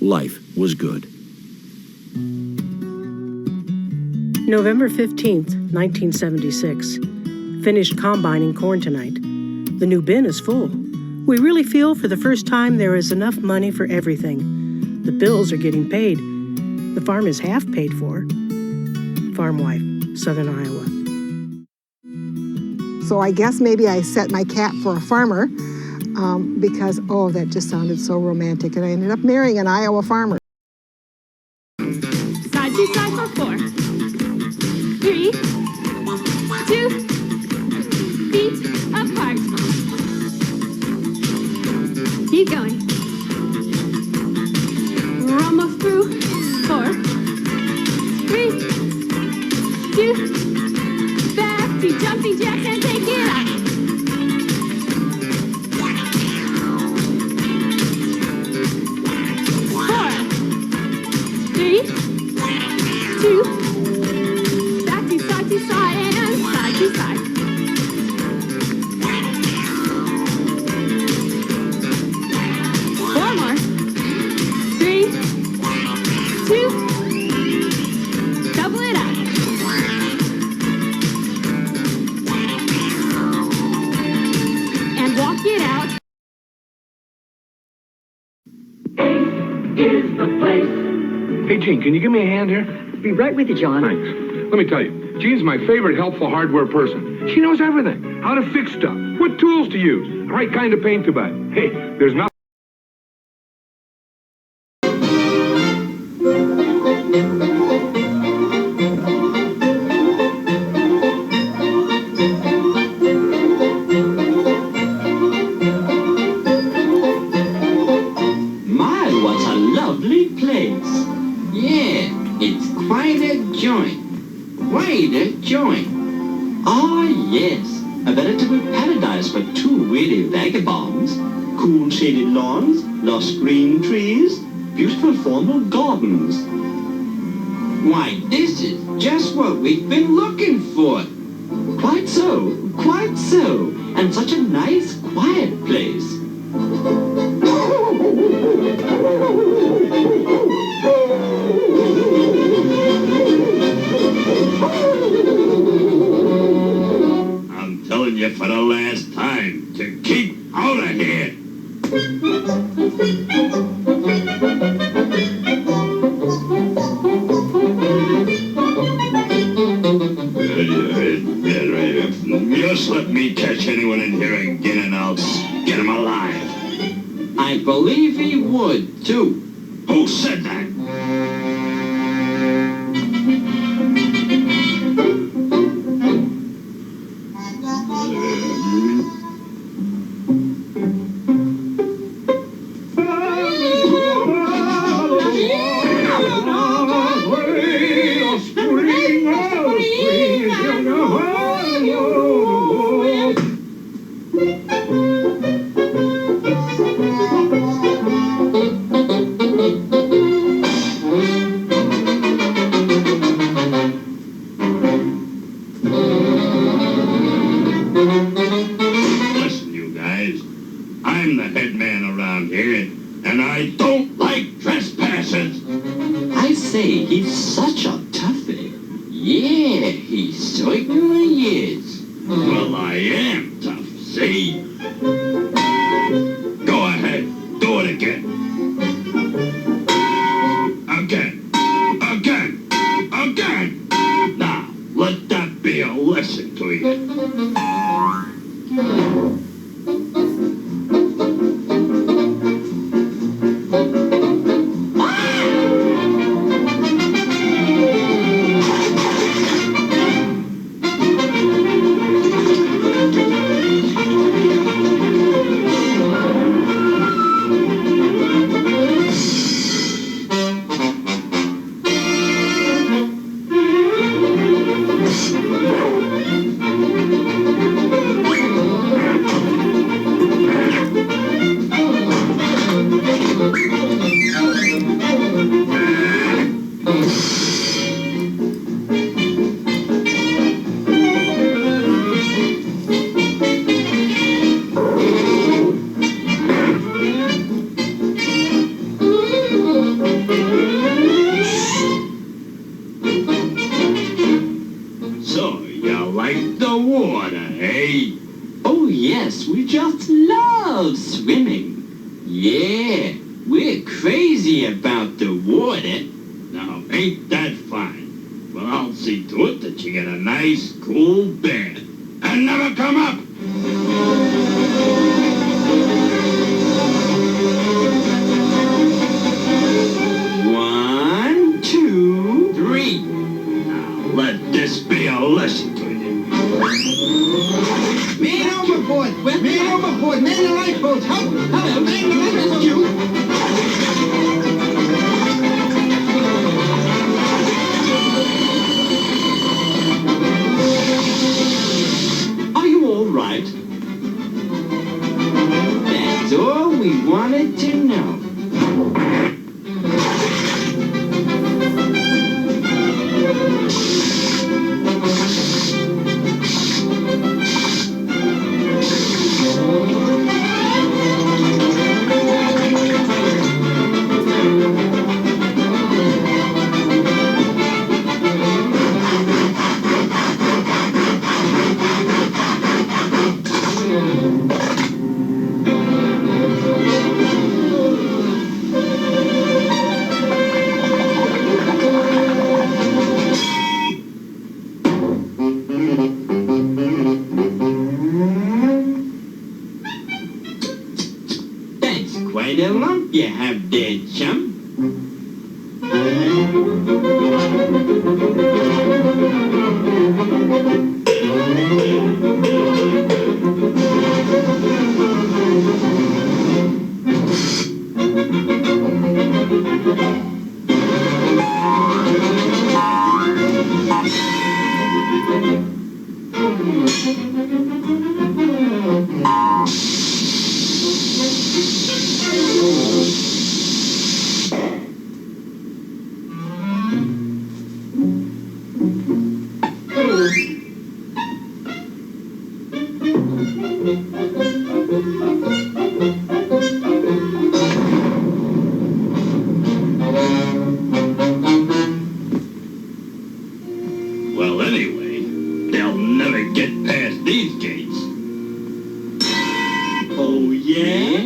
life was good. November 15th, 1976. Finished combining corn tonight. The new bin is full. We really feel for the first time there is enough money for everything. The bills are getting paid. The farm is half paid for. Farm wife, Southern Iowa. So I guess maybe I set my cap for a farmer because, oh, that just sounded so romantic. And I ended up marrying an Iowa farmer. Side to side for 4. 3, 2, feet apart. Keep going. We're almost through. 4, 3, 2, back to jumping jacks and take it up. 4, 3, 2, back to side and side to side. 4 more. 3, 2, double it up. And walk it out. Is the place. Hey, Gene, can you give me a hand here? Be right with you, John. Thanks. Let me tell you, Jean's my favorite helpful hardware person. She knows everything. How to fix stuff, what tools to use, the right kind of paint to buy. Hey, there's nothing. My, what a lovely place. Yeah, it's quite a joint. Quite a joint. Ah, yes, a veritable paradise for 2 witty vagabonds. Cool shaded lawns, lush green trees, beautiful formal gardens. Why, this is just what we've been looking for. Quite so, and such a nice, quiet place. I'm telling you for the last time to keep out of here. Just let me catch anyone in here again and I'll get him alive. I believe he would, too. Who said that? Listen, you guys. I'm the head man around here, and I don't like trespassers. I say, he's such a toughie. Yeah, he certainly is. Well, I am tough, see? Go ahead, do it again. Again. Now, let that be a lesson to you. we're crazy about the water. Now, ain't that fine? Well, I'll see to it that you get a nice, cool bath. And never come up! One, two, three. Now, let this be a lesson to you. Man overboard! Man overboard! Man the lifeboats! Help! Help! Man the lifeboats! Are you all right? That's all we wanted to know. Quite a lump you have there, chum. Well, anyway, they'll never get past these gates. Oh, yeah?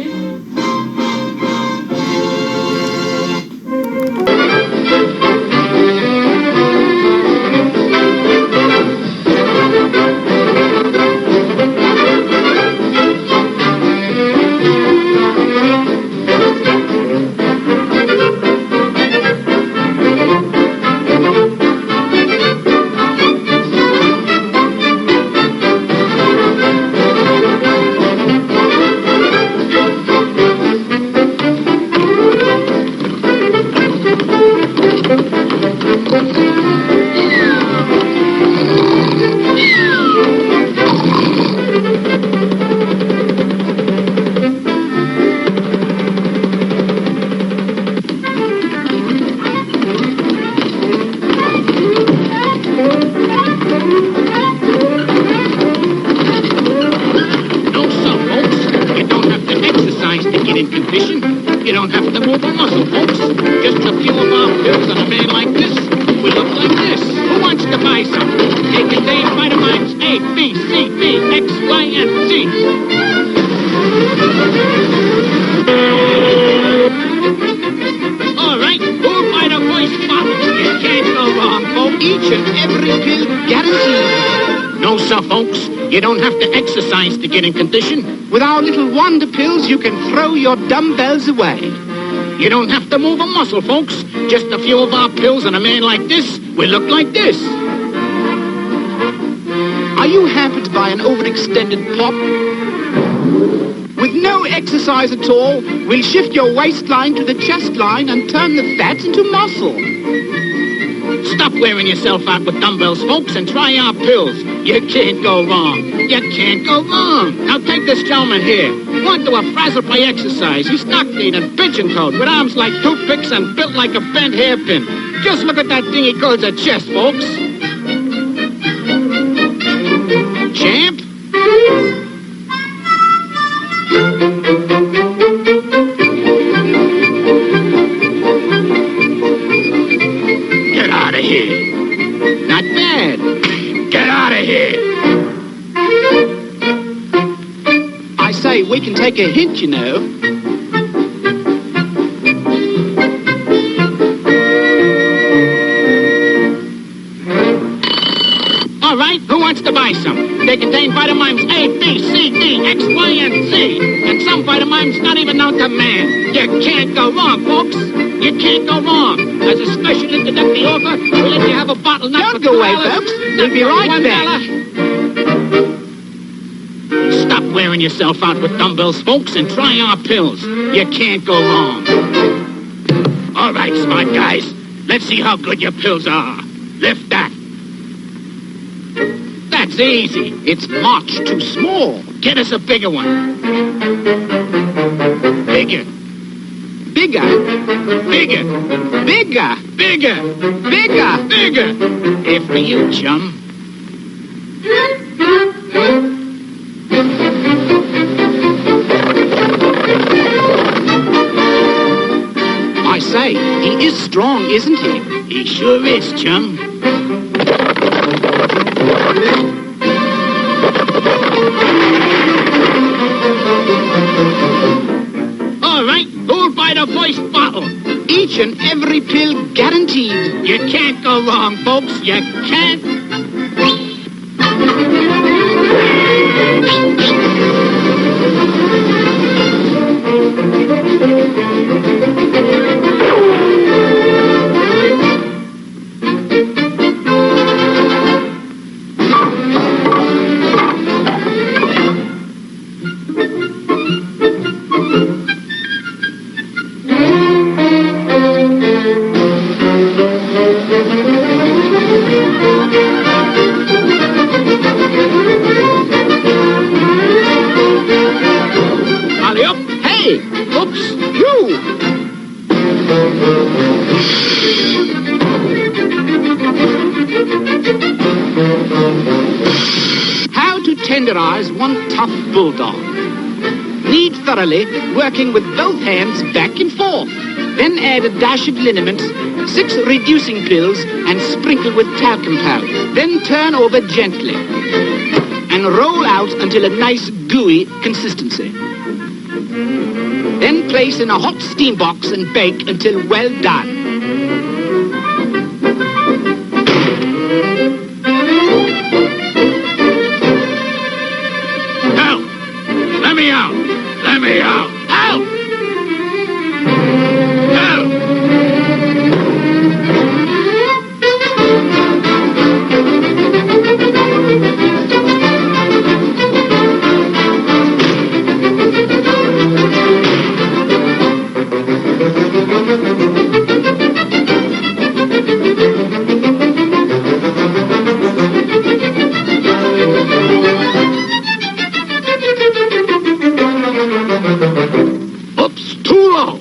You don't have to move a muscle, folks. Just a few of our pills and a man like this will look like this. Who wants to buy some? They contain vitamins A, B, C, D, X, Y, and Z. All right, who'll buy the first bottle? You can't go wrong, folks. Each and every pill guaranteed. No, sir, folks. You don't have to exercise to get in condition. With our little wonder pills, you can throw your dumbbells away. You don't have to move a muscle, folks. Just a few of our pills and a man like this will look like this. Are you hampered by an overextended pop? With no exercise at all, we'll shift your waistline to the chest line and turn the fat into muscle. Stop wearing yourself out with dumbbells, folks, and try our pills. You can't go wrong. You can't go wrong. Now take this gentleman here. Want to do a frazzle-play exercise. He's knock-kneed and pigeon-toed with arms like toothpicks and built like a bent hairpin. Just look at that thing he calls a chest, folks. Champ? Get out of here. Not bad. Get out of here. I say, we can take a hint, you know. try some. They contain vitamins A, B, C, D, X, Y, and Z. And some vitamins not even known to man. You can't go wrong, folks. You can't go wrong. As a special introductory offer, we'll let you have a bottle not Don't for go away, $2. folks. We'll be right back. Stop wearing yourself out with dumbbells, folks, and try our pills. You can't go wrong. All right, smart guys. Let's see how good your pills are. Lift that. That's easy. It's much too small. Get us a bigger one. Bigger. Bigger. Bigger. Bigger. Bigger. Bigger. Bigger. After you, chum. I say, he is strong, isn't he? He sure is, chum. All right, who'll buy the first bottle? Each and every pill guaranteed. You can't go wrong, folks. You can't. Ollie up. Hey, oops, you. How to tenderize one tough bulldog. Knead thoroughly, working with both hands back and forth. Then add a dash of liniment, 6 reducing pills, and sprinkle with talcum powder. Then turn over gently and roll out until a nice gooey consistency. Then place in a hot steam box and bake until well done. Help! Let me out! Let me out! Help! Help! Oops, too low.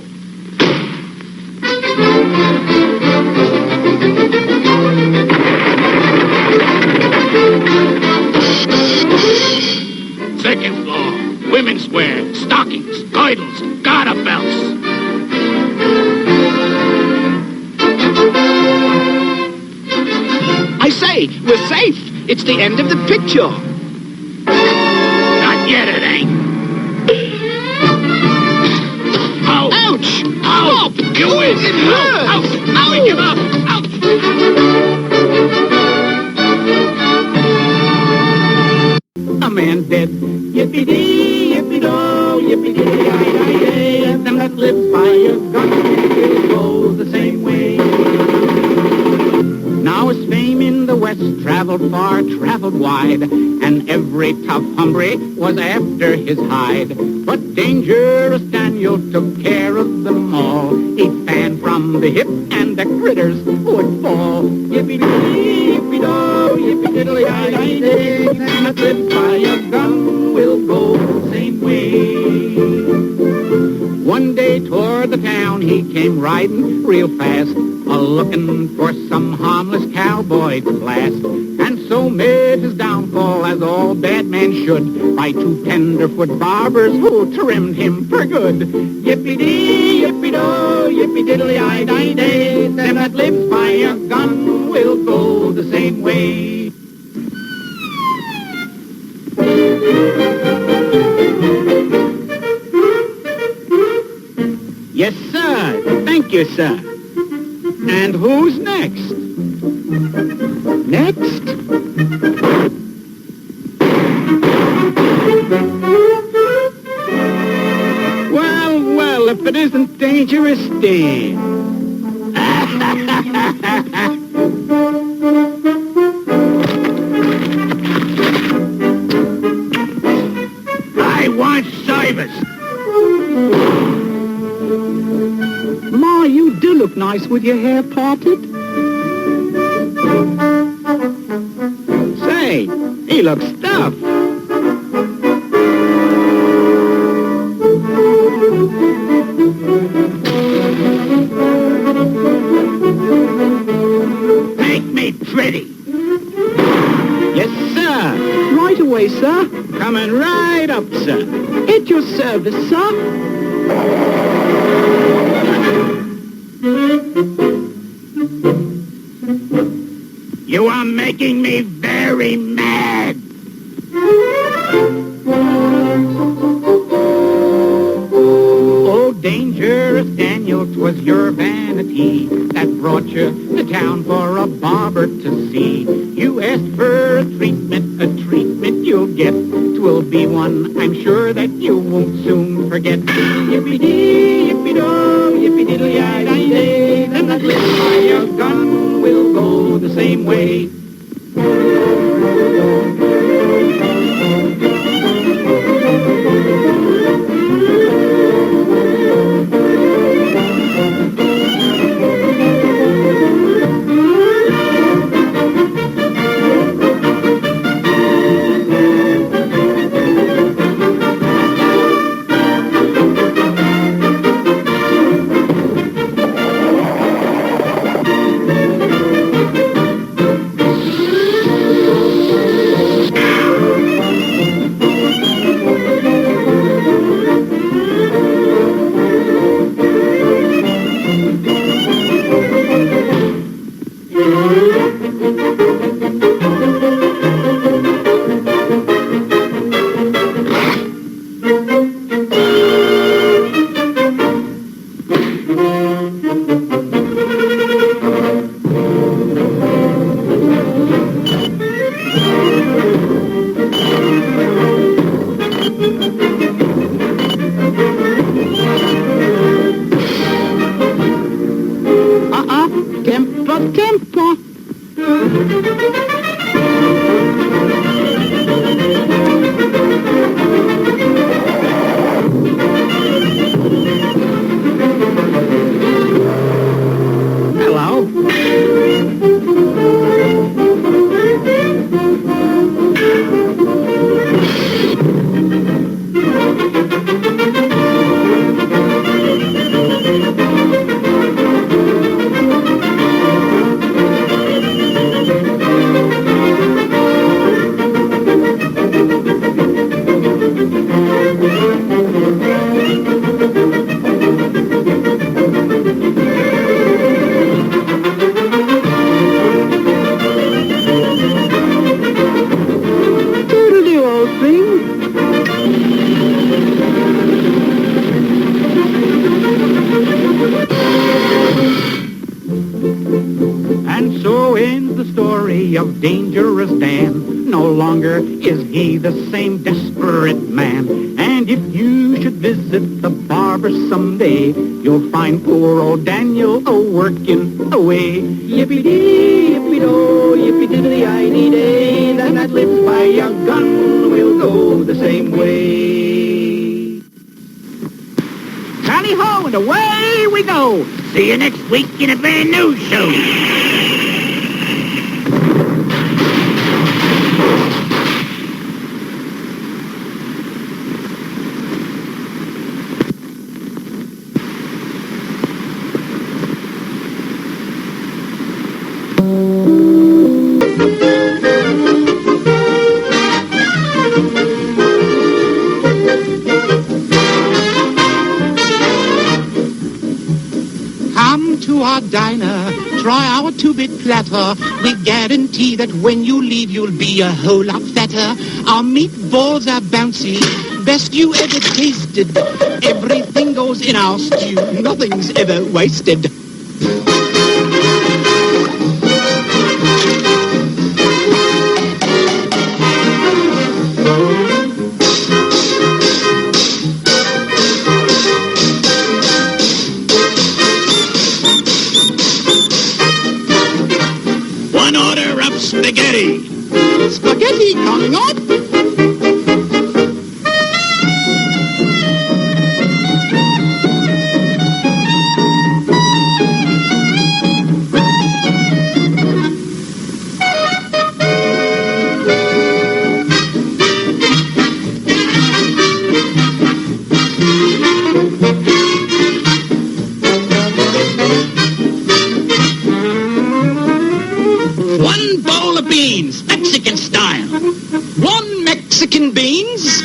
Second floor, women's wear, stockings, girdles, garter belts. I say, we're safe. It's the end of the picture. Not yet, it ain't. Ow! Ouch! Ow! Up! You win! It hurts! Ouch! Ow! Give up! Ouch! A man dead. Yippee-dee, yippee-do, yippee-dee-dee-dee-dee. Them that live by a gun will go the same way. Now his fame in the West traveled far, traveled wide, and every tough hombre was after his hide. But dangerous Daniel took care of them all. He'd fan from the hip and the critters would fall. Yippee-dee, yippee-do, yippee-diddly-eye-dee. And that lives by a gun will go the same way. One day toward the town he came riding real fast, a-looking for some harmless cowboy to blast. And so made his downfall, as all bad men should, by 2 tenderfoot barbers who trimmed him for good. Yippee-dee, yippee-do, yippee-diddly-eye-dee-day. Them that lives by a gun will go the same way. Yes, sir. Thank you, sir. And who's next? Next? Well, if it isn't Dangerous Dan. I want service. Ma, you do look nice with your hair parted. Say, he looks stuffed. Make me pretty. Yes, sir. Right away, sir. Coming right up, sir. At your service, sir. You are making me very mad. Oh, Dangerous Daniel, 'twas your vanity that brought you to town for a barber to see. You asked for a treatment you'll get. 'Twill be one I'm sure that you won't soon forget. Yippee-dee, yippee-do, yippee-diddly-yi-di-day, then that lift by your gun will go the same way. Tempo. Of Dangerous Dan. No longer is he the same desperate man. And if you should visit the barber someday, you'll find poor old Daniel a-working away. Yippee-dee, yippee-do, yippee-diddly-i-dee-day, then that lives by your gun will go the same way. Tally-ho, and away we go. See you next week in a brand new show. Our diner, try our 2-bit platter. We guarantee that when you leave, you'll be a whole lot fatter. Our meatballs are bouncy, best you ever tasted. Everything goes in our stew, nothing's ever wasted. spaghetti. Spaghetti coming up. One bowl of beans, Mexican style. One Mexican beans.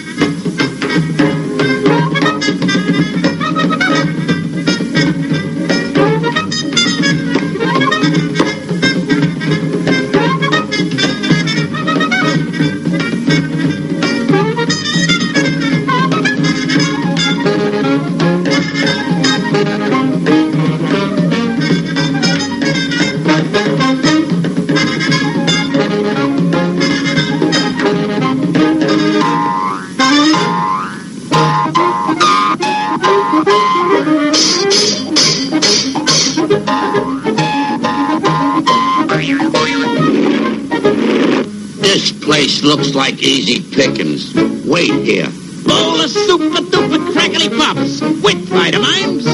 This place looks like easy pickings. Wait here. Bowl of super-duper crackly pops with vitamins.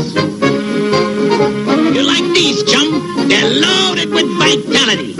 You like these, chum? They're loaded with vitality.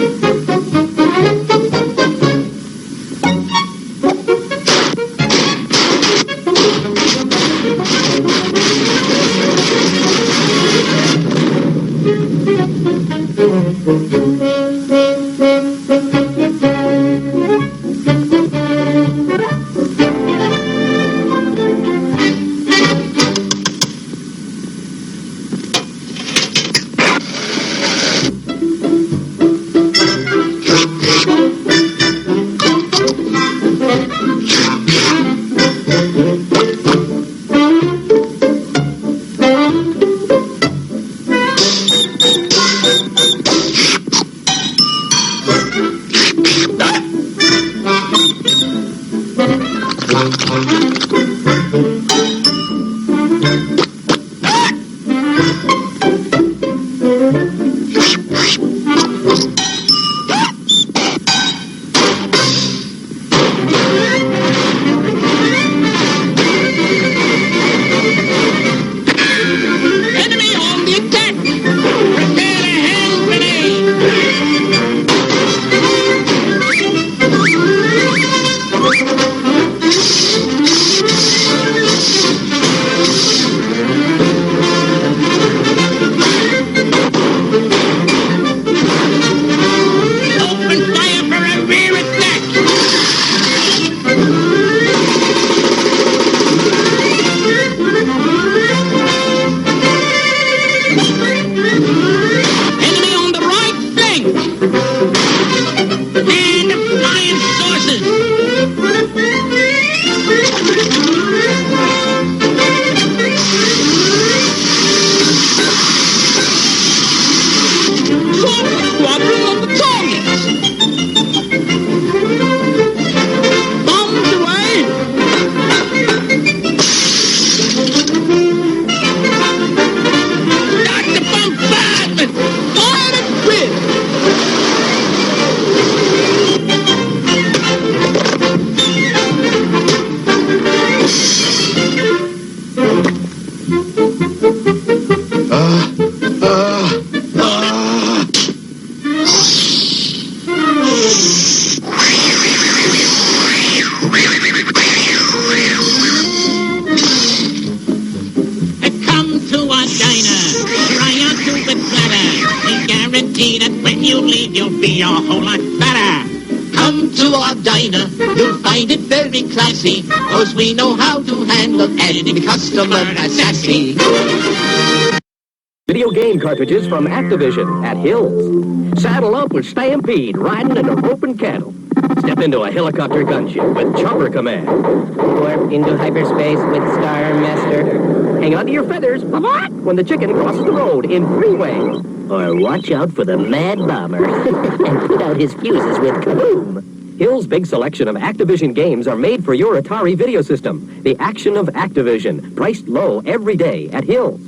You'll be a whole lot better. Come to our diner, you'll find it very classy, 'cause we know how to handle any customer that's sassy. Video game cartridges from Activision at Hills. Saddle up with Stampede, riding into rope and cattle. Step into a helicopter gunship with Chopper Command. Warp into hyperspace with Star Master. Hang on to your feathers when the chicken crosses the road in Freeway. Or watch out for the Mad Bomber and put out his fuses with Kaboom. Hills' big selection of Activision games are made for your Atari video system. The action of Activision, priced low every day at Hills.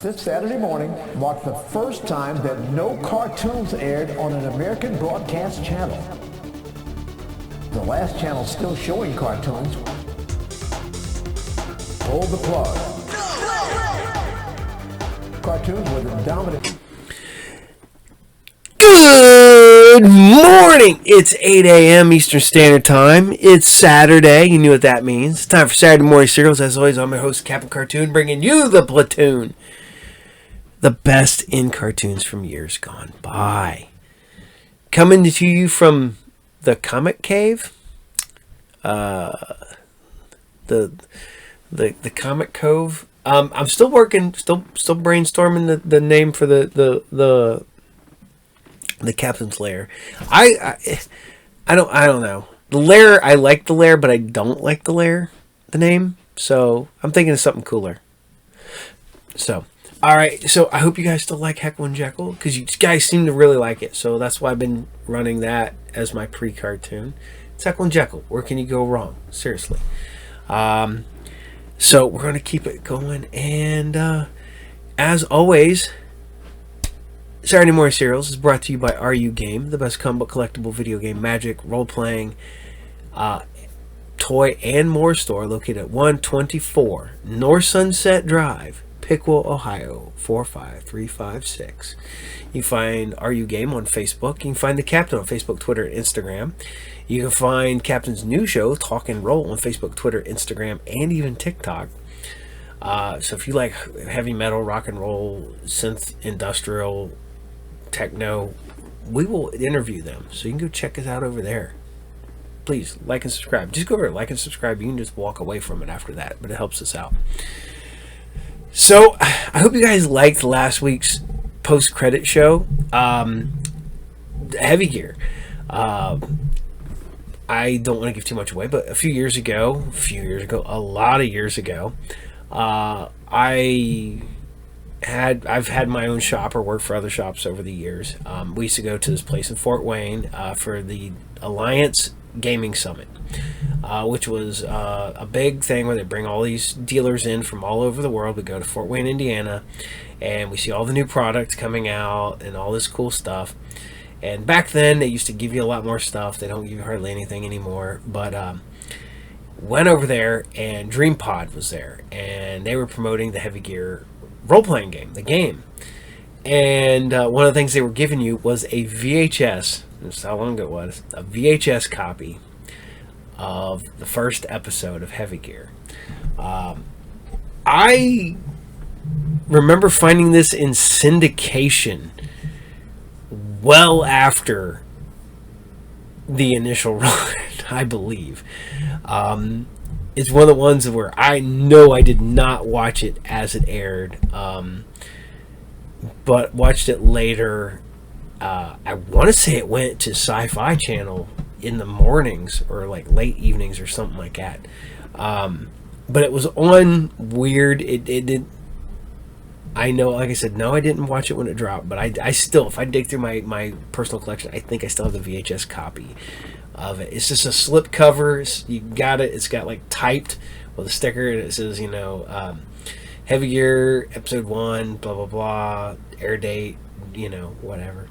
This Saturday morning marked the first time that no cartoons aired on an American broadcast channel. The last channel still showing cartoons pulled the plug. Cartoons were the dominant. Good morning! It's 8 a.m. Eastern Standard Time. It's Saturday. You knew what that means. It's time for Saturday Morning Serials. As always, I'm your host, Captain Cartoon, bringing you the Platoon. The best in cartoons from years gone by. Coming to you from the Comic Cave. The Comic Cove. I'm still working, still brainstorming the name for the Captain's Lair. I don't know. The Lair, I like the Lair, but I don't like the Lair, the name. So I'm thinking of something cooler. So, all right. So I hope you guys still like Heckel and Jeckel, because you guys seem to really like it. So that's why I've been running that as my pre-cartoon. It's Heckel and Jeckel. Where can you go wrong? Seriously. So we're going to keep it going. And as always, Saturday Morning Serials is brought to you by RU Game, the best comic book collectible video game, magic, role-playing, toy, and more store located at 124 North Sunset Drive, Piqua, Ohio, 45356. You can find RU Game on Facebook. You can find the Captain on Facebook, Twitter, and Instagram. You can find Captain's new show, Talk and Roll, on Facebook, Twitter, Instagram, and even TikTok. So if you like heavy metal, rock and roll, synth, industrial, techno, we will interview them. So you can go check us out over there. Please like and subscribe. Just go over there, like and subscribe. You can just walk away from it after that, but it helps us out. So I hope you guys liked last week's post-credit show. Heavy Gear. I don't want to give too much away, but a lot of years ago, I've had my own shop or worked for other shops over the years. We used to go to this place in Fort Wayne for the Alliance Gaming Summit, which was a big thing where they bring all these dealers in from all over the world. We go to Fort Wayne, Indiana, and we see all the new products coming out and all this cool stuff. And back then, they used to give you a lot more stuff. They don't give you hardly anything anymore. But went over there, and DreamPod was there, and they were promoting the Heavy Gear role-playing game, the game. And one of the things they were giving you was a VHS. This is how long ago it was. A VHS copy of the first episode of Heavy Gear. I remember finding this in syndication well after the initial run, I believe. It's one of the ones where I know I did not watch it as it aired, but watched it later. I want to say it went to Sci-Fi Channel in the mornings or like late evenings or something like that. But it was on weird. It did. I know, like I said, no, I didn't watch it when it dropped, but I still, if I dig through my personal collection, I think I still have the VHS copy of it. It's just a slip cover. You got it. It's got like typed with a sticker, and it says, Heavy Gear episode 1, blah blah blah, air date, whatever.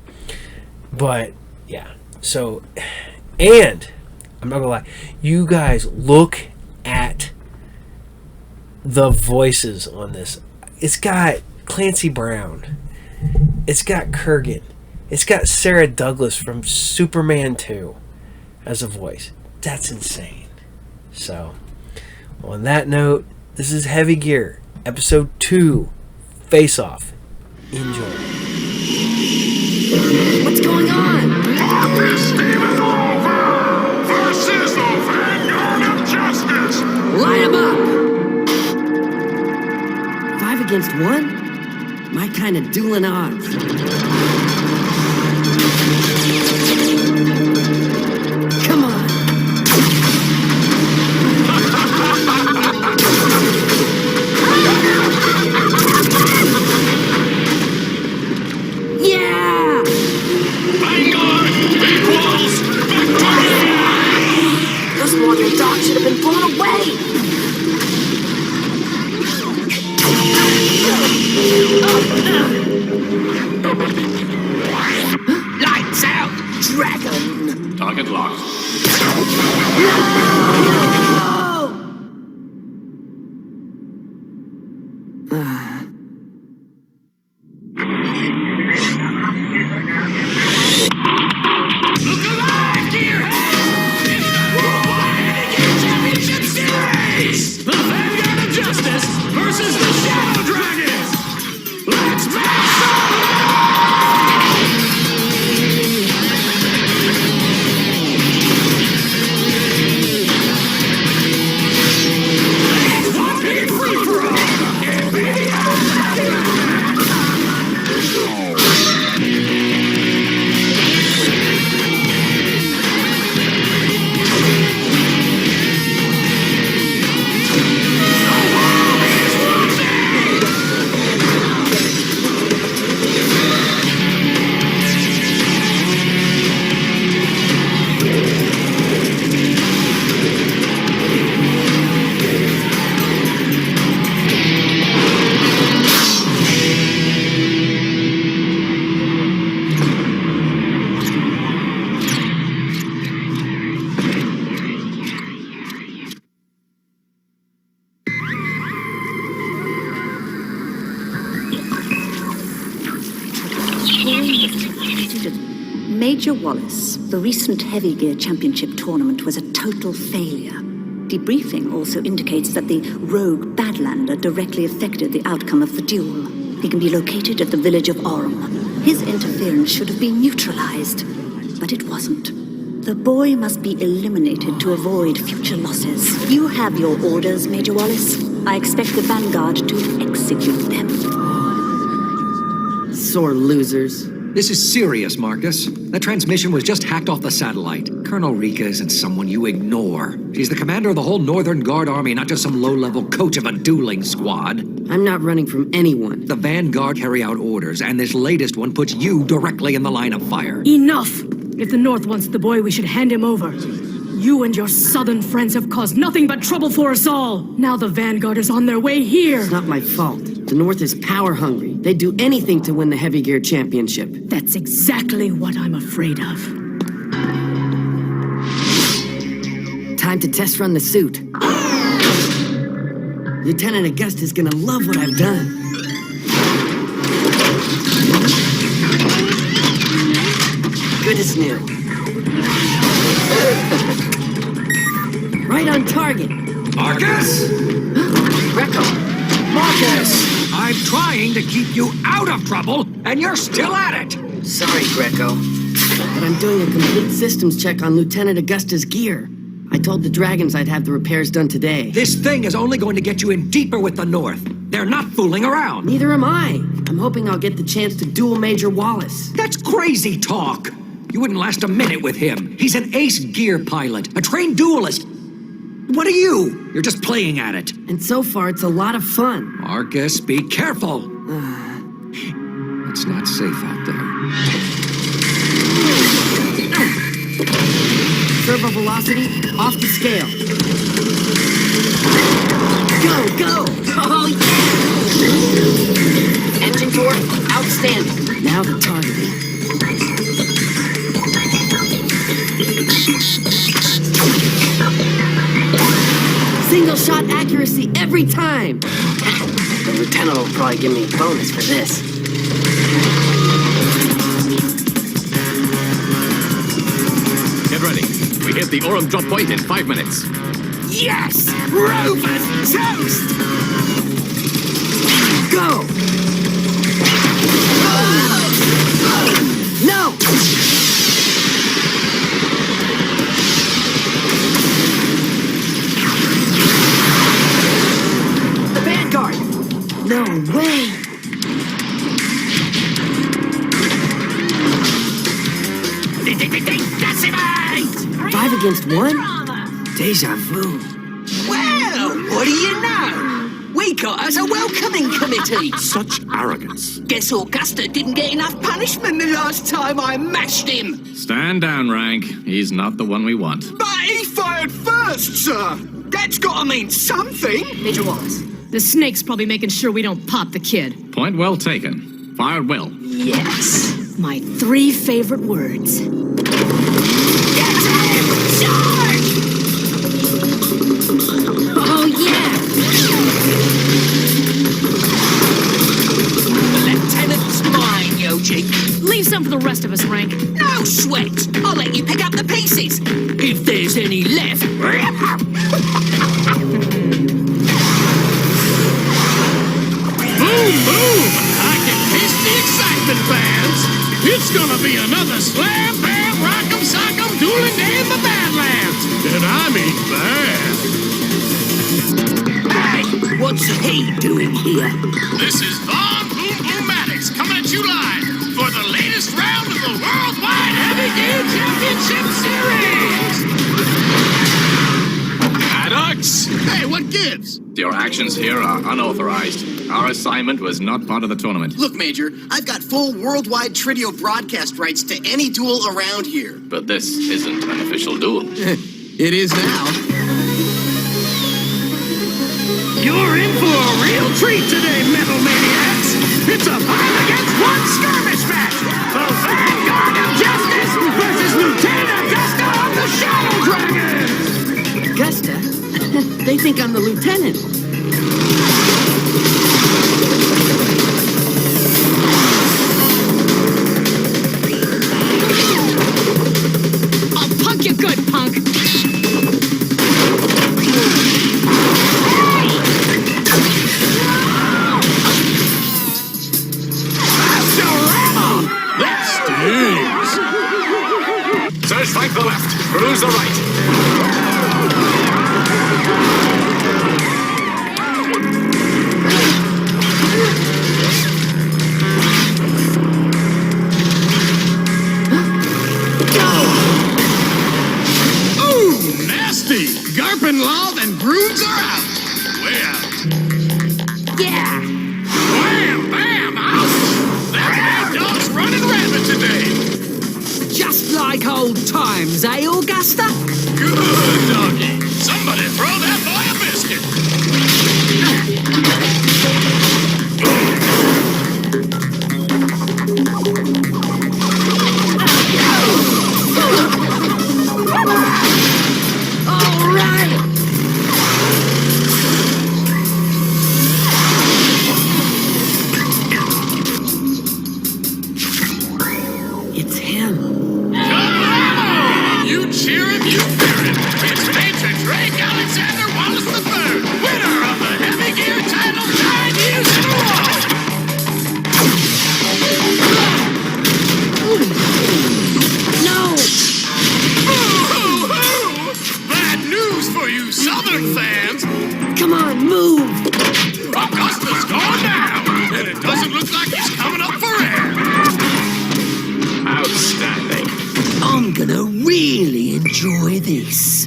But yeah, so, and I'm not gonna lie, you guys look at the voices on this. It's got Clancy Brown. It's got Kurgan. It's got Sarah Douglas from Superman 2 as a voice. That's insane. So, on that note, this is Heavy Gear, episode 2, Face Off. Enjoy. What's going on? Steven Over versus the Vanguard of Justice. Line 'em up. 5 against 1? My kind of dueling odds. Come on. Yeah! Vanguard equals victory! Those walking dogs should have been blown away! dragon! Target locked. Look alive, dear! It's the World Championship Series! The Vanguard of Justice versus the Shadow Dragons! Let's make some one big free-for-all! Yeah, baby, Major Wallace, the recent Heavy Gear Championship tournament was a total failure. Debriefing also indicates that the rogue Badlander directly affected the outcome of the duel. He can be located at the village of Orm. His interference should have been neutralized, but it wasn't. The boy must be eliminated to avoid future losses. You have your orders, Major Wallace. I expect the Vanguard to execute them. Sore losers. This is serious, Marcus. The transmission was just hacked off the satellite. Colonel Rika isn't someone you ignore. She's the commander of the whole Northern Guard Army, not just some low-level coach of a dueling squad. I'm not running from anyone. The Vanguard carry out orders, and this latest one puts you directly in the line of fire. Enough! If the North wants the boy, we should hand him over. You and your Southern friends have caused nothing but trouble for us all. Now the Vanguard is on their way here. It's not my fault. The North is power-hungry. They'd do anything to win the Heavy Gear Championship. That's exactly what I'm afraid of. Time to test run the suit. Lieutenant Augusta's gonna love what I've done. Good as new. Right on target. Marcus? Greco. Marcus! I'm trying to keep you out of trouble, and you're still at it! Sorry, Greco. But I'm doing a complete systems check on Lieutenant Augusta's gear. I told the Dragons I'd have the repairs done today. This thing is only going to get you in deeper with the North. They're not fooling around. Neither am I. I'm hoping I'll get the chance to duel Major Wallace. That's crazy talk. You wouldn't last a minute with him. He's an ace gear pilot, a trained duelist. What are you? You're just playing at it. And so far, it's a lot of fun. Marcus, be careful. It's not safe out there. Servo velocity off the scale. Go, go! Oh, yeah! Engine torque, outstanding. Now the targeting. Single shot accuracy every time. The lieutenant will probably give me a bonus for this. Get ready. We hit the Orem drop point in 5 minutes. yes! Rover's toast! Go! No! The Vanguard! No way! Decimate! 5 against 1? Deja vu. Well, what do you know? We got us a welcoming committee. Such arrogance. Guess Augusta didn't get enough punishment the last time I mashed him. Stand down, Rank. He's not the one we want. But he fired first, sir. That's gotta mean something. Major Wallace, the snake's probably making sure we don't pop the kid. Point well taken. Fired well. Yes. My 3 favorite words. Get him! Charge! Oh, yeah! The lieutenant's mine, Yoji. Leave some for the rest of us, Rank. No sweat. I'll let you pick up the pieces. If there's any left. Boom, boom! I can taste the excitement, fans! It's gonna be another slam, bam, rock'em, sock'em, dueling day in the Badlands! And I mean bad! Hey, what's he doing here? This is Von Boom Boomatics coming at you live for the latest round of the Worldwide Heavy Gear Championship Series! Maddox! Hey, what gives? Your actions here are unauthorized. Our assignment was not part of the tournament. Look, Major, I've got full worldwide Tridio broadcast rights to any duel around here. But this isn't an official duel. It is now. You're in for a real treat today, Metal Maniacs! It's a 5-against-1 skirmish match! The Vanguard of Justice versus Lieutenant Augusta of the Shadow Dragons! Augusta? They think I'm the lieutenant. I'll punk you good, punk! That stings! Surge flank the left, cruise the right. Nasty! Garpenlov and Broods are out! Way out. Yeah! Wham! Bam! Ouch! That mad dog's running rampant today! Just like old times, eh, Augusta? Good doggy! Somebody throw that boy a biscuit! All right! It's him. You cheer him, you fear him! It's Major Drake Alexander Wallace III, winner of the Heavy Gear title 9 years in a row! No! Boo-hoo-hoo! Bad news for you Southern fans! Come on, move! Augusta's going down, and it doesn't look like he's coming up for air! Outstanding. I'm gonna really enjoy this.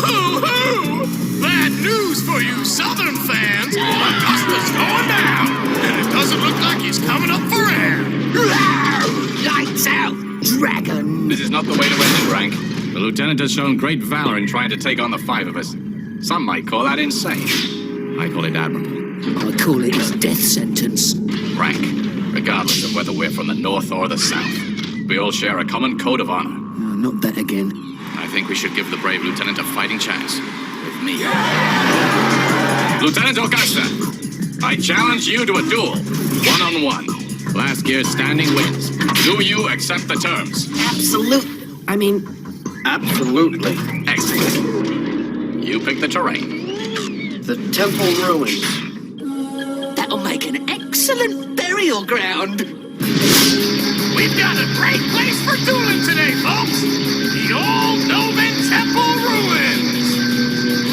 Boo-hoo-hoo! Bad news for you Southern fans! Augusta's going down, and it doesn't look like he's coming up for air! Lights out, dragon! This is not the way to end it, Rank. The lieutenant has shown great valor in trying to take on the 5 of us. Some might call that insane. I call it admirable. I call it his death sentence. Rank, regardless of whether we're from the north or the south, we all share a common code of honor. Not that again. I think we should give the brave lieutenant a fighting chance. With me. Lieutenant Augusta, I challenge you to a duel. 1-on-1. Last gear standing wins. Do you accept the terms? Absolutely. Excellent. You pick the terrain. The temple ruins. That'll make an excellent burial ground. We've got a great place for dueling today, folks! The old Novan Temple Ruins!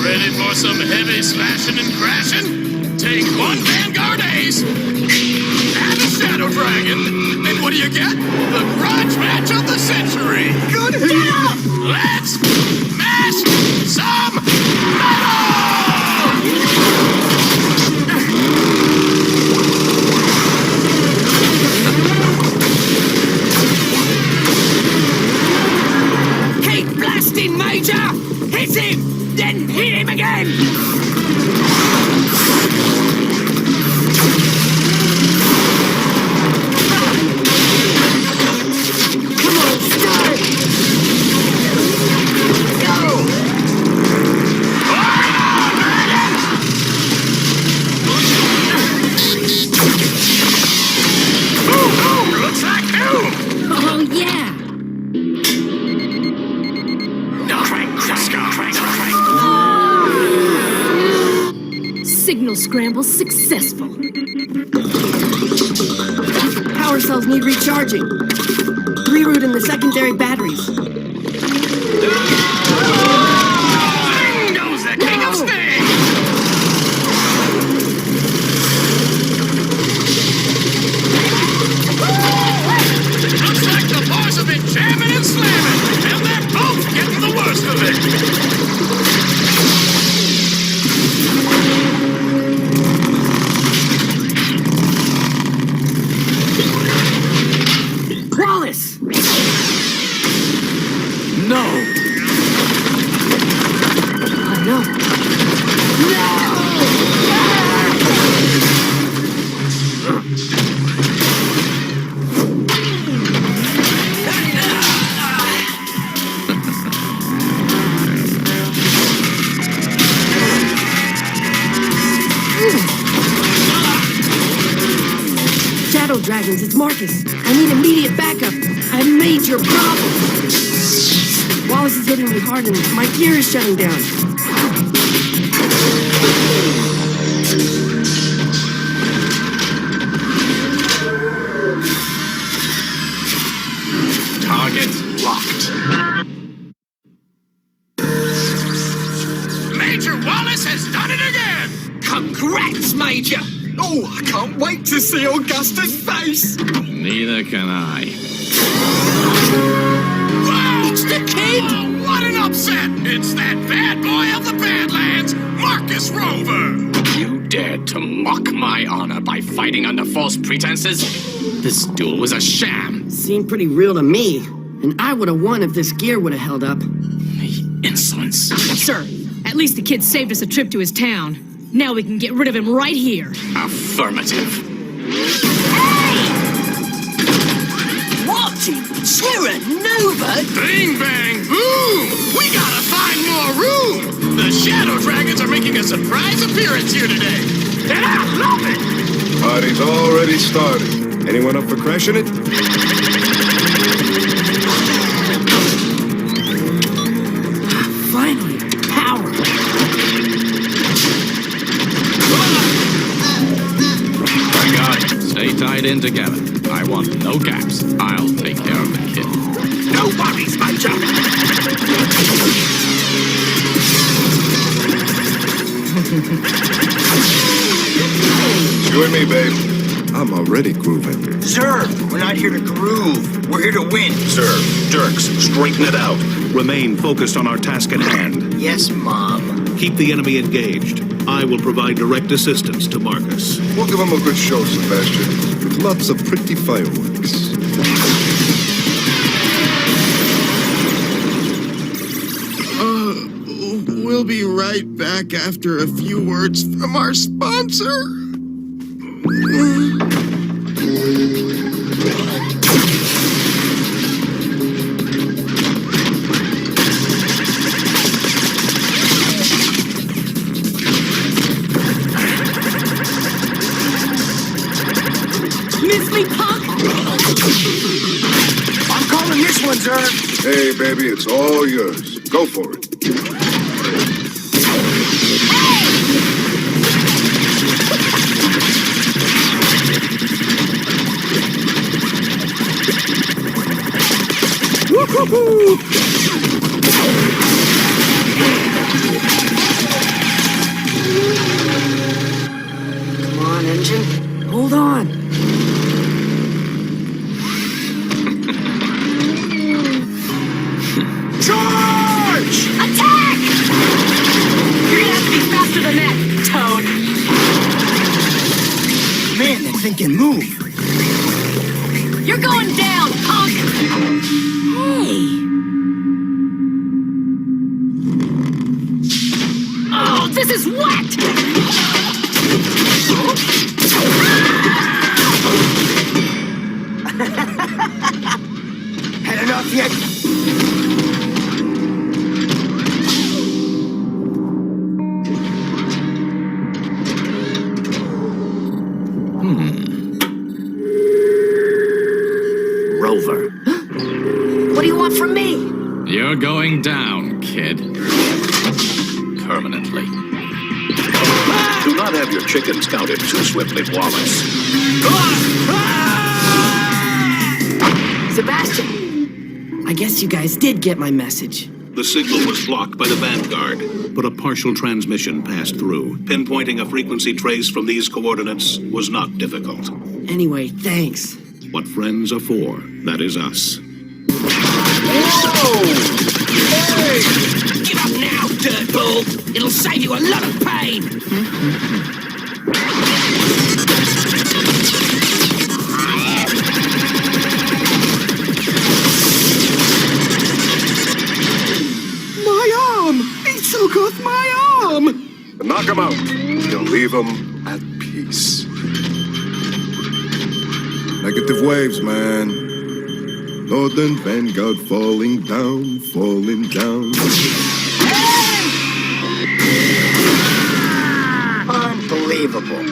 Ready for some heavy slashing and crashing? Take 1 Vanguard Ace and a Shadow Dragon, and what do you get? The grudge match of the century! Good enough! Let's mash some metal! Keep blasting, Major! Hit him! Then hit him again! Signal scramble successful. Power cells need recharging. Rerouting the secondary batteries. Goes the king of sting! Looks like the boys have been jamming and slamming, and they're both getting the worst of it. Wallace! No! Oh no! Shadow Dragons, it's Marcus. I need immediate backup. I have major problems. Wallace is hitting me hard and my gear is shutting down. Target locked. Major Wallace has done it again! Congrats, Major! Oh, I can't wait to see Augusta's face! Neither can I. Wow! It's the kid! Oh, what an upset! It's that bad boy of the Badlands, Marcus Rover! You dared to mock my honor by fighting under false pretenses? This duel was a sham. Seemed pretty real to me. And I would have won if this gear would have held up. Insolence. Sir, at least the kid saved us a trip to his town. Now we can get rid of him right here. Affirmative. What in Terra Nova? Bing, bang, boom! We gotta find more room! The Shadow Dragons are making a surprise appearance here today. And I love it! Party's already started. Anyone up for crashing it? Finally, power. I got it. Stay tied in together. I want no gaps. I'll take care of the kid. No worries, Major! You and me, babe. I'm already grooving. Sir, we're not here to groove. We're here to win. Sir, Dirks, straighten it out. Remain focused on our task at hand. Yes, Mom. Keep the enemy engaged. I will provide direct assistance to Marcus. We'll give him a good show, Sebastian, with lots of pretty fireworks. We'll be right back after a few words from our sponsor. Miss me, punk! I'm calling this one, sir. Hey, baby, it's all yours. Go for it. Woo-hoo-hoo! Come on, engine. Hold on. Charge! Attack! You're gonna have to be faster than that, Toad. Man, that thing can move. You're going down, punk! Hey! Oh, this is wet! Had enough yet? Rover. What do you want from me? You're going down, kid. Permanently. Do not have your chickens counted too swiftly, Wallace. Sebastian! I guess you guys did get my message. The signal was blocked by the Vanguard, but a partial transmission passed through. Pinpointing a frequency trace from these coordinates was not difficult. Anyway, thanks. What friends are for, that is us. Whoa! Hey! Give up now, dirtball! It'll save you a lot of pain! My arm! He took off my arm! Knock him out. You'll leave him at peace. Negative waves, man. Northern Vanguard falling down, falling down. Unbelievable.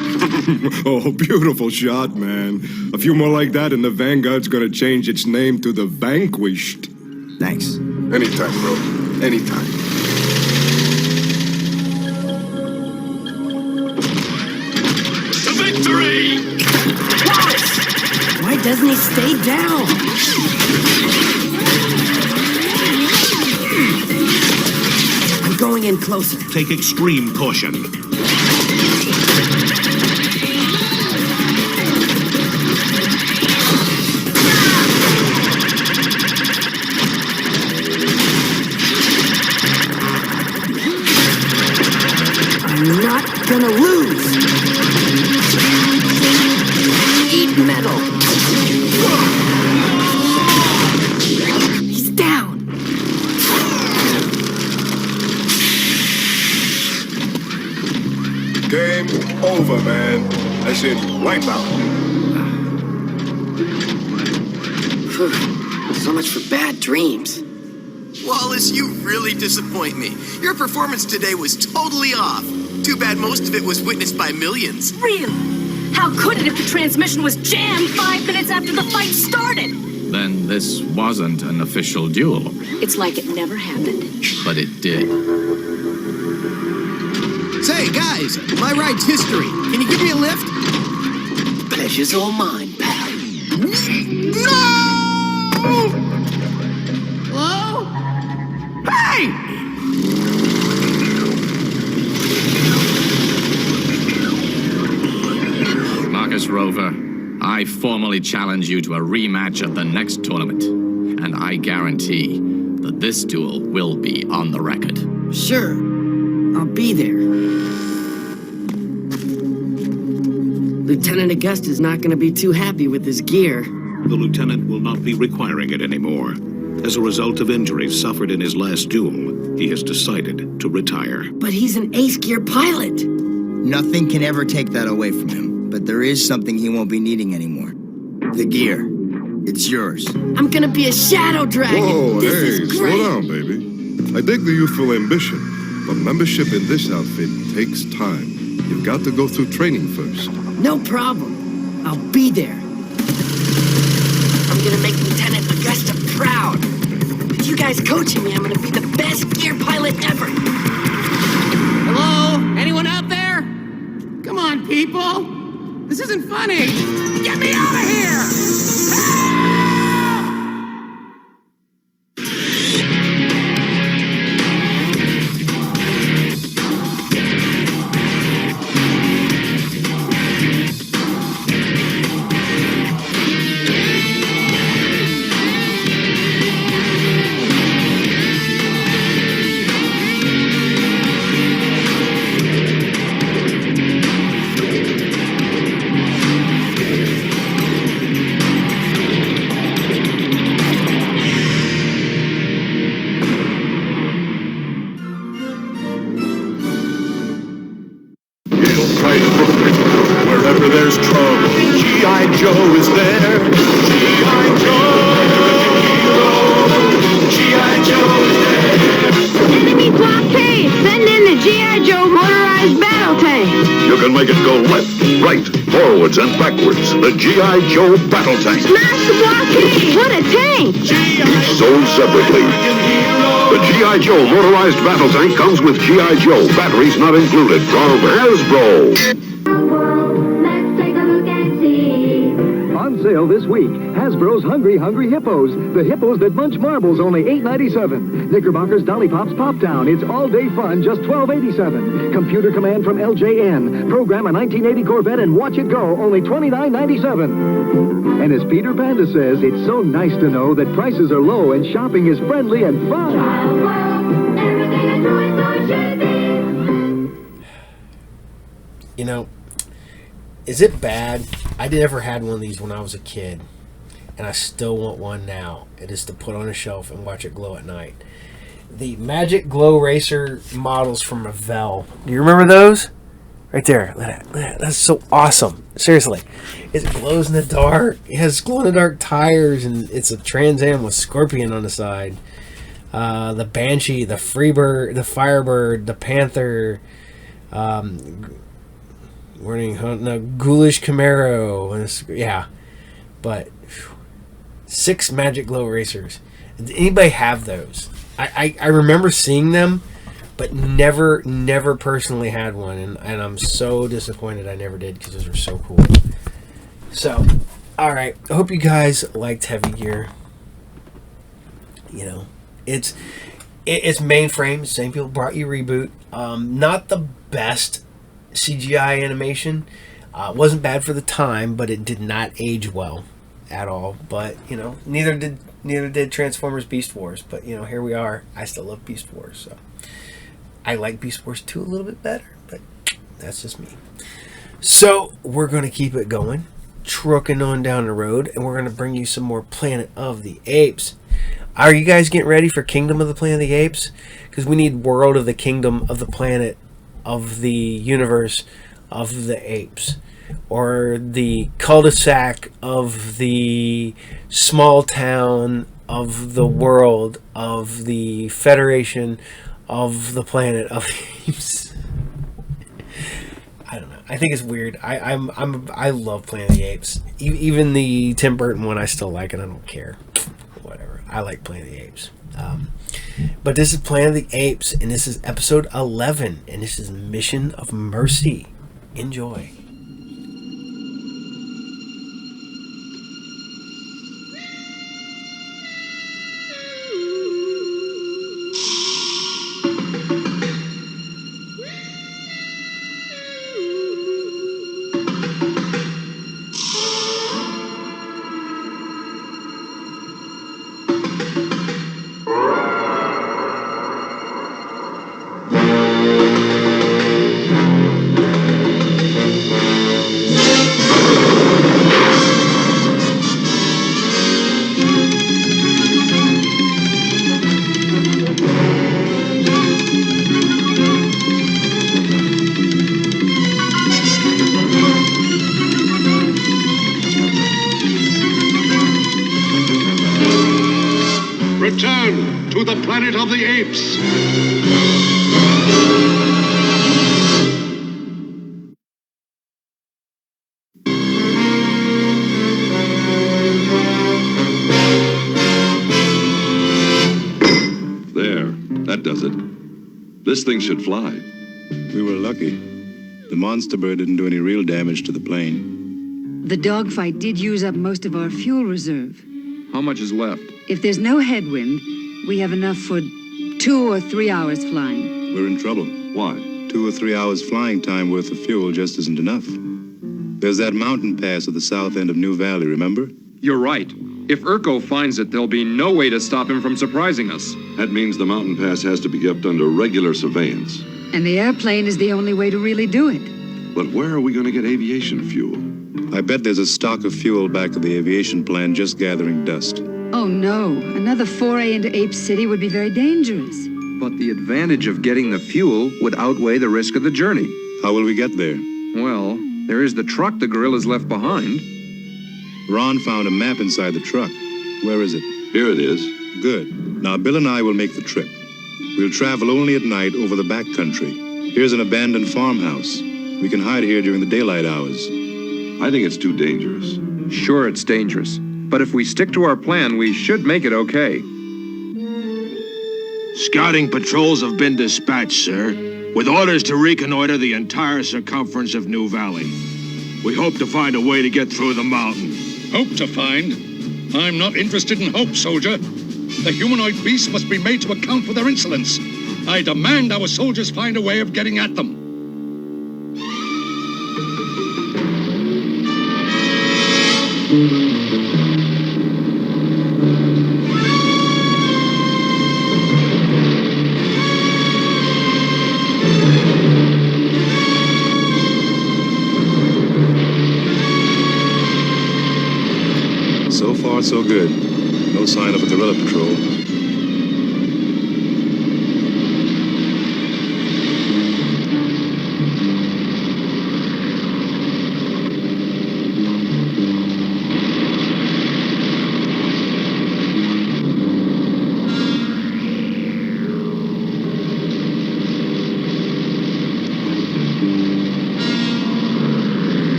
Oh, beautiful shot, man. A few more like that and the Vanguard's gonna change its name to the Vanquished. Thanks. Anytime, bro. Anytime. To victory! Why doesn't he stay down? I'm going in closer. Take extreme caution. I'm not gonna lose. Eat metal. He's down. Game over, man. As in, wipe out. So much for bad dreams. Wallace, you really disappoint me. Your performance today was totally off. Too bad most of it was witnessed by millions. Really? How could it if the transmission was jammed 5 minutes after the fight started? Then this wasn't an official duel. It's like it never happened. But it did. Say, guys, my ride's history. Can you give me a lift? Pleasure's all mine, pal. No! Hello? Hey! Marcus Rover, I formally challenge you to a rematch at the next tournament. And I guarantee that this duel will be on the record. Sure. I'll be there. Lieutenant Augusta's not gonna be too happy with his gear. The lieutenant will not be requiring it anymore. As a result of injuries suffered in his last duel, he has decided to retire. But he's an ace gear pilot. Nothing can ever take that away from him. But there is something he won't be needing anymore. The gear. It's yours. I'm gonna be a shadow dragon. Whoa, This hey, is slow great. down, baby. I dig the youthful ambition, but membership in this outfit takes time. You've got to go through training first. No problem. I'll be there. I'm gonna make Lieutenant Augusta proud. With you guys coaching me, I'm gonna be the best gear pilot ever. Hello? Anyone out there? Come on, people. This isn't funny. Get me out of here! He'll fight for freedom wherever there's trouble. G.I. Joe is there. G.I. Joe! G.I. Joe is there. Enemy blockade! Send in the G.I. Joe motorized battle tank! You can make it go left, right, forwards, and backwards. The G.I. Joe battle tank. Smash the blockade! What a tank! Each sold separately. The G.I. Joe motorized battle tank comes with G.I. Joe. Batteries not included. From Hasbro. On sale this week, Hasbro's Hungry Hungry Hippos. The hippos that munch marbles, only $8.97. Knickerbocker's Dolly Pops Pop Down. It's all-day fun, just $12.87. Computer Command from LJN. Program a 1980 Corvette and watch it go, only $29.97. And as Peter Panda says, it's so nice to know that prices are low and shopping is friendly and fun. You know, is it bad? I never had one of these when I was a kid, and I still want one now. It is to put on a shelf and watch it glow at night. The Magic Glow Racer models from Revell. Do you remember those? Right there. Look at that. That's so awesome. Seriously. It glows in the dark. It has glow-in-the-dark tires, and it's a Trans Am with Scorpion on the side. The Banshee, the Freebird, the Firebird, the Panther, Ghoulish Camaro. Yeah. But 6 Magic Glow Racers. Did anybody have those? I remember seeing them, but never personally had one, and I'm so disappointed I never did because those were so cool. So, alright, I hope you guys liked Heavy Gear. You know, it's mainframe, same people brought you Reboot. Not the best CGI animation. Wasn't bad for the time, but it did not age well at all. But, you know, neither did Transformers Beast Wars, but you know, here we are. I still love Beast Wars, so I like Beast Wars 2 a little bit better, but that's just me. So we're going to keep it going, trucking on down the road, and we're going to bring you some more Planet of the Apes. Are you guys getting ready for Kingdom of the Planet of the Apes? Because we need World of the Kingdom of the Planet of the Universe of the Apes, or the cul-de-sac of the small town of the world of the Federation of the Planet of the Apes. I don't know. I think it's weird. I love Planet of the Apes. Even the Tim Burton one, I still like, and I don't care. Whatever. I like Planet of the Apes. But this is Planet of the Apes, and this is episode 11, and this is Mission of Mercy. Enjoy. Return to the Planet of the Apes. There, that does it. This thing should fly. We were lucky. The monster bird didn't do any real damage to the plane. The dogfight did use up most of our fuel reserve. How much is left? If there's no headwind, we have enough for 2 or 3 hours flying. We're in trouble. Why? 2 or 3 hours flying time worth of fuel just isn't enough. There's that mountain pass at the south end of New Valley, remember? You're right. If Urko finds it, there'll be no way to stop him from surprising us. That means the mountain pass has to be kept under regular surveillance. And the airplane is the only way to really do it. But where are we going to get aviation fuel? I bet there's a stock of fuel back at the aviation plant just gathering dust. Oh no, another foray into Ape City would be very dangerous. But the advantage of getting the fuel would outweigh the risk of the journey. How will we get there? Well, there is the truck the guerrillas left behind. Ron found a map inside the truck. Where is it? Here it is. Good. Now, Bill and I will make the trip. We'll travel only at night over the back country. Here's an abandoned farmhouse. We can hide here during the daylight hours. I think it's too dangerous. Sure, it's dangerous. But if we stick to our plan, we should make it okay. Scouting patrols have been dispatched, sir, with orders to reconnoiter the entire circumference of New Valley. We hope to find a way to get through the mountain. Hope to find? I'm not interested in hope, soldier. The humanoid beasts must be made to account for their insolence. I demand our soldiers find a way of getting at them. So far, so good. No sign of a guerrilla patrol.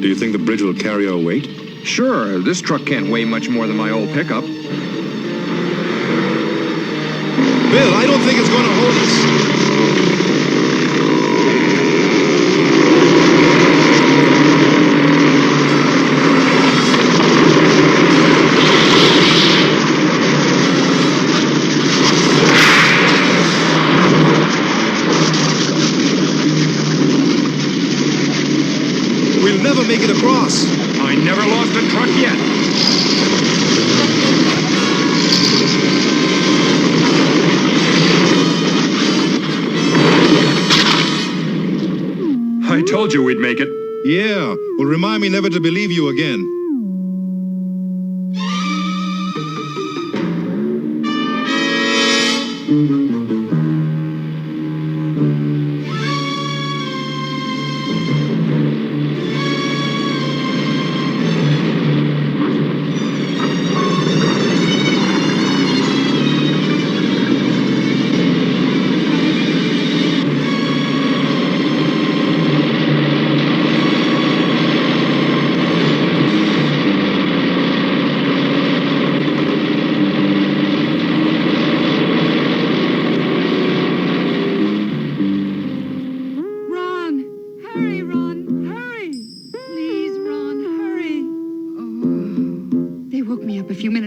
Do you think the bridge will carry our weight? Sure, this truck can't weigh much more than my old pickup. Bill, I don't think it's going to hold us. We'll never make it across. I never lost a truck yet. I told you we'd make it. Yeah, well, remind me never to believe you again.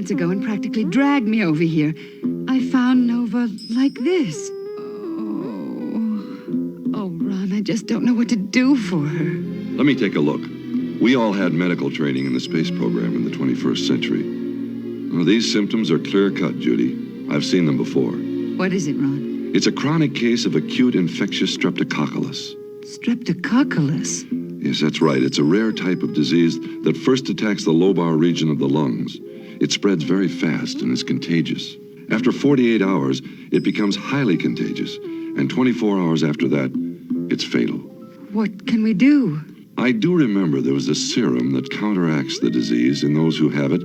Ago and practically dragged me over here. I found Nova like this. Oh, Ron, I just don't know what to do for her. Let me take a look. We all had medical training in the space program in the 21st century. Well, these symptoms are clear-cut, Judy. I've seen them before. What is it, Ron? It's a chronic case of acute infectious streptococcus. Streptococcus? Yes, that's right. It's a rare type of disease that first attacks the lobar region of the lungs. It spreads very fast and is contagious. After 48 hours, it becomes highly contagious. And 24 hours after that, it's fatal. What can we do? I do remember there was a serum that counteracts the disease in those who have it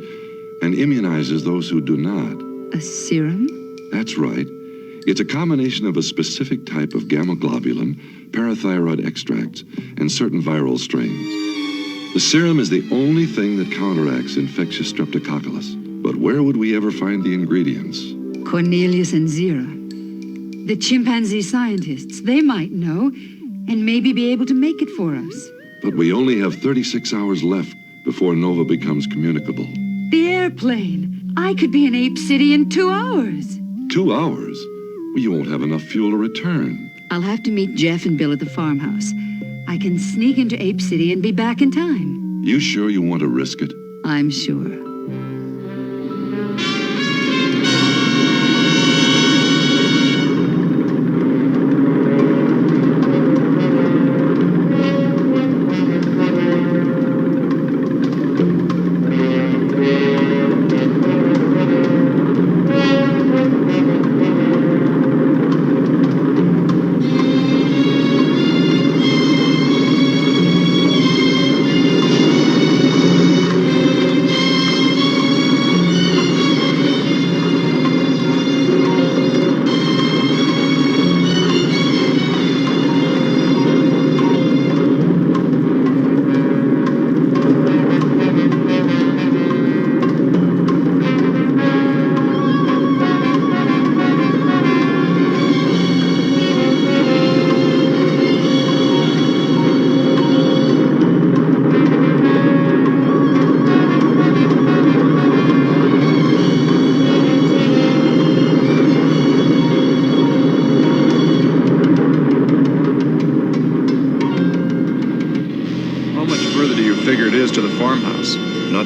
and immunizes those who do not. A serum? That's right. It's a combination of a specific type of gamma globulin, parathyroid extracts, and certain viral strains. The serum is the only thing that counteracts infectious streptococcus. But where would we ever find the ingredients? Cornelius and Zira. The chimpanzee scientists. They might know, and maybe be able to make it for us. But we only have 36 hours left before Nova becomes communicable. The airplane. I could be in Ape City in 2 hours. 2 hours? Well, you won't have enough fuel to return. I'll have to meet Jeff and Bill at the farmhouse. I can sneak into Ape City and be back in time. You sure you want to risk it? I'm sure.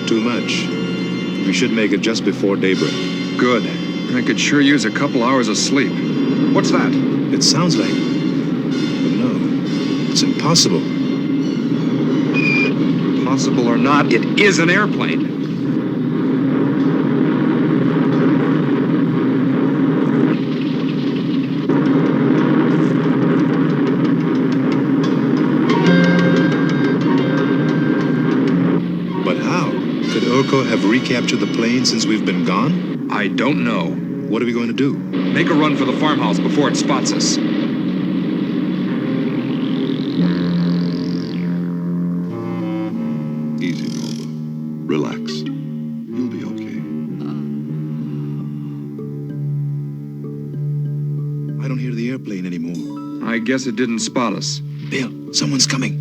Not too much. We should make it just before daybreak. Good. I could sure use a couple hours of sleep. What's that? It sounds like... But no, it's impossible. Possible or not, it is an airplane. But how? Could Urko have recaptured the plane since we've been gone? I don't know. What are we going to do? Make a run for the farmhouse before it spots us. Easy, Nova. Relax. You'll be okay. I don't hear the airplane anymore. I guess it didn't spot us. Bill, someone's coming.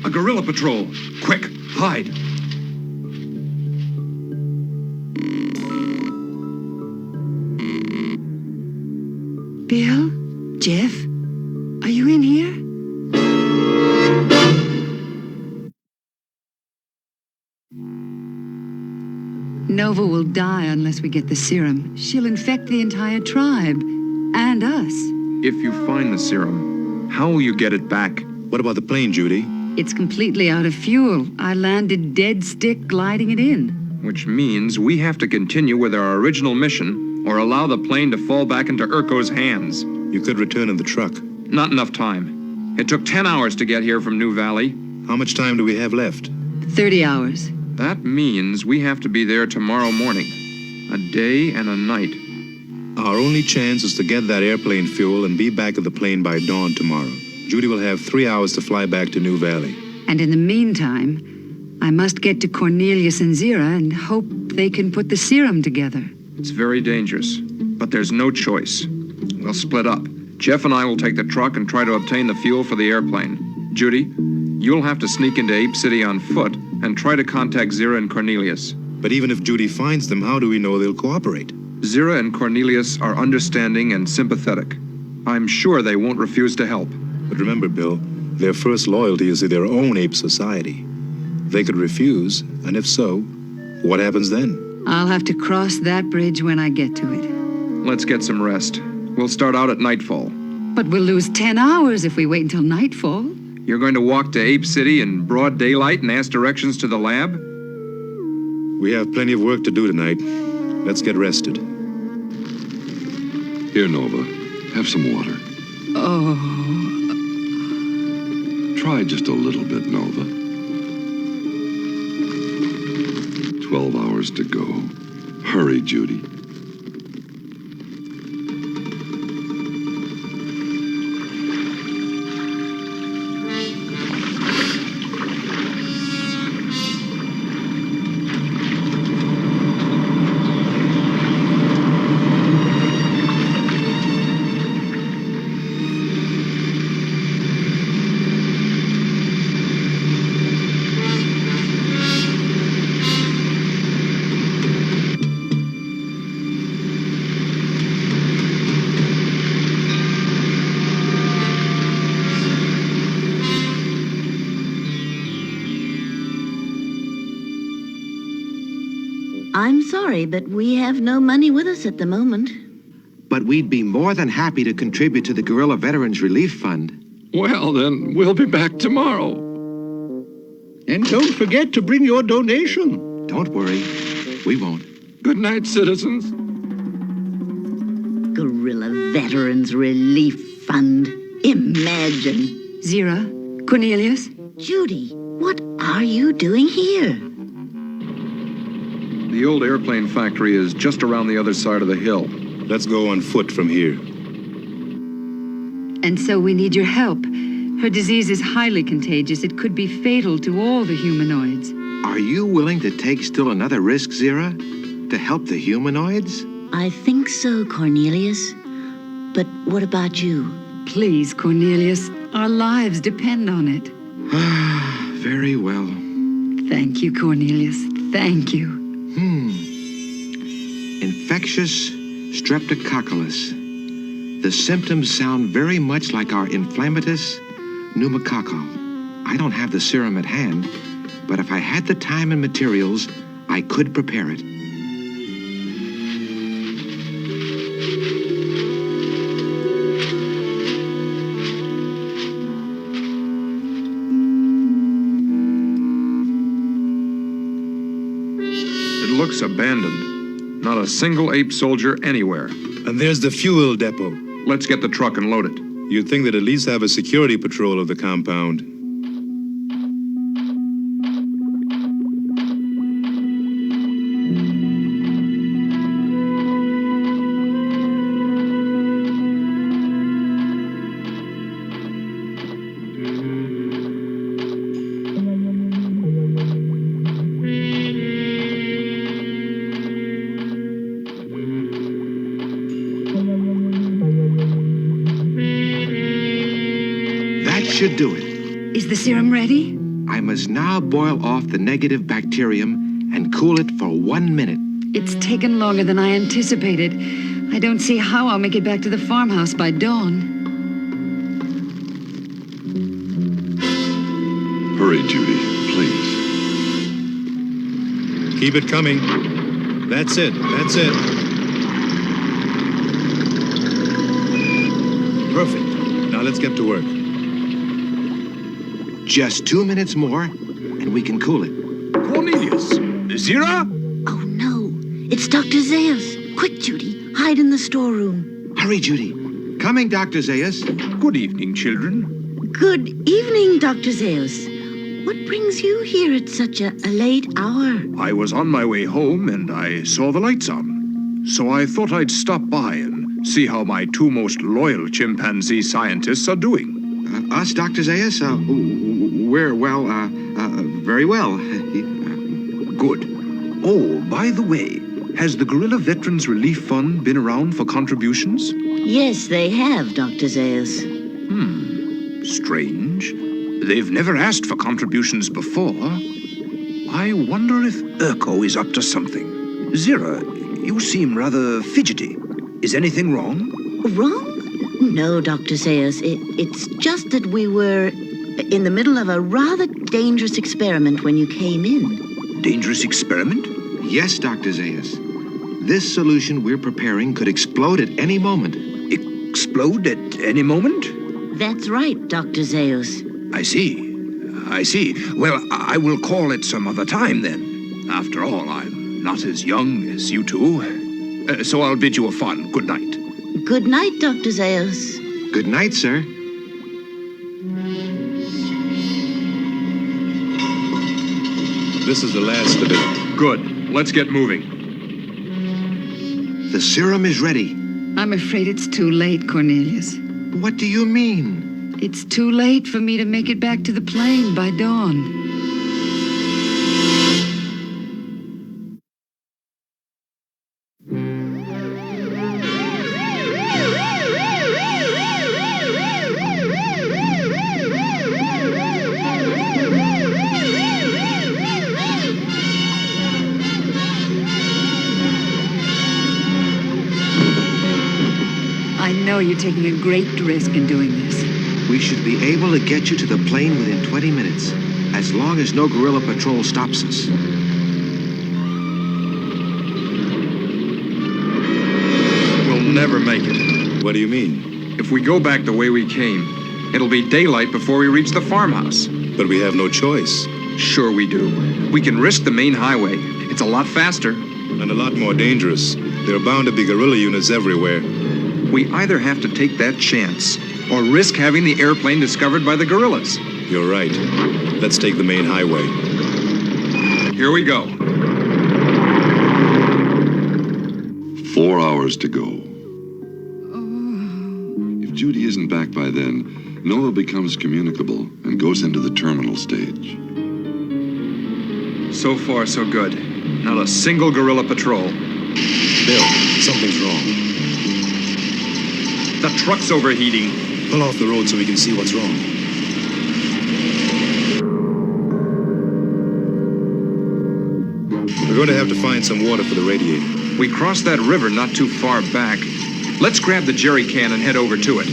A guerrilla patrol! Quick, hide! Bill? Jeff? Are you in here? Nova will die unless we get the serum. She'll infect the entire tribe. And us. If you find the serum, how will you get it back? What about the plane, Judy? It's completely out of fuel. I landed dead stick gliding it in. Which means we have to continue with our original mission, or allow the plane to fall back into Urko's hands. You could return in the truck. Not enough time. It took 10 hours to get here from New Valley. How much time do we have left? 30 hours. That means we have to be there tomorrow morning. A day and a night. Our only chance is to get that airplane fuel and be back at the plane by dawn tomorrow. Judy will have 3 hours to fly back to New Valley. And in the meantime, I must get to Cornelius and Zira and hope they can put the serum together. It's very dangerous, but there's no choice. We'll split up. Jeff and I will take the truck and try to obtain the fuel for the airplane. Judy, you'll have to sneak into Ape City on foot and try to contact Zira and Cornelius. But even if Judy finds them, how do we know they'll cooperate? Zira and Cornelius are understanding and sympathetic. I'm sure they won't refuse to help. But remember, Bill, their first loyalty is to their own ape society. They could refuse, and if so, what happens then? I'll have to cross that bridge when I get to it. Let's get some rest. We'll start out at nightfall. But we'll lose 10 hours if we wait until nightfall. You're going to walk to Ape City in broad daylight and ask directions to the lab? We have plenty of work to do tonight. Let's get rested. Here, Nova. Have some water. Oh. Try just a little bit, Nova. 12 hours to go. Hurry, Judy. I'm sorry, but we have no money with us at the moment. But we'd be more than happy to contribute to the Guerrilla Veterans Relief Fund. Well, then, we'll be back tomorrow. And don't forget to bring your donation. Don't worry. We won't. Good night, citizens. Guerrilla Veterans Relief Fund. Imagine. Zira, Cornelius. Judy, what are you doing here? The old airplane factory is just around the other side of the hill. Let's go on foot from here. And so we need your help. Her disease is highly contagious. It could be fatal to all the humanoids. Are you willing to take still another risk, Zira? To help the humanoids? I think so, Cornelius. But what about you? Please, Cornelius. Our lives depend on it. Very well. Thank you, Cornelius. Thank you. Infectious streptococcus. The symptoms sound very much like our inflammatus pneumococcal. I don't have the serum at hand, But if I had the time and materials, I could prepare it. It looks abandoned. Not a single ape soldier anywhere. And there's the fuel depot. Let's get the truck and load it. You'd think they'd at least have a security patrol of the compound. Should do it. Is the serum ready? I must now boil off the negative bacterium and cool it for 1 minute. It's taken longer than I anticipated. I don't see how I'll make it back to the farmhouse by dawn. Hurry, Judy, please. Keep it coming. That's it. That's it. Perfect. Now let's get to work. Just 2 minutes more, and we can cool it. Cornelius! Zira? Oh, no. It's Dr. Zaius. Quick, Judy. Hide in the storeroom. Hurry, Judy. Coming, Dr. Zaius. Good evening, children. Good evening, Dr. Zaius. What brings you here at such a late hour? I was on my way home and I saw the lights on. So I thought I'd stop by and see how my two most loyal chimpanzee scientists are doing. Us, Dr. Zaius? We're, well, very well. Good. Oh, by the way, has the Gorilla Veterans Relief Fund been around for contributions? Yes, they have, Dr. Zaius. Strange. They've never asked for contributions before. I wonder if Urko is up to something. Zira, you seem rather fidgety. Is anything wrong? Wrong? No, Dr. Zaius. It's just that we were in the middle of a rather dangerous experiment when you came in. Dangerous experiment? Yes, Dr. Zaius. This solution we're preparing could explode at any moment. Explode at any moment? That's right, Dr. Zaius. I see. Well, I will call it some other time then. After all, I'm not as young as you two. So I'll bid you a fond good night. Good night, Dr. Zaius. Good night, sir. This is the last of it. Good. Let's get moving. The serum is ready. I'm afraid it's too late, Cornelius. What do you mean? It's too late for me to make it back to the plane by dawn. I know you're taking a great risk in doing this. We should be able to get you to the plane within 20 minutes, as long as no guerrilla patrol stops us. We'll never make it. What do you mean? If we go back the way we came, it'll be daylight before we reach the farmhouse. But we have no choice. Sure we do. We can risk the main highway. It's a lot faster. And a lot more dangerous. There are bound to be guerrilla units everywhere. We either have to take that chance or risk having the airplane discovered by the guerrillas. You're right. Let's take the main highway. Here we go. 4 hours to go. If Judy isn't back by then, Noah becomes communicable and goes into the terminal stage. So far, so good. Not a single guerrilla patrol. Bill, something's wrong. The truck's overheating. Pull off the road so we can see what's wrong. We're going to have to find some water for the radiator. We crossed that river not too far back. Let's grab the jerry can and head over to it.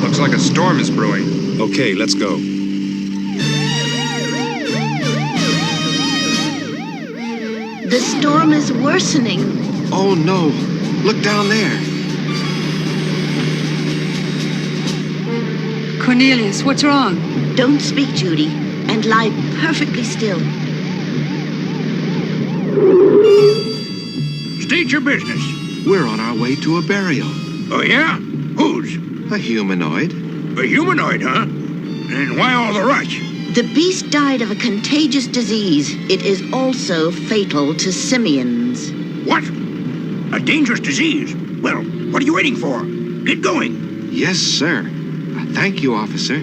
Looks like a storm is brewing. Okay, let's go. The storm is worsening. Oh no! Look down there. Cornelius, what's wrong? Don't speak, Judy, and lie perfectly still. State your business. We're on our way to a burial. Oh, yeah? Whose? A humanoid. A humanoid, huh? And why all the rush? The beast died of a contagious disease. It is also fatal to simians. What? A dangerous disease? Well, what are you waiting for? Get going. Yes, sir. Thank you, officer.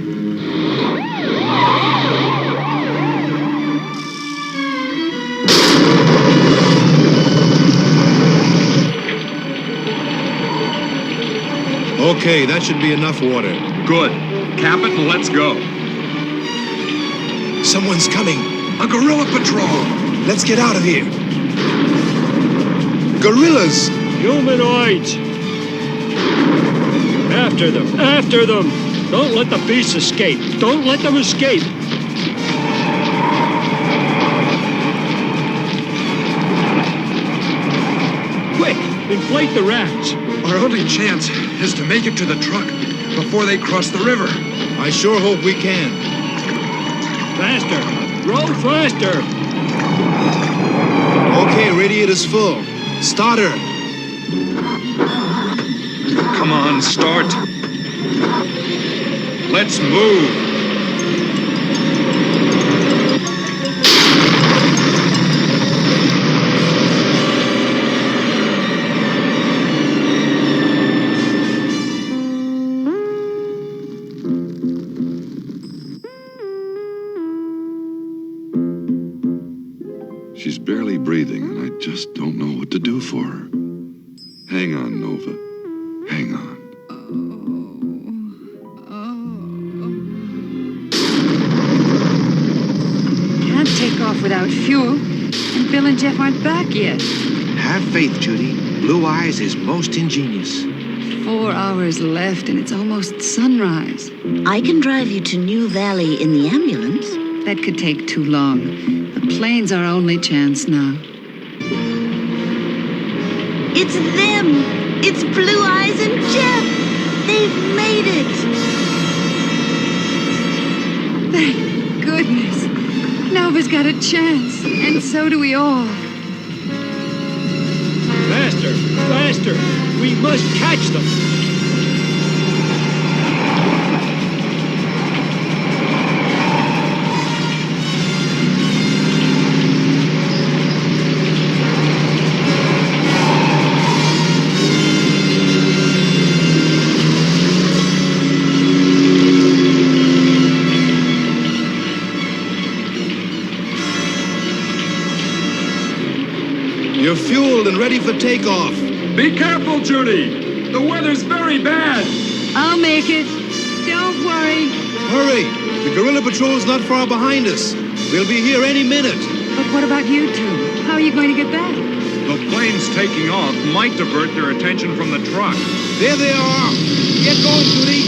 Okay, that should be enough water. Good. Cap it and let's go. Someone's coming. A gorilla patrol. Let's get out of here. Gorillas! Humanoids! After them! After them! Don't let the beasts escape! Don't let them escape! Quick! Inflate the rafts! Our only chance is to make it to the truck before they cross the river. I sure hope we can. Faster! Roll faster! Okay, radiator's full. Starter! Come on, start. Let's move. She's barely breathing, and I just don't know what to do for her. Hang on, Nova. Hang on. Can't take off without fuel, and Bill and Jeff aren't back yet. Have faith, Judy. Blue Eyes is most ingenious. 4 hours left, and it's almost sunrise. I can drive you to New Valley in the ambulance. That could take too long. The plane's our only chance now. It's them! It's Blue Eyes and Jeff! They've made it! Thank goodness. Nova's got a chance, and so do we all. Faster! Faster! We must catch them! You're fueled and ready for takeoff. Be careful, Judy. The weather's very bad. I'll make it. Don't worry. Hurry! The gorilla patrol's not far behind us. They'll be here any minute. But what about you two? How are you going to get back? The plane's taking off might divert their attention from the truck. There they are. Get going, Judy.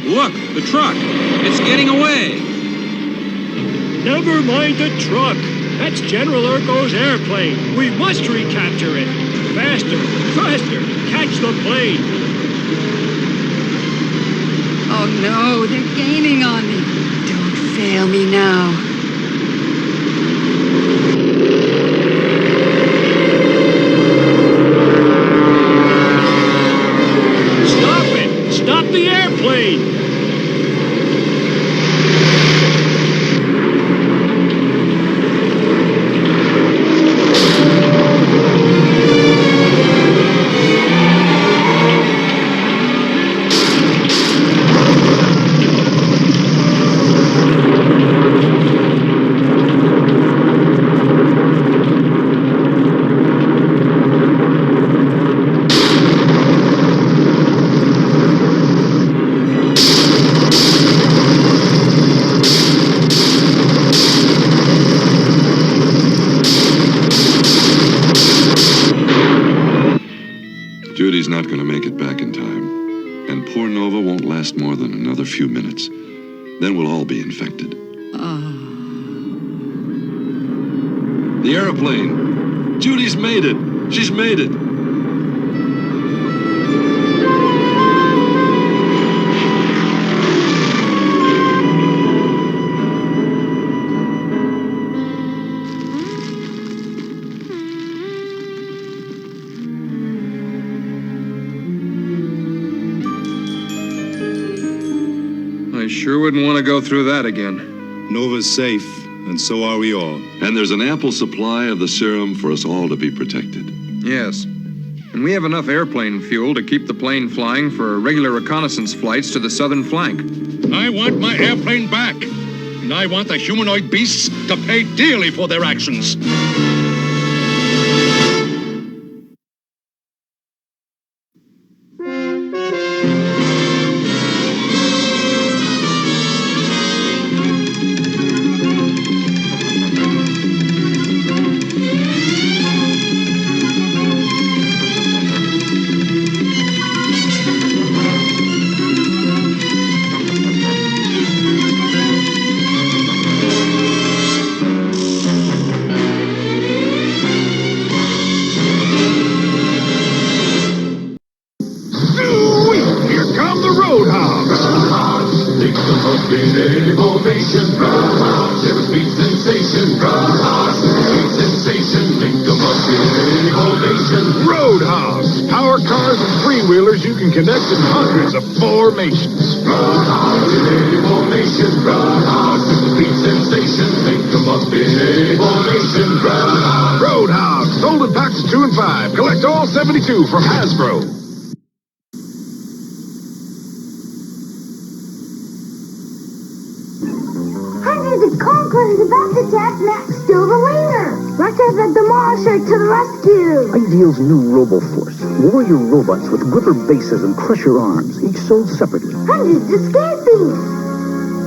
Look, the truck. It's getting away. Never mind the truck. That's General Urko's airplane. We must recapture it. Faster, faster. Catch the plane. Oh no, they're gaining on me. Don't fail me now. Stop it! Stop the airplane! Judy's not going to make it back in time. And poor Nova won't last more than another few minutes. Then we'll all be infected. Oh. The airplane. Judy's made it. She's made it. I sure wouldn't want to go through that again. Nova's safe, and so are we all. And there's an ample supply of the serum for us all to be protected. Yes. And we have enough airplane fuel to keep the plane flying for regular reconnaissance flights to the southern flank. I want my airplane back. And I want the humanoid beasts to pay dearly for their actions. Here come the Roadhogs! Think of a beautiful nation. Roadhogs, there was beat sensation. Roadhogs, beat sensation. Think of a beautiful nation. Roadhogs, power cars and three-wheelers you can connect in hundreds of formations. Roadhogs, beautiful nation. Roadhogs, beat sensation. Think of a beautiful nation. Roadhogs. Roadhogs, sold in packs of 2 and 5. Collect all 72 from Hasbro. Hundreds of conquerors about to attack Max Steel the Lair. Let's have the Demolisher to the rescue. Ideal's new RoboForce. Warrior robots with gripper bases and crusher arms, each sold separately. Hundreds escaping.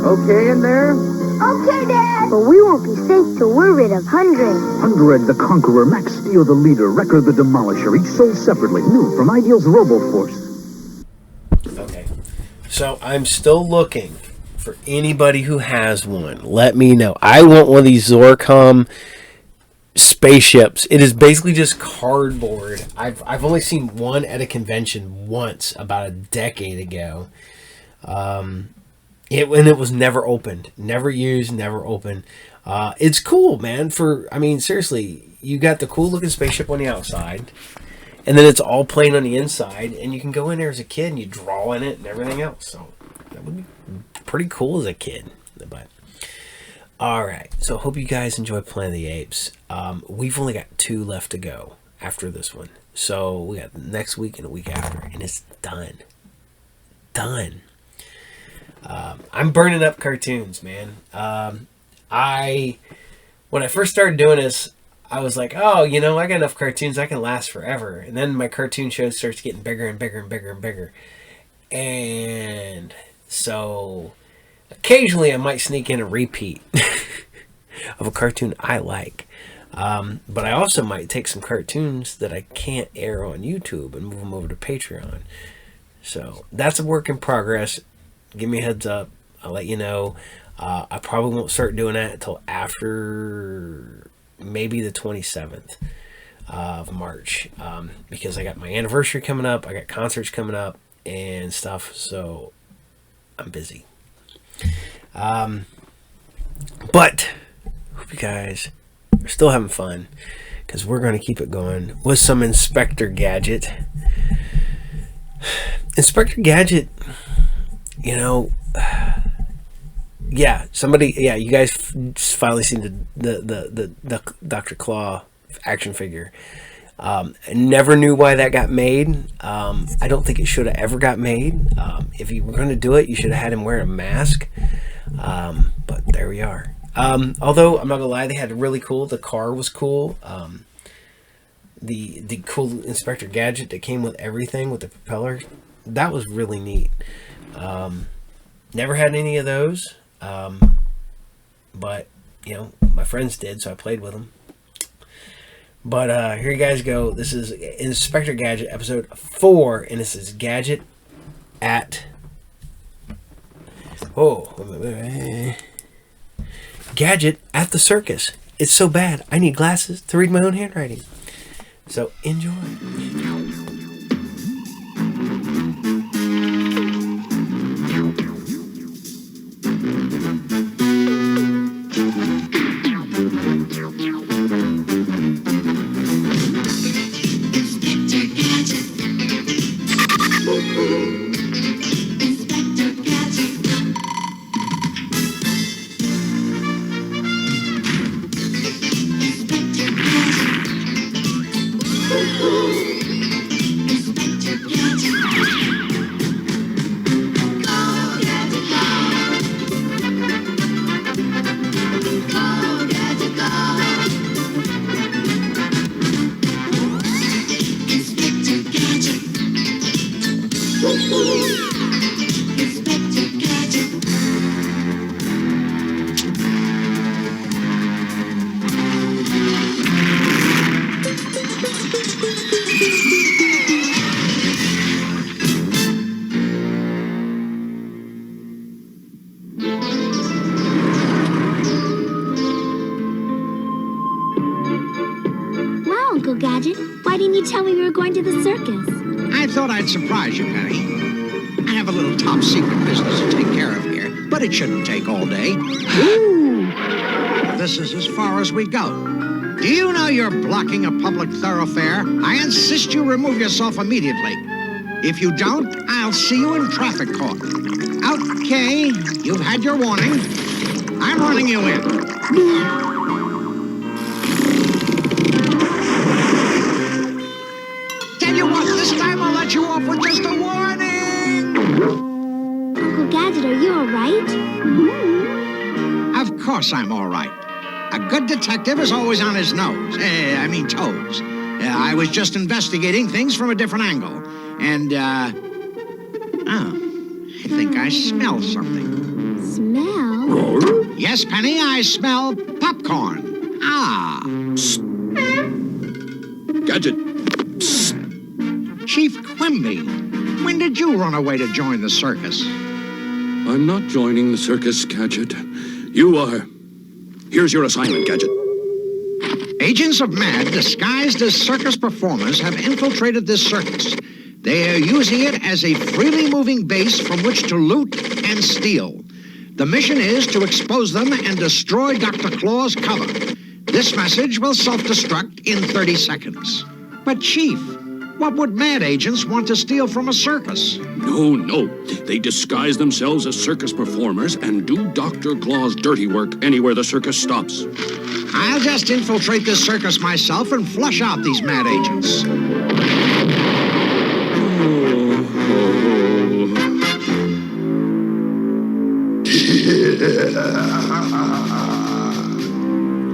Okay in there? Okay, Dad. But we won't be safe till we're rid of Hundred. Hundred the Conqueror, Max Steel the Leader, Wrecker the Demolisher, each sold separately. New from Ideal's RoboForce. Okay. So I'm still looking for anybody who has one. Let me know. I want one of these Zorcom spaceships. It is basically just cardboard. I've only seen one at a convention once about a decade ago. It was never opened, never used, never opened. It's cool, man. Seriously, you got the cool looking spaceship on the outside, and then it's all plain on the inside, and you can go in there as a kid and you draw in it and everything else. So that would be pretty cool as a kid. But all right, so hope you guys enjoy Planet of the Apes. We've only got 2 left to go after this one, so we got next week and a week after, and it's done. I'm burning up cartoons, man. When I first started doing this, I was like, oh, I got enough cartoons, I can last forever. And then my cartoon show starts getting bigger and bigger and bigger and bigger. And so occasionally I might sneak in a repeat of a cartoon I like. But I also might take some cartoons that I can't air on YouTube and move them over to Patreon. So that's a work in progress. Give me a heads up. I'll let you know. I probably won't start doing that until after maybe the 27th of March, because I got my anniversary coming up. I got concerts coming up and stuff. So I'm busy. But hope you guys are still having fun, because we're going to keep it going with some Inspector Gadget. Inspector Gadget, you guys finally seen the Dr. Claw action figure. I never knew why that got made. I don't think it should have ever got made. If you were going to do it, you should have had him wear a mask. But there we are. Although I'm not gonna lie, they had really cool. The car was cool. The cool Inspector Gadget that came with everything with the propeller, that was really neat. Never had any of those, but my friends did, so I played with them. But here you guys go. This is Inspector Gadget episode 4, and this is Gadget at Gadget at the circus. It's so bad, I need glasses to read my own handwriting. So, enjoy. Uncle Gadget. Why didn't you tell me we were going to the circus? I thought I'd surprise you, Penny. I have a little top-secret business to take care of here, but it shouldn't take all day. Ooh! This is as far as we go. Do you know you're blocking a public thoroughfare? I insist you remove yourself immediately. If you don't, I'll see you in traffic court. Okay, you've had your warning. I'm running you in. Tell you what, this time I'll let you off with just a warning. Uncle Gadget, are you all right? Of course I'm all right. A good detective is always on his toes. I was just investigating things from a different angle. And, I think I smell something. Smell? Yes, Penny, I smell popcorn. Ah. Gadget. Chief Quimby, when did you run away to join the circus? I'm not joining the circus, Gadget. You are. Here's your assignment, Gadget. Agents of MAD, disguised as circus performers, have infiltrated this circus. They are using it as a freely moving base from which to loot and steal. The mission is to expose them and destroy Dr. Claw's cover. This message will self-destruct in 30 seconds. But, Chief, what would MAD agents want to steal from a circus? No. They disguise themselves as circus performers and do Dr. Claw's dirty work anywhere the circus stops. I'll just infiltrate this circus myself and flush out these MAD agents.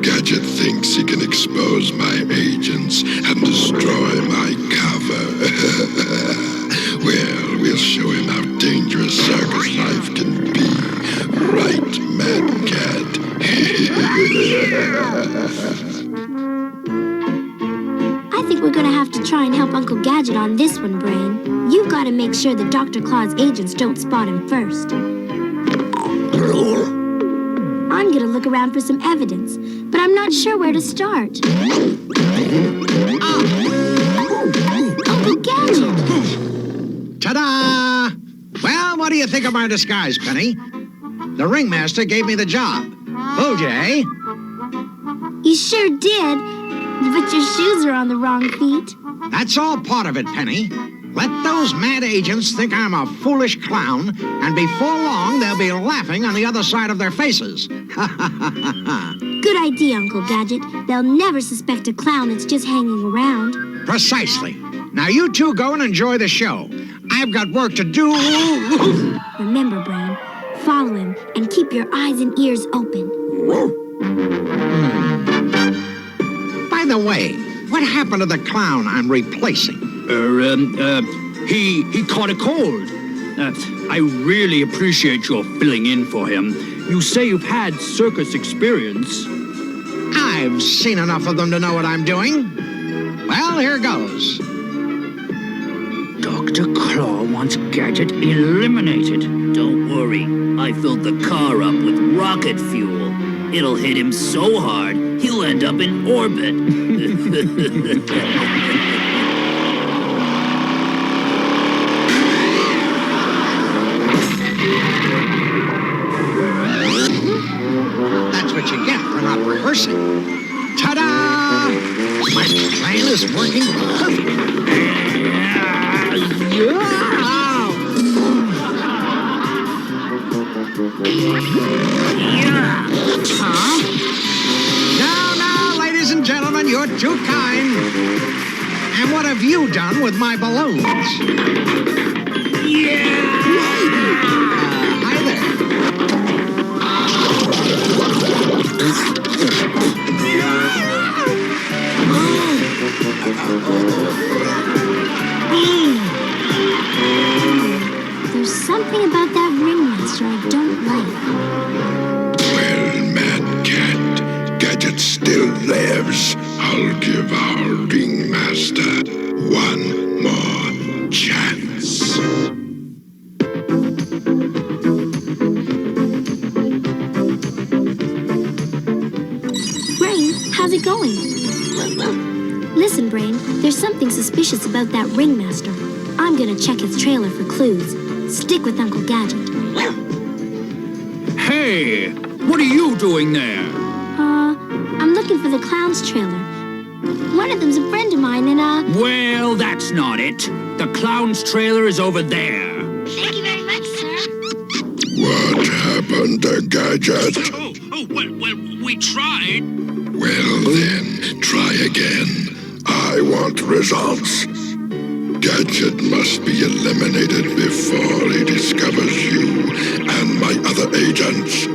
Gadget thinks he can expose my agents and destroy my cover. Well, we'll show him how dangerous circus life can be. Right, Mad Cat? I think we're gonna have to try and help Uncle Gadget on this one, Brain. You've got to make sure that Dr. Claw's agents don't spot him first. I'm gonna look around for some evidence, but I'm not sure where to start. Uncle Gadget! Ta-da! Well, what do you think of my disguise, Penny? The ringmaster gave me the job. Fooled you, eh? You sure did, but your shoes are on the wrong feet. That's all part of it, Penny. Let those MAD agents think I'm a foolish clown, and before long, they'll be laughing on the other side of their faces. Good idea, Uncle Gadget. They'll never suspect a clown that's just hanging around. Precisely. Now you two go and enjoy the show. I've got work to do. Remember, Brain, follow him and keep your eyes and ears open. By the way, what happened to the clown I'm replacing? He caught a cold. I really appreciate your filling in for him. You say you've had circus experience. I've seen enough of them to know what I'm doing. Well, here goes. Dr. Claw wants Gadget eliminated. Don't worry. I filled the car up with rocket fuel. It'll hit him so hard, he'll end up in orbit. That's what you get for not rehearsing. Ta-da! My plan is working perfectly. Huh? Now, ladies and gentlemen, you're too kind. And what have you done with my balloons? Hi there. There's something about that ringmaster I don't like. Well, Mad Cat, Gadget still lives. I'll give our ringmaster one more chance. Brain, how's it going? Listen, Brain, there's something suspicious about that ringmaster. I'm gonna check his trailer for clues. Stick with Uncle Gadget. Hey, what are you doing there? I'm looking for the clown's trailer. One of them's a friend of mine, and, Well, that's not it. The clown's trailer is over there. Thank you very much, sir. What happened to Gadget? Well, we tried. Well then, try again. I want results. Gadget must be eliminated before he discovers you and my other agents.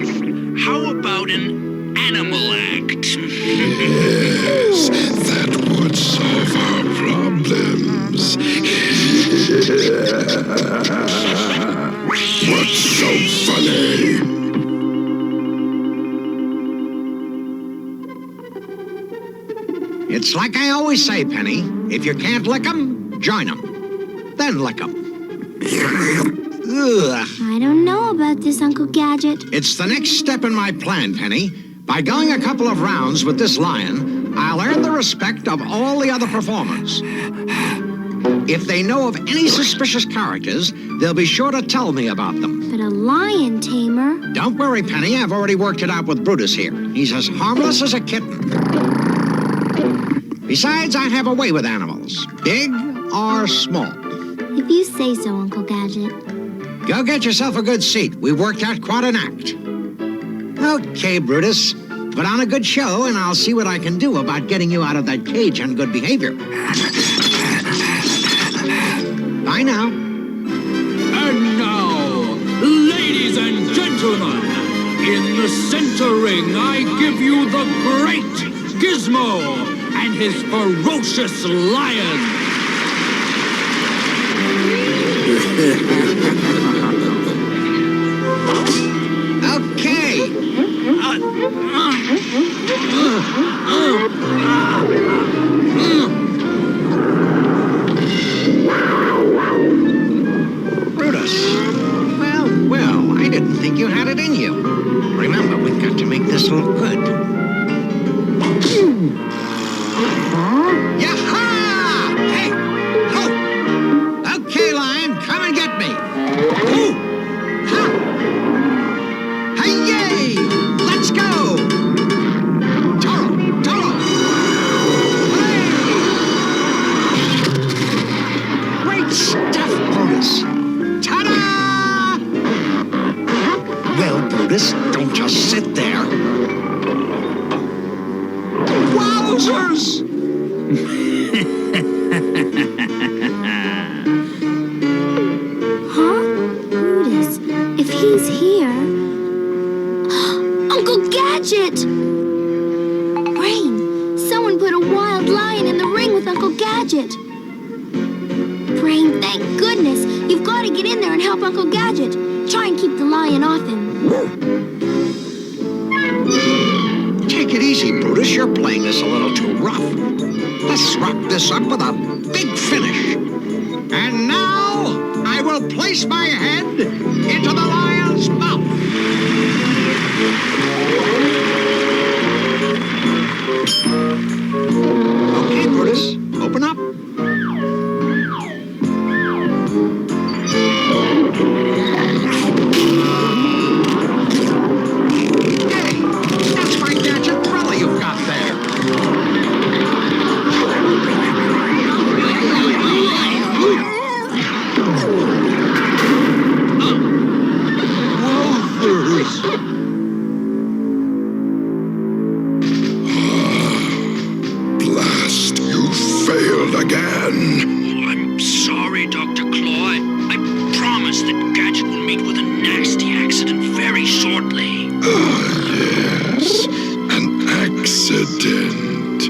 How about an animal act? Yes, that would solve our problems. What's so funny? It's like I always say, Penny. If you can't lick 'em, join 'em. Then lick 'em. Ugh. I don't know about this, Uncle Gadget. It's the next step in my plan, Penny. By going a couple of rounds with this lion, I'll earn the respect of all the other performers. If they know of any suspicious characters, they'll be sure to tell me about them. But a lion tamer? Don't worry, Penny. I've already worked it out with Brutus here. He's as harmless as a kitten. Besides, I have a way with animals, big or small. If you say so, Uncle Gadget. Go get yourself a good seat. We've worked out quite an act. Okay, Brutus. Put on a good show, and I'll see what I can do about getting you out of that cage on good behavior. Bye now. And now, ladies and gentlemen, in the center ring, I give you the great Gizmo and his ferocious lion. Okay. Brutus. Well, I didn't think you had it in you. Remember, we've got to make this look good. Yaha! Hey! Ho! Okay, Lion, come and get me. Ooh! Ha! Hey-yay! Let's go! Toro! Hey! Great stuff, Brutus. Ta-da! Well, Brutus, don't just sit there. Wowzers! Huh? Brutus, if he's here... Uncle Gadget! Brain, someone put a wild lion in the ring with Uncle Gadget. Brain, thank goodness. You've got to get in there and help Uncle Gadget. Try and keep the lion off him. Take it easy, Brutus. You're playing this a little too rough. Let's wrap this up with a big finish. And now, I will place my head into the lion's mouth. again. I'm sorry, Dr. Claw. I promise that Gadget will meet with a nasty accident very shortly. Yes, an accident.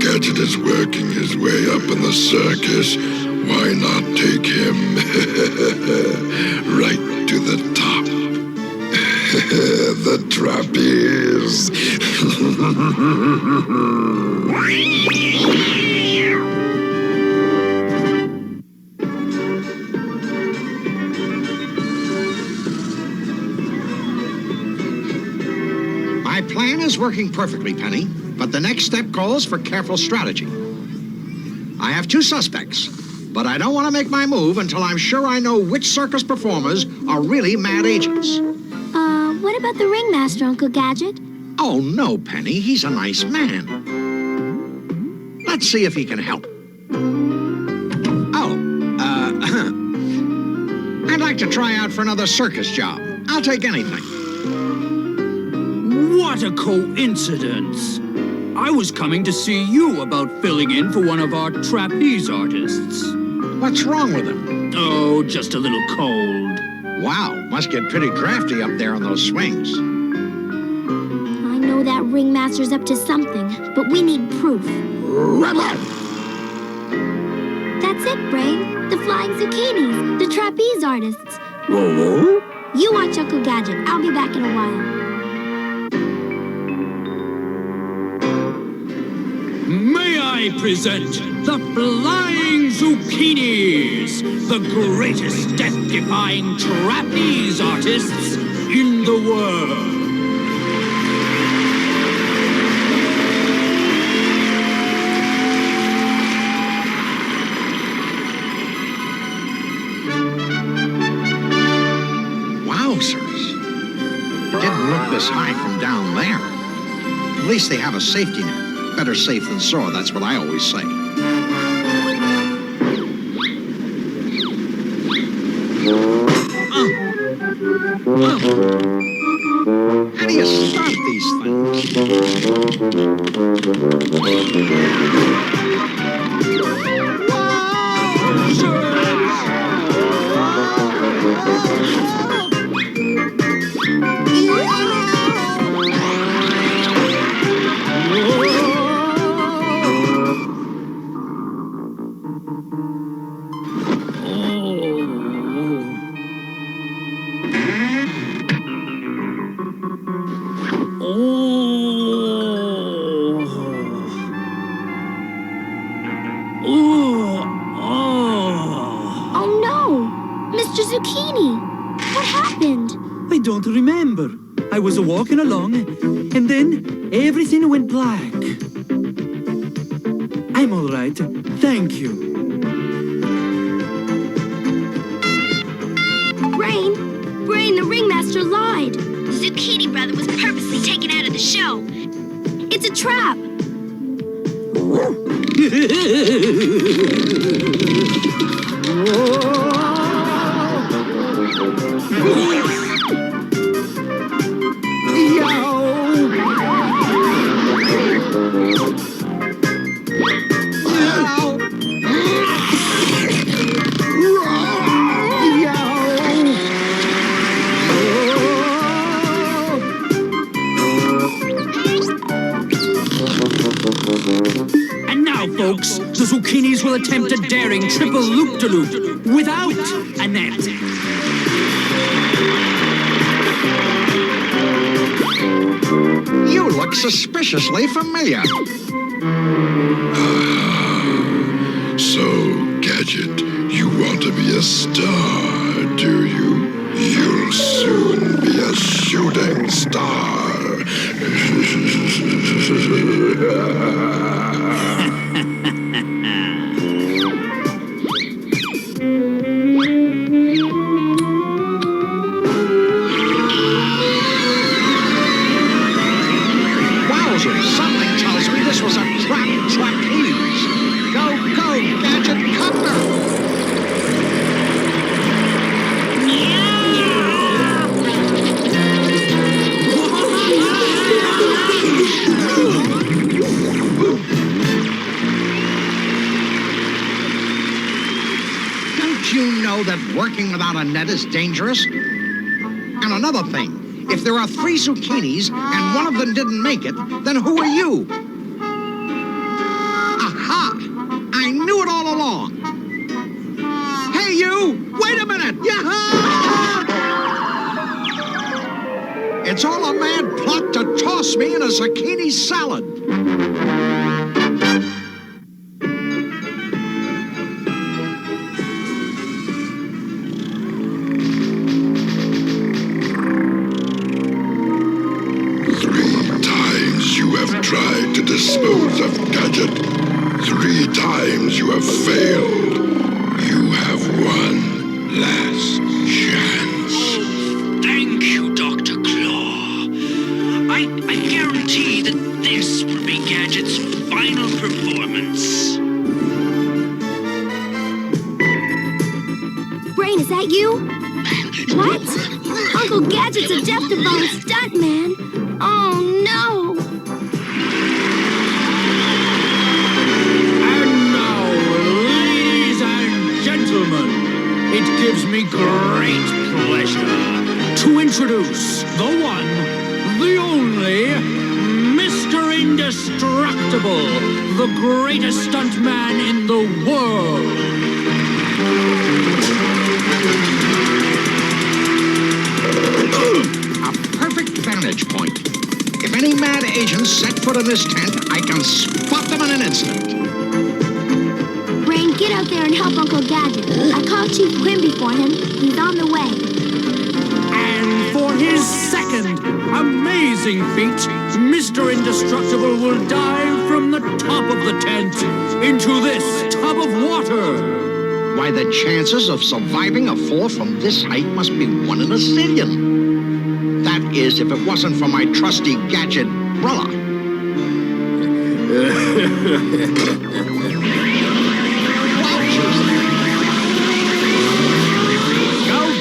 Gadget is working his way up in the circus. Why not take him right to the top? The trapeze. My plan is working perfectly, Penny, but the next step calls for careful strategy. I have 2 suspects, but I don't want to make my move until I'm sure I know which circus performers are really mad agents. What about the ringmaster, Uncle Gadget? Oh, no, Penny. He's a nice man. Let's see if he can help. Oh, I'd like to try out for another circus job. I'll take anything. What a coincidence! I was coming to see you about filling in for one of our trapeze artists. What's wrong with him? Oh, just a little cold. Wow, must get pretty drafty up there on those swings. I know that ringmaster's up to something, but we need proof. That's it, Brain. The flying zucchinis, the trapeze artists. You watch Uncle Gadget. I'll be back in a while. May I present the Flying Zucchinis, the greatest death-defying trapeze artists in the world. Wowzers. Didn't look this high from down there. At least they have a safety net. Better safe than sorry, that's what I always say. How do you start these Oh no! Mr. Zucchini! What happened? I don't remember. I was walking along, and then everything went black. I'm all right. Thank you. Brain, the ringmaster lied. The Zucchini brother was purposely taken out of the show. It's a trap. And now, folks, the Zucchinis will attempt a daring triple loop-de-loop without a net. You look suspiciously familiar. So, Gadget, you want to be a star, do you? You'll soon be a shooting star. Wowzers, something tells me this was a trapeze. Go, Gadget, Cutler! that working without a net is dangerous? And another thing, if there are 3 zucchinis and one of them didn't make it, then who are you? Aha! I knew it all along. Hey, you! Wait a minute! Yaha! It's all a mad plot to toss me in a zucchini salad. 3 times you have tried to dispose of Gadget. 3 times you have failed. You have one last chance. Thank you, Dr. Claw. I guarantee that this will be Gadget's final performance. Brain, is that you? What? Uncle Gadget's a death-defying stuntman. Oh, no. And now, ladies and gentlemen, it gives me great pleasure to introduce the one, the only, Mr. Indestructible, the greatest stuntman in the world. A perfect vantage point. If any mad agents set foot in this tent, I can spot them in an instant. Brain, get out there and help Uncle Gadget. I called Chief Quimby for him. He's on the way. And for his second amazing feat, Mr. Indestructible will dive from the top of the tent into this tub of water. Why, the chances of surviving a fall from this height must be 1 in a zillion. That is, if it wasn't for my trusty Gadget brother.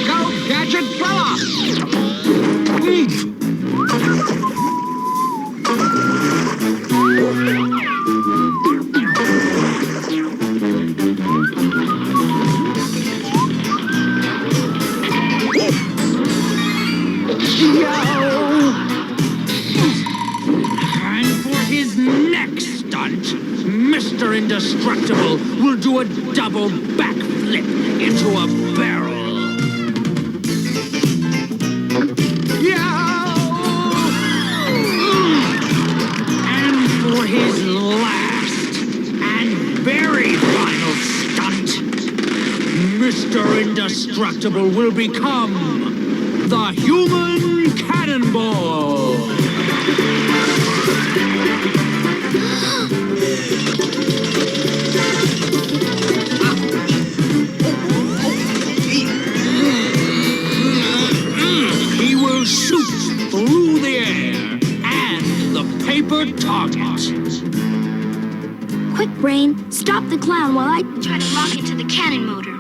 Go, Gadget brother! And for his next stunt, Mr. Indestructible will do a double backflip into a barrel. And for his last and very final stunt, Mr. Indestructible will become the human cannonball. He will shoot through the air and the paper target. Quick, Brain. Stop the clown while I try to lock into the cannon motor.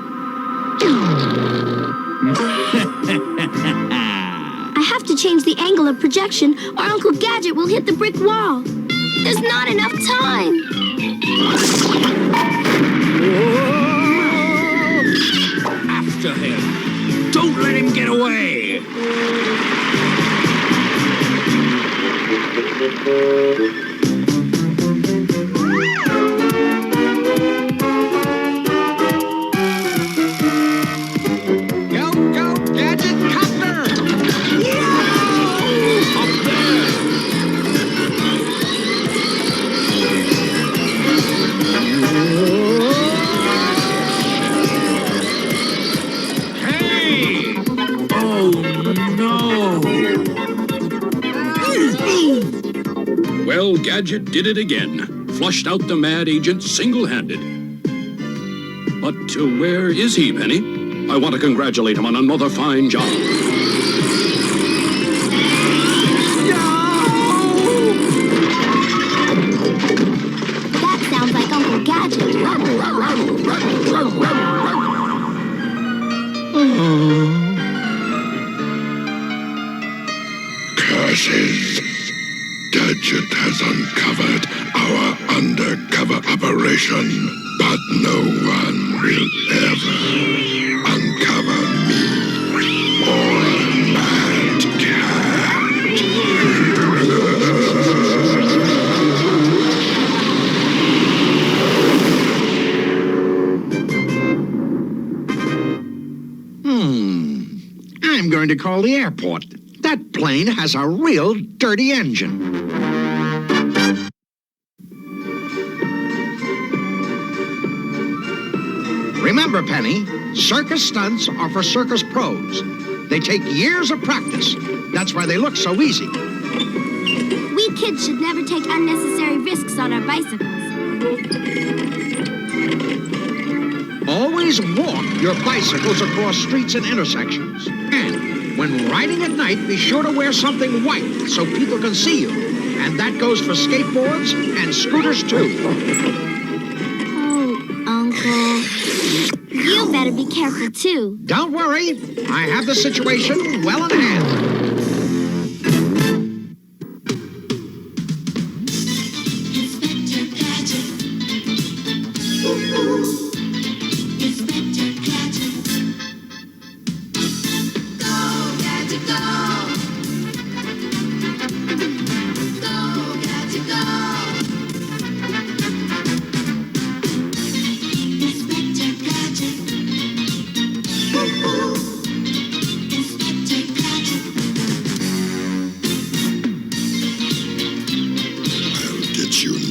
I have to change the angle of projection or Uncle Gadget will hit the brick wall. There's not enough time. After him. Don't let him get away. Go, Gadget Copter! Up there. Hey! Oh, no. Well, Gadget did it again. Flushed out the mad agent single-handed. But where is he, Penny? I want to congratulate him on another fine job. That sounds like Uncle Gadget. Curses. Gadget has uncovered our undercover operation, but no one will ever uncover going to call the airport. That plane has a real dirty engine. Remember, Penny, circus stunts are for circus pros. They take years of practice. That's why they look so easy. We kids should never take unnecessary risks on our bicycles. Always walk your bicycles across streets and intersections. And when riding at night, be sure to wear something white so people can see you. And that goes for skateboards and scooters, too. Oh, Uncle. You better be careful, too. Don't worry. I have the situation well in hand.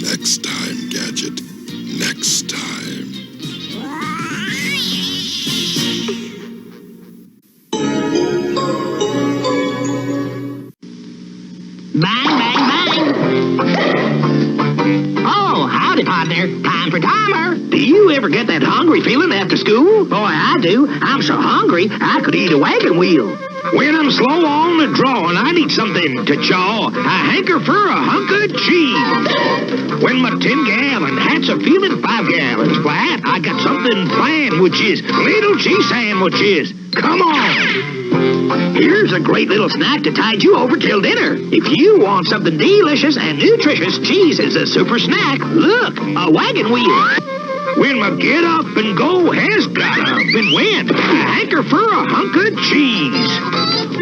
Next time, Gadget. Next time. Bang, bang, bang. Oh, howdy, partner. Time for timer. Do you ever get that hungry feeling after school? Boy, I do. I'm so hungry, I could eat a wagon wheel. When I'm slow on the draw and I need something to chaw, I hanker for a hunk of cheese. When my 10-gallon hat's a feeling 5 gallons flat, I got something planned, which is little cheese sandwiches. Come on. Here's a great little snack to tide you over till dinner. If you want something delicious and nutritious, cheese is a super snack. Look, a wagon wheel. When my get up and go has got up and went, I hanker for a hunk of cheese.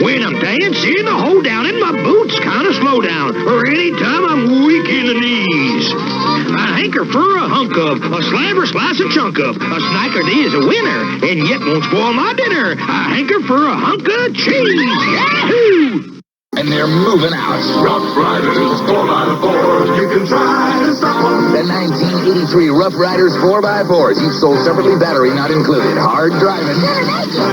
When I'm dancing, I hold down and my boots kind of slow down, or anytime I'm weak in the knees. I hanker for a hunk of, a slab or slice a chunk of, a snacker is a winner, and yet won't spoil my dinner. I hanker for a hunk of cheese. Yahoo! And they're moving out. Rough Riders 4x4s. You can try to stop them. The 1983 Rough Riders 4x4s, each sold separately, battery not included. Hard driving.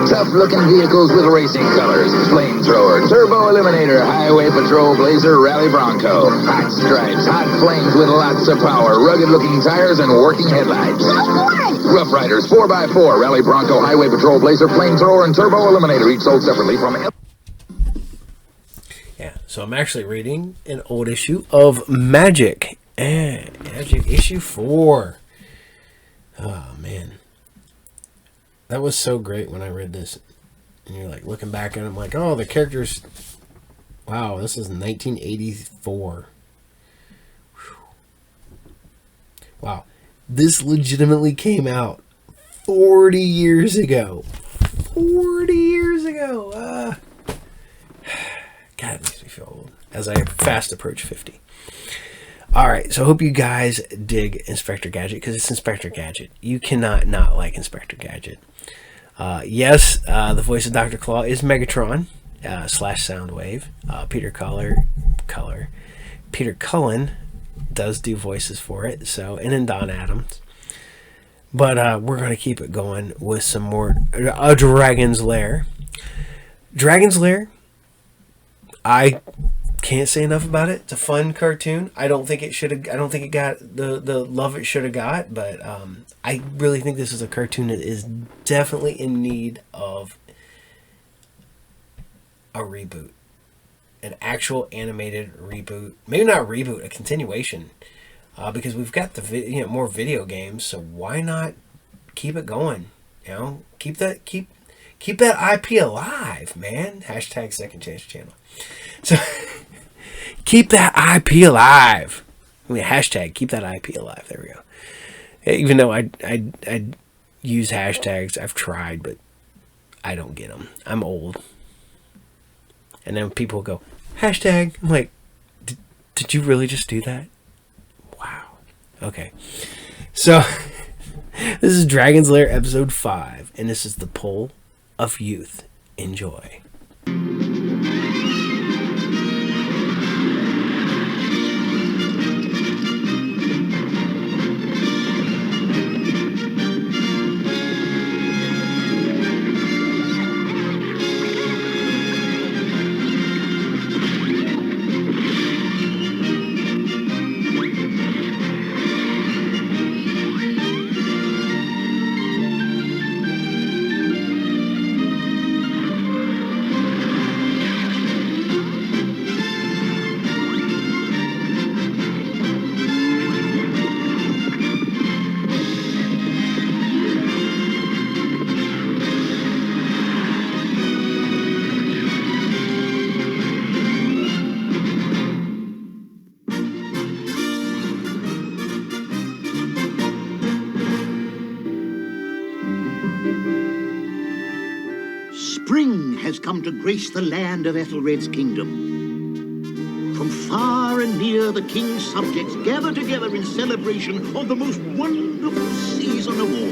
Tough-looking vehicles with racing colors. Flamethrower, Turbo Eliminator, Highway Patrol Blazer, Rally Bronco. Hot stripes, hot flames with lots of power. Rugged-looking tires and working headlights. Rough Riders 4x4, Rally Bronco, Highway Patrol Blazer, Flamethrower, and Turbo Eliminator, each sold separately from... Yeah, so I'm actually reading an old issue of Magic. Magic issue 4. Oh, man. That was so great when I read this. And you're like looking back at it, I'm like, oh, the characters. Wow, this is 1984. Whew. Wow. This legitimately came out 40 years ago. 40 years ago. God, it makes me feel old as I fast approach 50. Alright, so I hope you guys dig Inspector Gadget, because it's Inspector Gadget. You cannot not like Inspector Gadget. Yes, the voice of Dr. Claw is Megatron / Soundwave. Peter Cullen does do voices for it, so, and then Don Adams. But we're going to keep it going with some more Dragon's Lair. Dragon's Lair, I can't say enough about it. It's a fun cartoon. I don't think it got the love it should have got, but I really think this is a cartoon that is definitely in need of a reboot. An actual animated reboot. Maybe not a reboot, a continuation. Because we've got the more video games, so why not keep it going? You know, keep that IP alive, man. Hashtag Second Chance Channel. So keep that IP alive. I mean, hashtag keep that IP alive. There we go. Even though I use hashtags, I've tried, but I don't get them. I'm old. And then people go, hashtag. I'm like, did you really just do that? Wow. Okay. So this is Dragon's Lair episode 5, and this is the Pull of Youth. Enjoy. come to grace the land of Ethelred's kingdom. From far and near, the king's subjects gather together in celebration of the most wonderful season of all.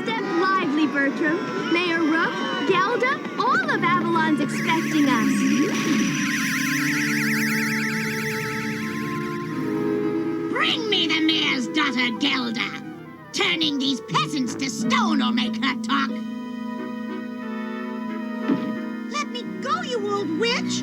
Step lively, Bertram. Mayor Rook, Gelda, all of Avalon's expecting us. Bring me the mayor's daughter, Gelda. Turning these peasants to stone will make her talk. Let me go, you old witch!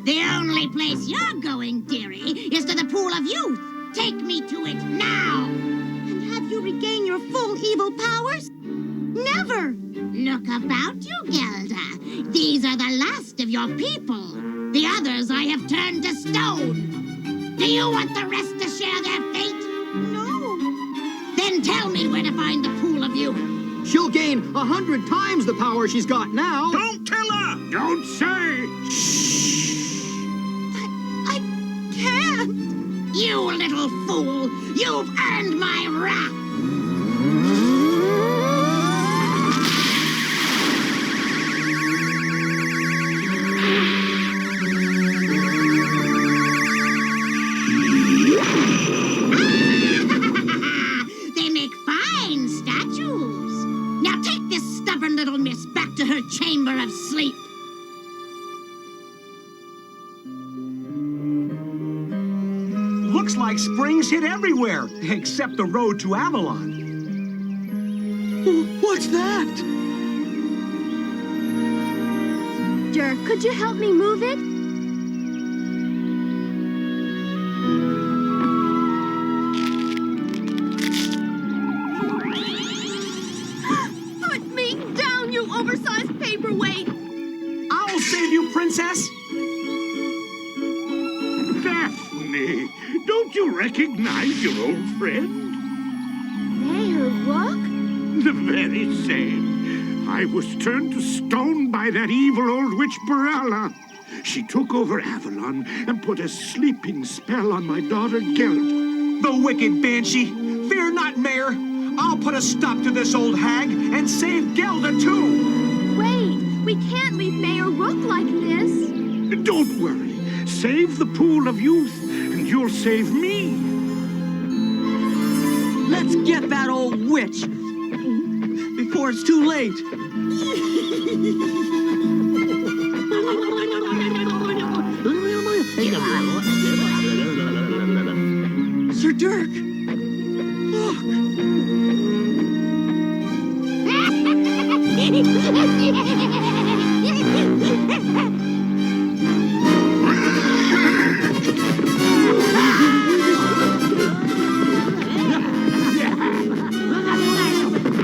The only place you're going, dearie, is to the Pool of Youth. Take me to it now! And have you regained your full evil powers? Never! Look about you, Gelda. These are the last of your people. The others I have turned to stone. Do you want the rest to share their fate? No. Then tell me where to find the Pool of Youth. She'll gain 100 times the power she's got now. Don't tell her! Don't say! I can't! You little fool! You've earned my wrath! They make fine statues. Now take this stubborn little miss back to her chamber of sleep. Looks like spring's hit everywhere, except the road to Avalon. What's that? Dirk, could you help me move it? Put me down, you oversized paperweight! I'll save you, princess! Daphne, don't you recognize your old friend? Mayor Rook? The very same. I was turned to stone by that evil old witch Barella. She took over Avalon and put a sleeping spell on my daughter Gelda. The wicked banshee! Fear not, Mayor! I'll put a stop to this old hag and save Gelda, too! Wait, we can't leave Mayor Rook like this. Don't worry. Save the Pool of Youth, and you'll save me. Let's get that old witch before it's too late. Sir Dirk, look.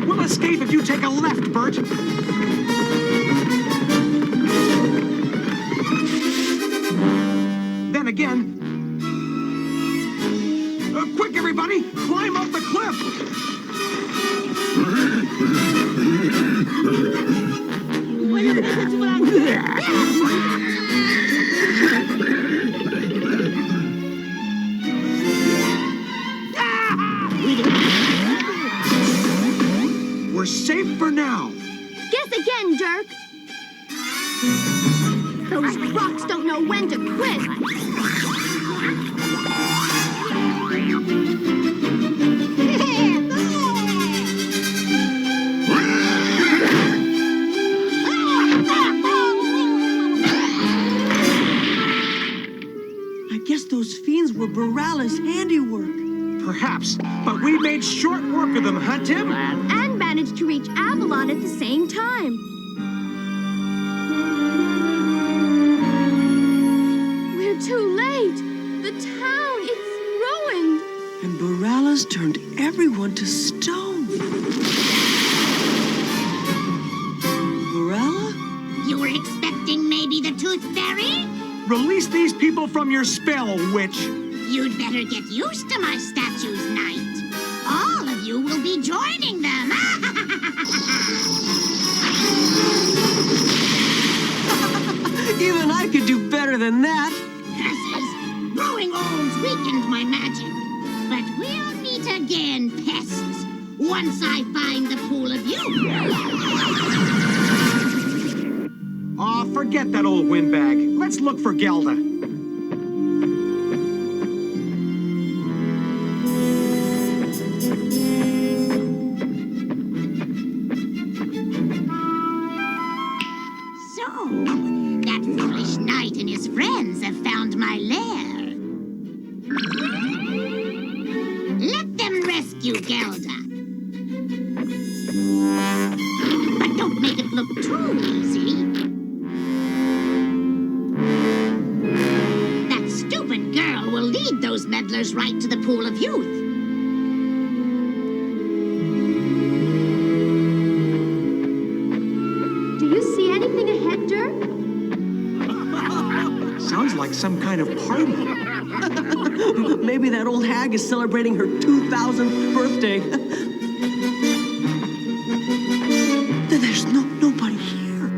We'll escape if you take a left, Bert. Then again... quick, everybody! Climb up the cliff! We're safe for now. Guess again, Dirk. Those rocks don't know when to quit. I guess those fiends were Barella's handiwork. Perhaps, but we made short work of them, huh, Tim? And managed to reach Avalon at the same time. We're too late. The town, it's ruined. And Barella's turned everyone to stone. Barella? You were expecting maybe the Tooth Fairy? Release these people from your spell, witch. You'd better get used to my statues, Knight. All of you will be joining them. Even I could do better than that. Curses! Growing old's weakened my magic. But We'll meet again, pests, once I find the pool of youth. Aw, forget that old windbag. Let's look for Gelda. So, that foolish knight and his friends have found my lair. Let them rescue Gelda. But don't make it look too easy. That stupid girl will lead those meddlers right to the pool of youth. Do you see anything ahead, Dirk? Sounds like some kind of party. Maybe that old hag is celebrating her 2000th birthday. Then there's nobody here.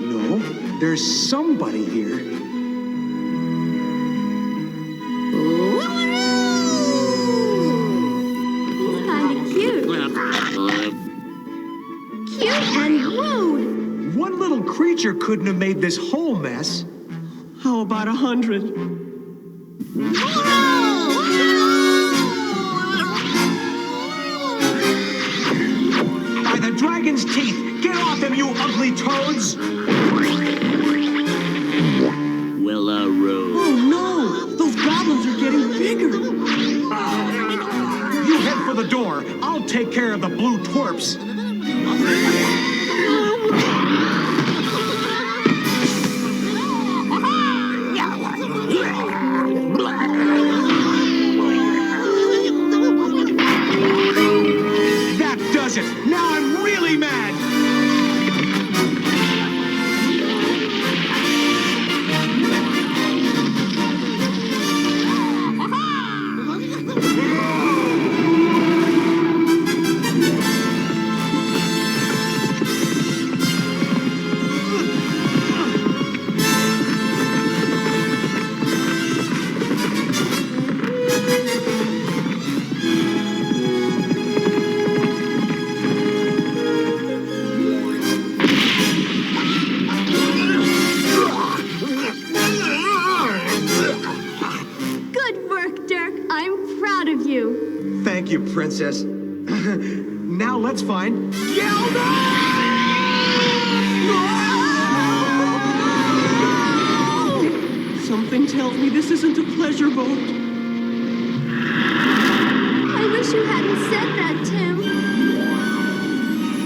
No, there's somebody here. He's kind of cute. Cute and rude. One little creature couldn't have made this whole mess. How about 100? By the dragon's teeth! Get off him, you ugly toads! Willow. Oh no! Those goblins are getting bigger! You head for the door. I'll take care of the blue twerps. That does it! Now I'm really mad! Good work, Dirk. I'm proud of you. Thank you, Princess. Now let's find Gelda! Something tells me this isn't a pleasure boat. I wish you hadn't said that, Tim.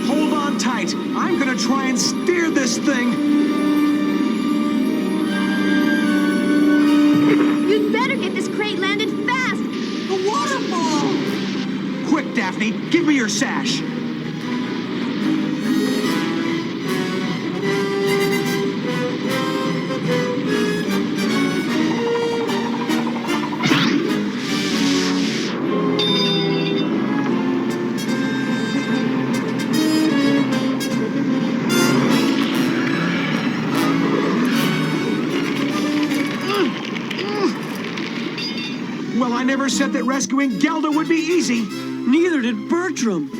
Hold on tight. I'm gonna try and steer this thing. You'd better get this crate landed fast. A waterfall! Quick, Daphne, give me your sash. Well, I never said that rescuing Gelda would be easy. Neither did Bertram.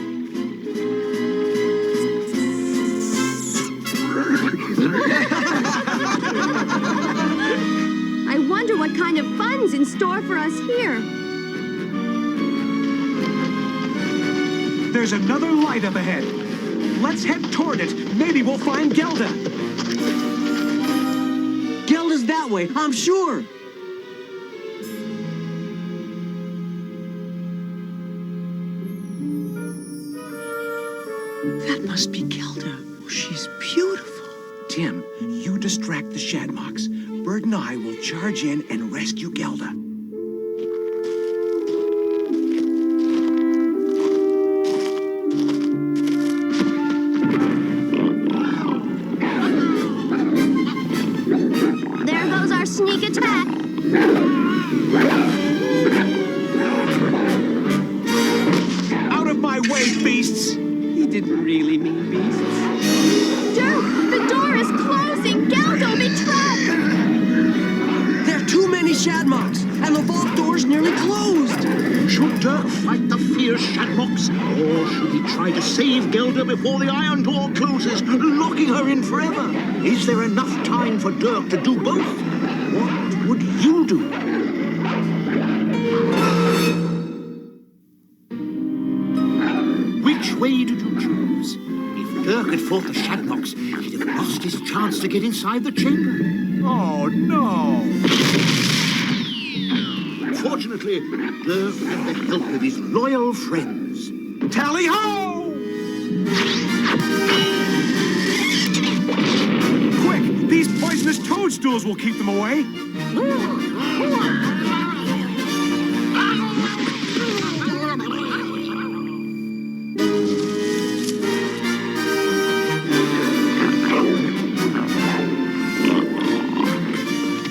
I wonder what kind of fun's in store for us here. There's another light up ahead. Let's head toward it. Maybe we'll find Gelda. Gelda's that way, I'm sure. That must be Gelda. She's beautiful. Tim, you distract the Shadmocks. Bird and I will charge in and rescue Gelda. There goes our sneak attack. Out of my way, beasts! He didn't really mean beasts. Dirk, the door is closing. Gelda will be trapped. There are too many Shadmocks, and the vault Should Dirk fight the fierce Shadbox, or should he try to save Gelda before the iron door closes, locking her in forever? Is there enough time for Dirk to do both? What would you do? Which way did you choose? If Dirk had fought the Shadbox, he'd have lost his chance to get inside the chamber. Oh, no! Fortunately, Dirk had the help of his loyal friends. Tally-ho! Quick! These poisonous toadstools will keep them away.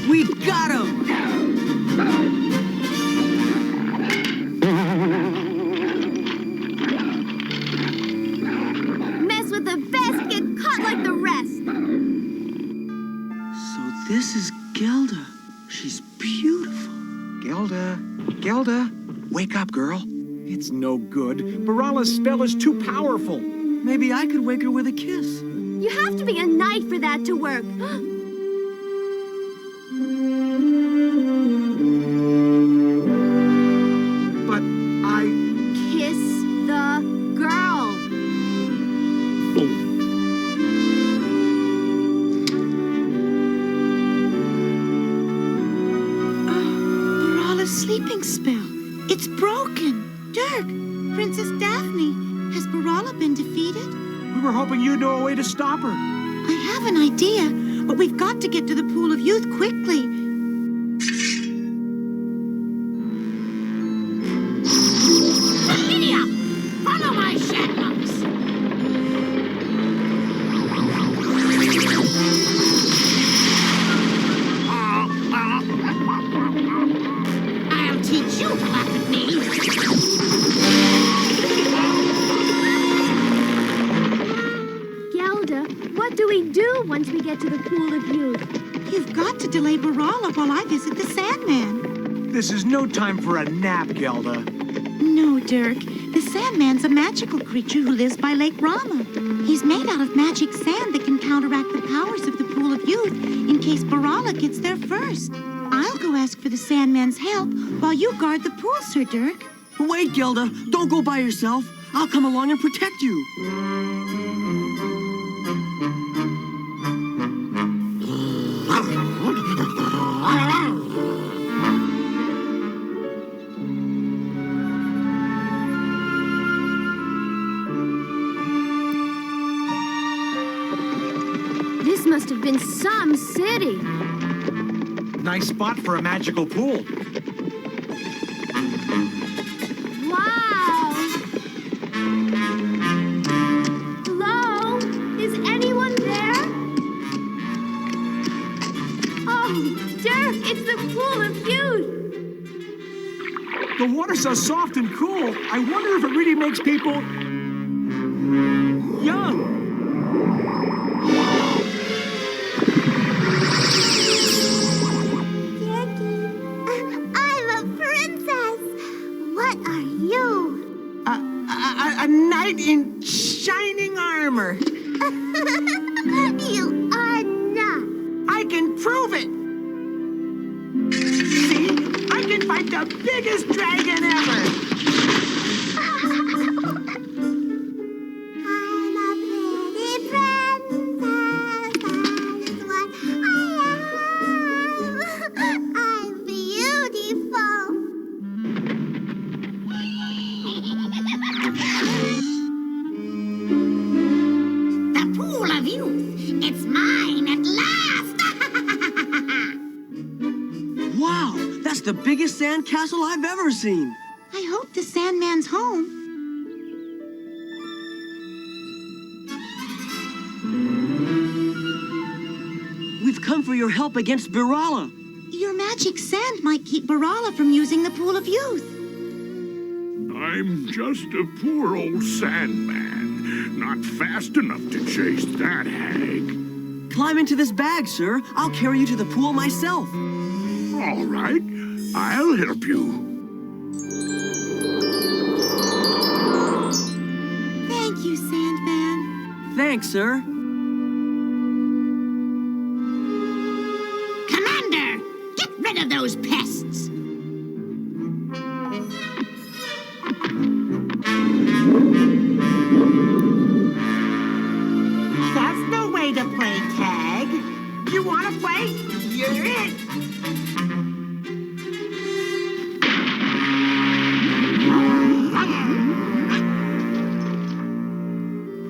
We got him! Mess with the best, get caught like the rest. So this is Gelda. She's beautiful. Gelda, wake up, girl. It's no good. Barala's spell is too powerful. Maybe I could wake her with a kiss. You have to be a knight for that to work. But I... Kiss the girl. Barala's sleeping spell. It's broken. Dirk, Princess Daphne, has Barala been defeated? We were hoping you'd know a way to stop her. I have an idea, but we've got to get to the Pool of Youth quickly. Giddy up! Follow my Shadbox! I'll teach you to laugh at me. Gelda, what do we do once we get to the Pool of Youth? You've got to delay Barala while I visit the Sandman. This is no time for a nap, Gelda. No, Dirk. The Sandman's a magical creature who lives by Lake Rama. He's made out of magic sand that can counteract the powers of the Pool of Youth in case Barala gets there first. I'll go ask for the Sandman's help while you guard the pool, Sir Dirk. Wait, Gelda. Don't go by yourself. I'll come along and protect you. This must have been some city. Nice spot for a magical pool. Wow! Hello? Is anyone there? Oh, Dirk, it's the Pool of Youth. The water's so soft and cool. I wonder if it really makes people... young. I'm a princess. What are you? A knight in shining armor. You are not. I can prove it. See? I can fight the biggest dragon ever. I'm a pretty princess. That's what I am. I'm beautiful. The Pool of Youth. It's mine at last. Wow, that's the biggest sand castle I've ever seen. I hope the Sandman's home. We've come for your help against Barala. Your magic sand might keep Barala from using the Pool of Youth. I'm just a poor old sandman, not fast enough to chase that hag. Climb into this bag, sir. I'll carry you to the pool myself. All right, I'll help you. Thanks, sir. Commander, get rid of those pests. That's no way to play tag. You want to play? You're it.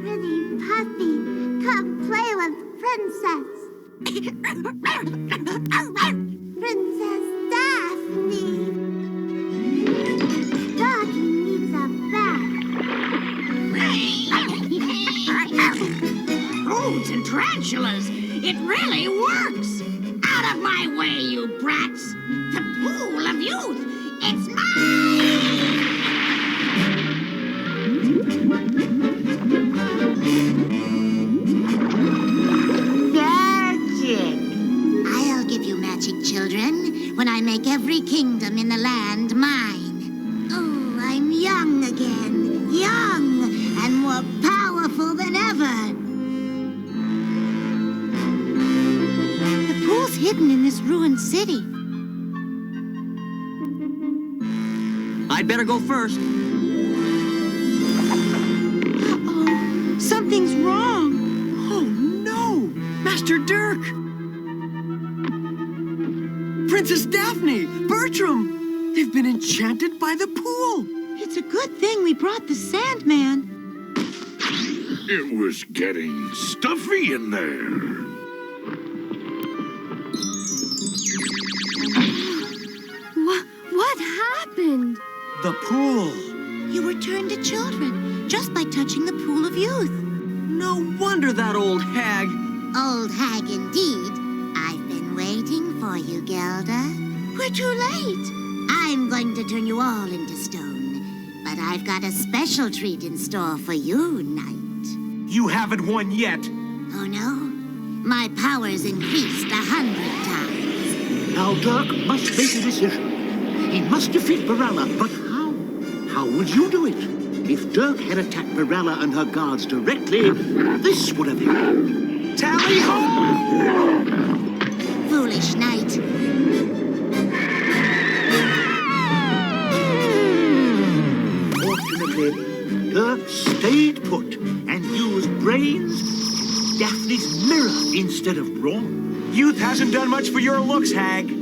Pretty puppy, come play with Princess. Princess Daphne. Doggy needs a bath. Toads and tarantulas. It really works. Out of my way, you brats. The pool of youth. It's Gadget. I'll give you magic, children, when I make every kingdom in the land mine. Oh, I'm young again. Young and more powerful than ever. The pool's hidden in this ruined city. I'd better go first. Uh-oh, something's wrong. Oh, no! Master Dirk! Princess Daphne! Bertram! They've been enchanted by the pool! It's a good thing we brought the Sandman. It was getting stuffy in there. What happened? The pool! You were turned to children just by touching the pool of youth. No wonder that old hag... Old hag indeed. I've been waiting for you, Gelda. We're too late. I'm going to turn you all into stone. But I've got a special treat in store for you, Knight. You haven't won yet. Oh, no? My power's increased 100 times. Now Dirk must make a decision. He must defeat Baralla, but how? How would you do it? If Dirk had attacked Baralla and her guards directly, this would have happened. Tally ho! Foolish Knight. Fortunately, Dirk stayed put and used brains, Daphne's mirror instead of brawn. Youth hasn't done much for your looks, hag.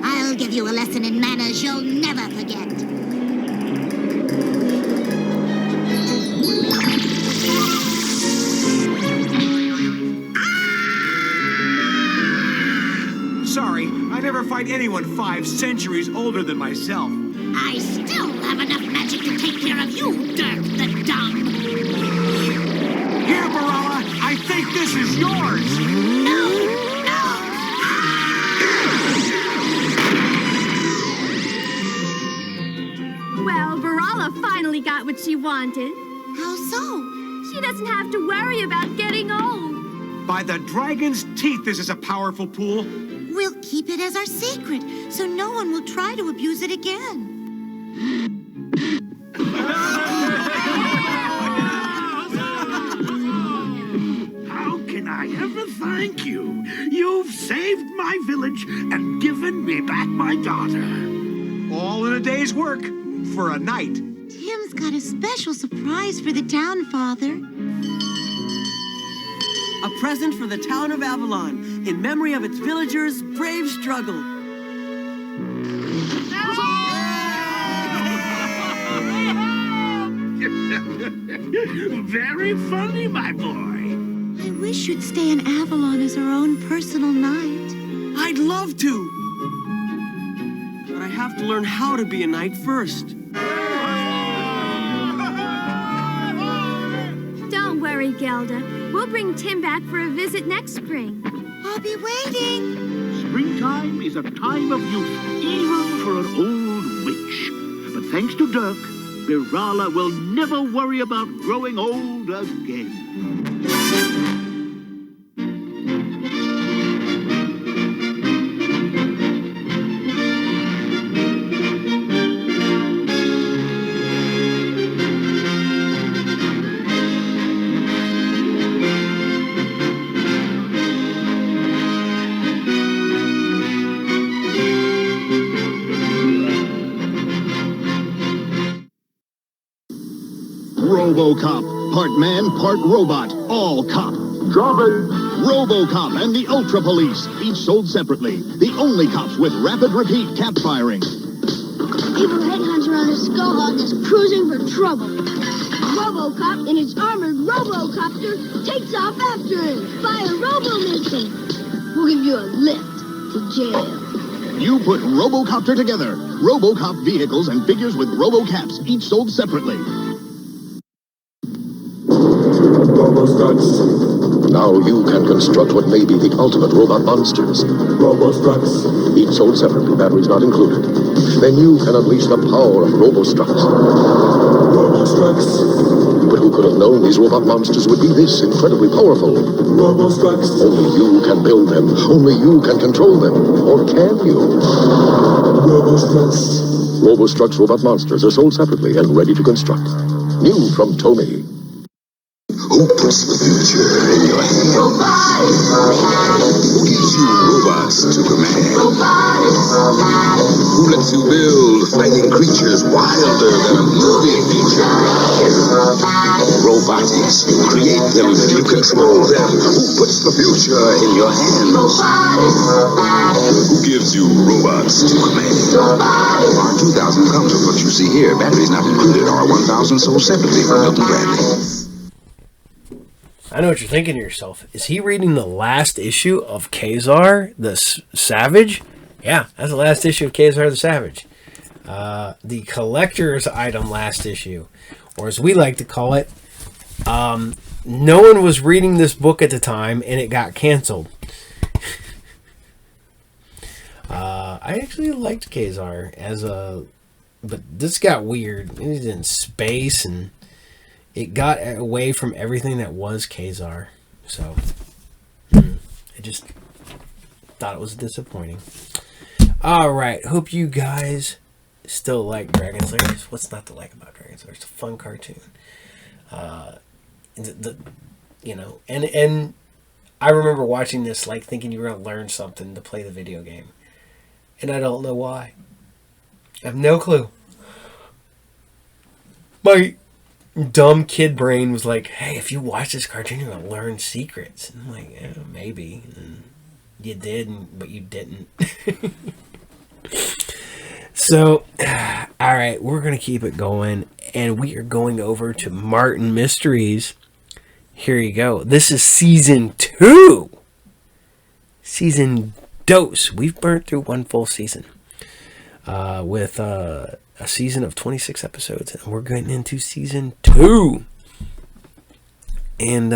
I'll give you a lesson in manners you'll never forget. Sorry, I never fight anyone 5 centuries older than myself. I still have enough magic to take care of you, Dirk the Dumb. Here, Baralla, I think this is yours. Well, Baralla finally got what she wanted. How so? She doesn't have to worry about getting old. By the dragon's teeth, this is a powerful pool. We'll keep it as our secret, so no one will try to abuse it again. How can I ever thank you? You've saved my village and given me back my daughter. All in a day's work for a night. Tim's got a special surprise for the town, Father. A present for the town of Avalon, in memory of its villagers' brave struggle. Very funny, my boy. I wish you'd stay in Avalon as our own personal knight. I'd love to. But I have to learn how to be a knight first. Don't worry, Gelda. We'll bring Tim back for a visit next spring. I'll be waiting. Springtime is a time of youth, even for an old witch. But thanks to Dirk, Baralla will never worry about growing old again. RoboCop. Part man, part robot. All cop. Drop it. RoboCop and the Ultra Police. Each sold separately. The only cops with rapid repeat cap firing. Evil headhunter on a skullhog is cruising for trouble. RoboCop in his armored Robocopter takes off after him. Fire Robo missile. We'll give you a lift to jail. You put RoboCopter together. RoboCop vehicles and figures with RoboCaps, each sold separately. Now you can construct what may be the ultimate robot monsters. Robostructs. Each sold separately, batteries not included. Then you can unleash the power of Robostructs. Robostructs. But who could have known these robot monsters would be this incredibly powerful? Robostructs. Only you can build them. Only you can control them. Or can you? Robostructs. Robostructs robot monsters are sold separately and ready to construct. New from Tomei. Who puts the future in your hands? Who gives you robots to command? Who lets you build fighting creatures wilder than a movie feature? Robotics. You create them, you control them. Who puts the future in your hands? Who gives you robots to command? R2000 comes with what you see here. Batteries not included. R1000 sold separately from Milton Bradley. I know what you're thinking to yourself. Is he reading the last issue of Kazar the Savage? Yeah, that's the last issue of Kazar the Savage. The collector's item last issue. Or as we like to call it, no one was reading this book at the time and it got canceled. I actually liked Kazar but this got weird. It was in space and it got away from everything that was Kazar. So, I just thought it was disappointing. Alright, hope you guys still like Dragon Slayer. What's not to like about Dragon Slayer? It's a fun cartoon. And I remember watching this, like, thinking you were going to learn something to play the video game. And I don't know why. I have no clue. My dumb kid brain was like, hey, if you watch this cartoon, you're going to learn secrets. And I'm like, yeah, maybe. And you did, but you didn't. So, all right, we're going to keep it going. And we are going over to Martin Mysteries. Here you go. This is season 2. Season dose. We've burnt through one full season. With a season of 26 episodes, and we're getting into season 2. And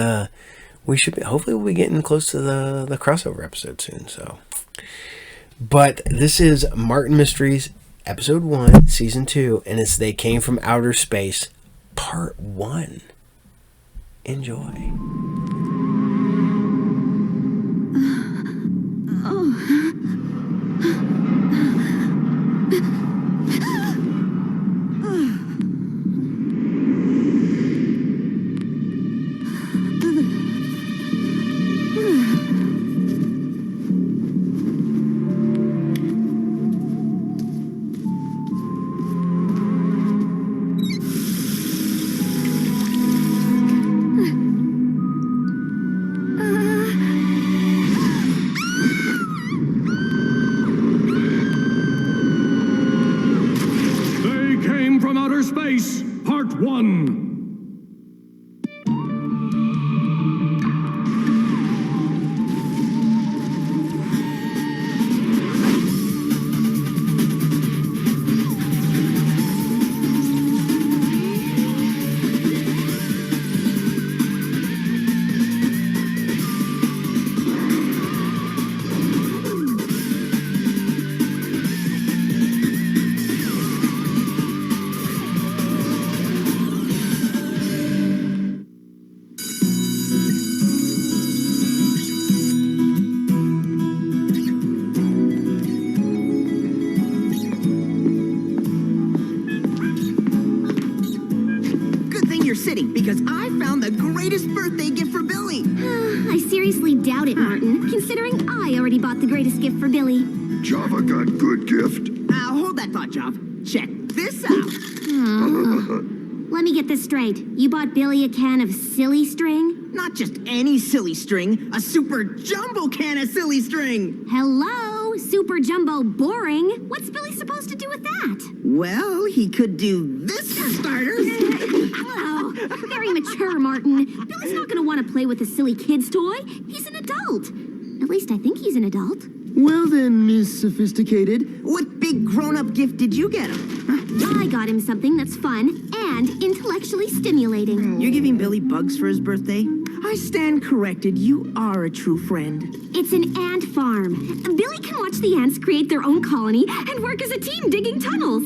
hopefully we'll be getting close to the crossover episode soon. So, but this is Martin Mysteries, episode 1, season 2, and it's They Came from Outer Space, part 1. Enjoy. Space, Part 1. Because I found the greatest birthday gift for Billy. I seriously doubt it, Martin, considering I already bought the greatest gift for Billy. Java got good gift. Hold that thought, Jav. Check this out. Let me get this straight. You bought Billy a can of silly string? Not just any silly string, a super jumbo can of silly string. Hello? Super jumbo boring? What's Billy supposed to do with that? Well, he could do this for starters. Oh, very mature, Martin. Billy's not going to want to play with a silly kid's toy. He's an adult. At least I think he's an adult. Well then, Miss Sophisticated, what big grown-up gift did you get him? I got him something that's fun and intellectually stimulating. You're giving Billy bugs for his birthday? I stand corrected. You are a true friend. It's an ant farm. Billy can watch the ants create their own colony and work as a team digging tunnels.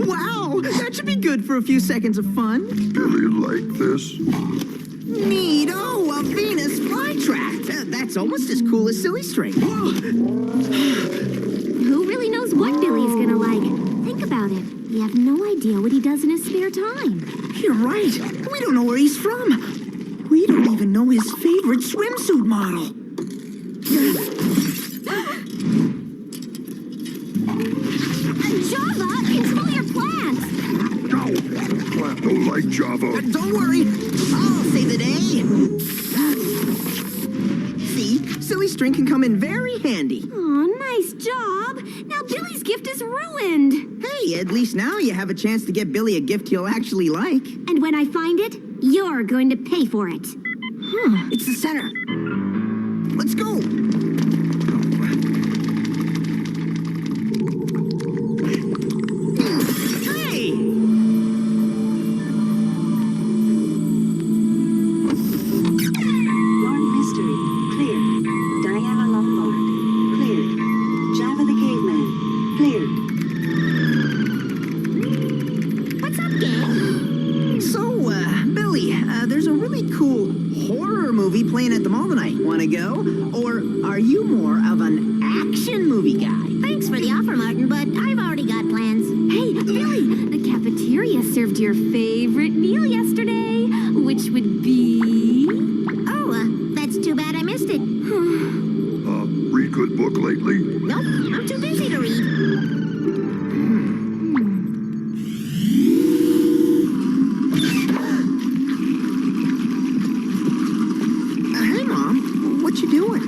Wow, that should be good for a few seconds of fun. Billy like this? Neat. Oh, a Venus flytrap. That's almost as cool as silly string. Who really knows what Billy's gonna like? Think about it. We have no idea what he does in his spare time. You're right. We don't know where he's from. We don't even know his favorite swimsuit model. Java, control your plants! No, plant don't like Java. Don't worry. I'll save the day. See, silly string can come in very handy. Aw, nice job. Now Billy's gift is ruined. Hey, at least now you have a chance to get Billy a gift he'll actually like. And when I find it, you're going to pay for it. It's the center. Let's go. Hey! Lord Mystery, cleared. Diana Lombard, cleared. Java the Caveman, cleared. What's up, gang? So, Billy, there's a really cool horror movie playing at the mall tonight. Wanna go? Or are you more of an action movie guy? Thanks for the offer, Martin, but I've already got plans. Hey, Billy, the cafeteria served your favorite meal yesterday, which would be... Oh, that's too bad I missed it. Read good book lately? Nope, I'm too busy to read. Hey, Mom. What you doing?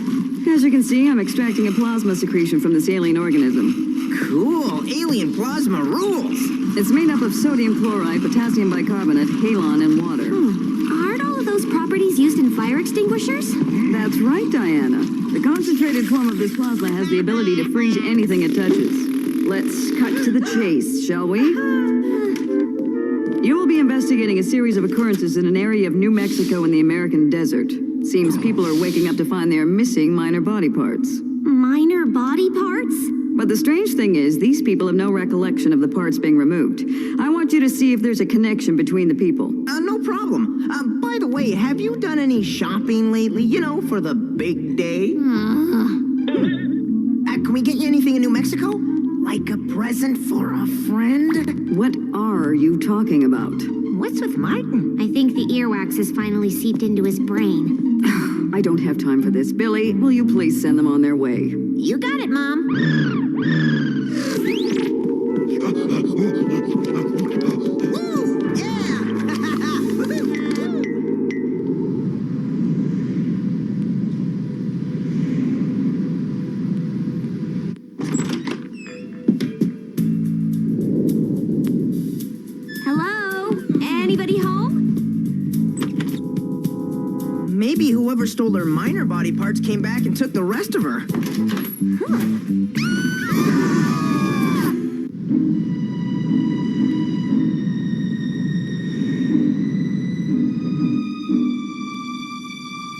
As you can see, I'm extracting a plasma secretion from this alien organism. Cool. Alien plasma rules. It's made up of sodium chloride, potassium bicarbonate, halon, and water. Aren't all of those properties used in fire extinguishers? That's right, Diana. The concentrated form of this plasma has the ability to freeze anything it touches. Let's cut to the chase, shall we? You will be investigating a series of occurrences in an area of New Mexico in the American desert. Seems people are waking up to find their missing minor body parts. Minor body parts? But the strange thing is, these people have no recollection of the parts being removed. I want you to see if there's a connection between the people. No problem. By the way, have you done any shopping lately? You know, for the big day? Can we get you anything in New Mexico? Like a present for a friend? What are you talking about? What's with Martin? I think the earwax has finally seeped into his brain. I don't have time for this. Billy, will you please send them on their way? You got it, Mom. Hello? Anybody home? Maybe whoever stole her minor body parts came back and took the rest of her.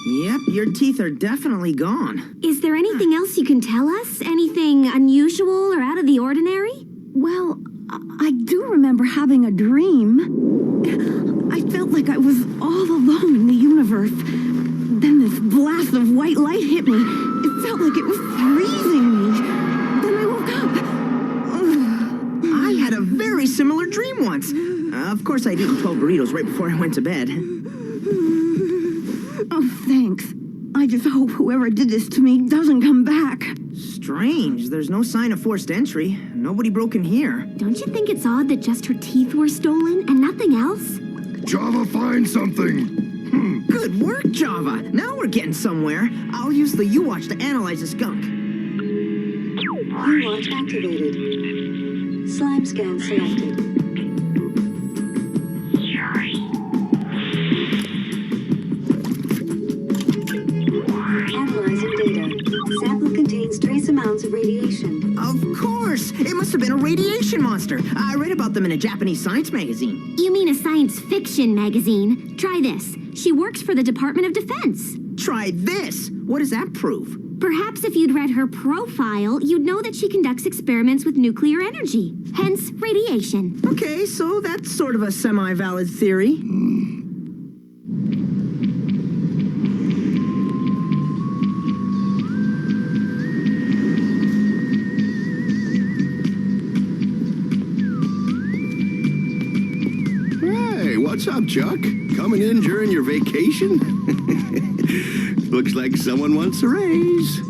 Yep, your teeth are definitely gone. Is there anything else you can tell us? Anything unusual or out of the ordinary? Well, I do remember having a dream. I felt like I was all alone in the universe. Then this blast of white light hit me. It felt like it was freezing me. Then I woke up. I had a very similar dream once. Of course, I'd eaten 12 burritos right before I went to bed. Oh, thanks. I just hope whoever did this to me doesn't come back. Strange. There's no sign of forced entry. Nobody broke in here. Don't you think it's odd that just her teeth were stolen and nothing else? Java, find something. Good work, Java. Now we're getting somewhere. I'll use the U-Watch to analyze the skunk. U-Watch activated. Slime scan selected. Analyzing data. Sample contains trace amounts of radiation. Of course! It must have been a radiation monster. I read about them in a Japanese science magazine. You mean a science fiction magazine? Try this. She works for the Department of Defense. Try this! What does that prove? Perhaps if you'd read her profile, you'd know that she conducts experiments with nuclear energy, hence radiation. Okay, so that's sort of a semi-valid theory. Hey, what's up, Chuck? Coming in during your vacation? Looks like someone wants a raise.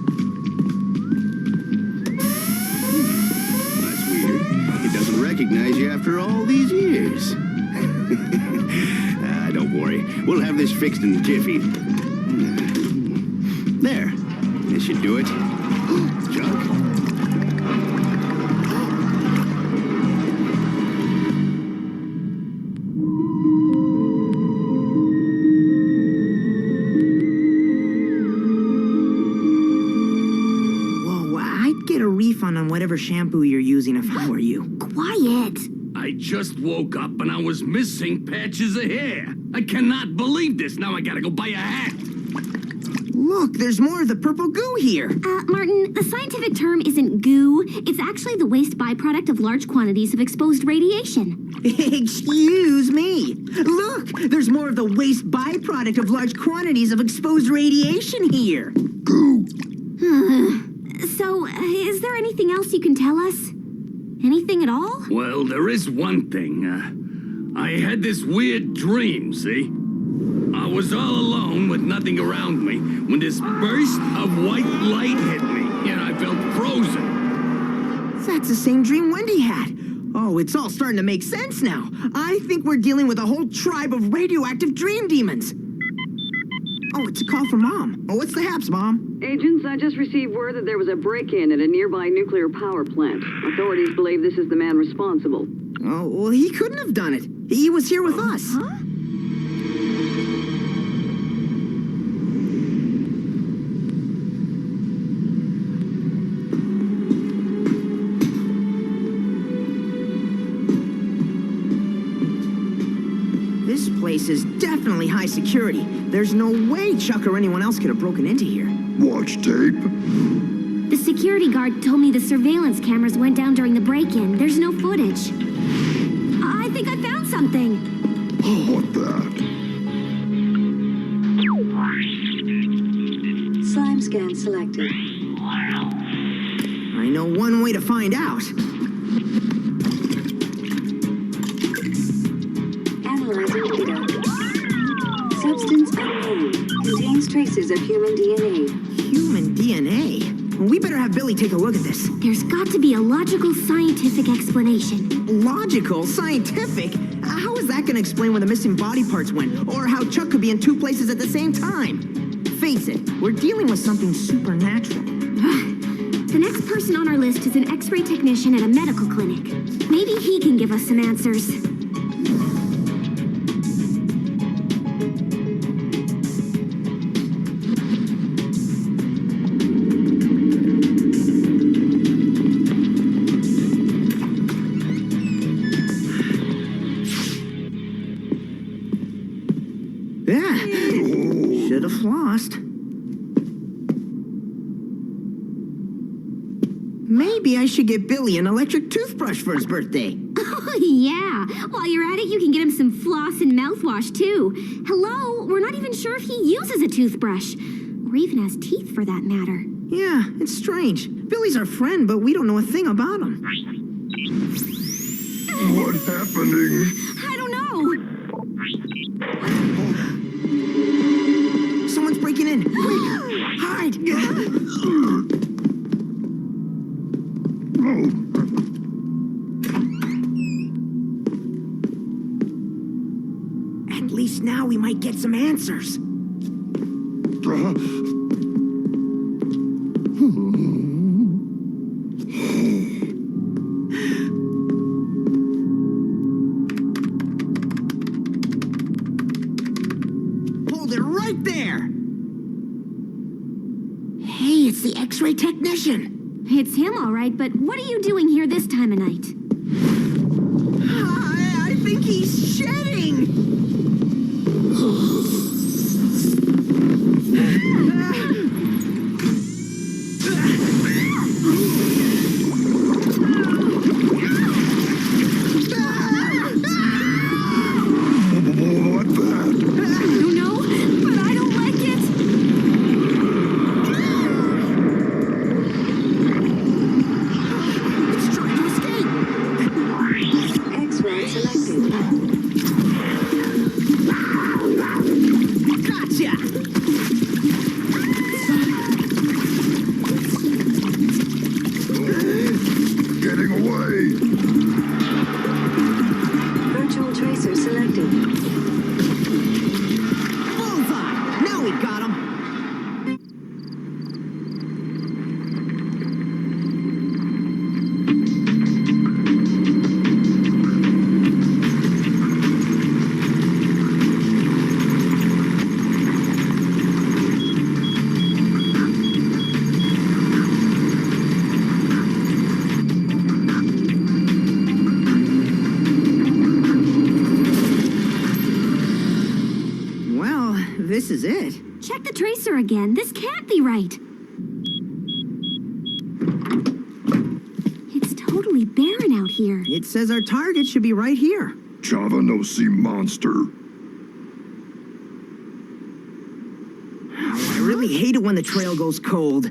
That's weird. It doesn't recognize you after all these years. Don't worry. We'll have this fixed in a jiffy. There. This should do it. Chuck? On whatever shampoo you're using if I were you. Quiet! I just woke up and I was missing patches of hair. I cannot believe this. Now I gotta go buy a hat. Look, there's more of the purple goo here. Martin, the scientific term isn't goo. It's actually the waste byproduct of large quantities of exposed radiation. Excuse me. Look, there's more of the waste byproduct of large quantities of exposed radiation here. Goo. So, is there anything else you can tell us? Anything at all? Well, there is one thing. I had this weird dream, see? I was all alone with nothing around me when this burst of white light hit me, and I felt frozen. That's the same dream Wendy had. Oh, it's all starting to make sense now. I think we're dealing with a whole tribe of radioactive dream demons. Oh, it's a call from Mom. Oh, what's the haps, Mom? Agents, I just received word that there was a break-in at a nearby nuclear power plant. Authorities believe this is the man responsible. Oh, well, he couldn't have done it. He was here with us. Huh? This place is definitely high security. There's no way Chuck or anyone else could have broken into here. Watch tape? The security guard told me the surveillance cameras went down during the break-in. There's no footage. I think I found something. Oh, what that? Slime scan selected. I know one way to find out. Analyzing data. Substance unknown. Contains traces of human DNA. Human DNA? We better have Billy take a look at this. There's got to be a logical, scientific explanation. Logical? Scientific? How is that going to explain where the missing body parts went? Or how Chuck could be in two places at the same time? Face it, we're dealing with something supernatural. The next person on our list is an X-ray technician at a medical clinic. Maybe he can give us some answers. Yeah, should have flossed. Maybe I should get Billy an electric toothbrush for his birthday. Oh, yeah. While you're at it, you can get him some floss and mouthwash, too. Hello, we're not even sure if he uses a toothbrush. Or even has teeth, for that matter. Yeah, it's strange. Billy's our friend, but we don't know a thing about him. What's happening? I don't know. Someone's breaking in. Quick, hide. get some answers. Hold it right there! Hey, it's the X-ray technician. It's him, all right, but what are you doing here this time of night? I think he's shedding! This is it. Check the tracer again. This can't be right. It's totally barren out here. It says our target should be right here. Java no see monster. Oh, I really hate it when the trail goes cold.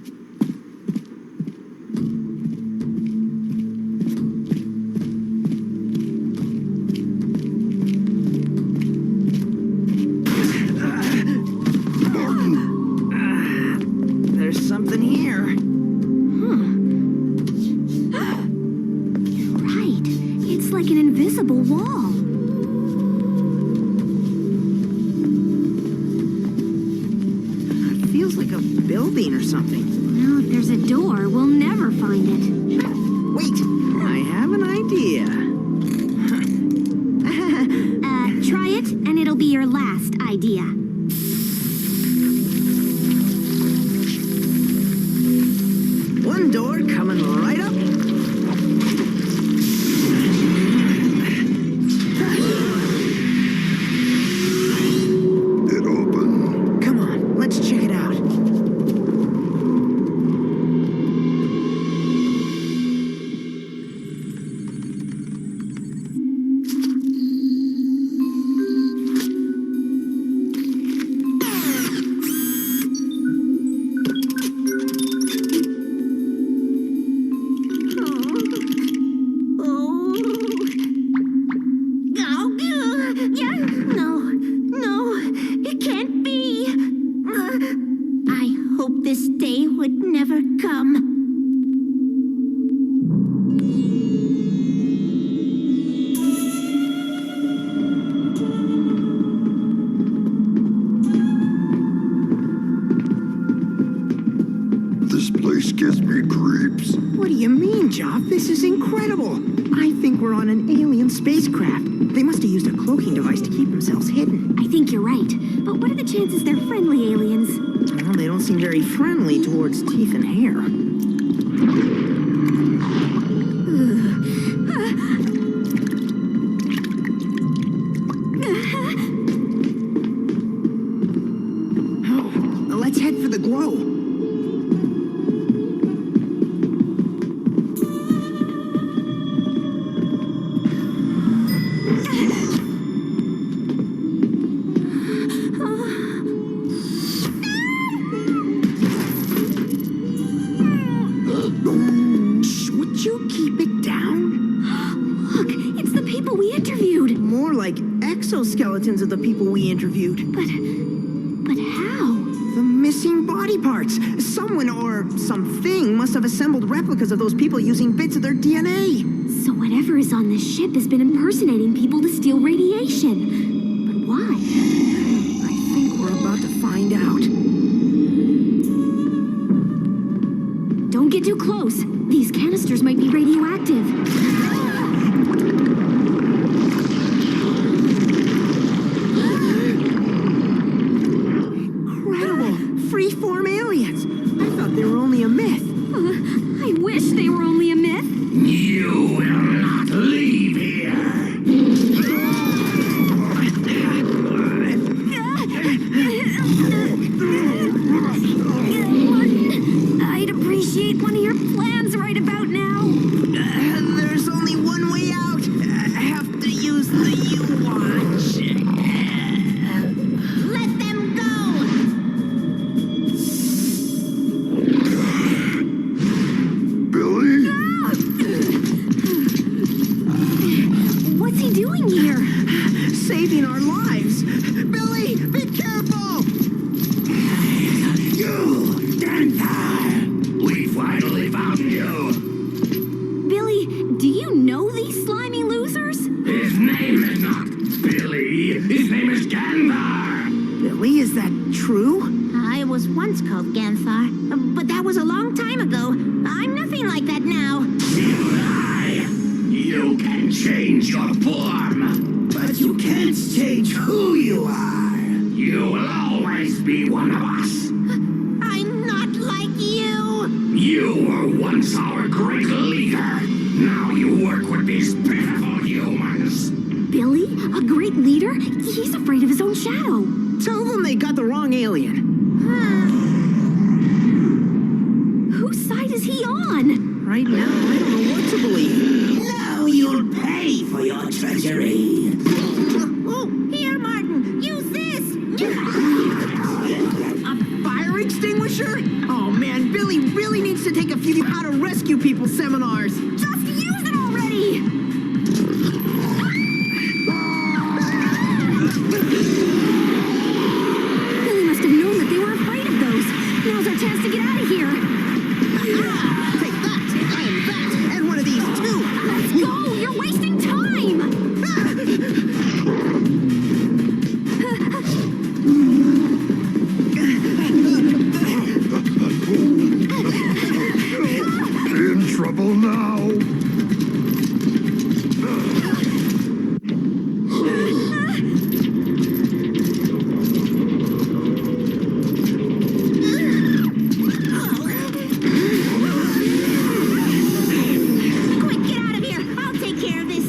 This is incredible! I think we're on an alien spacecraft. They must have used a cloaking device to keep themselves hidden. I think you're right. But what are the chances they're friendly aliens? Well, they don't seem very friendly towards teeth and hair. Oh, let's head for the glow. Skeletons of the people we interviewed. But how? The missing body parts. Someone or something must have assembled replicas of those people using bits of their DNA. So whatever is on this ship has been impersonating people to steal radiation. But why? I find out. Don't get too close. These canisters might be radioactive. Incredible! Freeform aliens! I thought they were only a myth. I wish they were only a myth. You will not leave here. I'd appreciate one of your plans right about now. There's only one way out. I have to use the U-Watch. Let them go! Billy? What's he doing here? Saving our lives. Billy, be careful! You, Denver! We finally found you. Billy, do you know these slimy losers? His name is not Billy. His name is Denver. Billy, is that true? I was once called Ganthar, but that was a long time ago. I'm nothing like that now. You lie. You can change your form, but you can't change who you are. You will always be one of us. I'm not like you. You were once our great leader. Now you work with these pitiful humans. Billy? A great leader? He's afraid of his own shadow. Tell them they got the wrong alien. Whose side is he on? Right now, I don't know what to believe. Now you'll pay for your treachery. Oh, here, Martin. Use this. A fire extinguisher? Oh man, Billy really needs to take a few how to rescue people seminars. Just use it already! Billy must have known that they were afraid of those. Now's our chance to get out of here. Take that, and that, and one of these too. Let's go! You're wasting time! In trouble now. Quick, get out of here. I'll take care of this.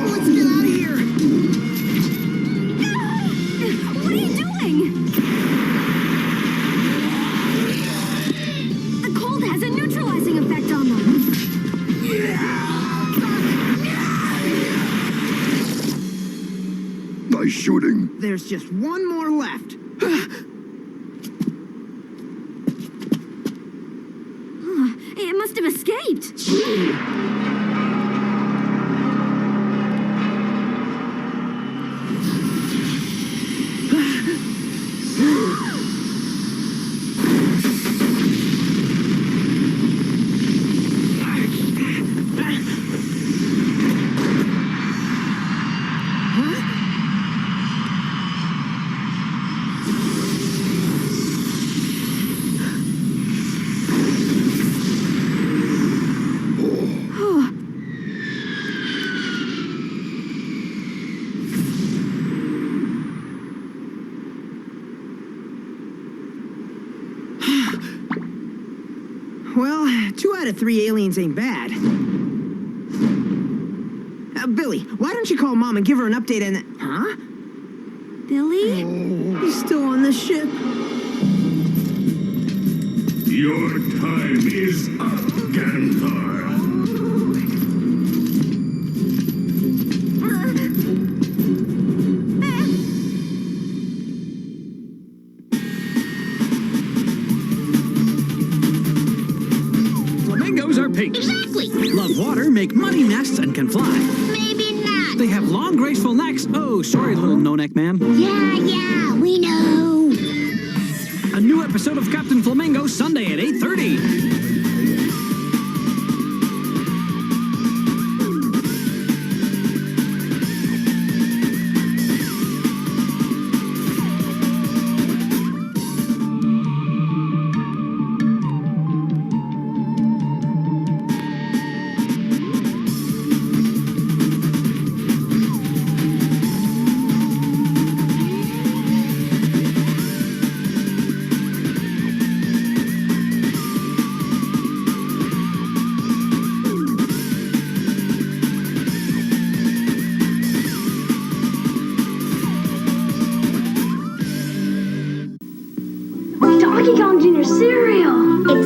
Let's get out of here. What are you doing? The cold has a neutralizing effect on them. Nice shooting. There's just one more left. It must have escaped. Well, 2 out of 3 aliens ain't bad. Billy, why don't you call Mom and give her an update on that? Huh? Billy? He's still on the ship. Your time is up, Ganthar. Flamingos are pink. Exactly. Love water, make money nests, and can fly. Maybe not. They have long, graceful necks. Oh, sorry, little no-neck man. Yeah, we know. A new episode of Captain Flamingo, Sunday at 8:30.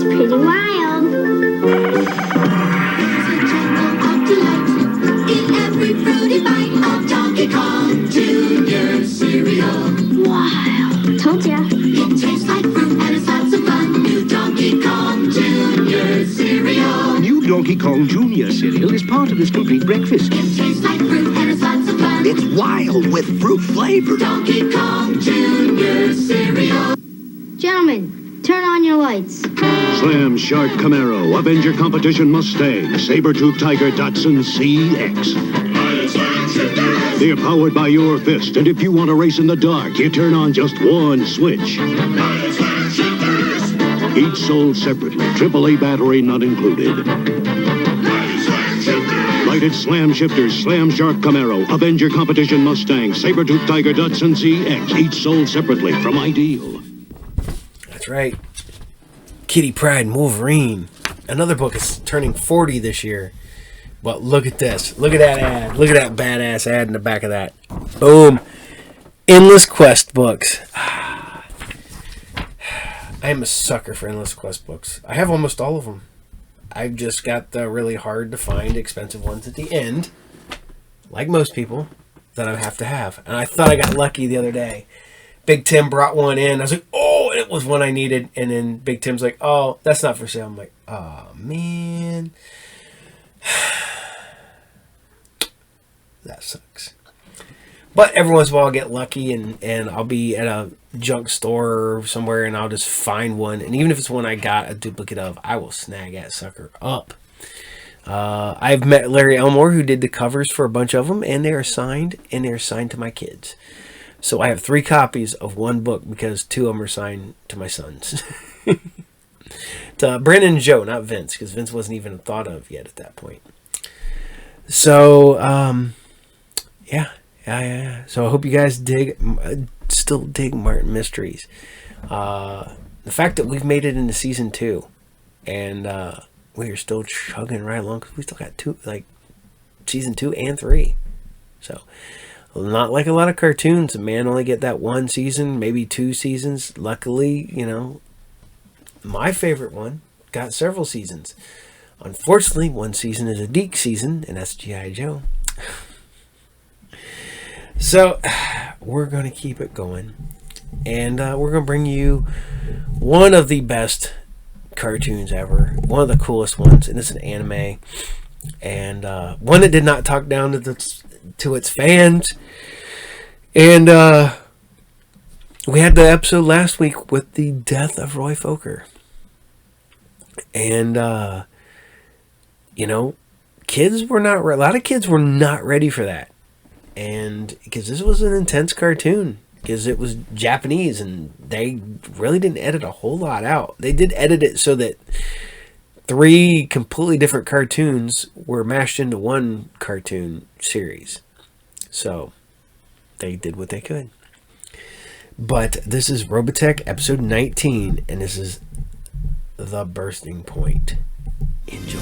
It's pretty wild. In every fruity bite of Donkey Kong Jr. cereal. Wild. Told ya. It tastes like fruit and it's lots of fun. New Donkey Kong Jr. cereal. New Donkey Kong Jr. cereal is part of this complete breakfast. It tastes like fruit and it's lots of fun. It's wild with fruit flavor. Donkey Kong Jr. cereal. Gentlemen, turn on your lights. Slam Shark Camaro, Avenger Competition Mustang, Saber-Tooth Tiger Datsun CX. They're powered by your fist, and if you want to race in the dark, you turn on just one switch. Each sold separately, AAA battery not included. Lighted Slam Shifters, Slam Shark Camaro, Avenger Competition Mustang, Saber-Tooth Tiger Datsun CX, each sold separately from Ideal. That's right. Kitty Pryde and Wolverine. Another book is turning 40 this year. But look at this. Look at that ad. Look at that badass ad in the back of that. Boom. Endless Quest books. I am a sucker for Endless Quest books. I have almost all of them. I've just got the really hard to find expensive ones at the end, like most people, that I have to have. And I thought I got lucky the other day. Big Tim brought one in. I was like, oh, it was one I needed. And then Big Tim's like, oh, that's not for sale. I'm like, oh, man. That sucks. But every once in a while I'll get lucky and I'll be at a junk store or somewhere and I'll just find one. And even if it's one I got a duplicate of, I will snag that sucker up. I've met Larry Elmore, who did the covers for a bunch of them, and they're signed to my kids. So I have 3 copies of one book because 2 of them are signed to my sons. To Brandon and Joe, not Vince, because Vince wasn't even thought of yet at that point. So, yeah. So I hope you guys still dig Martin Mysteries. The fact that we've made it into season 2, and we are still chugging right along because we still got 2, like season 2 and 3. So not like a lot of cartoons. Man, only get that 1 season, maybe 2 seasons. Luckily, my favorite one got several seasons. Unfortunately, 1 season is a Deke season, and that's G.I. Joe. So, we're going to keep it going. And we're going to bring you one of the best cartoons ever. One of the coolest ones. And it's an anime. And one that did not talk down to its fans. And we had the episode last week with the death of Roy Fokker. And, a lot of kids were not ready for that. And because this was an intense cartoon, because it was Japanese and they really didn't edit a whole lot out. They did edit it so that 3 completely different cartoons were mashed into one cartoon series. So they did what they could. But this is Robotech episode 19, and this is The Bursting Point. Enjoy.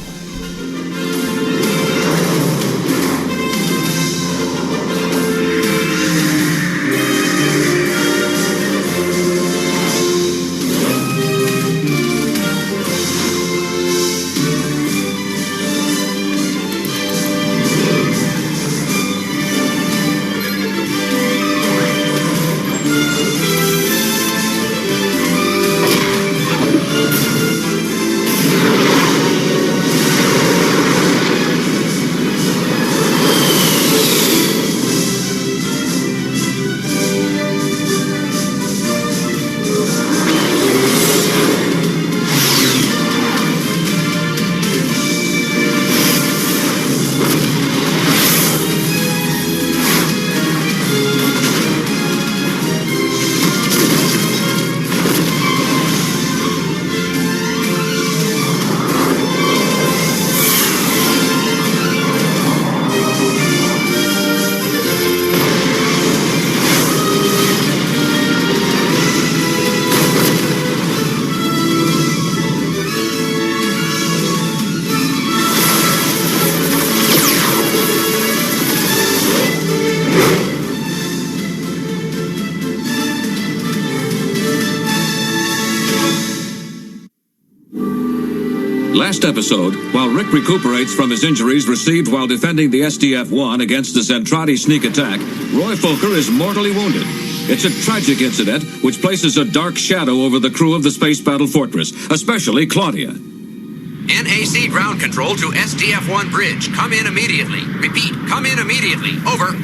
Last episode, while Rick recuperates from his injuries received while defending the SDF-1 against the Zentradi sneak attack, Roy Fokker is mortally wounded. It's a tragic incident which places a dark shadow over the crew of the Space Battle Fortress, especially Claudia. NAC ground control to SDF-1 bridge. Come in immediately. Repeat, come in immediately. Over.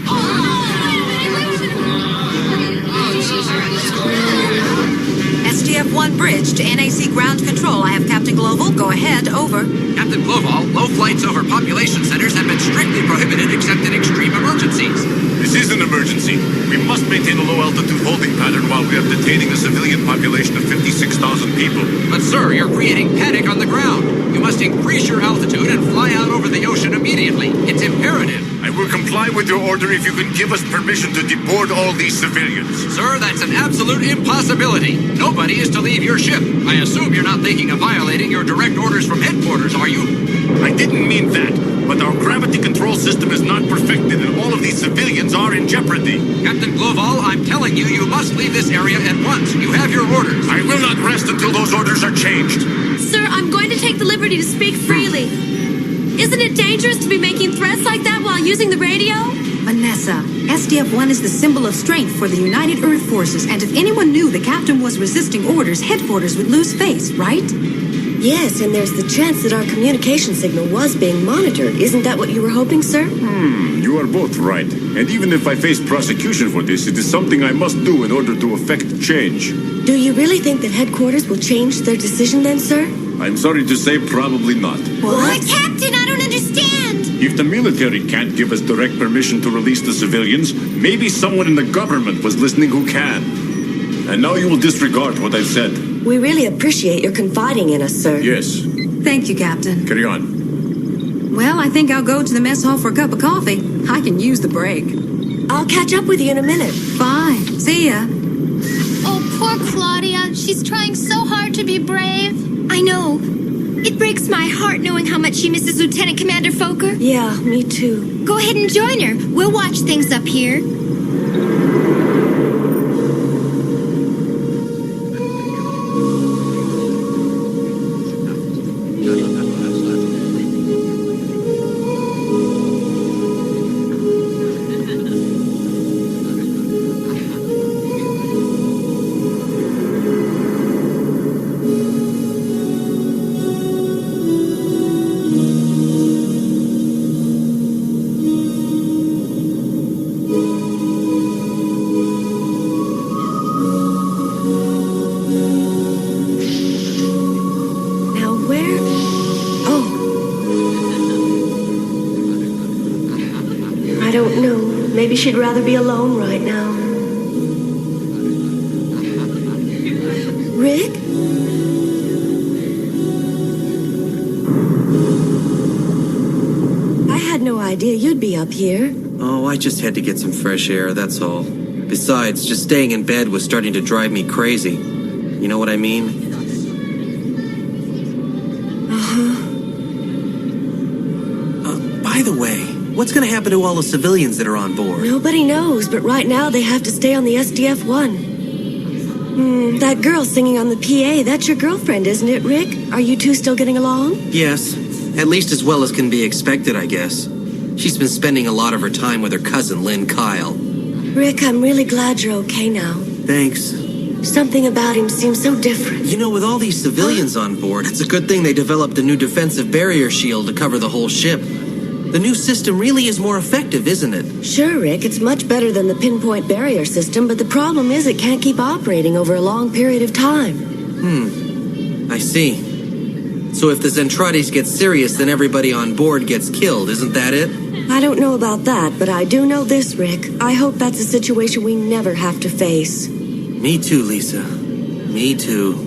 SDF-1 bridge to NAC ground control. I have Captain Global. Go ahead. Over. Captain Global, low flights over population centers have been strictly prohibited except in extreme emergencies. This is an emergency. We must maintain a low-altitude holding pattern while we are detaining a civilian population of 56,000 people. But sir, you're creating panic on the ground. You must increase your altitude and fly out over the ocean immediately. It's imperative. I will comply with your order if you can give us permission to deboard all these civilians. Sir, that's an absolute impossibility. Nobody is to leave your ship. I assume you're not thinking of violating your direct orders from headquarters, are you? I didn't mean that, but our gravity control system is not perfected and all of these civilians are in jeopardy. Captain Gloval, I'm telling you, you must leave this area at once. You have your orders. I will not rest until those orders are changed. Sir, I'm going to take the liberty to speak freely. Isn't it dangerous to be making threats like that while using the radio? Vanessa, SDF-1 is the symbol of strength for the United Earth Forces, and if anyone knew the captain was resisting orders, headquarters would lose face, right? Yes, and there's the chance that our communication signal was being monitored. Isn't that what you were hoping, sir? You are both right. And even if I face prosecution for this, it is something I must do in order to effect change. Do you really think that headquarters will change their decision then, sir? I'm sorry to say, probably not. What? Captain, I don't understand. If the military can't give us direct permission to release the civilians, maybe someone in the government was listening who can. And now you will disregard what I've said. We really appreciate your confiding in us, sir. Yes. Thank you, Captain. Carry on. Well, I think I'll go to the mess hall for a cup of coffee. I can use the break. I'll catch up with you in a minute. Fine. See ya. Oh, poor Claudia. She's trying so hard to be brave. I know. It breaks my heart knowing how much she misses Lieutenant Commander Fokker. Yeah, me too. Go ahead and join her. We'll watch things up here. Maybe she'd rather be alone right now. Rick? I had no idea you'd be up here. Oh, I just had to get some fresh air, that's all. Besides, just staying in bed was starting to drive me crazy. You know what I mean? By the way, what's going to happen to all the civilians that are on board? Nobody knows, but right now they have to stay on the SDF-1. That girl singing on the PA, that's your girlfriend, isn't it, Rick? Are you two still getting along? Yes, at least as well as can be expected, I guess. She's been spending a lot of her time with her cousin, Lynn Kyle. Rick, I'm really glad you're okay now. Thanks. Something about him seems so different. You know, with all these civilians on board, it's a good thing they developed a new defensive barrier shield to cover the whole ship. The new system really is more effective, isn't it? Sure, Rick. It's much better than the pinpoint barrier system, but the problem is it can't keep operating over a long period of time. I see. So if the Zentrades get serious, then everybody on board gets killed, isn't that it? I don't know about that, but I do know this, Rick. I hope that's a situation we never have to face. Me too, Lisa. Me too.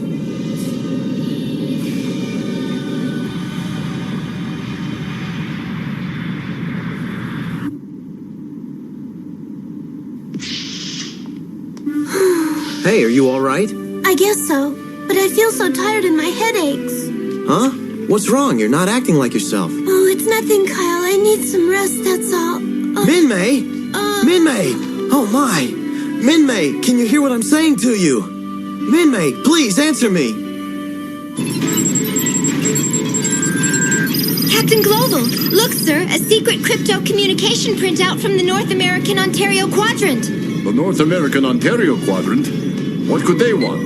Hey, are you all right? I guess so, but I feel so tired and my head aches. Huh? What's wrong? You're not acting like yourself. Oh, it's nothing, Kyle. I need some rest, that's all. Min-May! Min-May! Oh, my! Min-May, can you hear what I'm saying to you? Min-May, please answer me! Captain Global, look, sir, a secret crypto communication printout from the North American Ontario Quadrant. The North American Ontario Quadrant? What could they want?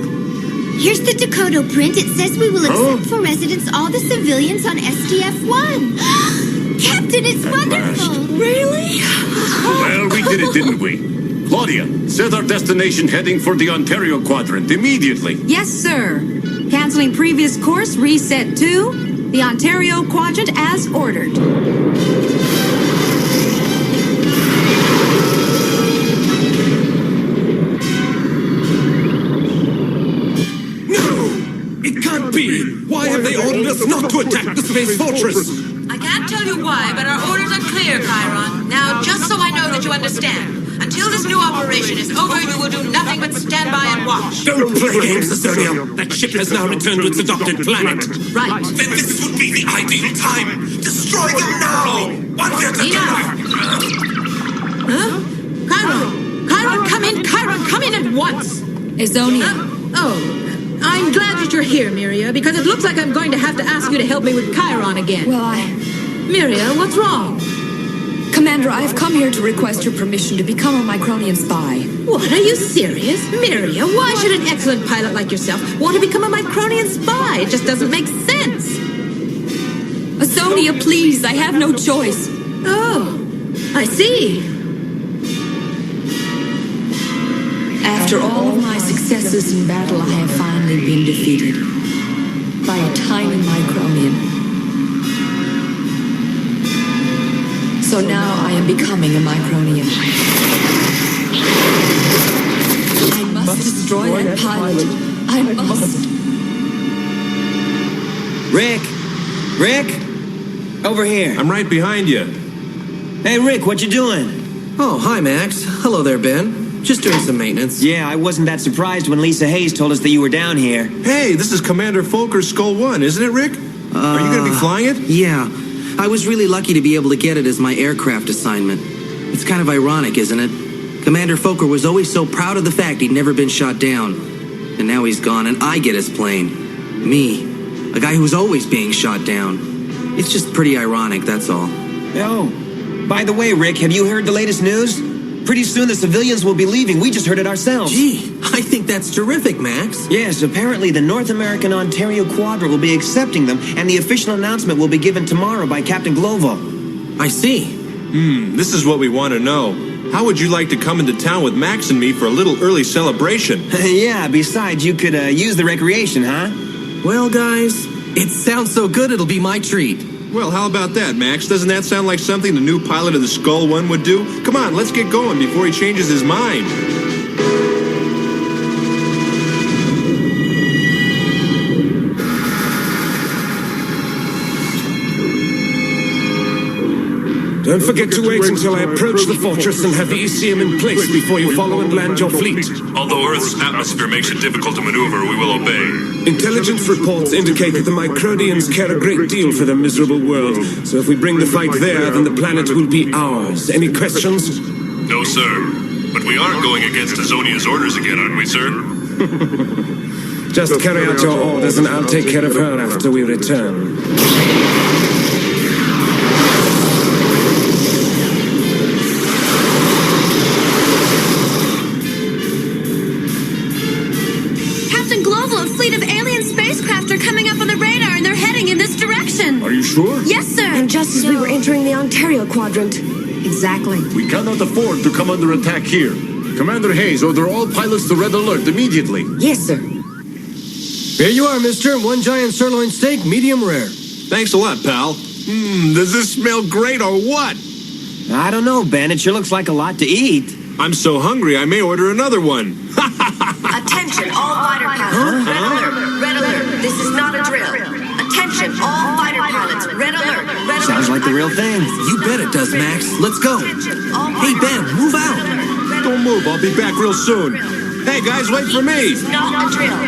Here's the Dakota print. It says we will accept for residence all the civilians on SDF-1. Captain, it's wonderful! Really? Well, we did it, didn't we? Claudia, set our destination heading for the Ontario Quadrant immediately. Yes, sir. Canceling previous course, reset to the Ontario Quadrant as ordered. It can't be! Why have they ordered us not to attack the space fortress? I can't tell you why, but our orders are clear, Chiron. Now, just so I know that you understand, until this new operation is over, you will do nothing but stand by and watch. Don't play games, Seriel. That ship has now returned to its adopted planet. Right. Then this would be the ideal time. Destroy them now! While they're together! Huh? Chiron, come in! Chiron, come in at once! Ezonia. Oh, I'm glad that you're here, Miria, because it looks like I'm going to have to ask you to help me with Chiron again. Well, Miria, what's wrong? Commander, I've come here to request your permission to become a Micronian spy. What, are you serious? Miria, why should an excellent pilot like yourself want to become a Micronian spy? It just doesn't make sense. Ezonia, please, I have no choice. Oh, I see. After all of my successes in battle, I have finally been defeated by a tiny Micronian. So now I am becoming a Micronian. I must destroy that pilot. I must. Rick? Over here. I'm right behind you. Hey, Rick, what you doing? Oh, hi, Max. Hello there, Ben. Just doing some maintenance. Yeah, I wasn't that surprised when Lisa Hayes told us that you were down here. Hey, this is Commander Folker's Skull 1, isn't it, Rick? Are you going to be flying it? Yeah. I was really lucky to be able to get it as my aircraft assignment. It's kind of ironic, isn't it? Commander Foker was always so proud of the fact he'd never been shot down. And now he's gone and I get his plane. Me. A guy who's always being shot down. It's just pretty ironic, that's all. Oh, by the way, Rick, have you heard the latest news? Pretty soon the civilians will be leaving. We just heard it ourselves. Gee, I think that's terrific, Max. Yes, apparently the North American Ontario Quadrant will be accepting them, and the official announcement will be given tomorrow by Captain Glovo. I see. This is what we want to know. How would you like to come into town with Max and me for a little early celebration? Yeah, besides, you could use the recreation, huh? Well, guys, it sounds so good it'll be my treat. Well, how about that, Max? Doesn't that sound like something the new pilot of the Skull 1 would do? Come on, let's get going before he changes his mind. Don't forget to wait until I approach the fortress and have the ECM in place before you follow and land your fleet. Although Earth's atmosphere makes it difficult to maneuver, we will obey. Intelligence reports indicate that the Micronians care a great deal for their miserable world. So if we bring the fight there, then the planet will be ours. Any questions? No, sir. But we aren't going against Ezonia's orders again, aren't we, sir? Just carry out your orders and I'll take care of her after we return. A fleet of alien spacecraft are coming up on the radar and they're heading in this direction. Are you sure? Yes, sir. And just as we were entering the Ontario Quadrant. Exactly. We cannot afford to come under attack here. Commander Hayes, order all pilots to red alert immediately. Yes, sir. Here you are, mister. One giant sirloin steak, medium rare. Thanks a lot, pal. Does this smell great or what? I don't know, Ben. It sure looks like a lot to eat. I'm so hungry, I may order another one. Attention, all fighter pilots. Red alert. Red alert. This is not a drill. Attention, all fighter pilots. Red alert. Red alert. Sounds like the real thing. You bet it does, Max. Let's go. Hey, Ben, move out. Don't move. I'll be back real soon. Hey, guys, wait for me. This is not a drill.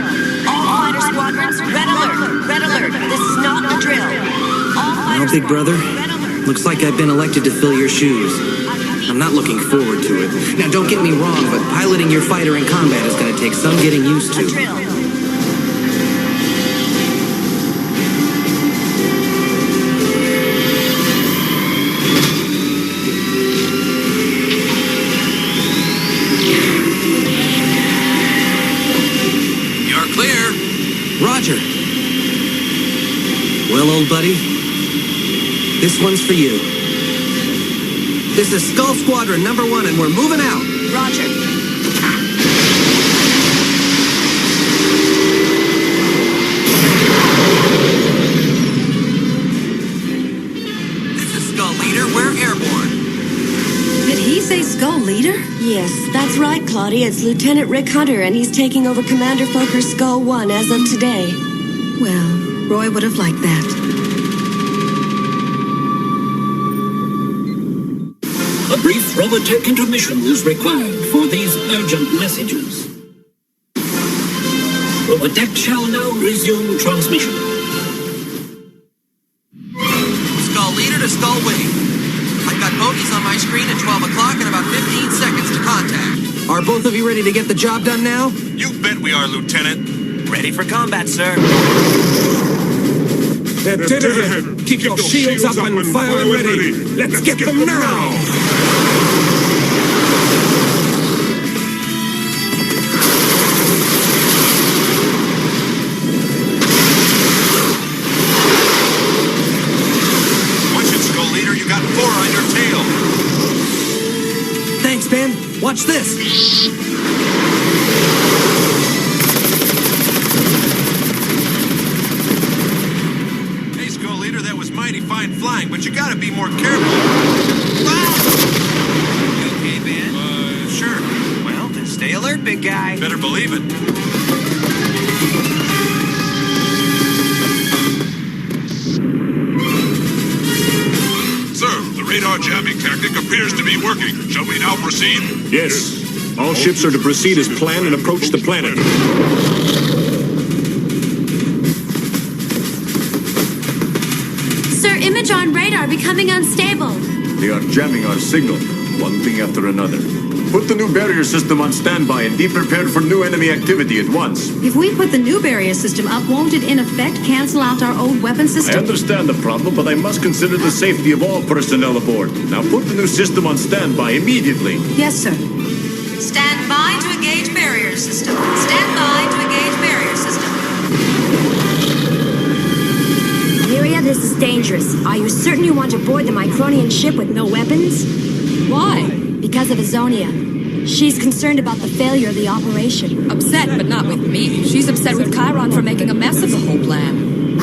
All fighter squadrons, red alert. Red alert. This is not a drill. Well, big brother, looks like I've been elected to fill your shoes. I'm not looking forward to it. Now, don't get me wrong, but piloting your fighter in combat is going to take some getting used to. old buddy. This one's for you. This is Skull Squadron number 1, and we're moving out. Roger. This is Skull Leader. We're airborne. Did he say Skull Leader? Yes, that's right, Claudia. It's Lieutenant Rick Hunter, and he's taking over Commander Foker's Skull 1 as of today. Well, Roy would have liked that. A brief Robotech intermission is required for these urgent messages. Robotech shall now resume transmission. Skull Leader to Skull Wing. I've got bogeys on my screen at 12 o'clock and about 15 seconds to contact. Are both of you ready to get the job done now? You bet we are, Lieutenant. Ready for combat, sir. They're dead ahead. Keep your shields up and fire ready. Let's get them now. Watch it, Skull Leader. You got 4 on your tail. Thanks, Ben. Watch this. Hey, Skull Leader, that was mighty fine flying, but you gotta be more careful. You okay, Ben? Sure. Well, then stay alert, big guy. Better believe it. Sir, the radar jamming tactic appears to be working. Shall we now proceed? Yes. All ships are to proceed as planned and approach the planet. Sir, image on radar becoming unstable. They are jamming our signal, one thing after another. Put the new barrier system on standby and be prepared for new enemy activity at once. If we put the new barrier system up, won't it in effect cancel out our old weapon I system? understand the problem, but I must consider the safety of all personnel aboard. Now put the new system on standby immediately. Yes, sir. Stand by to engage barrier system. Stand by to engage barrier system. Miria, this is dangerous. Are you certain you want to board the Micronian ship with no weapons? Why? Because of Azonia. She's concerned about the failure of the operation. Upset, but not with me. She's upset with Chiron for making a mess of the whole plan.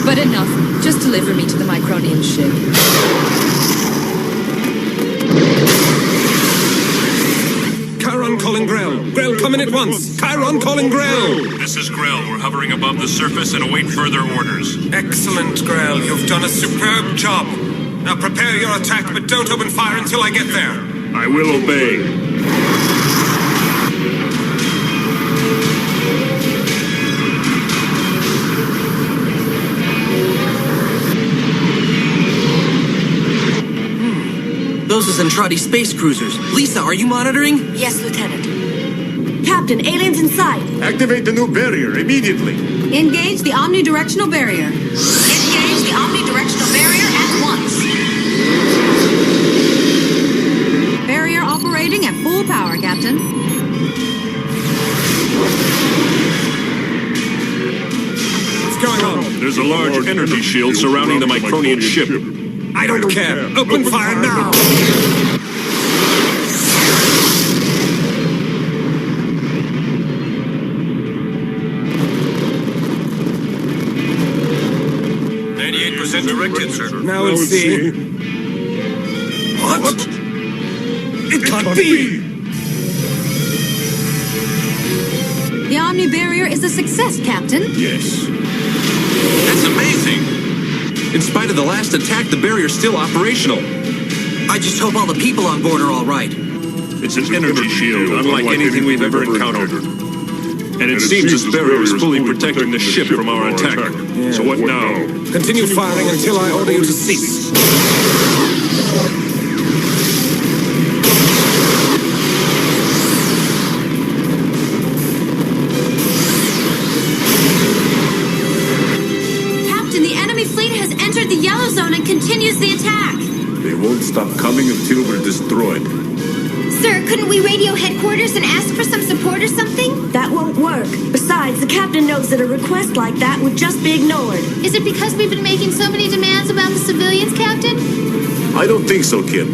But enough. Just deliver me to the Micronian ship. Chiron calling Grell. Grell, come in at once. Chiron calling Grell. This is Grell. We're hovering above the surface and await further orders. Excellent, Grell. You've done a superb job. Now prepare your attack, but don't open fire until I get there. I will obey. Those are Zentradi space cruisers. Lisa, are you monitoring? Yes, Lieutenant. Captain, aliens in sight. Activate the new barrier immediately. Engage the omnidirectional barrier. Engage the omnidirectional barrier at once. Barrier operating at full power, Captain. What's going on? There's a large energy shield surrounding the Micronian ship. I don't care. Open fire now. Directed, sir. Now we'll see. What? It can't be! The Omni barrier is a success, Captain. Yes. That's amazing! In spite of the last attack, the barrier's still operational. I just hope all the people on board are all right. It's an energy shield, unlike anything we've ever encountered. And it seems this barrier is fully protecting the ship from our attack. So what now? Continue firing until I order you to cease. Captain, the enemy fleet has entered the yellow zone and continues the attack. They won't stop coming until we're destroyed. Sir, Couldn't we radio headquarters and ask for some support or something? That won't work. Besides, the captain knows that a request like that would just be ignored. Is it because we've been making so many demands about the civilians, Captain? I don't think so, Kim.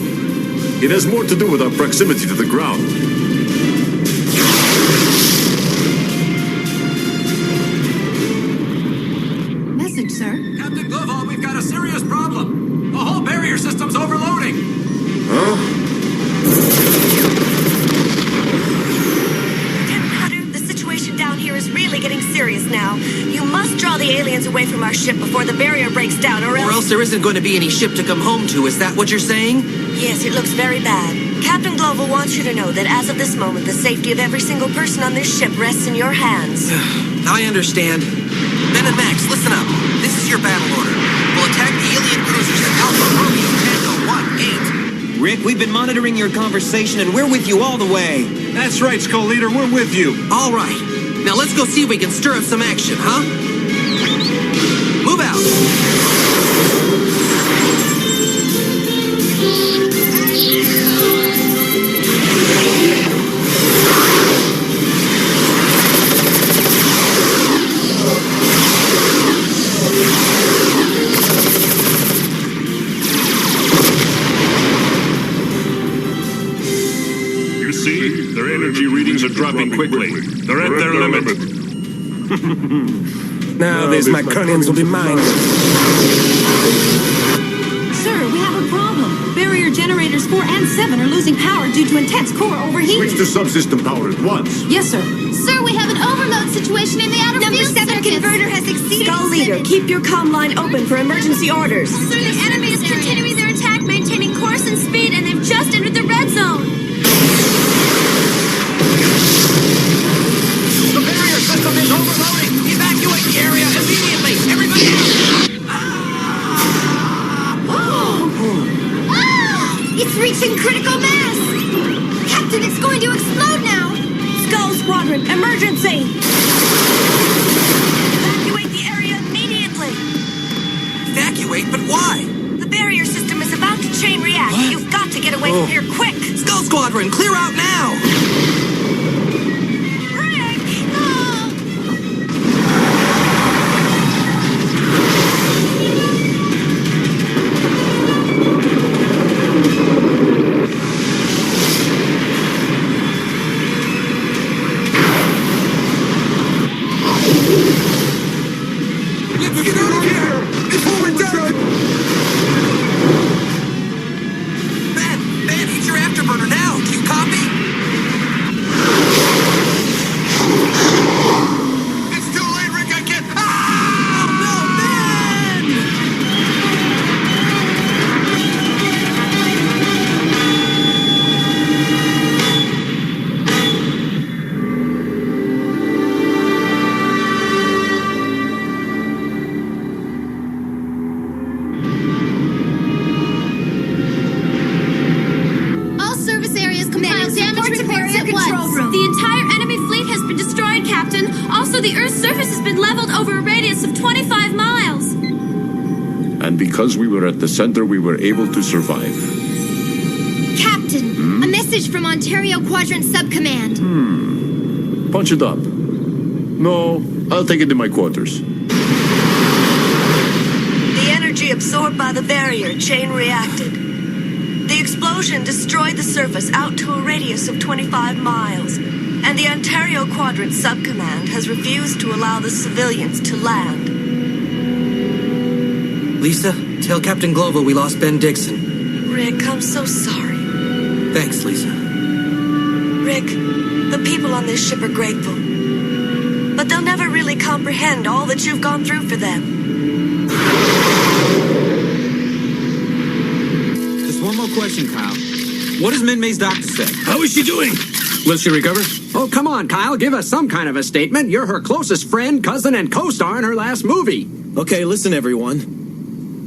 It has more to do with our proximity to the ground. Message, sir. Captain Global, we've got a serious problem. The whole barrier system's overloading. Huh? The situation down here is really getting serious now. You must draw the aliens away from our ship before the barrier breaks down, or else there isn't going to be any ship to come home to. Is that what you're saying? Yes, it looks very bad. Captain Global wants you to know that as of this moment, the safety of every single person on this ship rests in your hands. I understand. Ben and Max, listen up. This is your battle order. We'll attack the alien cruisers at Alpha Romeo Tango 1-8. Rick, we've been monitoring your conversation, and we're with you all the way. That's right, Skull Leader. We're with you. All right. Now let's go see if we can stir up some action, huh? Move out. You see, their energy readings are dropping quickly. They're at their limit. Now these Micronians will be mine. Sir, we have a problem. Barrier generators 4 and 7 are losing power due to intense core overheating. Switch to subsystem power at once. Yes, sir. Sir, we have an overload situation in the outer Number field 7 circuits. converter has exceeded. Skull Leader, limit. keep your comm line open for emergency orders. Sir, the enemy is continuing their attack, maintaining course and speed, and they've just entered the red zone. The barrier system is overloading. Evacuate the area immediately. Everybody It's reaching critical mass! Captain, it's going to explode now! Skull Squadron, emergency! Evacuate the area immediately! Evacuate? But why? The barrier system is about to chain react. What? You've got to get away from here quick! Skull Squadron, clear out now! let's get out of here before we're done. Ben, hit your afterburner now. Do you copy? It's too late, Rick. I can't. All service areas compile damage reports at once. The entire enemy fleet has been destroyed, Captain. Also, the Earth's surface has been leveled over a radius of 25 miles. And because we were at the center, we were able to survive. Captain, a message from Ontario Quadrant Subcommand. Punch it up. No, I'll take it to my quarters. The energy absorbed by the barrier chain reacted. The explosion destroyed the surface out to a radius of 25 miles, and the Ontario Quadrant Subcommand has refused to allow the civilians to land. Lisa, tell Captain Glovo we lost Ben Dixon. Rick, I'm so sorry. Thanks, Lisa. Rick, the people on this ship are grateful, but they'll never really comprehend all that you've gone through for them. Just one more question, Kyle. What does Min May's doctor say? How is she doing? Will she recover? Oh, come on, Kyle. Give us some kind of a statement. You're her closest friend, cousin, and co-star in her last movie. Okay, listen, everyone.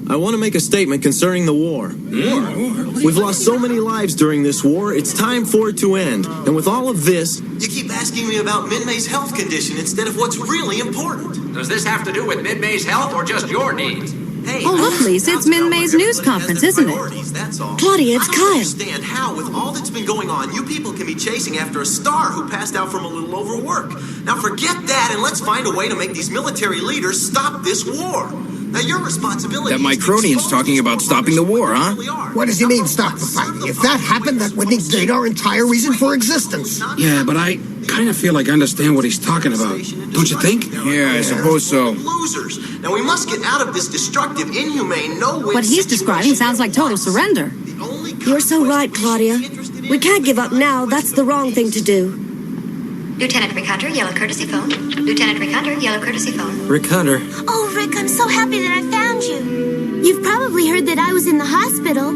I want to make a statement concerning the war. We've lost so many lives during this war, it's time for it to end. And with all of this... You keep asking me about Min May's health condition instead of what's really important. Does this have to do with Mid-May's health or just your needs? Hey, Oh, look, Lisa, it's Min May's news conference, isn't it? That's all. Claudia, it's I don't Kyle. understand how, with all that's been going on, you people can be chasing after a star who passed out from a little overwork. Now forget that and let's find a way to make these military leaders stop this war. Now your responsibility. That Micronian's talking about stopping the war, huh? What does he mean, stop the fighting? If that happened, that would negate our entire reason for existence. Yeah, but I kind of feel like I understand what he's talking about. Don't you think? Yeah, I suppose so. Losers. Now we must get out of this destructive, inhumane, no-win What he's describing sounds like total surrender. You're so right, Claudia. We can't give up now. That's the wrong thing to do. Lieutenant Rick Hunter, yellow courtesy phone. Lieutenant Rick Hunter, yellow courtesy phone. Rick Hunter. Oh, Rick, I'm so happy that I found you. You've probably heard that I was in the hospital.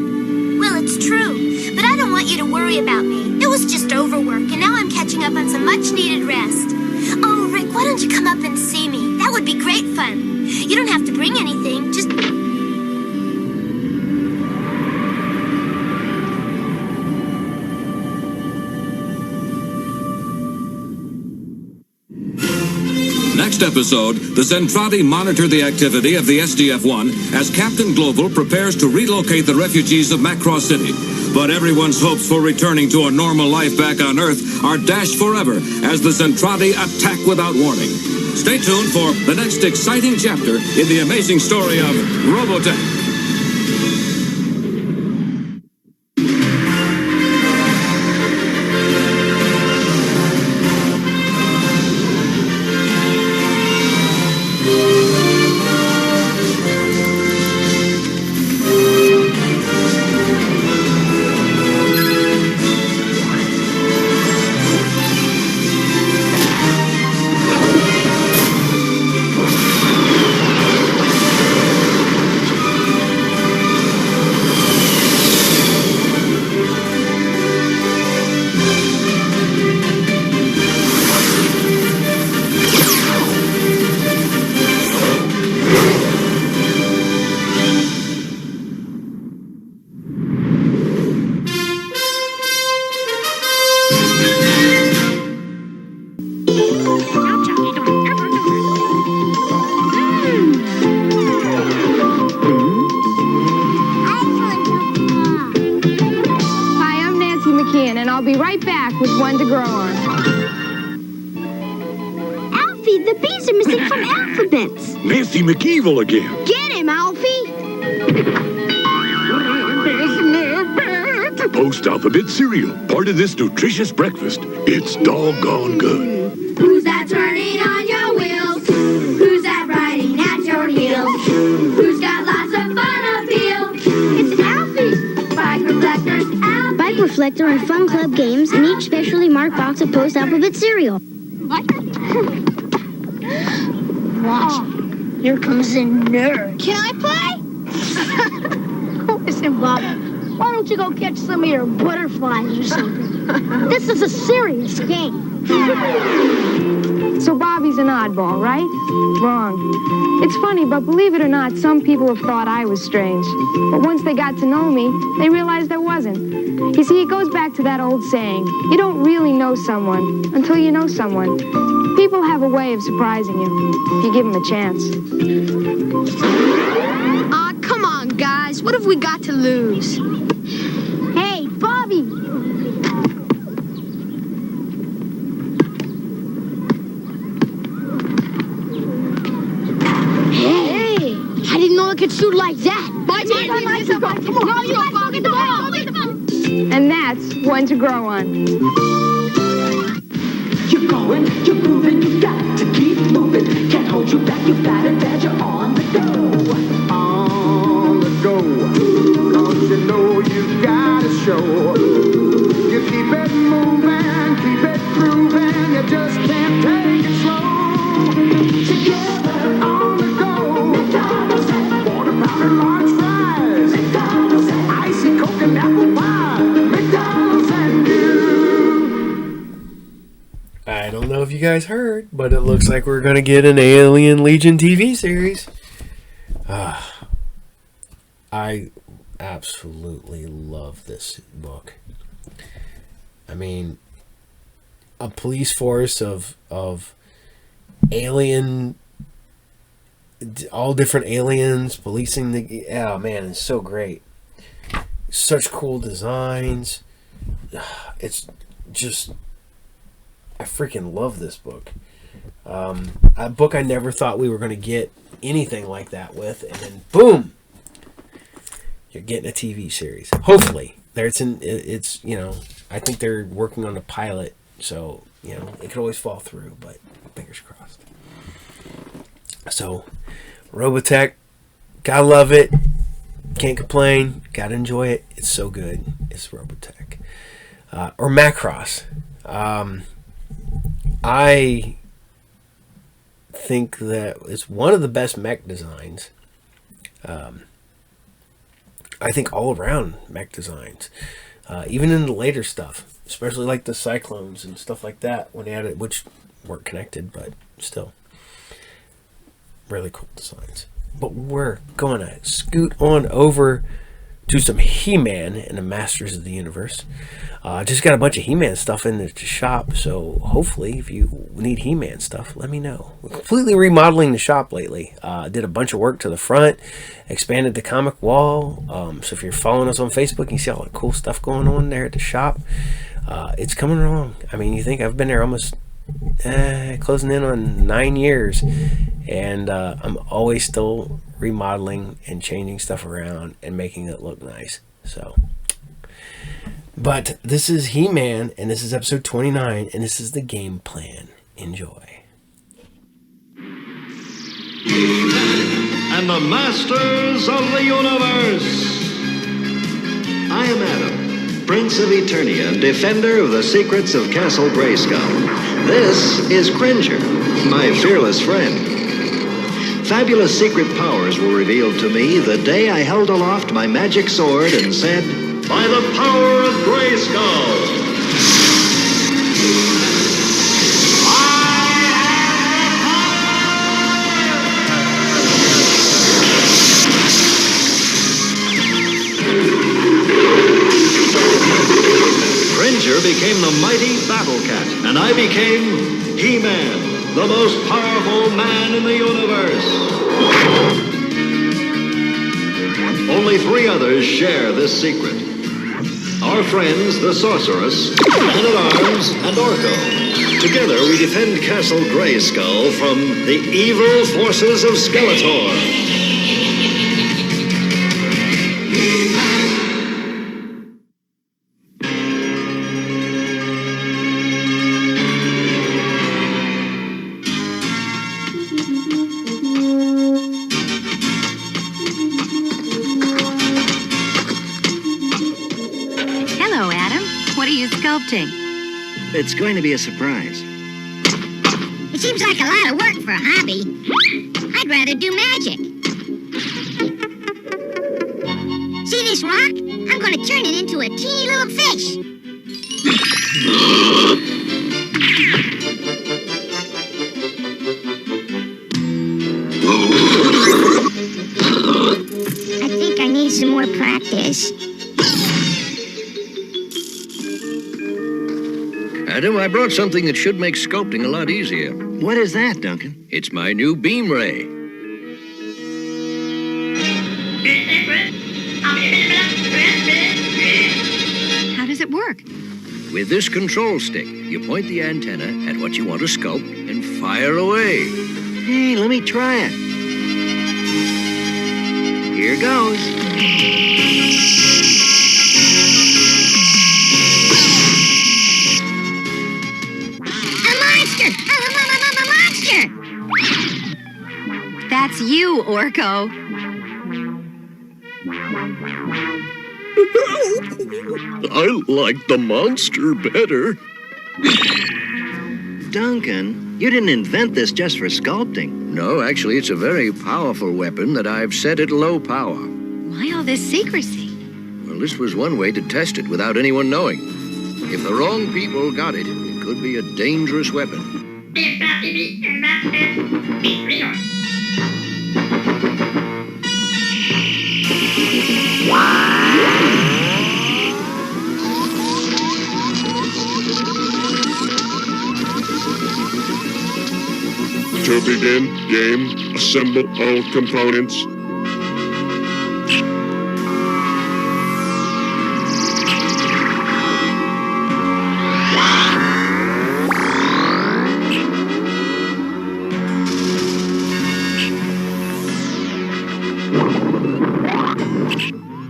Well, it's true, but I don't want you to worry about me. It was just overwork, and now I'm catching up on some much-needed rest. Oh, Rick, why don't you come up and see me? That would be great fun. You don't have to bring anything, just... Next episode, the Zentradi monitor the activity of the SDF-1 as Captain Global prepares to relocate the refugees of Macross City. But everyone's hopes for returning to a normal life back on Earth are dashed forever as the Zentradi attack without warning. Stay tuned for the next exciting chapter in the amazing story of Robotech. One to grow on. Alfie, the B's are missing from alphabets. Nancy McEvil again. Get him, Alfie. Post-alphabet cereal, part of this nutritious breakfast. It's doggone good. Who's that turning on your wheels? Who's that riding at your heels? Who's got lots of fun appeal? It's Alfie. Bike reflectors, Alfie. Bike reflector and fun club games in each specially marked box of post-alphabet cereal. What? Watch. Here comes the nerd. Can I play? Listen, Bob. Why don't you go catch some of your butterflies or something? This is a serious game. So Bobby's an oddball, right? Wrong. It's funny, but believe it or not, some people have thought I was strange. But once they got to know me, they realized I wasn't. You see, it goes back to that old saying, you don't really know someone until you know someone. People have a way of surprising you, if you give them a chance. Come on, guys. What have we got to lose? Hey, Bobby! Hey! I didn't know I could shoot like that. And that's one to grow on. You're going, you're moving, you got to keep moving. Can't hold you back, you're fat and bad, you're on the go. On the go. Cause you know you gotta show. You keep it moving, keep it grooving, you just can't take it slow. Together on the go. McDonald's and water powder, large fries. McDonald's and icy Coke and apple pie. McDonald's and you. I don't know if you guys heard, but it looks like we're going to get an Alien Legion TV series. I absolutely love this book. I mean, a police force of alien all different aliens policing the. Oh man, it's so great. Such cool designs. It's just, I freaking love this book. A book I never thought we were going to get anything like that with, and then boom, you're getting a TV series. Hopefully, it's I think they're working on a pilot, so it could always fall through, but fingers crossed. So, Robotech, gotta love it. Can't complain. Gotta enjoy it. It's so good. It's Robotech. Or Macross. I think that it's one of the best mech designs. I think all around mech designs. Even in the later stuff. Especially like the Cyclones and stuff like that. When they had it, which weren't connected, but still. Really cool designs. But we're going to scoot on over to some He-Man and the Masters of the Universe. Just got a bunch of He-Man stuff in the shop, so hopefully if you need He-Man stuff, let me know. We're completely remodeling the shop lately. Did a bunch of work to the front, expanded the comic wall. So if you're following us on Facebook, you can see all the cool stuff going on there at the shop. It's coming along. I mean, you think I've been there almost closing in on 9 years, and I'm always still remodeling and changing stuff around and making it look nice. So, but this is He-Man, and this is episode 29, and this is the game plan. Enjoy. He-Man and the Masters of the Universe. I am Adam, Prince of Eternia and defender of the secrets of Castle Grayskull. This is Cringer, my fearless friend. Fabulous secret powers were revealed to me the day I held aloft my magic sword and said, "By the power of Grayskull!" Cringer became the mighty Battle Cat, and I became He-Man, the most powerful man in the universe. Only 3 others share this secret. Our friends, the Sorceress, Man-at-Arms, and Orko. Together we defend Castle Grayskull from the evil forces of Skeletor. It's going to be a surprise. It seems like a lot of work for a hobby. I'd rather do magic. See this rock? I'm going to turn it into a teeny little fish. I think I need some more practice. Adam, I brought something that should make sculpting a lot easier. What is that, Duncan? It's my new beam ray. How does it work? With this control stick, you point the antenna at what you want to sculpt and fire away. Hey, let me try it. Here goes. That's you, Orko. I like the monster better. Duncan, you didn't invent this just for sculpting. No, actually, it's a very powerful weapon that I've set at low power. Why all this secrecy? Well, this was one way to test it without anyone knowing. If the wrong people got it, it could be a dangerous weapon. To begin game, assemble all components.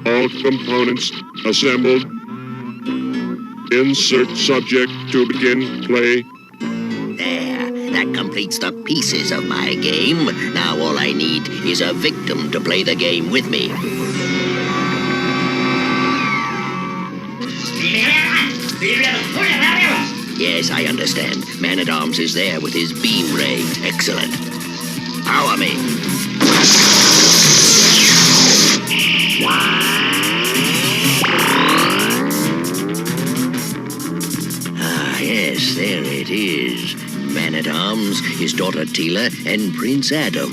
All components assembled. Insert subject to begin play. There, that completes the pieces of my game. Now all I need is a victim to play the game with me. Yes, I understand. Man-at-Arms is there with his beam ray. Excellent. Power me. Ah, yes, there it is. Man-at-Arms, his daughter Tila, and Prince Adam.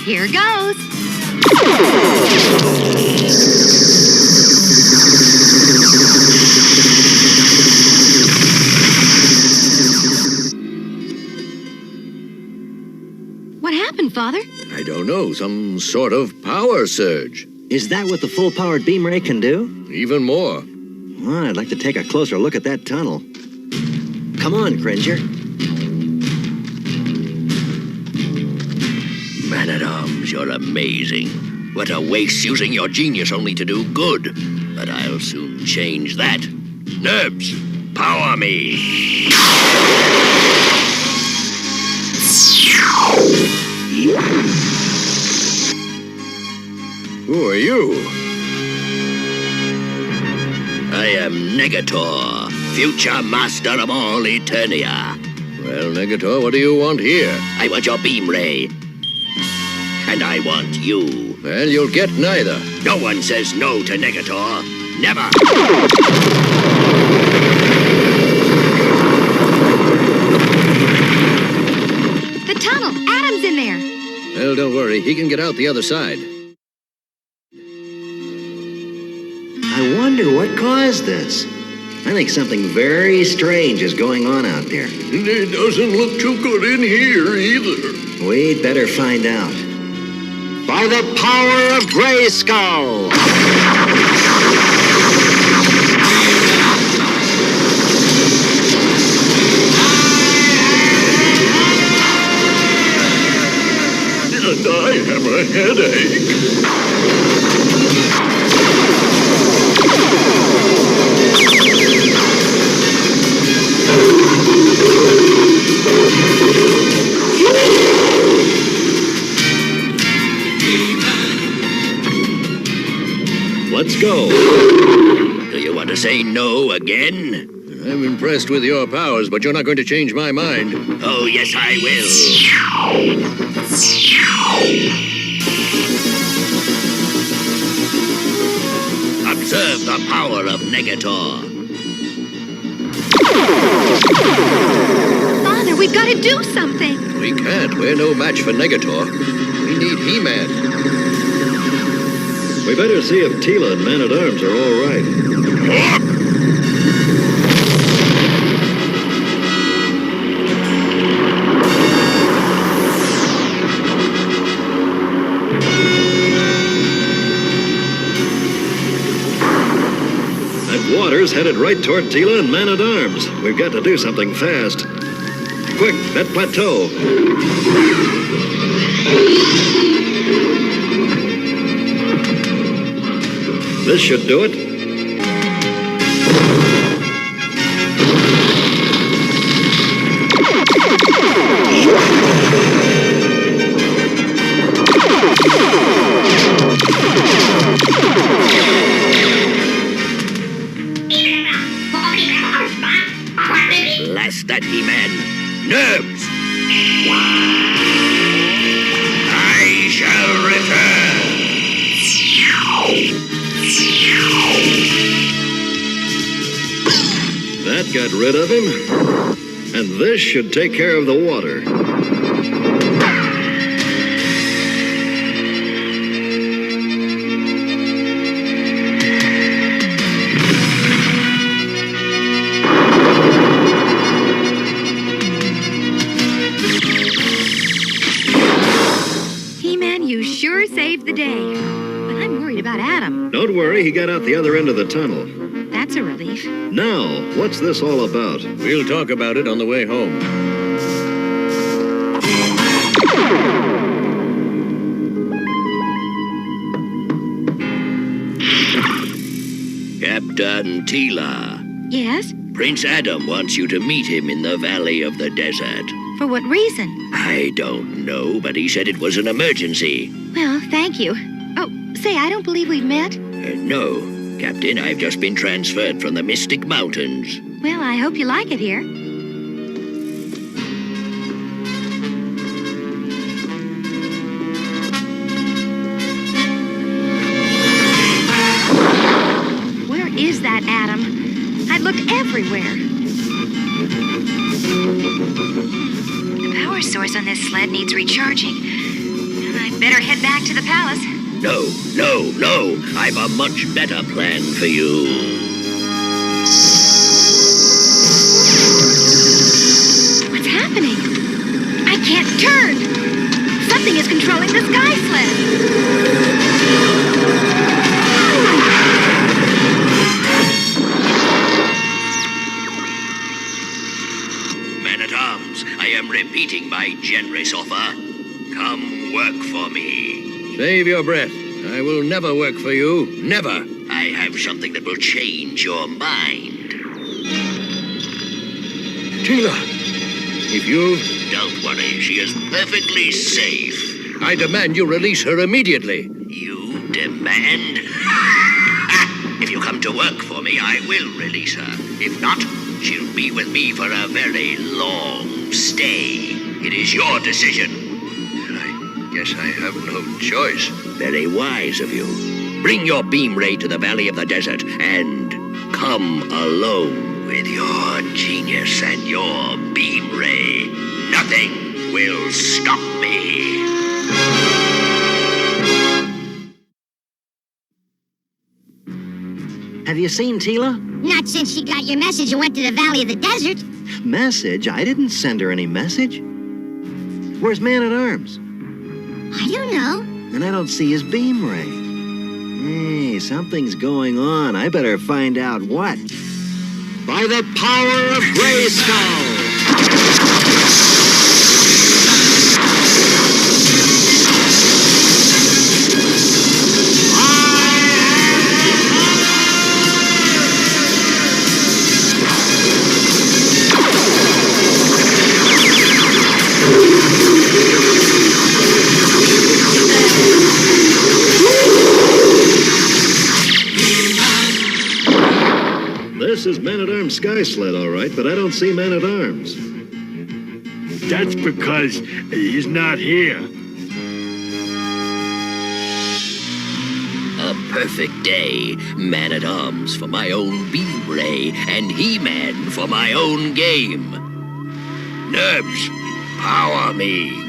Here goes. What happened, Father? I don't know, some sort of power surge. Is that what the full-powered beam ray can do? Even more. Well, I'd like to take a closer look at that tunnel. Come on, Cringer. Man-at-Arms, you're amazing. What a waste using your genius only to do good. But I'll soon change that. Nerves, power me. Who are you? I am Negator, future master of all Eternia. Well, Negator, what do you want here? I want your beam ray. And I want you. Well, you'll get neither. No one says no to Negator. Never. The tunnel. Adam's in there. Well, don't worry. He can get out the other side. I wonder what caused this. I think something very strange is going on out there. It doesn't look too good in here either. We'd better find out. By the power of Grayskull! And I have a headache. Let's go. Do you want to say no again? I'm impressed with your powers, but you're not going to change my mind. Oh, yes, I will. Observe the power of Negator. Father, we've got to do something. We can't. We're no match for Negator. We need He-Man. We better see if Tila and Man-at-Arms are all right. That water's headed right toward Tila and Man-at-Arms. We've got to do something fast. Quick, that plateau. This should do it. Blast that He-Man. Nerves! I shall return. That got rid of him. And this should take care of the water. Luckily, he got out the other end of the tunnel. That's a relief. Now, what's this all about? We'll talk about it on the way home. Captain Tila. Yes? Prince Adam wants you to meet him in the Valley of the Desert. For what reason? I don't know, but he said it was an emergency. Well, thank you. Oh, say, I don't believe we've met. No, Captain, I've just been transferred from the Mystic Mountains. Well, I hope you like it here. Where is that Adam? I looked everywhere. The power source on this sled needs recharging. I'd better head back to the palace. No. I've a much better plan for you. What's happening? I can't turn. Something is controlling the sky sled. Man-at-Arms, I am repeating my generous offer. Come work for me. Save your breath. I will never work for you. Never. I have something that will change your mind. Tila, if you... Don't worry, she is perfectly safe. I demand you release her immediately. You demand? If you come to work for me, I will release her. If not, she'll be with me for a very long stay. It is your decision. Guess I have no choice. Very wise of you. Bring your beam ray to the Valley of the Desert and come alone with your genius and your beam ray. Nothing will stop me. Have you seen Tila? Not since she got your message and went to the Valley of the Desert. Message? I didn't send her any message. Where's Man-at-Arms? I don't know. And I don't see his beam ray. Hey, something's going on. I better find out what. By the power of Grayskull! This is Man-at-Arms' sky sled, all right, but I don't see Man-at-Arms. That's because he's not here. A perfect day. Man-at-Arms for my own beam ray, and He-Man for my own game. Nerves, power me.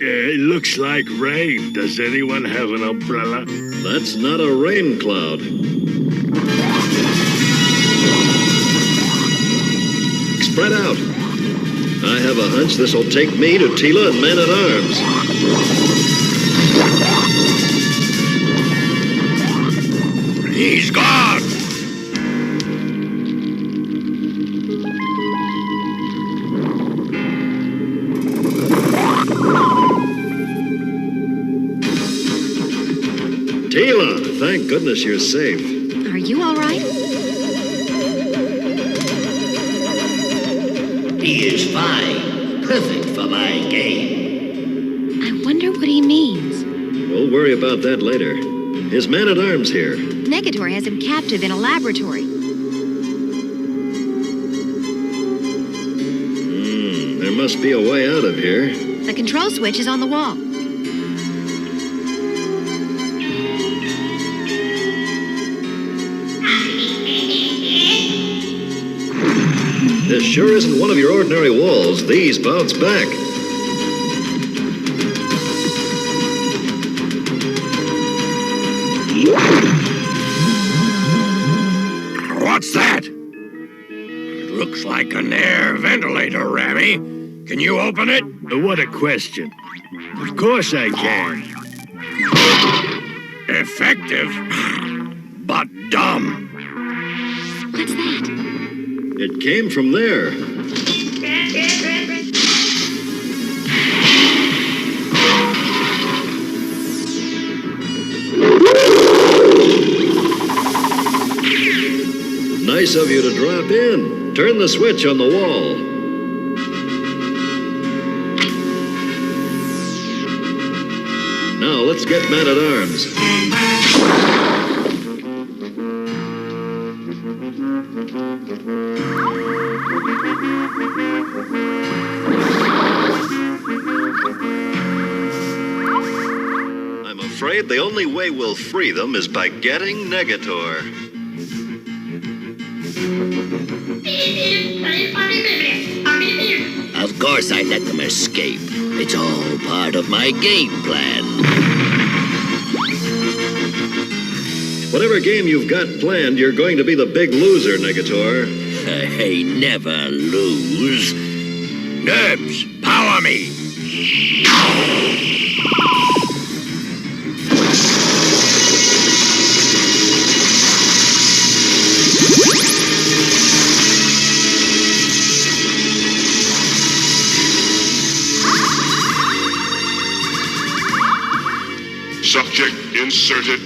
It looks like rain. Does anyone have an umbrella? That's not a rain cloud. Spread out. I have a hunch this'll take me to Tila and Man-at-Arms. He's gone! Tila, thank goodness you're safe. Are you all right? He is fine. Perfect for my game. I wonder what he means. We'll worry about that later. Is Man-at-Arms here? Negator has him captive in a laboratory. There must be a way out of here. The control switch is on the wall. This sure isn't one of your ordinary walls. These bounce back. like an air ventilator, Rami. Can you open it? What a question. Of course I can. Effective, but dumb. What's that? It came from there. Nice of you to drop in. Turn the switch on the wall. Now let's get man-at-arms. I'm afraid the only way we'll free them is by getting Negator. Of course I let them escape. It's all part of my game plan. Whatever game you've got planned, you're going to be the big loser, Negator. I never lose. Nerves, power me! Subject inserted.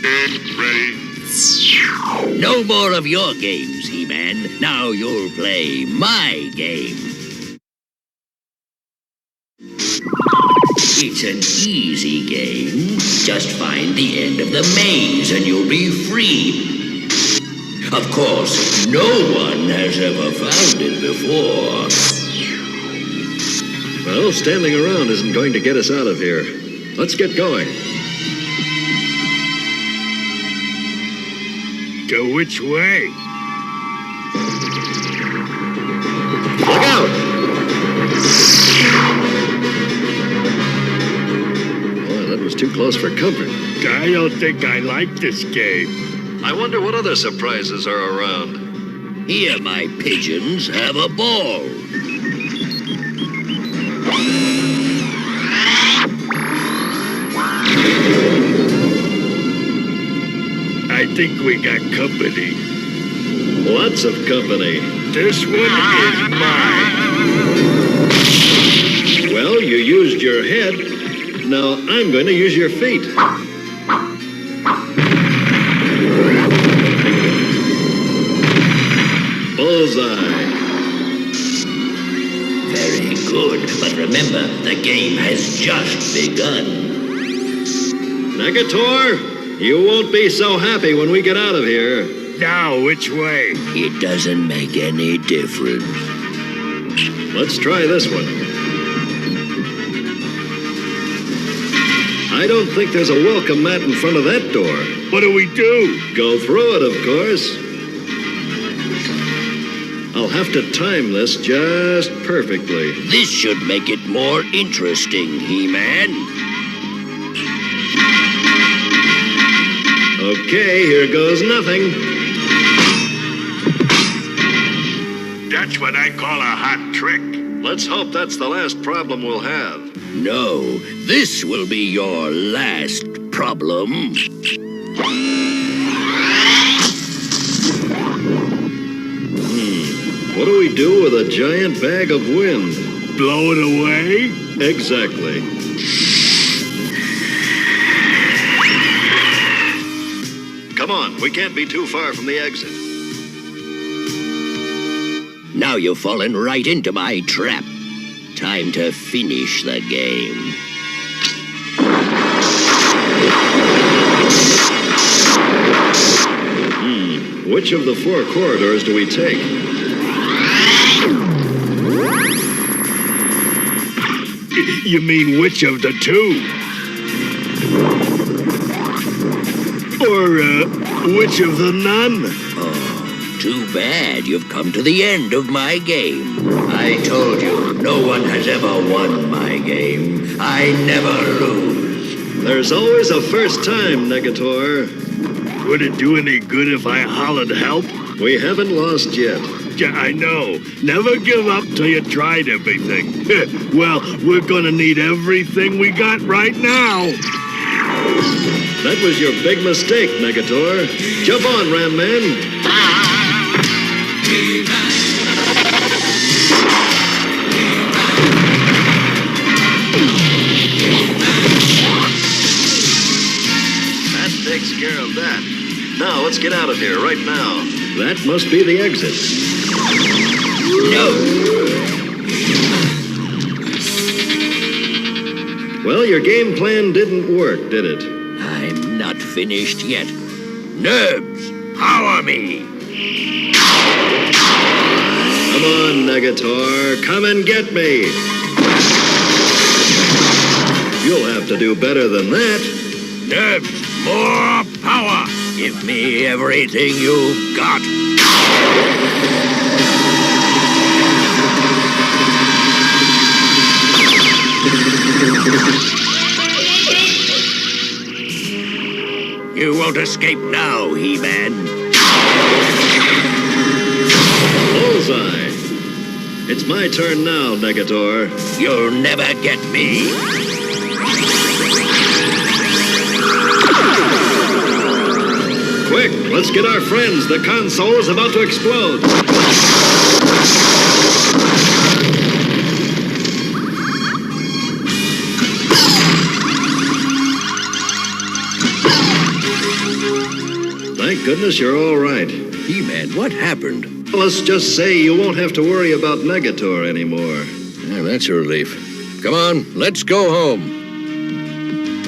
And ready. No more of your games, He-Man. Now you'll play my game. It's an easy game. Just find the end of the maze and you'll be free. Of course, no one has ever found it before. Well, standing around isn't going to get us out of here. Let's get going. Go which way? Look out! Boy, that was too close for comfort. I don't think I like this game. I wonder what other surprises are around. Here, my pigeons, have a ball. I think we got company. Lots of company. This one is mine. Well, you used your head. Now I'm going to use your feet. Bullseye. Very good, but remember, the game has just begun. Negator, you won't be so happy when we get out of here. Now, which way? It doesn't make any difference. Let's try this one. I don't think there's a welcome mat in front of that door. What do we do? Go through it, of course. I'll have to time this just perfectly. This should make it more interesting, He-Man. Okay, here goes nothing. That's what I call a hot trick. Let's hope that's the last problem we'll have. No, this will be your last problem. What do we do with a giant bag of wind? Blow it away? Exactly. Come on, we can't be too far from the exit. Now you've fallen right into my trap. Time to finish the game. Which of the 4 corridors do we take? You mean which of the 2? Or, which of the none? Oh, too bad you've come to the end of my game. I told you, no one has ever won my game. I never lose. There's always a first time, Negator. Would it do any good if I hollered help? We haven't lost yet. Gotcha, I know. Never give up till you tried everything. Well, we're gonna need everything we got right now. That was your big mistake, Negator. Jump on, Ram Man. That takes care of that. Now, let's get out of here right now. That must be the exit. No! Well, your game plan didn't work, did it? I'm not finished yet. Nerves, power me! Come on, Negator. Come and get me. You'll have to do better than that. Nerves, more power! Give me everything you've got. You won't escape now, He-Man. Bullseye. It's my turn now, Negator. You'll never get me. Quick, let's get our friends. The console is about to explode. Thank goodness you're all right. He-Man, what happened? Let's just say you won't have to worry about Negator anymore. Yeah, that's a relief. Come on, let's go home.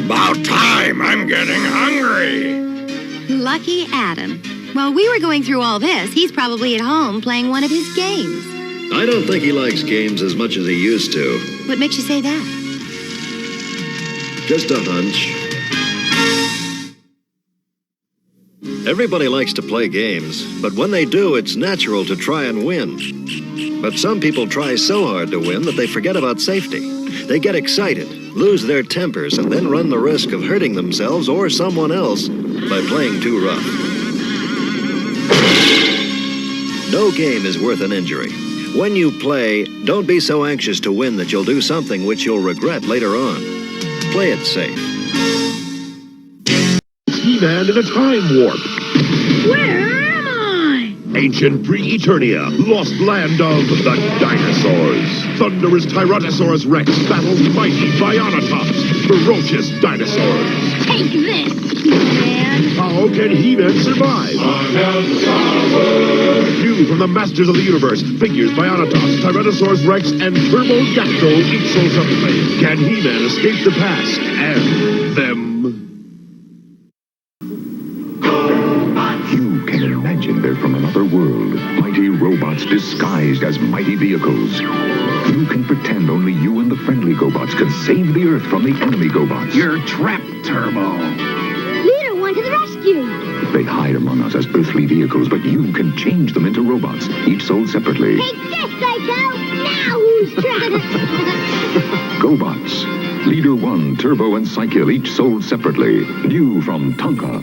About time. I'm getting hungry. Lucky Adam. While we were going through all this, he's probably at home playing one of his games. I don't think he likes games as much as he used to. What makes you say that? Just a hunch. Everybody likes to play games, but when they do, it's natural to try and win. But some people try so hard to win that they forget about safety. They get excited, lose their tempers, and then run the risk of hurting themselves or someone else by playing too rough. No game is worth an injury. When you play, don't be so anxious to win that you'll do something which you'll regret later on. Play it safe. He-Man in a time warp. Where am I? Ancient pre-Eternia, lost land of the dinosaurs. Thunderous Tyrannosaurus Rex battles mighty Bionatops, ferocious dinosaurs. Take this, He-Man. How can He-Man survive? New from the Masters of the Universe, figures Bionatops, Tyrannosaurus Rex, and Turbodactyl each sold separately. Can He-Man escape the past and them? You can imagine they're from another world. Mighty robots disguised as mighty vehicles. You can pretend only you and the friendly GoBots can save the Earth from the enemy GoBots. You're trapped, Turbo. Leader one to the rescue. They hide among us as earthly vehicles, but you can change them into robots, each sold separately. Take this, Psycho. Now who's trying? GoBots. Leader 1, Turbo, and Psykill, each sold separately. New from Tonka.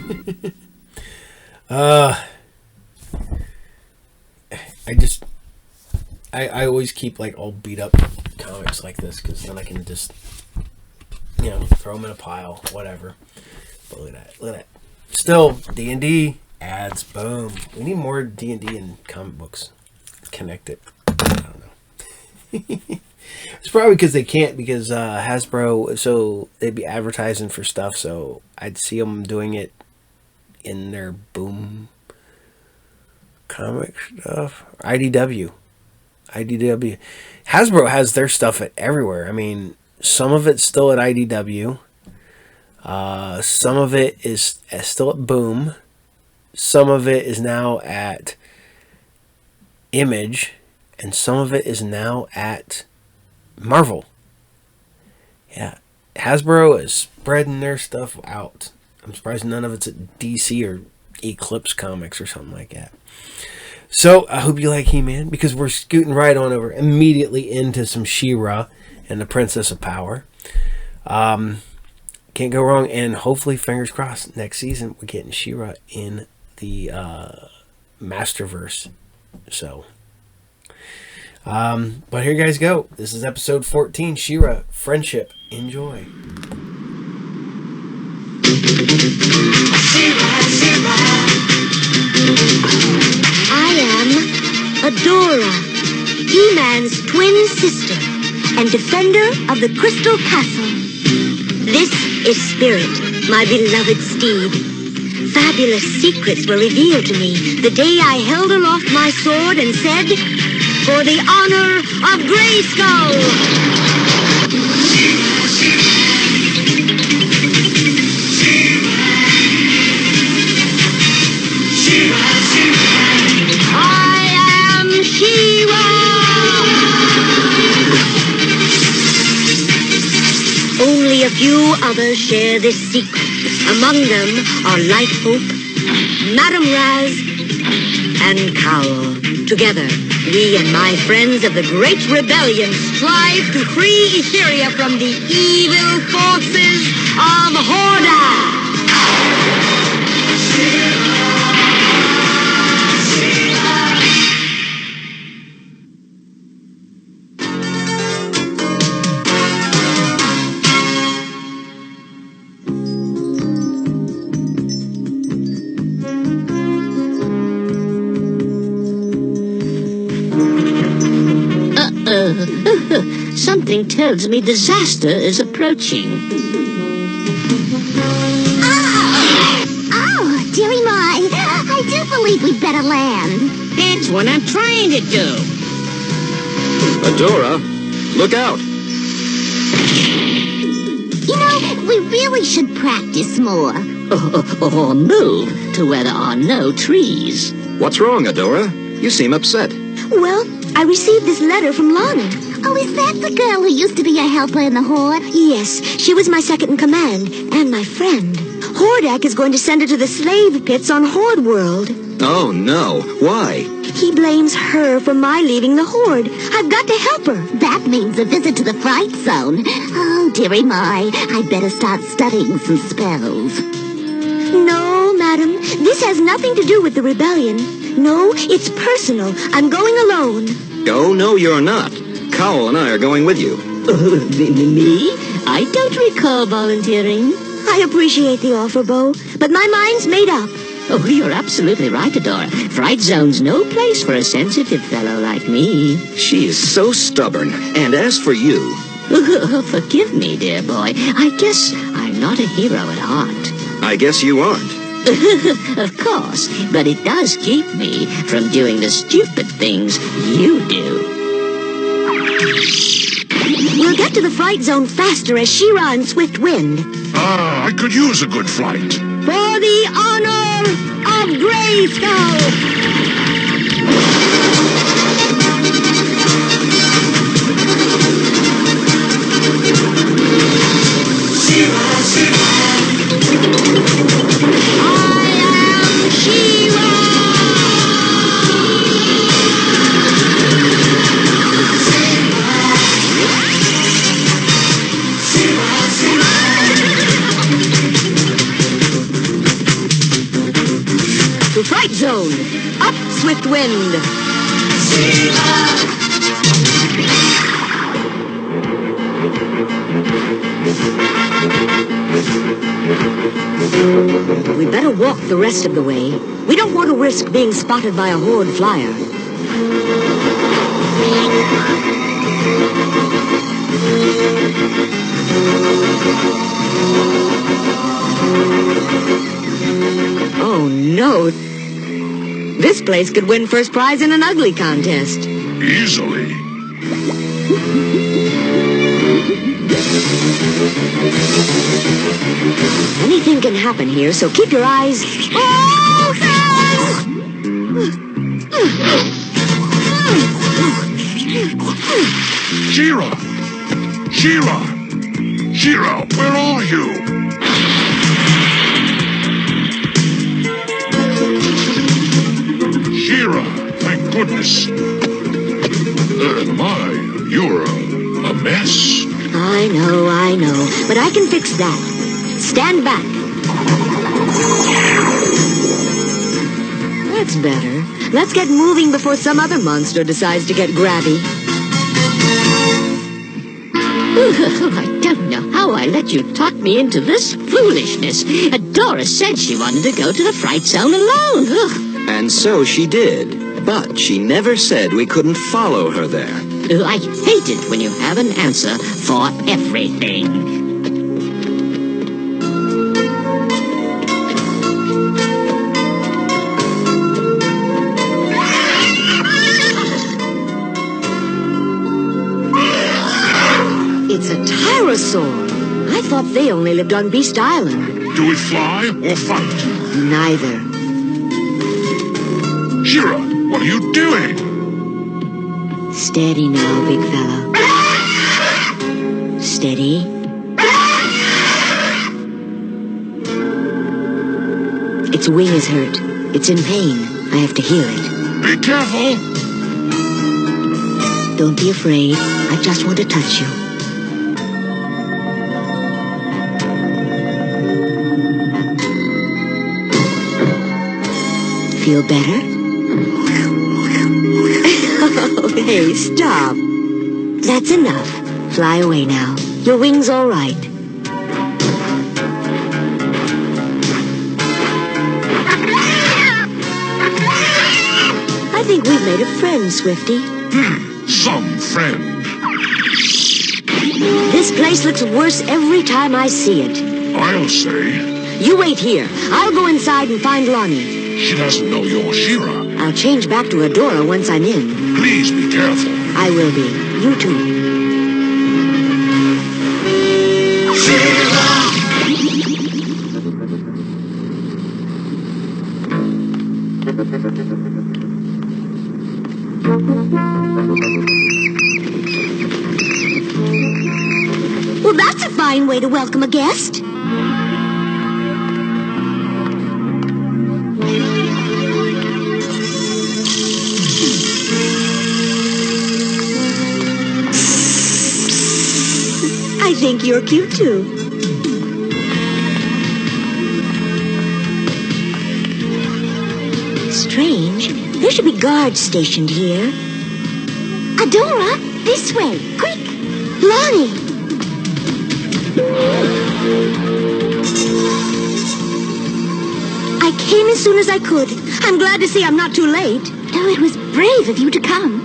I always keep like all beat up comics like this because then I can just, throw them in a pile, whatever. But look at that. Still, D&D ads, boom. We need more D&D in comic books. Connect it. I don't know. It's probably because they can't, because Hasbro, so they'd be advertising for stuff, so I'd see them doing it in their Boom comic stuff. IDW. Hasbro has their stuff at everywhere. I mean, some of it's still at IDW. Some of it is still at Boom. Some of it is now at Image. And some of it is now at Marvel. Yeah. Hasbro is spreading their stuff out. I'm surprised none of it's at DC or Eclipse Comics or something like that. So, I hope you like He-Man, because we're scooting right on over immediately into some She-Ra and the Princess of Power. Can't go wrong, and hopefully, fingers crossed, next season we're getting She-Ra in the Masterverse. So, But here you guys go. This is episode 14, She-Ra, Friendship. Enjoy. I am Adora, He-Man's twin sister and defender of the Crystal Castle. This is Spirit, my beloved steed. Fabulous secrets were revealed to me the day I held aloft my sword and said, "For the honor of Grayskull!" I am She-Ra! Only a few others share this secret. Among them are Light Hope, Madame Raz, and Cowl. Together, we and my friends of the Great Rebellion strive to free Etheria from the evil forces of Hordak! Something tells me disaster is approaching. Oh, dearie my, I do believe we'd better land. That's what I'm trying to do. Adora, look out. You know, we really should practice more. Or move to where there are no trees. What's wrong, Adora? You seem upset. Well, I received this letter from Lana. Oh, is that the girl who used to be a helper in the Horde? Yes, she was my second in command, and my friend. Hordak is going to send her to the slave pits on Horde World. Oh, no. Why? He blames her for my leaving the Horde. I've got to help her. That means a visit to the Fright Zone. Oh, dearie my, I'd better start studying some spells. No, madam, this has nothing to do with the rebellion. No, it's personal. I'm going alone. Oh, no, you're not. Cowl and I are going with you. Me? I don't recall volunteering. I appreciate the offer, Bo, but my mind's made up. Oh, you're absolutely right, Adora. Fright Zone's no place for a sensitive fellow like me. She is so stubborn. And as for you... Forgive me, dear boy. I guess I'm not a hero at heart. I guess you aren't. Of course, but it does keep me from doing the stupid things you do. We'll get to the Fright Zone faster as She-Ra and Swift Wind. I could use a good flight. For the honor of Grayskull! She-Ra, She-Ra! I am She-Ra! To Fright Zone! Up, Swift Wind! We better walk the rest of the way. We don't want to risk being spotted by a Horde flyer. Oh, no. This place could win first prize in an ugly contest. Easily. Anything can happen here, so keep your eyes... She-Ra! She-Ra! She-Ra, where are you? She-Ra, thank goodness. My, you're a mess. I know, but I can fix that. Stand back. That's better. Let's get moving before some other monster decides to get grabby. I don't know how I let you talk me into this foolishness. Dora said she wanted to go to the fright zone alone. Ugh. And so she did. But she never said we couldn't follow her there. I hate it when you have an answer for everything. It's a pterosaur. I thought they only lived on Beast Island. Do we fly or fight? Neither. Shira, what are you doing? Steady now, big fellow. Steady. Its wing is hurt. It's in pain. I have to heal it. Be careful. Don't be afraid. I just want to touch you. Feel better? Oh, hey, stop. That's enough. Fly away now. Your wing's all right. I think we've made a friend, Swifty. Some friend. This place looks worse every time I see it. I'll say. You wait here. I'll go inside and find Lonnie. She doesn't know you're Shira. I'll change back to Adora once I'm in. Please be careful. I will be. You too. Well, that's a fine way to welcome a guest. I think you're cute, too. Strange. There should be guards stationed here. Adora, this way. Quick. Lonnie. I came as soon as I could. I'm glad to see I'm not too late. Oh, it was brave of you to come.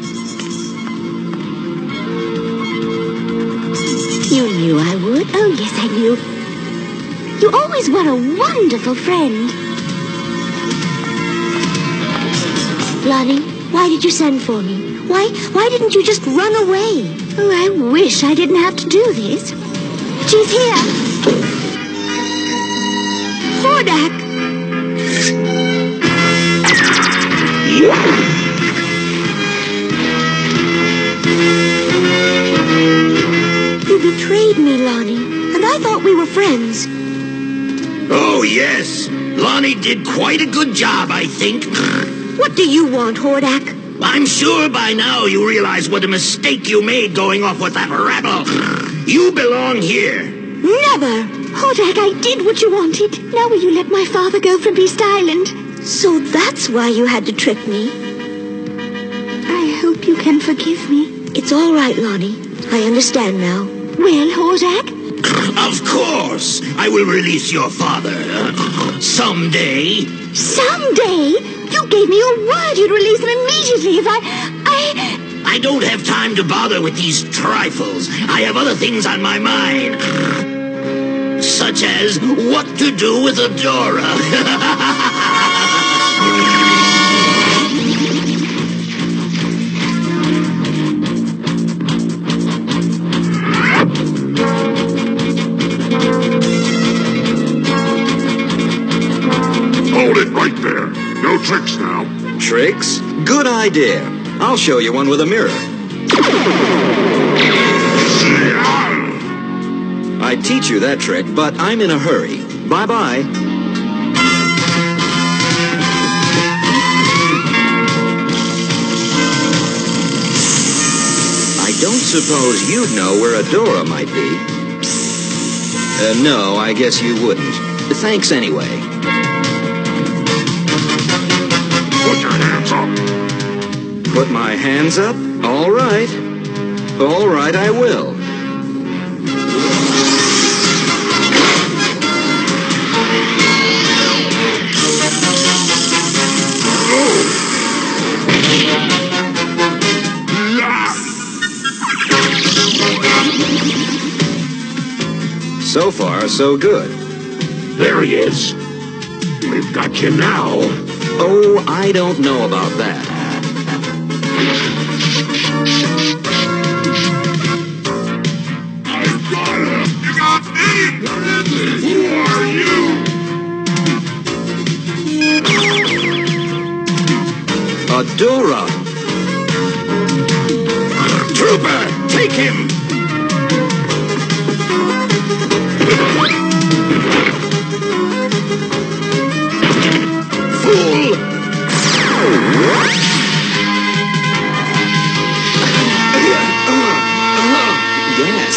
You knew I would. Oh, yes, I knew. You always were a wonderful friend. Lonnie, why did you send for me? Why didn't you just run away? Oh, I wish I didn't have to do this. She's here. Hordak! You betrayed me, Lonnie, and I thought we were friends. Oh, yes. Lonnie did quite a good job, I think. What do you want, Hordak? I'm sure by now you realize what a mistake you made going off with that rabble. You belong here. Never! Hordak, I did what you wanted. Now will you let my father go from Beast Island? So that's why you had to trick me. I hope you can forgive me. It's all right, Lonnie. I understand now. Well, Hordak? Of course. I will release your father. Someday. Someday? You gave me your word you'd release him immediately if I don't have time to bother with these trifles. I have other things on my mind. Such as what to do with Adora. Hold it right there. No tricks now. Tricks? Good idea. I'll show you one with a mirror. I'd teach you that trick, but I'm in a hurry. Bye-bye. I don't suppose you'd know where Adora might be. No, I guess you wouldn't. Thanks anyway. Put your hands up. Put my hands up? All right. All right, I will. So far, so good. There he is. We've got you now. Oh, I don't know about that. I've got him. You got me. Who are you? Adora! Trooper, take him. Fool! Yes.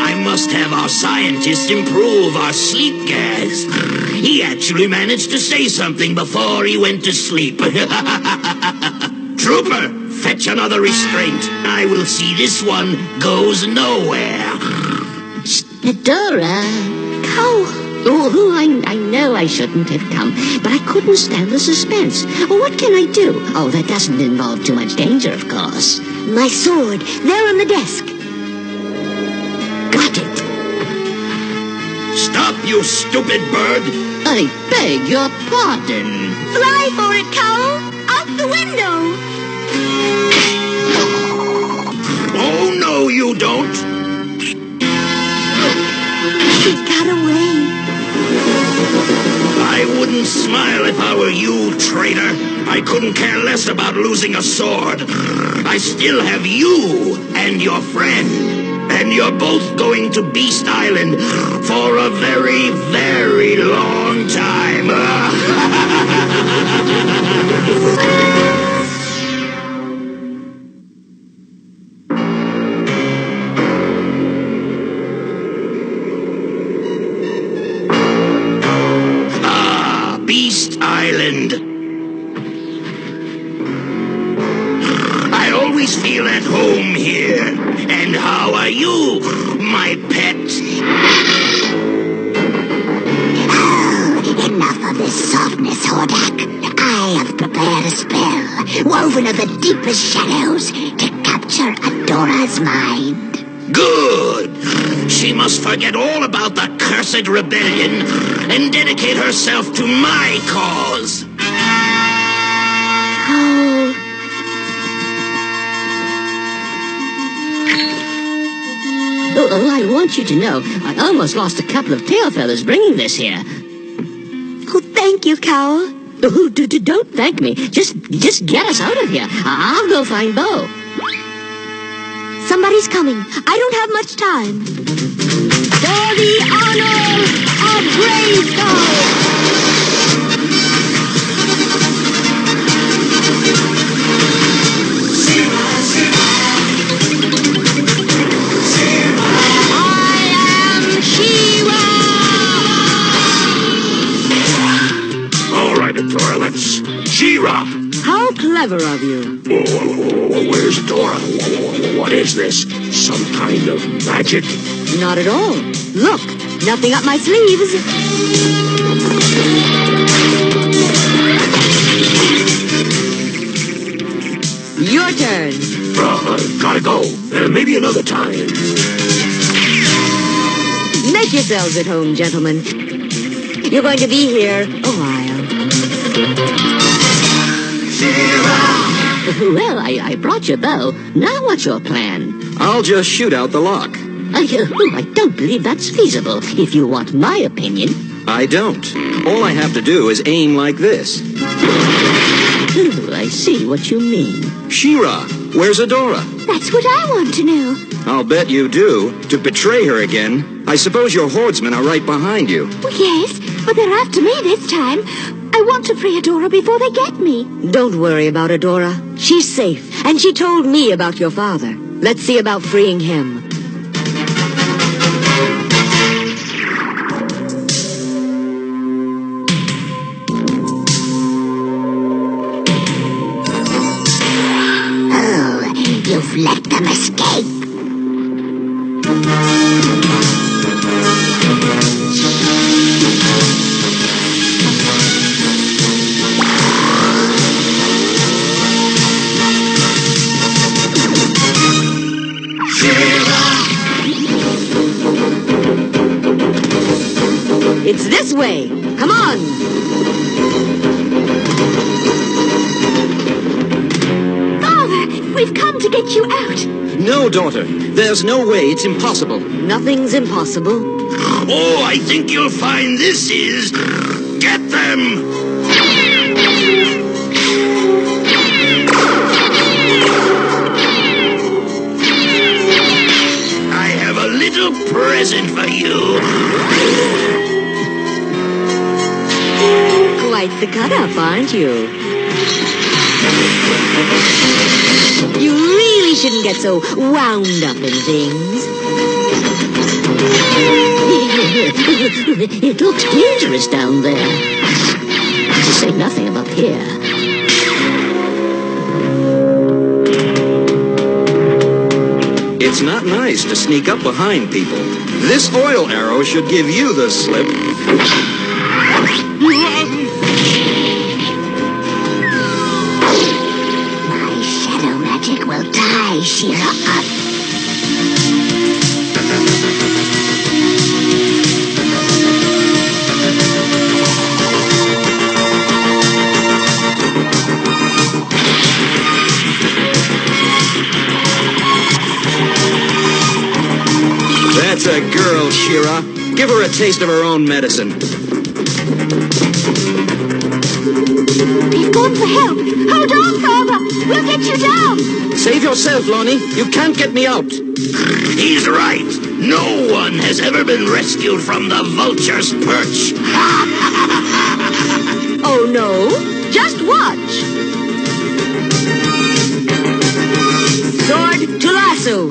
I must have our scientists improve our sleep gas. He actually managed to say something before he went to sleep. Trooper, fetch another restraint. I will see this one goes nowhere. Dora. Cow. Oh, I know I shouldn't have come, but I couldn't stand the suspense. What can I do? Oh, that doesn't involve too much danger, of course. My sword, there on the desk. Got it. Stop, you stupid bird. I beg your pardon. Fly for it, Cow. Out the window. Oh, no, you don't. She got away. I wouldn't smile if I were you, traitor. I couldn't care less about losing a sword. I still have you and your friend. And you're both going to Beast Island for a very, very long time. Beast Island. I always feel at home here. And how are you, my pet? Oh, enough of this softness, Hordak. I have prepared a spell, woven of the deepest shadows, to capture Adora's mind. Good. She must forget all about the cursed rebellion and dedicate herself to my cause. Oh, I want you to know, I almost lost a couple of tail feathers bringing this here. Oh, thank you, Cow. Oh, don't thank me. Just get us out of here. I'll go find Bo. Somebody's coming. I don't have much time. For the honor of Grayskull! Dora, let's She-Ra. How clever of you. Where's Dora? What is this? Some kind of magic? Not at all. Look, nothing up my sleeves. Your turn. Gotta go. Maybe another time. Make yourselves at home, gentlemen. You're going to be here a while. Well, I brought your bow. Now what's your plan? I'll just shoot out the lock. I don't believe that's feasible, if you want my opinion. I don't. All I have to do is aim like this. Oh, I see what you mean. She-Ra, where's Adora? That's what I want to know. I'll bet you do. To betray her again. I suppose your hordemen are right behind you. Well, yes, but they're after me this time. I want to free Adora before they get me. Don't worry about Adora. She's safe, and she told me about your father. Let's see about freeing him. you've let them escape. It's this way. Come on. Father, we've come to get you out. No, daughter. There's no way. It's impossible. Nothing's impossible. Oh, I think you'll find this is... Get them! I have a little present for you. Quite the cut-up, aren't you? You really shouldn't get so wound up in things. It looks dangerous down there. To say nothing of up here. It's not nice to sneak up behind people. This oil arrow should give you the slip. My shadow magic will tie Shira up. That's a girl, Shira. Give her a taste of her own medicine. We've gone for help. Hold on, Father. We'll get you down. Save yourself, Lonnie. You can't get me out. He's right. No one has ever been rescued from the vulture's perch. Oh, no? Just watch. Sword to lasso.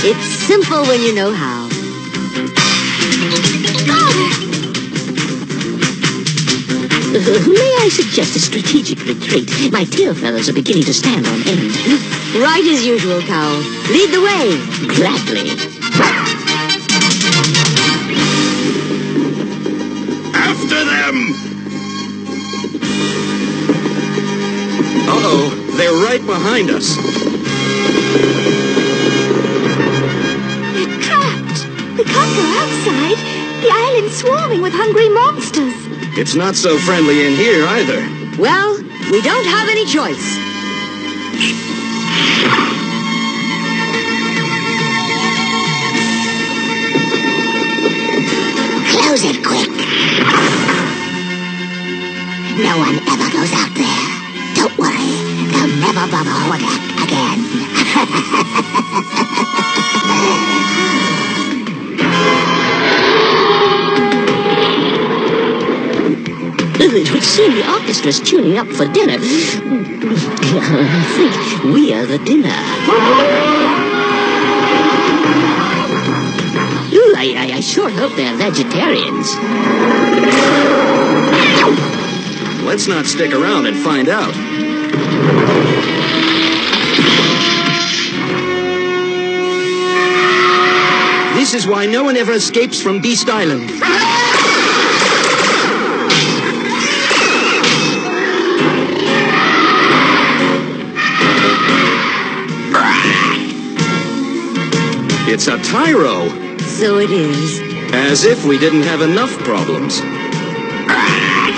It's simple when you know how. May I suggest a strategic retreat? My tail feathers are beginning to stand on end. Right as usual, Cow. Lead the way. Gladly. After them! Uh-oh. They're right behind us. We're trapped. We can't go outside. The island's swarming with hungry monsters. It's not so friendly in here either. Well, we don't have any choice. Close it quick. No one ever goes out there. Don't worry. They'll never bother Hordak again. It would seem the orchestra's tuning up for dinner. I think we are the dinner. Ooh, I sure hope they're vegetarians. Let's not stick around and find out. This is why no one ever escapes from Beast Island. It's a tyro. So it is. As if we didn't have enough problems.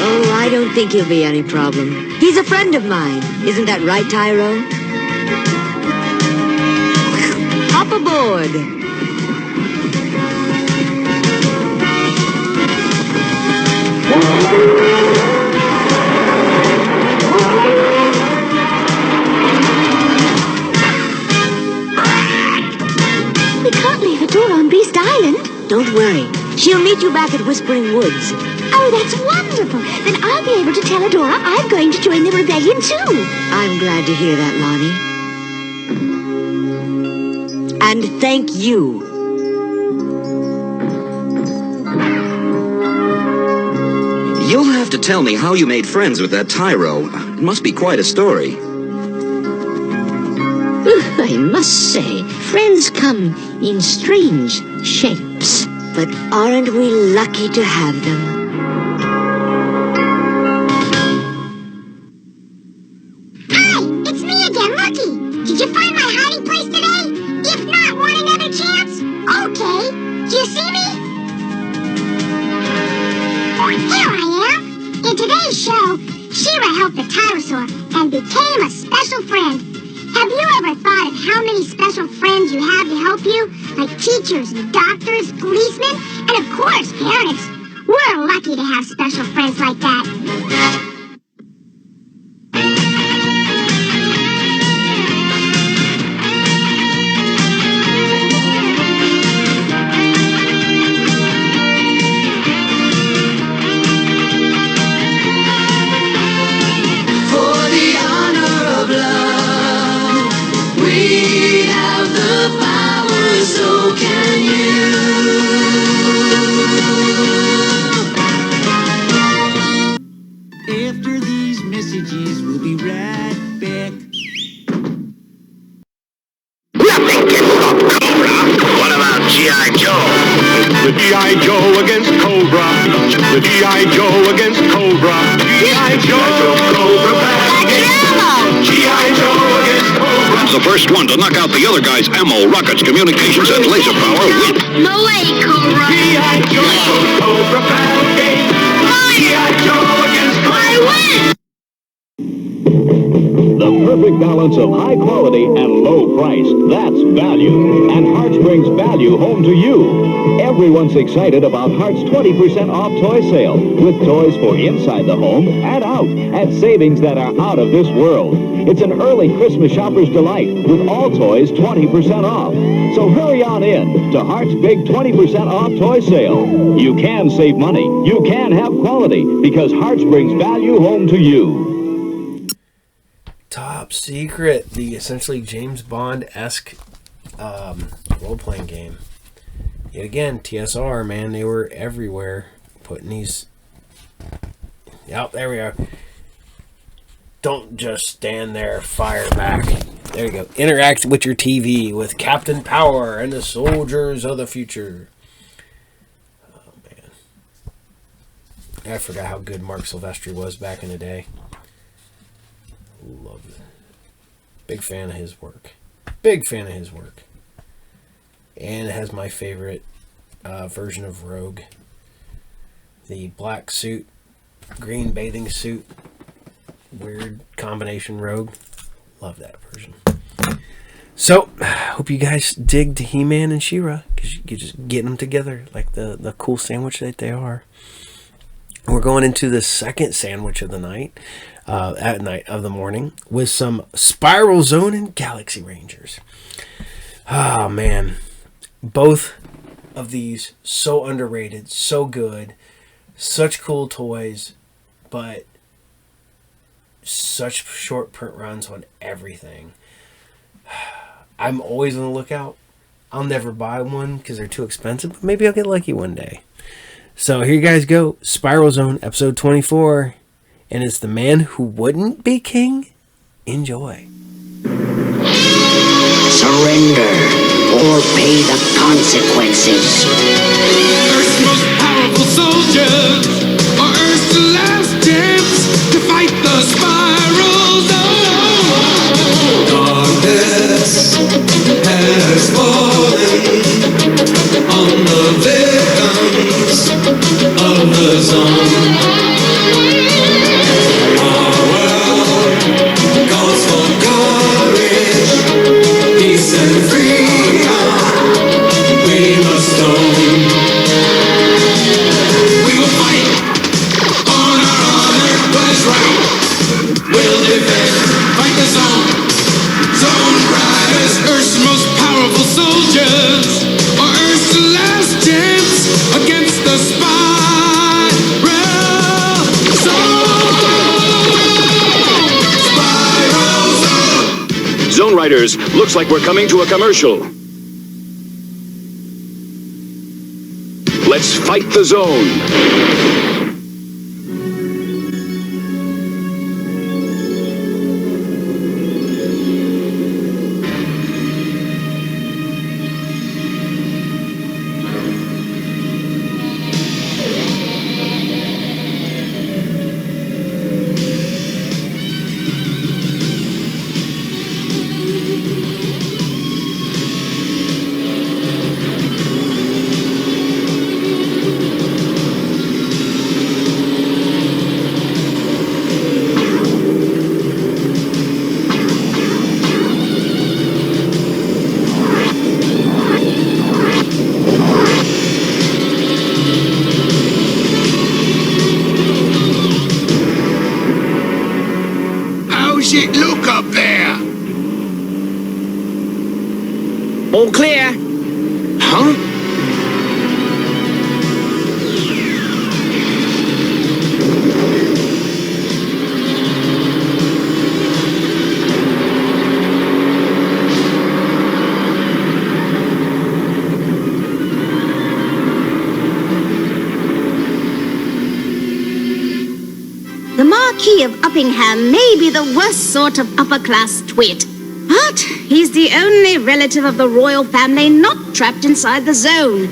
Oh, I don't think he'll be any problem. He's a friend of mine. Isn't that right, Tyro? Hop aboard. We can't leave a door on Beast Island. Don't worry. She'll meet you back at Whispering Woods. Oh, that's wonderful. Then I'll be able to tell Adora I'm going to join the rebellion, too. I'm glad to hear that, Lonnie. And thank you. You'll have to tell me how you made friends with that Tyro. It must be quite a story. I must say, friends come in strange shapes. But aren't we lucky to have them? Hi, it's me again, Lucky. Did you find my hiding place today? If not, want another chance? Okay. Do you see me? Here I am. In today's show, She-Ra helped the Tyrosaur and became a special friend. Have you ever thought of how many special friends you have to help you? Like teachers, doctors, policemen, and of course, parents. We're lucky to have special friends like that. The G.I. Joe against Cobra. The G.I. Joe against Cobra. G.I. Joe, Cobra Battle. G.I. Joe against Cobra. The first one to knock out the other guy's ammo, rockets, communications, and laser power wins. No way, Cobra. G.I. Joe, Cobra Battle game. G.I. Joe against Cobra. I win! The perfect balance of high quality and low price. That's value. And Hearts brings value home to you. Everyone's excited about Hearts' 20% off toy sale. With toys for inside the home and out at savings that are out of this world. It's an early Christmas shopper's delight with all toys 20% off. So hurry on in to Hearts' big 20% off toy sale. You can save money. You can have quality because Hearts brings value home to you. Top Secret, the essentially James Bond-esque role-playing game. Yet again, TSR, man, they were everywhere putting these... Yep, there we are. Don't just stand there, fire back. There you go. Interact with your TV with Captain Power and the soldiers of the future. Oh, man. I forgot how good Mark Silvestri was back in the day. Love it. Big fan of his work. Big fan of his work. And it has my favorite version of Rogue. The black suit, green bathing suit, weird combination Rogue. Love that version. So, hope you guys dig to He-Man and She-Ra, because you just get them together like the cool sandwich that they are. We're going into the second sandwich of the night. At night of the morning with some Spiral Zone and Galaxy Rangers. Oh man, both of these so underrated, so good, such cool toys, but such short print runs on everything. I'm always on the lookout. I'll never buy one because they're too expensive, but maybe I'll get lucky one day. So here you guys go, Spiral Zone episode 24. And it's the man who wouldn't be king. Enjoy. Surrender or pay the consequences. Earth's most powerful soldiers are Earth's last chance to fight the Spiral Zone. Darkness has fallen on the victims of the zone. Peace and freedom, we must own. Commanders, looks like we're coming to a commercial. Let's fight the zone. How's it look up there? All clear. Huh? The Marquis of Uppingham may be the worst sort of upper-class twit, but he's the only relative of the royal family not trapped inside the zone.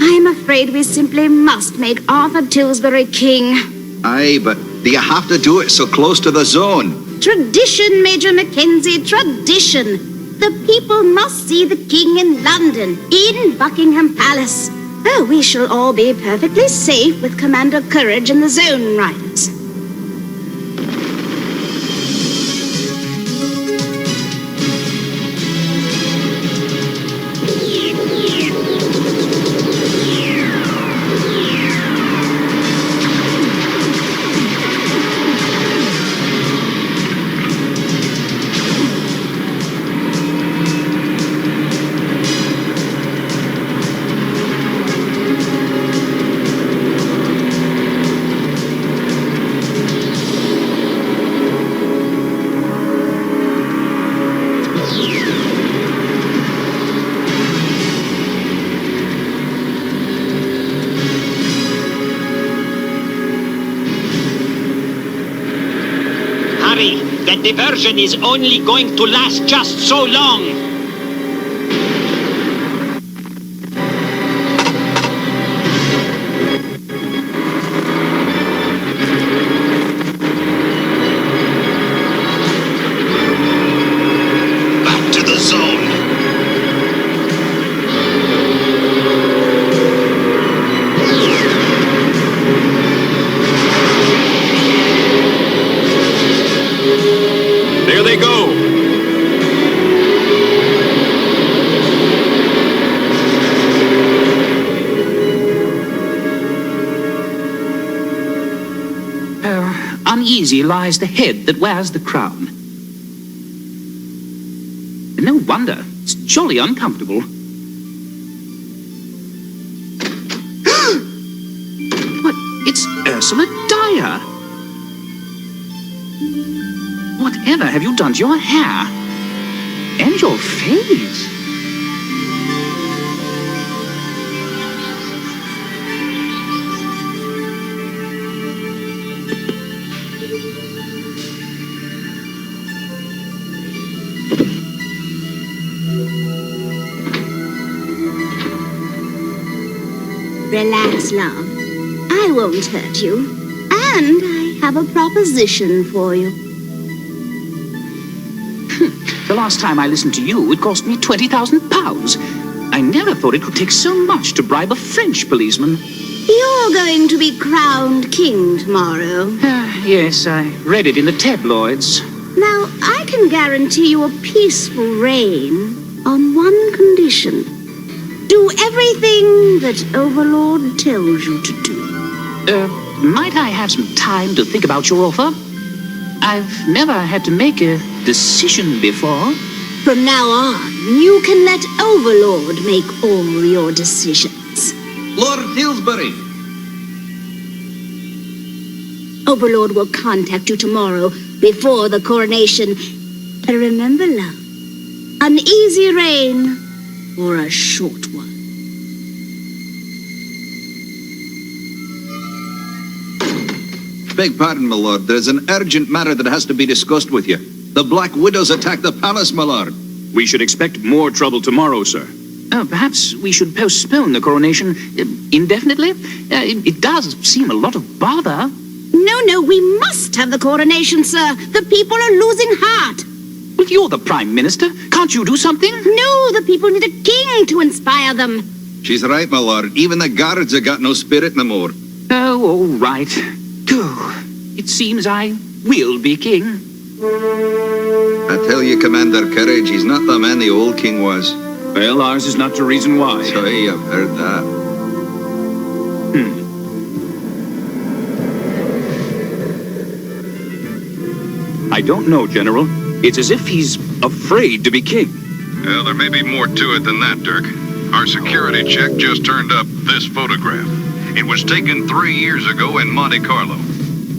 I'm afraid we simply must make Arthur Tilsbury king. Aye, but do you have to do it so close to the zone? Tradition, Major Mackenzie, tradition. The people must see the king in London, in Buckingham Palace. Oh, we shall all be perfectly safe with Commander Courage and the Zone Riders. That diversion is only going to last just so long. Back to the zone. There they go. Uneasy lies the head that wears the crown. No wonder. It's jolly uncomfortable. What? It's Ursula Dyer. Whatever have you done to your hair? And your face? Relax, love. I won't hurt you. And I have a proposition for you. The last time I listened to you, it cost me £20,000. I never thought it could take so much to bribe a French policeman. You're going to be crowned king tomorrow. Yes, I read it in the tabloids. Now, I can guarantee you a peaceful reign on one condition. Do everything that Overlord tells you to do. Might I have some time to think about your offer? I've never had to make a decision before. From now on, you can let Overlord make all your decisions. Lord Tilsbury. Overlord will contact you tomorrow before the coronation. But remember, love, An easy reign or a short one? Beg pardon, my lord. There's an urgent matter that has to be discussed with you. The Black Widows attacked the palace, my lord. We should expect more trouble tomorrow, sir. Perhaps we should postpone the coronation indefinitely? It does seem a lot of bother. No, we must have the coronation, sir. The people are losing heart. But you're the Prime Minister. Can't you do something? No, the people need a king to inspire them. She's right, my lord. Even the guards have got no spirit no more. Oh, all right. It seems I will be king. I tell you, Commander Courage, he's not the man the old king was. Well, ours is not the reason why. So I've heard that. I don't know, General. It's as if he's afraid to be king. Well, there may be more to it than that, Dirk. Our security check just turned up this photograph. It was taken 3 years ago in Monte Carlo.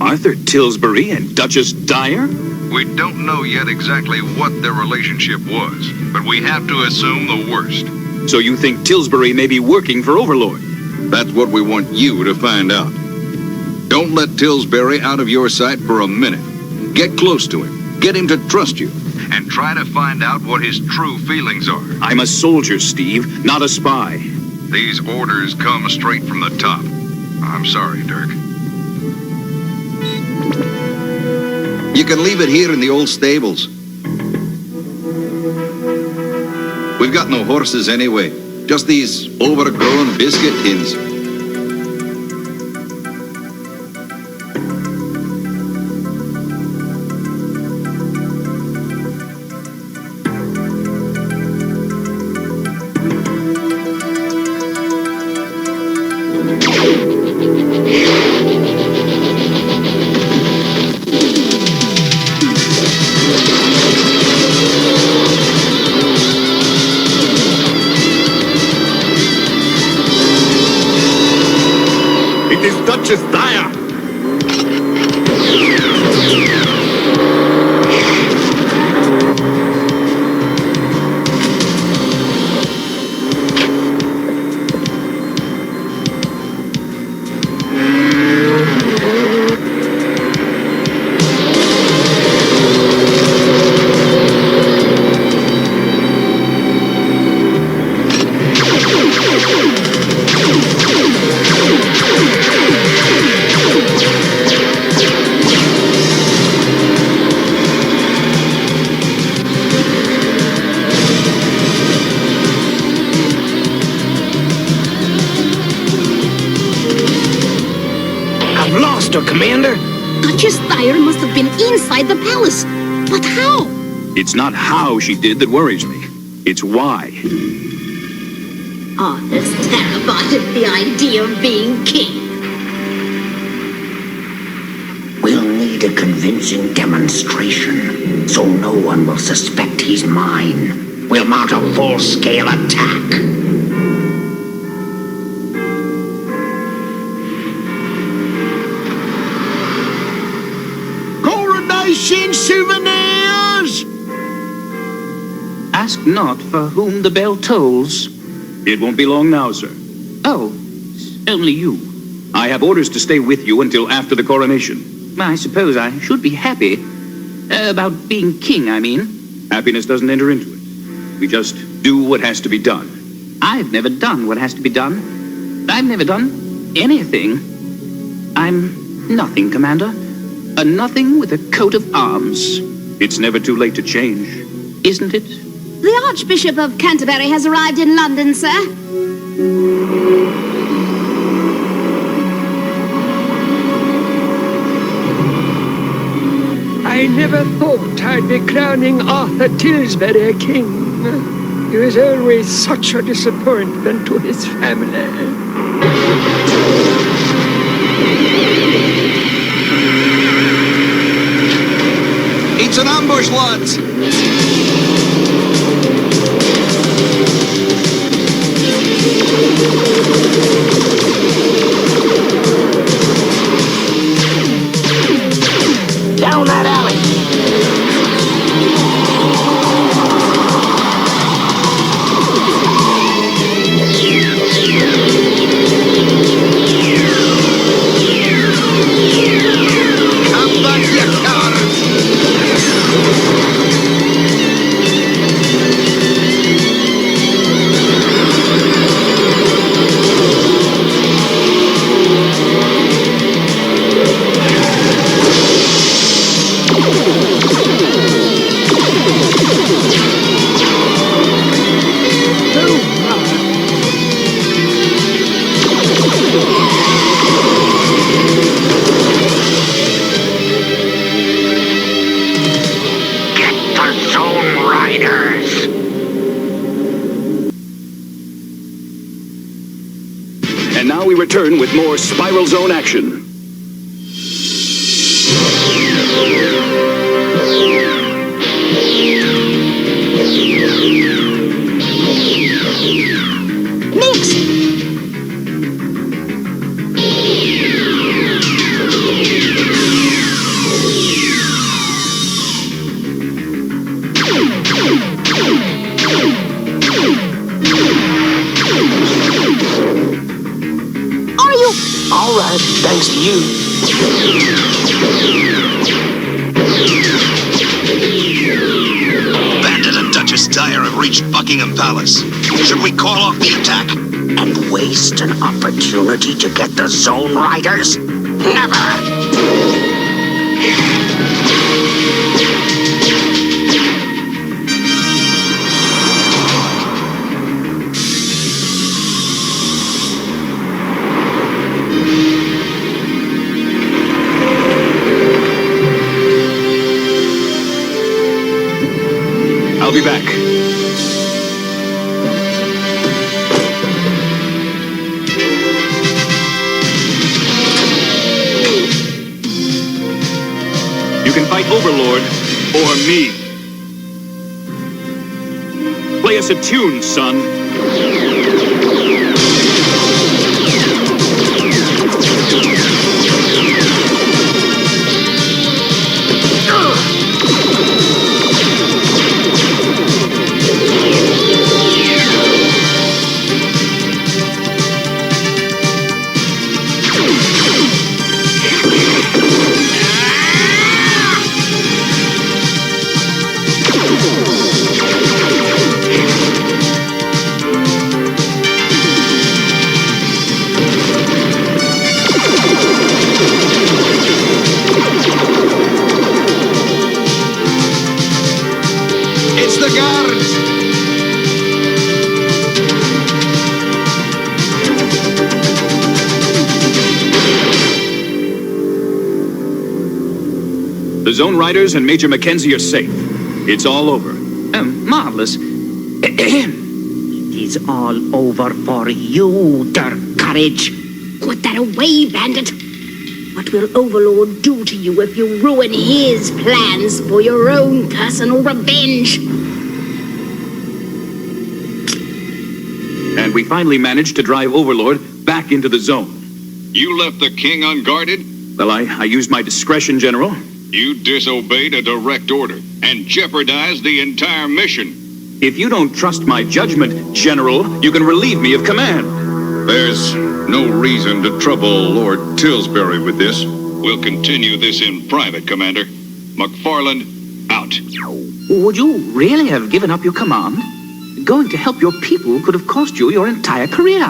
Arthur Tilbury and Duchess Dyer? We don't know yet exactly what their relationship was, but we have to assume the worst. So you think Tilbury may be working for Overlord? That's what we want you to find out. Don't let Tilbury out of your sight for a minute. Get close to him. Get him to trust you. And try to find out what his true feelings are. I'm a soldier, Steve, not a spy. These orders come straight from the top. I'm sorry, Dirk. You can leave it here in the old stables. We've got no horses anyway. Just these overgrown biscuit tins. Duchess Dyer! Commander? Duchess Thyre must have been inside the palace. But how? It's not how she did that worries me. It's why. Arthur's terrified at the idea of being king. We'll need a convincing demonstration, so no one will suspect he's mine. We'll mount a full-scale attack. Souvenirs! Ask not for whom the bell tolls. It won't be long now, sir. Oh, it's only you. I have orders to stay with you until after the coronation. I suppose I should be happy. About being king, I mean. Happiness doesn't enter into it. We just do what has to be done. I've never done what has to be done. I've never done anything. I'm nothing, Commander. A nothing with a coat of arms. It's never too late to change. Isn't it? The Archbishop of Canterbury has arrived in London, sir. I never thought I'd be crowning Arthur Tilbury king. He was always such a disappointment to his family. It's an ambush, lads! Down that alley! And now we return with more Spiral Zone action. All right, thanks to you. Bandit and Duchess Dyer have reached Buckingham Palace. Should we call off the attack? And waste an opportunity to get the Zone Riders? Never! I'll be back. You can fight Overlord or me. Play us a tune, son. The Zone Riders and Major Mackenzie are safe. It's all over. Marvelous. It is all over for you, Dirk Courage. Put that away, Bandit. What will Overlord do to you if you ruin his plans for your own personal revenge? And we finally managed to drive Overlord back into the zone. You left the king unguarded? Well, I used my discretion, General. You disobeyed a direct order and jeopardized the entire mission. If you don't trust my judgment, General, you can relieve me of command. There's no reason to trouble Lord Tillsbury with this. We'll continue this in private, Commander. McFarland, out. Would you really have given up your command? Going to help your people could have cost you your entire career.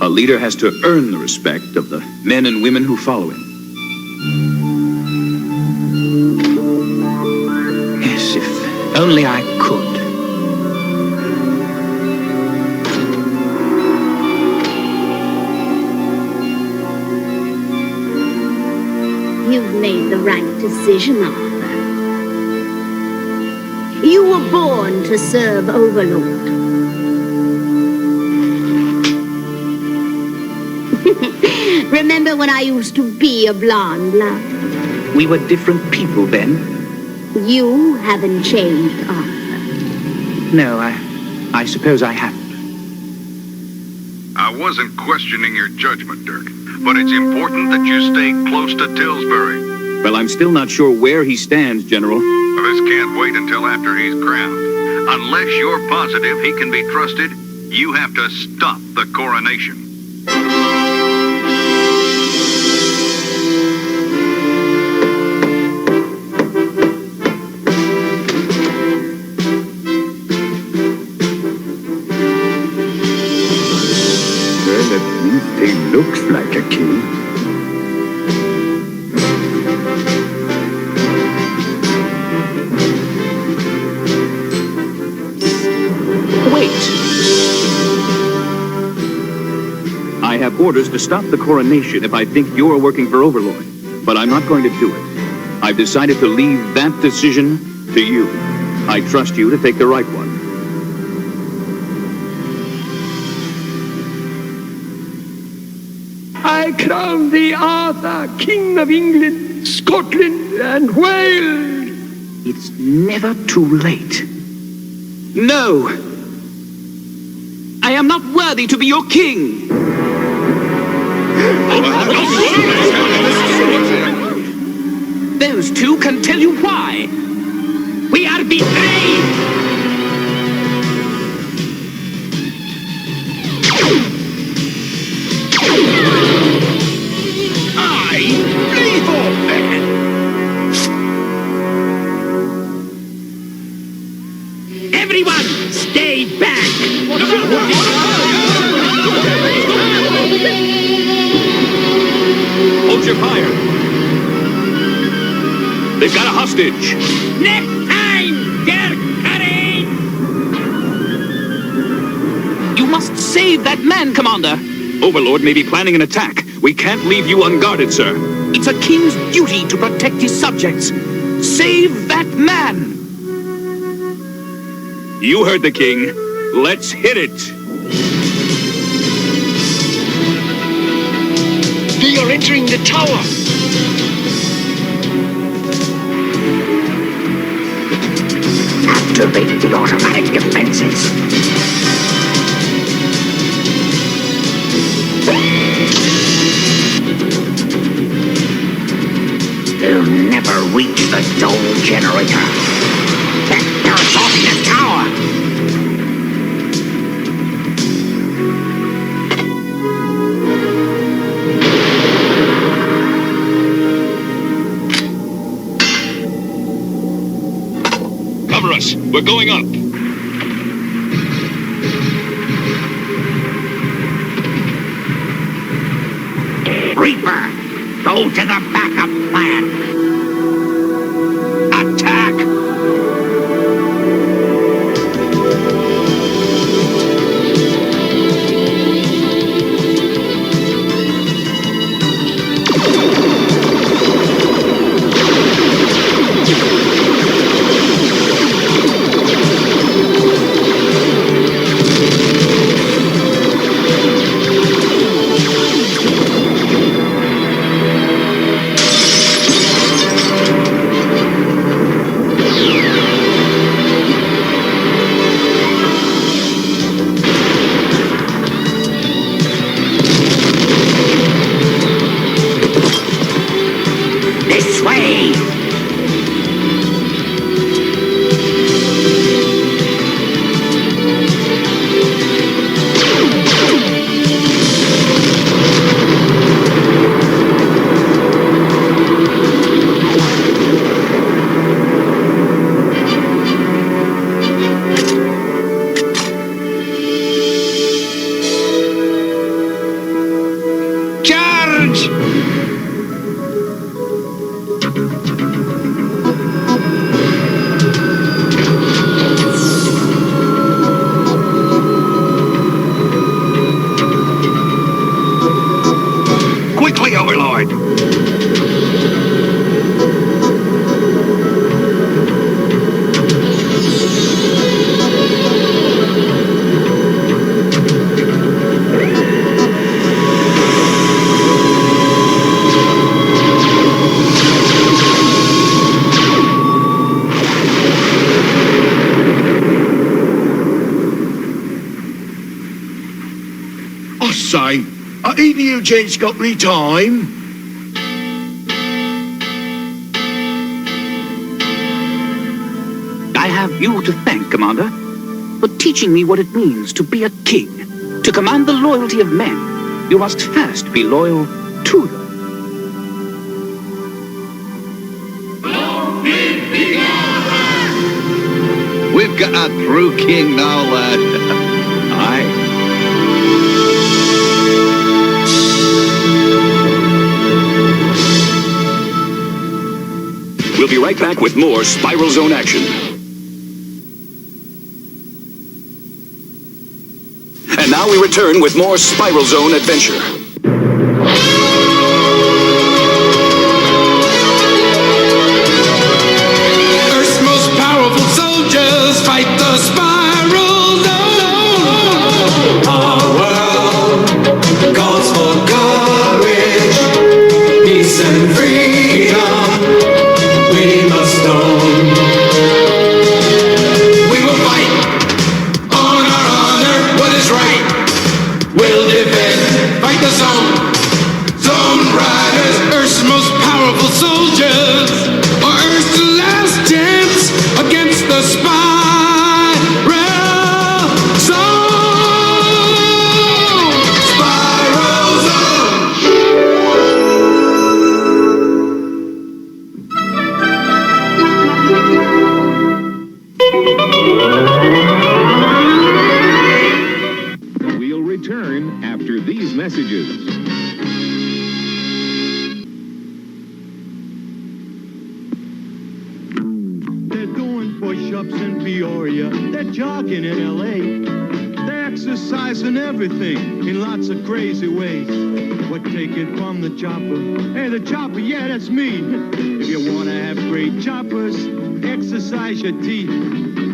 A leader has to earn the respect of the men and women who follow him. Yes, if only I could. You've made the right decision, Arthur. You were born to serve Overlord. Remember when I used to be a blonde, love? We were different people then. You haven't changed, Arthur. No, I suppose I haven't. I wasn't questioning your judgment, Dirk, but it's important that you stay close to Tillsbury. Well, I'm still not sure where he stands, General. This can't wait until after he's crowned. Unless you're positive he can be trusted, you have to stop the coronation. Well, at least he looks like a king. I have orders to stop the coronation if I think you're working for Overlord, but I'm not going to do it. I've decided to leave that decision to you. I trust you to take the right one. I crown thee Arthur, King of England, Scotland, and Wales. It's never too late. No! I am not worthy to be your king! Those two can tell you why. We are betrayed! Everyone, stay back! Hold your fire. They've got a hostage. Next time, they're cutting! You must save that man, Commander. Overlord may be planning an attack. We can't leave you unguarded, sir. It's a king's duty to protect his subjects. Save that man! You heard the king. Let's hit it. They are entering the tower. Activate the automatic defenses. They'll never reach the dome generator. They're assaulting the tower. Cover us. We're going up. Reaper, go to the backup plan. Attack! This way! Charge! Quickly, Overlord! I say, are either you gents got any time? I have you to thank, Commander, for teaching me what it means to be a king. To command the loyalty of men, you must first be loyal to them. We've got a true king now, lad. Aye. We'll be right back with more Spiral Zone action. And now we return with more Spiral Zone adventure. Earth's most powerful soldiers fight the Spiral Zone. Our world calls for courage. Cups in Peoria. They're jogging in L.A. They're exercising everything in lots of crazy ways. But take it from the chopper. Hey, the chopper, yeah, that's me. If you want to have great choppers, exercise your teeth.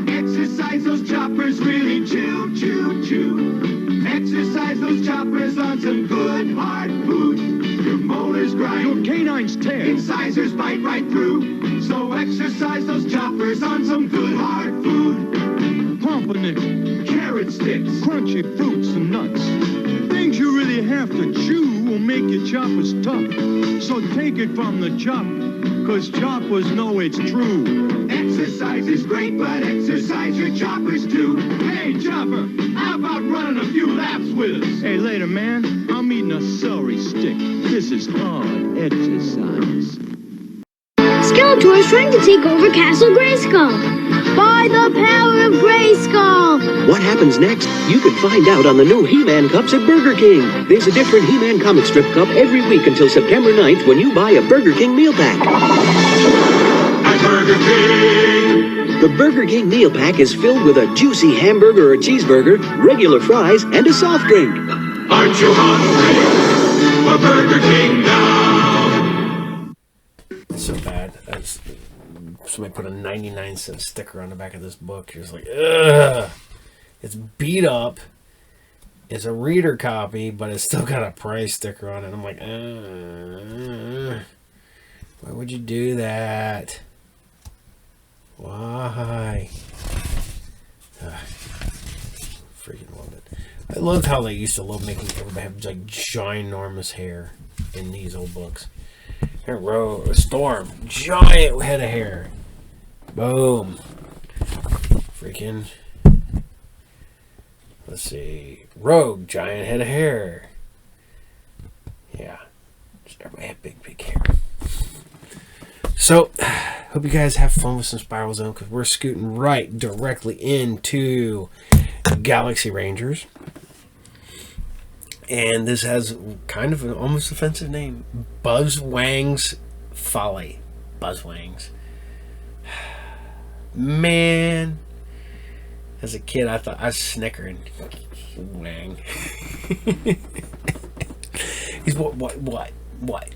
Exercise those choppers, really chew, chew, chew. Exercise those choppers on some good hard food. Your molars grind, your canines tear, incisors bite right through. So exercise those choppers on some good hard food. Pumpernickel, carrot sticks, crunchy fruits and nuts. Things you really have to chew will make your choppers tough. So take it from the chopper, 'cause choppers know it's true. Exercise is great, but exercise your choppers too. Hey, chopper, how about running a few laps with us? Hey, later, man. I'm eating a celery stick. This is hard exercise. Skeletor is trying to take over Castle Grayskull. By the power of Grayskull! What happens next? You can find out on the new He-Man Cups at Burger King. There's a different He-Man comic strip cup every week until September 9th when you buy a Burger King meal pack. At Burger King! The Burger King meal pack is filled with a juicy hamburger or cheeseburger, regular fries, and a soft drink. Aren't you hungry for Burger King now? It's so bad. Somebody put a 99-cent sticker on the back of this book. You're just like, ugh. It's beat up. It's a reader copy, but it's still got a price sticker on it. I'm like, why would you do that? Why? Freaking love it. I love how they used to love making everybody have like ginormous hair in these old books. A Storm, giant head of hair. Boom. Freaking. Let's see. Rogue, giant head of hair. Yeah. Just everybody had big hair. So, hope you guys have fun with some Spiral Zone because we're scooting right directly into Galaxy Rangers. And this has kind of an almost offensive name. Buzzwang's Folly. Buzzwangs. Man. As a kid, I thought I was snickering. Wang. He's what?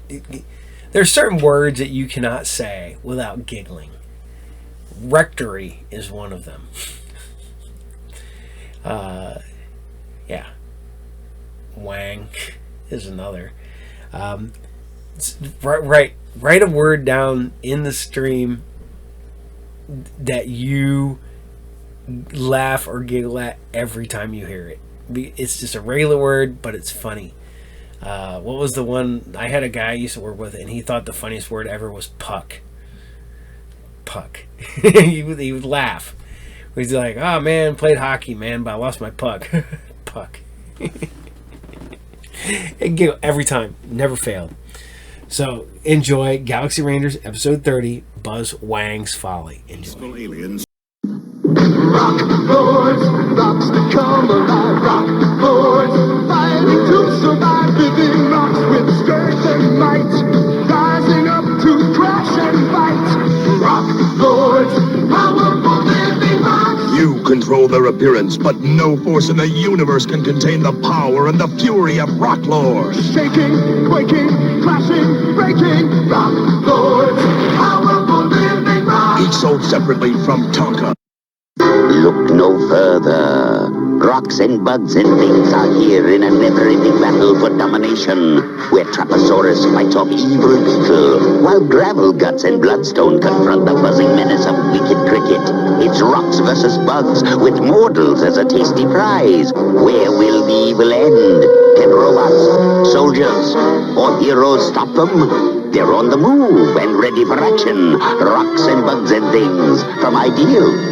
There's certain words that you cannot say without giggling. Rectory is one of them. Yeah. Wang is another. Write a word down in the stream that you laugh or giggle at every time you hear it. It's just a regular word, but it's funny. What was the one? I had a guy I used to work with, and he thought the funniest word ever was puck. Puck. he would laugh. He's like, "Oh man, played hockey, man, but I lost my puck." Puck. And giggle every time. Never failed. So enjoy Galaxy Rangers episode 30, Buzz Wang's Folly. Enjoy. Aliens. Rock lords, rocks become alive. Rock lords, fighting to survive. Living rocks with strength and might, rising up to crash and fight. Rock lords, powerful living rocks. You control their appearance, but no force in the universe can contain the power and the fury of rock lords. Shaking, quaking, crashing, breaking. Rock lords, powerful living rocks. Each sold separately from Tonka. Look no further. Rocks and bugs and things are here in a never-ending battle for domination, where Traposaurus fights off evil beetle, while gravel guts and bloodstone confront the buzzing menace of wicked cricket. It's rocks versus bugs, with mortals as a tasty prize. Where will the evil end? Can robots, soldiers, or heroes stop them? They're on the move and ready for action. Rocks and bugs and things from Ideal.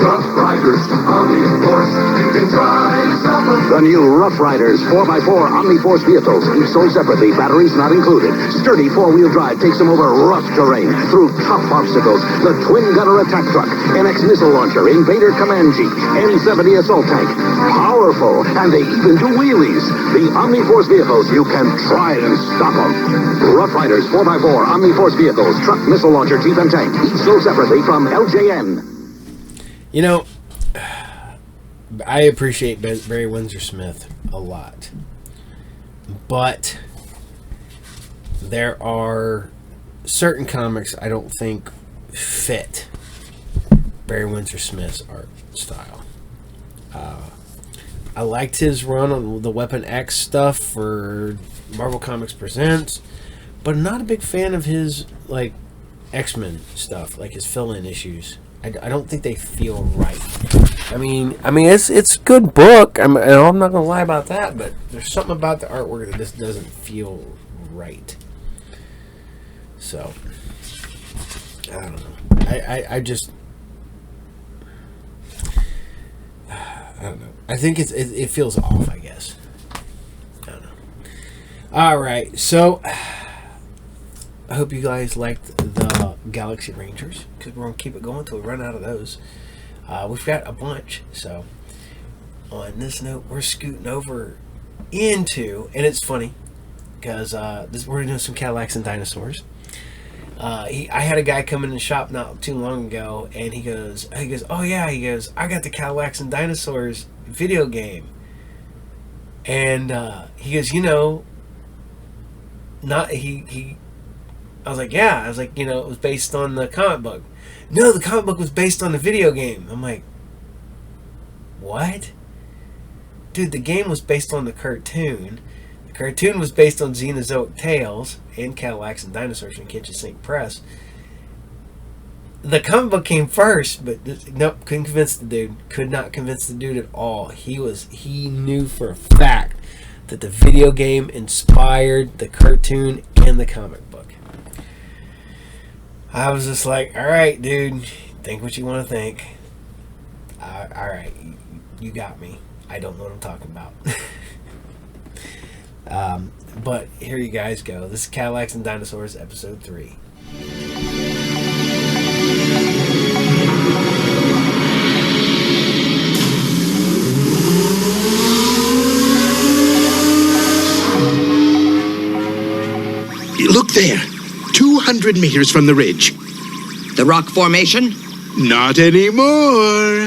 Rough Riders, Omni-Force, you can try to stop us. The new Rough Riders 4x4 Omni-Force vehicles, each sold separately, batteries not included. Sturdy four-wheel drive takes them over rough terrain, through tough obstacles. The twin-gunner attack truck, NX missile launcher, Invader command jeep, N70 assault tank. Power powerful, and they even do wheelies. The Omni-Force vehicles, you can try and stop them. Rough Riders 4x4 Omni-Force vehicles, truck, missile launcher, jeep, and tank. Each sold separately from LJN. You know, I appreciate Barry Windsor Smith a lot. But there are certain comics I don't think fit Barry Windsor Smith's art style. I liked his run on the Weapon X stuff for Marvel Comics Presents, but I'm not a big fan of his like X-Men stuff, like his fill-in issues. I don't think they feel right. I mean, it's a good book. I'm not gonna lie about that, but there's something about the artwork that just doesn't feel right. So I don't know. I don't know. I think it feels off, I guess. I don't know. All right, so I hope you guys liked the Galaxy Rangers, because we're going to keep it going until we run out of those. We've got a bunch, so on this note, we're scooting over into, and it's funny, because we're doing some Cadillacs and Dinosaurs. I had a guy come in the shop not too long ago, and he goes, oh yeah, I got the Cadillacs and Dinosaurs video game, and he goes, I was like, yeah. I was like, it was based on the comic book. No, the comic book was based on the video game. I'm like, what? Dude, the game was based on the cartoon. The cartoon was based on Xenozoic Tales and Cadillacs and Dinosaurs from Kitchen Sink Press. The comic book came first, but nope, couldn't convince the dude. Could not convince the dude at all. He knew for a fact that the video game inspired the cartoon and the comic book. I was just like, all right, dude, think what you want to think. All right, you got me. I don't know what I'm talking about. But here you guys go. This is Cadillacs and Dinosaurs, episode 3. Look there. 200 meters from the ridge. The rock formation? Not anymore.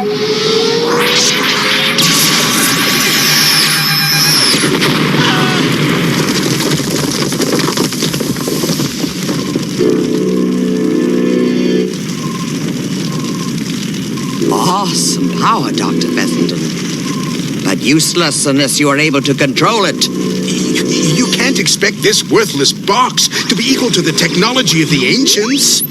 Awesome power, Dr. Fessenden. But useless unless you are able to control it. You can't expect this worthless box to be equal to the technology of the ancients.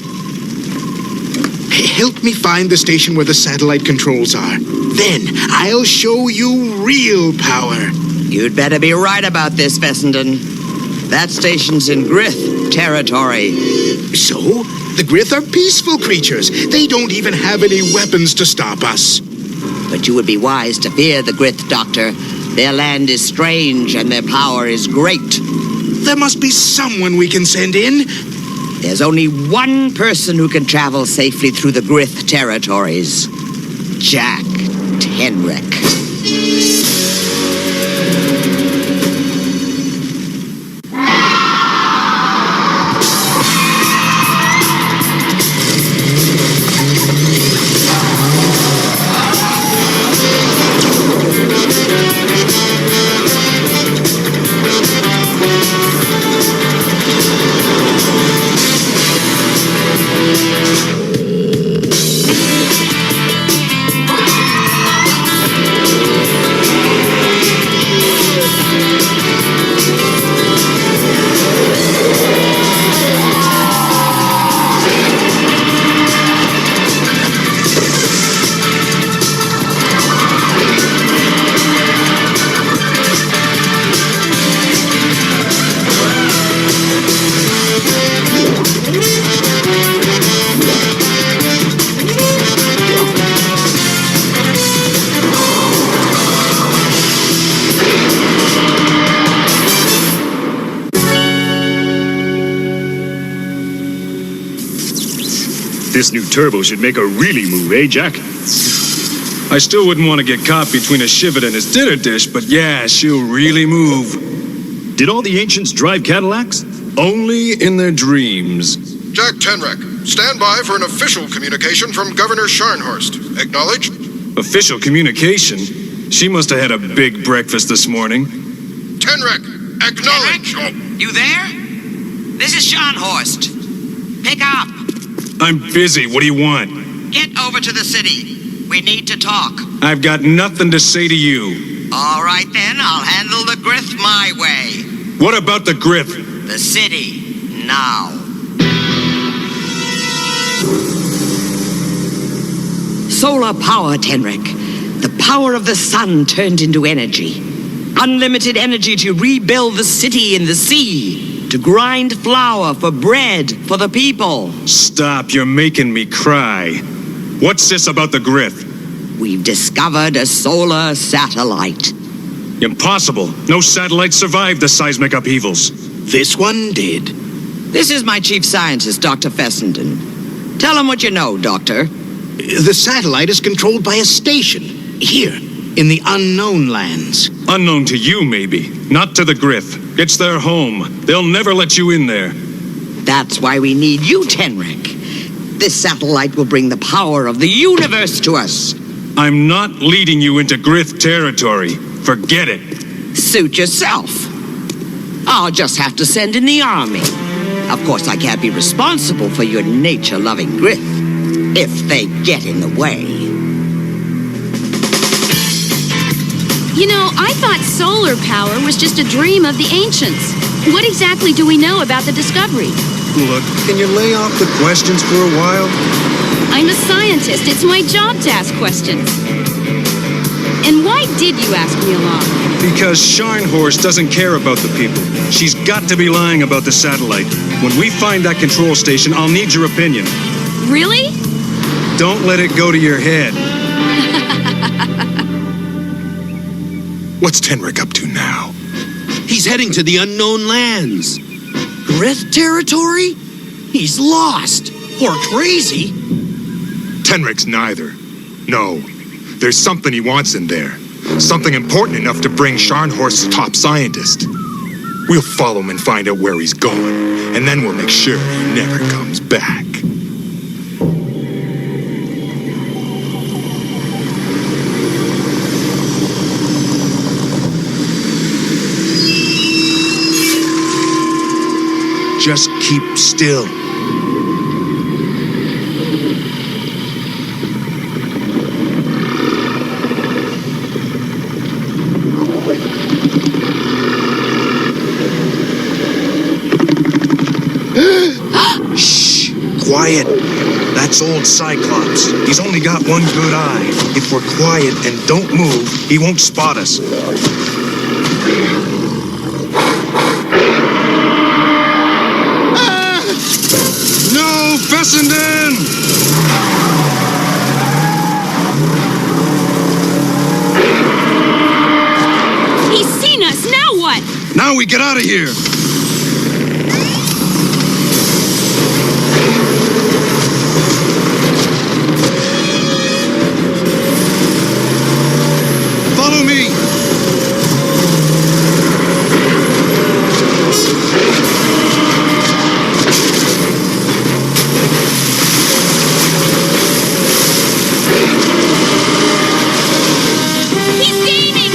Help me find the station where the satellite controls are. Then I'll show you real power. You'd better be right about this, Fessenden. That station's in Grith territory. So? The Grith are peaceful creatures. They don't even have any weapons to stop us. But you would be wise to fear the Grith, Doctor. Their land is strange and their power is great. There must be someone we can send in. There's only one person who can travel safely through the Grith territories. Jack Tenrick. This new turbo should make a really move, eh, Jack? I still wouldn't want to get caught between a Shivet and his dinner dish, but yeah, she'll really move. Did all the ancients drive Cadillacs? Only in their dreams. Jack Tenrek, stand by for an official communication from Governor Scharnhorst. Acknowledged? Official communication? She must have had a big breakfast this morning. Tenrek, acknowledge! Tenrek, you there? This is Scharnhorst. Pick up. I'm busy. What do you want? Get over to the city. We need to talk. I've got nothing to say to you. All right, then. I'll handle the Grith my way. What about the Grith? The city. Now. Solar power, Tenrek. The power of the sun turned into energy. Unlimited energy to rebuild the city in the sea. To grind flour for bread for the people. Stop, you're making me cry. What's this about the Grith? We've discovered a solar satellite. Impossible. No satellite survived the seismic upheavals. This one did. This is my chief scientist, Dr. Fessenden. Tell him what you know, Doctor. The satellite is controlled by a station. Here, in the unknown lands. Unknown to you, maybe. Not to the Grith. It's their home. They'll never let you in there. That's why we need you, Tenrek. This satellite will bring the power of the universe to us. I'm not leading you into Grith territory. Forget it. Suit yourself. I'll just have to send in the army. Of course, I can't be responsible for your nature-loving Grith, if they get in the way. You know, I thought solar power was just a dream of the ancients. What exactly do we know about the discovery? Look, can you lay off the questions for a while? I'm a scientist. It's my job to ask questions. And why did you ask me along? Because Scharnhorst doesn't care about the people. She's got to be lying about the satellite. When we find that control station, I'll need your opinion. Really? Don't let it go to your head. What's Tenrek up to now? He's heading to the unknown lands. Grith territory? He's lost. Or crazy. Tenrek's neither. No. There's something he wants in there. Something important enough to bring Scharnhorst's top scientist. We'll follow him and find out where he's going. And then we'll make sure he never comes back. Just keep still. Shh! Quiet. That's old Cyclops. He's only got one good eye. If we're quiet and don't move, he won't spot us. No, Fessenden! He's seen us. Now what? Now we get out of here. Follow me. He's gaining.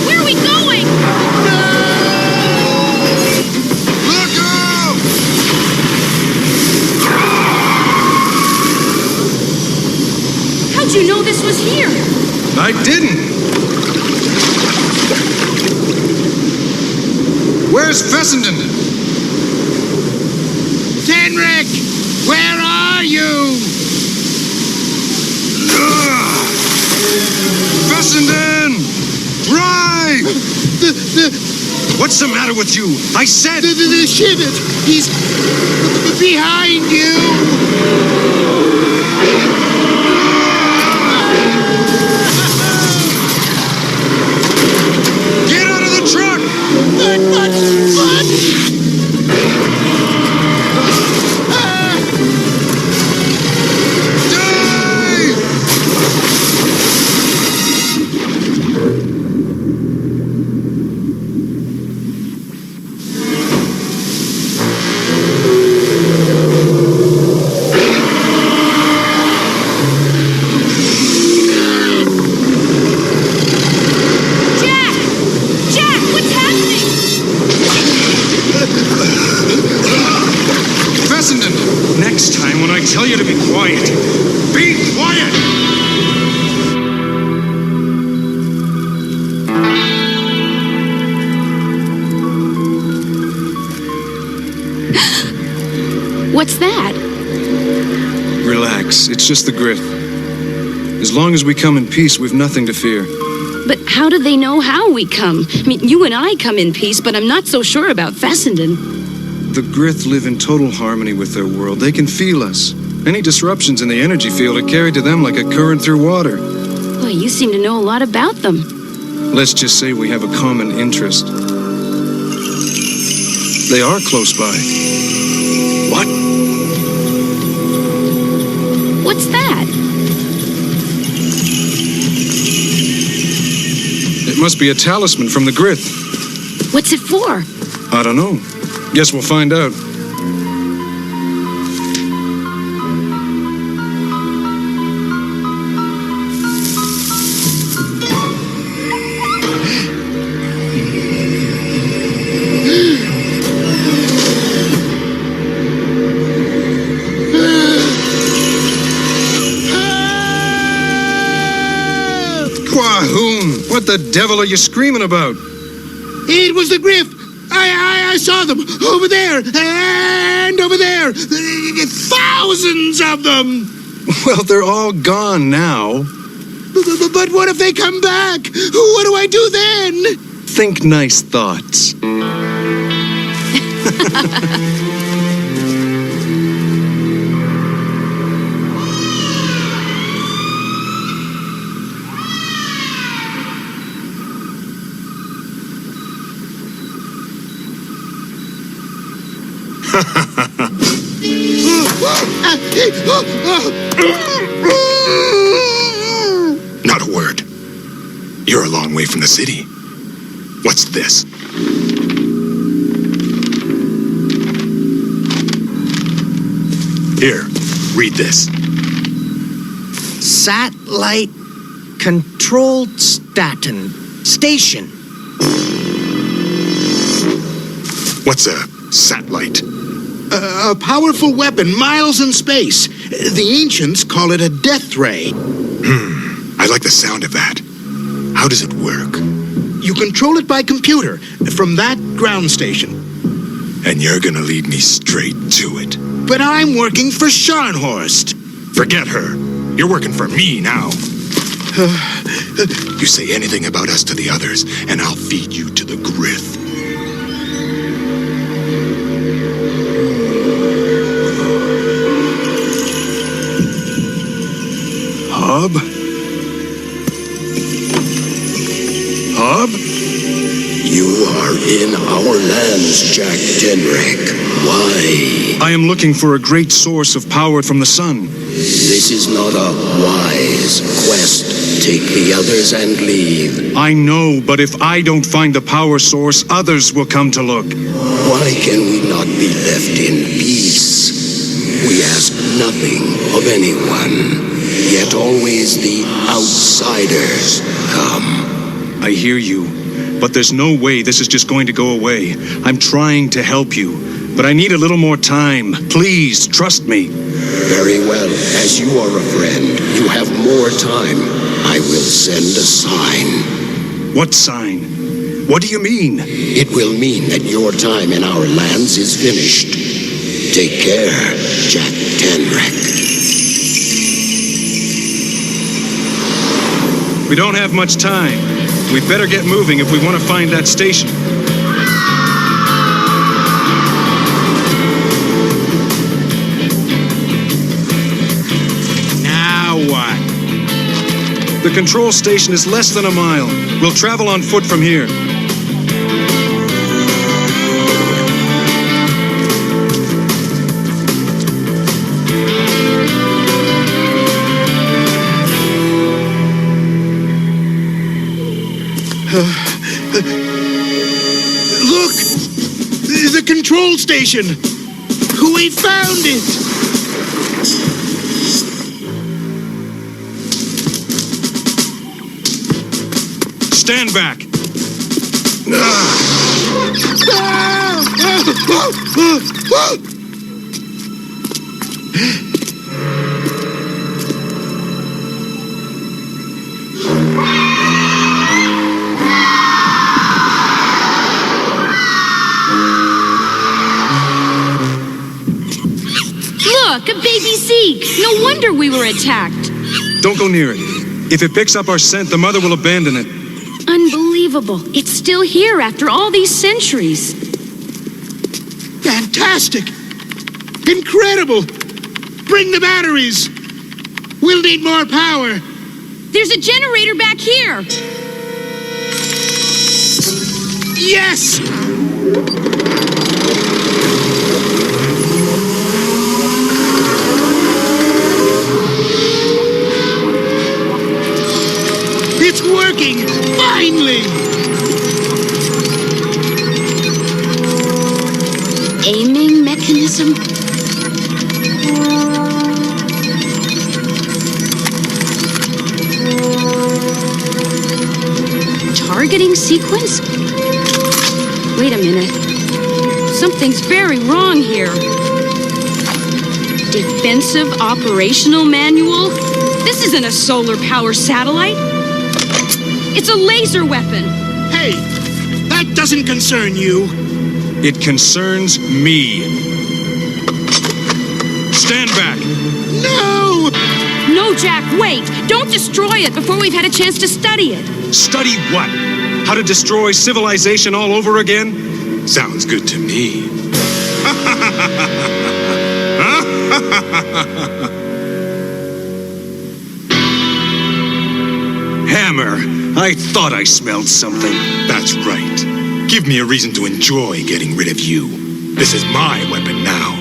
Where are we going? How'd you know this was here? I didn't. Where's Fessenden? Tenrek! Where are you? Fessenden! Drive! What's the matter with you? I said... The Shivet! He's behind you! Get out of the truck! Next time when I tell you to be quiet, be quiet! What's that? Relax, it's just the Grith. As long as we come in peace, we've nothing to fear. But how do they know how we come? I mean, you and I come in peace, but I'm not so sure about Fessenden. The Grith live in total harmony with their world. They can feel us. Any disruptions in the energy field are carried to them like a current through water. Boy, you seem to know a lot about them. Let's just say we have a common interest. They are close by. What? What's that? It must be a talisman from the Grith. What's it for? I don't know. Guess we'll find out. What the devil are you screaming about? It was the Grith. I saw them over there and over there. Thousands of them. Well, they're all gone now. But what if they come back? What do I do then? Think nice thoughts. Not a word. You're a long way from the city. What's this? Here, read this. Satellite controlled station. What's a satellite? A powerful weapon miles in space. The ancients call it a death ray. I like the sound of that. How does it work? You control it by computer from that ground station. And you're gonna lead me straight to it. But I'm working for Scharnhorst. Forget her. You're working for me now. You say anything about us to the others, and I'll feed you to the Grith. Hub? Hub? You are in our lands, Jack Tenrek. Why? I am looking for a great source of power from the sun. This is not a wise quest. Take the others and leave. I know, but if I don't find the power source, others will come to look. Why can we not be left in peace? We ask nothing of anyone, yet always the outsiders come. I hear you, but there's no way this is just going to go away. I'm trying to help you, but I need a little more time. Please, trust me. Very well. As you are a friend, you have more time. I will send a sign. What sign? What do you mean? It will mean that your time in our lands is finished. Take care, Jack Tenrek. We don't have much time. We'd better get moving if we want to find that station. Now what? The control station is less than a mile. We'll travel on foot from here. Look! The control station! We found it! Stand back! Look, a baby Zeke. No wonder we were attacked. Don't go near it. If it picks up our scent, the mother will abandon it. Unbelievable. It's still here after all these centuries. Fantastic! Incredible! Bring the batteries! We'll need more power! There's a generator back here! Yes! It's working! Finally! Aiming mechanism? Targeting sequence? Wait a minute. Something's very wrong here. Defensive operational manual? This isn't a solar power satellite. It's a laser weapon. Hey, that doesn't concern you. It concerns me. Stand back. No! No, Jack, wait. Don't destroy it before we've had a chance to study it. Study what? How to destroy civilization all over again? Sounds good to me. Hammer, I thought I smelled something. That's right. Give me a reason to enjoy getting rid of you. This is my weapon now,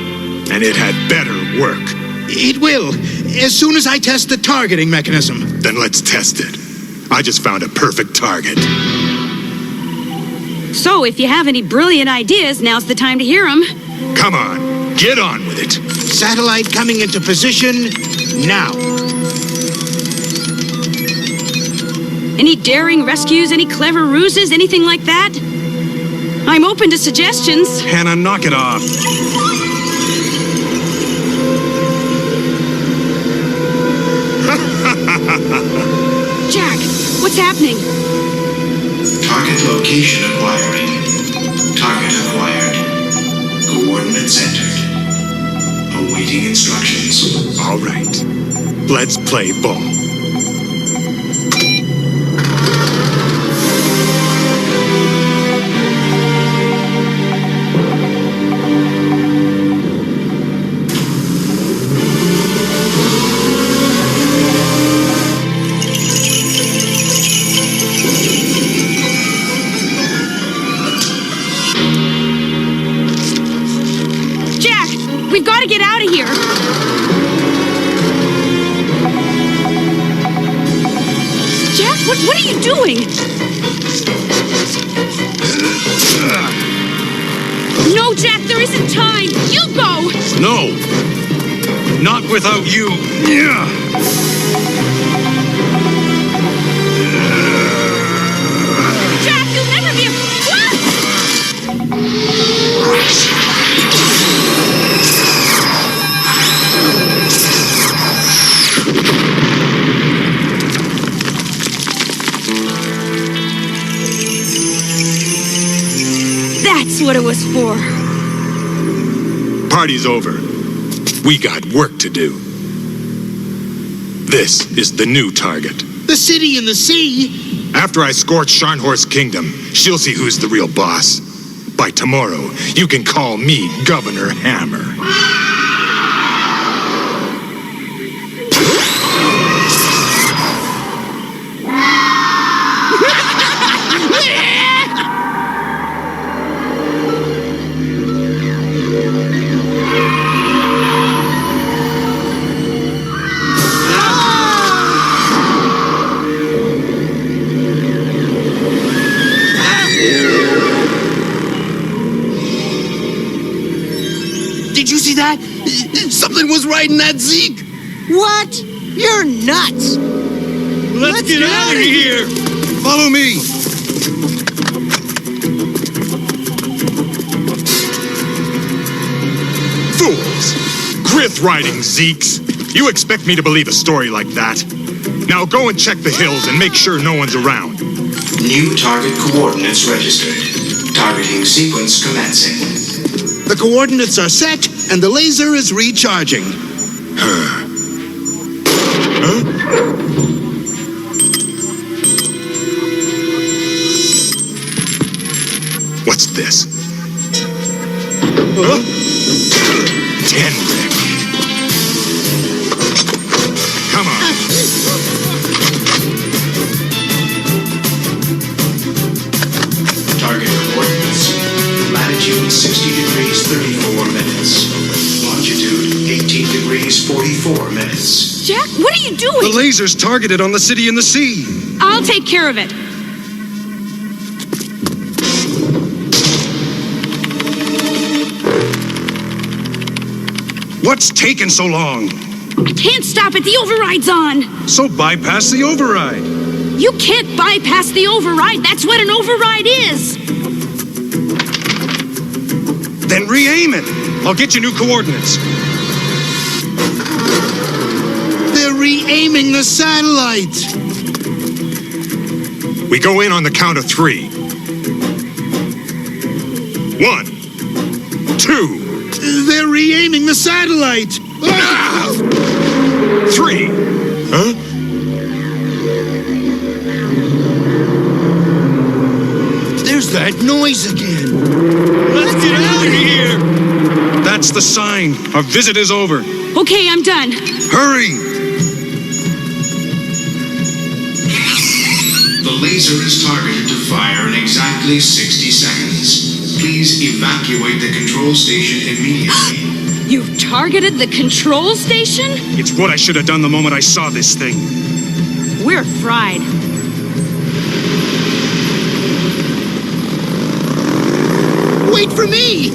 and it had better work. It will, as soon as I test the targeting mechanism. Then let's test it. I just found a perfect target. So, if you have any brilliant ideas, now's the time to hear them. Come on, get on with it. Satellite coming into position now. Any daring rescues, any clever ruses, anything like that? I'm open to suggestions. Hannah, knock it off. Jack, what's happening? Target location acquiring. Target acquired. Coordinates entered. Awaiting instructions. All right. Let's play ball. We've got to get out of here. Jack, what are you doing? No, Jack, there isn't time. You go. No. Not without you. Jack, you'll never be a... That's what it was for. Party's over. We got work to do. This is the new target. The city in the sea? After I scorch Scharnhorst's kingdom, she'll see who's the real boss. By tomorrow, you can call me Governor Hammer. Did you see that? Something was riding that Zeke. What? You're nuts. Let's get out of here. Follow me. Fools! With riding, Zeeks. You expect me to believe a story like that? Now go and check the hills and make sure no one's around. New target coordinates registered. Targeting sequence commencing. The coordinates are set, and the laser is recharging. What's this? Tenric. Come on. Target coordinates. Latitude 60 degrees 34 minutes. Longitude 18 degrees 44 minutes. Jack, what are you doing? The laser's targeted on the city in the sea. I'll take care of it. What's taking so long? I can't stop it. The override's on. So bypass the override. You can't bypass the override. That's what an override is. Then re-aim it. I'll get you new coordinates. They're re-aiming the satellite. We go in on the count of 3. 1, 2. They're re-aiming the satellite. 3. Huh? There's that noise again. Let's get out of here. That's the sign. Our visit is over. Okay, I'm done. Hurry. The laser is targeted to fire in exactly 60 seconds. Please evacuate the control station immediately. You've targeted the control station? It's what I should have done the moment I saw this thing. We're fried. Wait for me.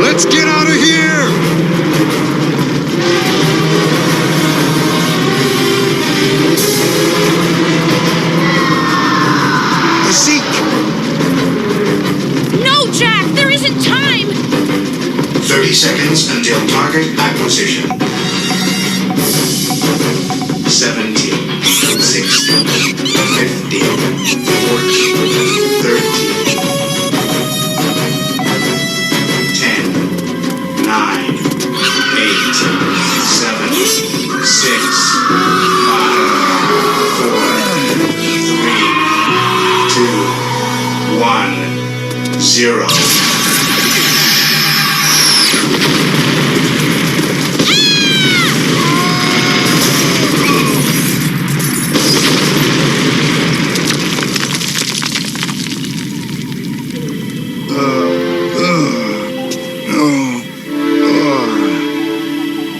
Let's get out of here! The Zeke! No, Jack! There isn't time! 30 seconds until target acquisition. 17, 16, 15, 14, 13. 9, 8, 7, 6, 5, 4, 3, 2, 1, 0.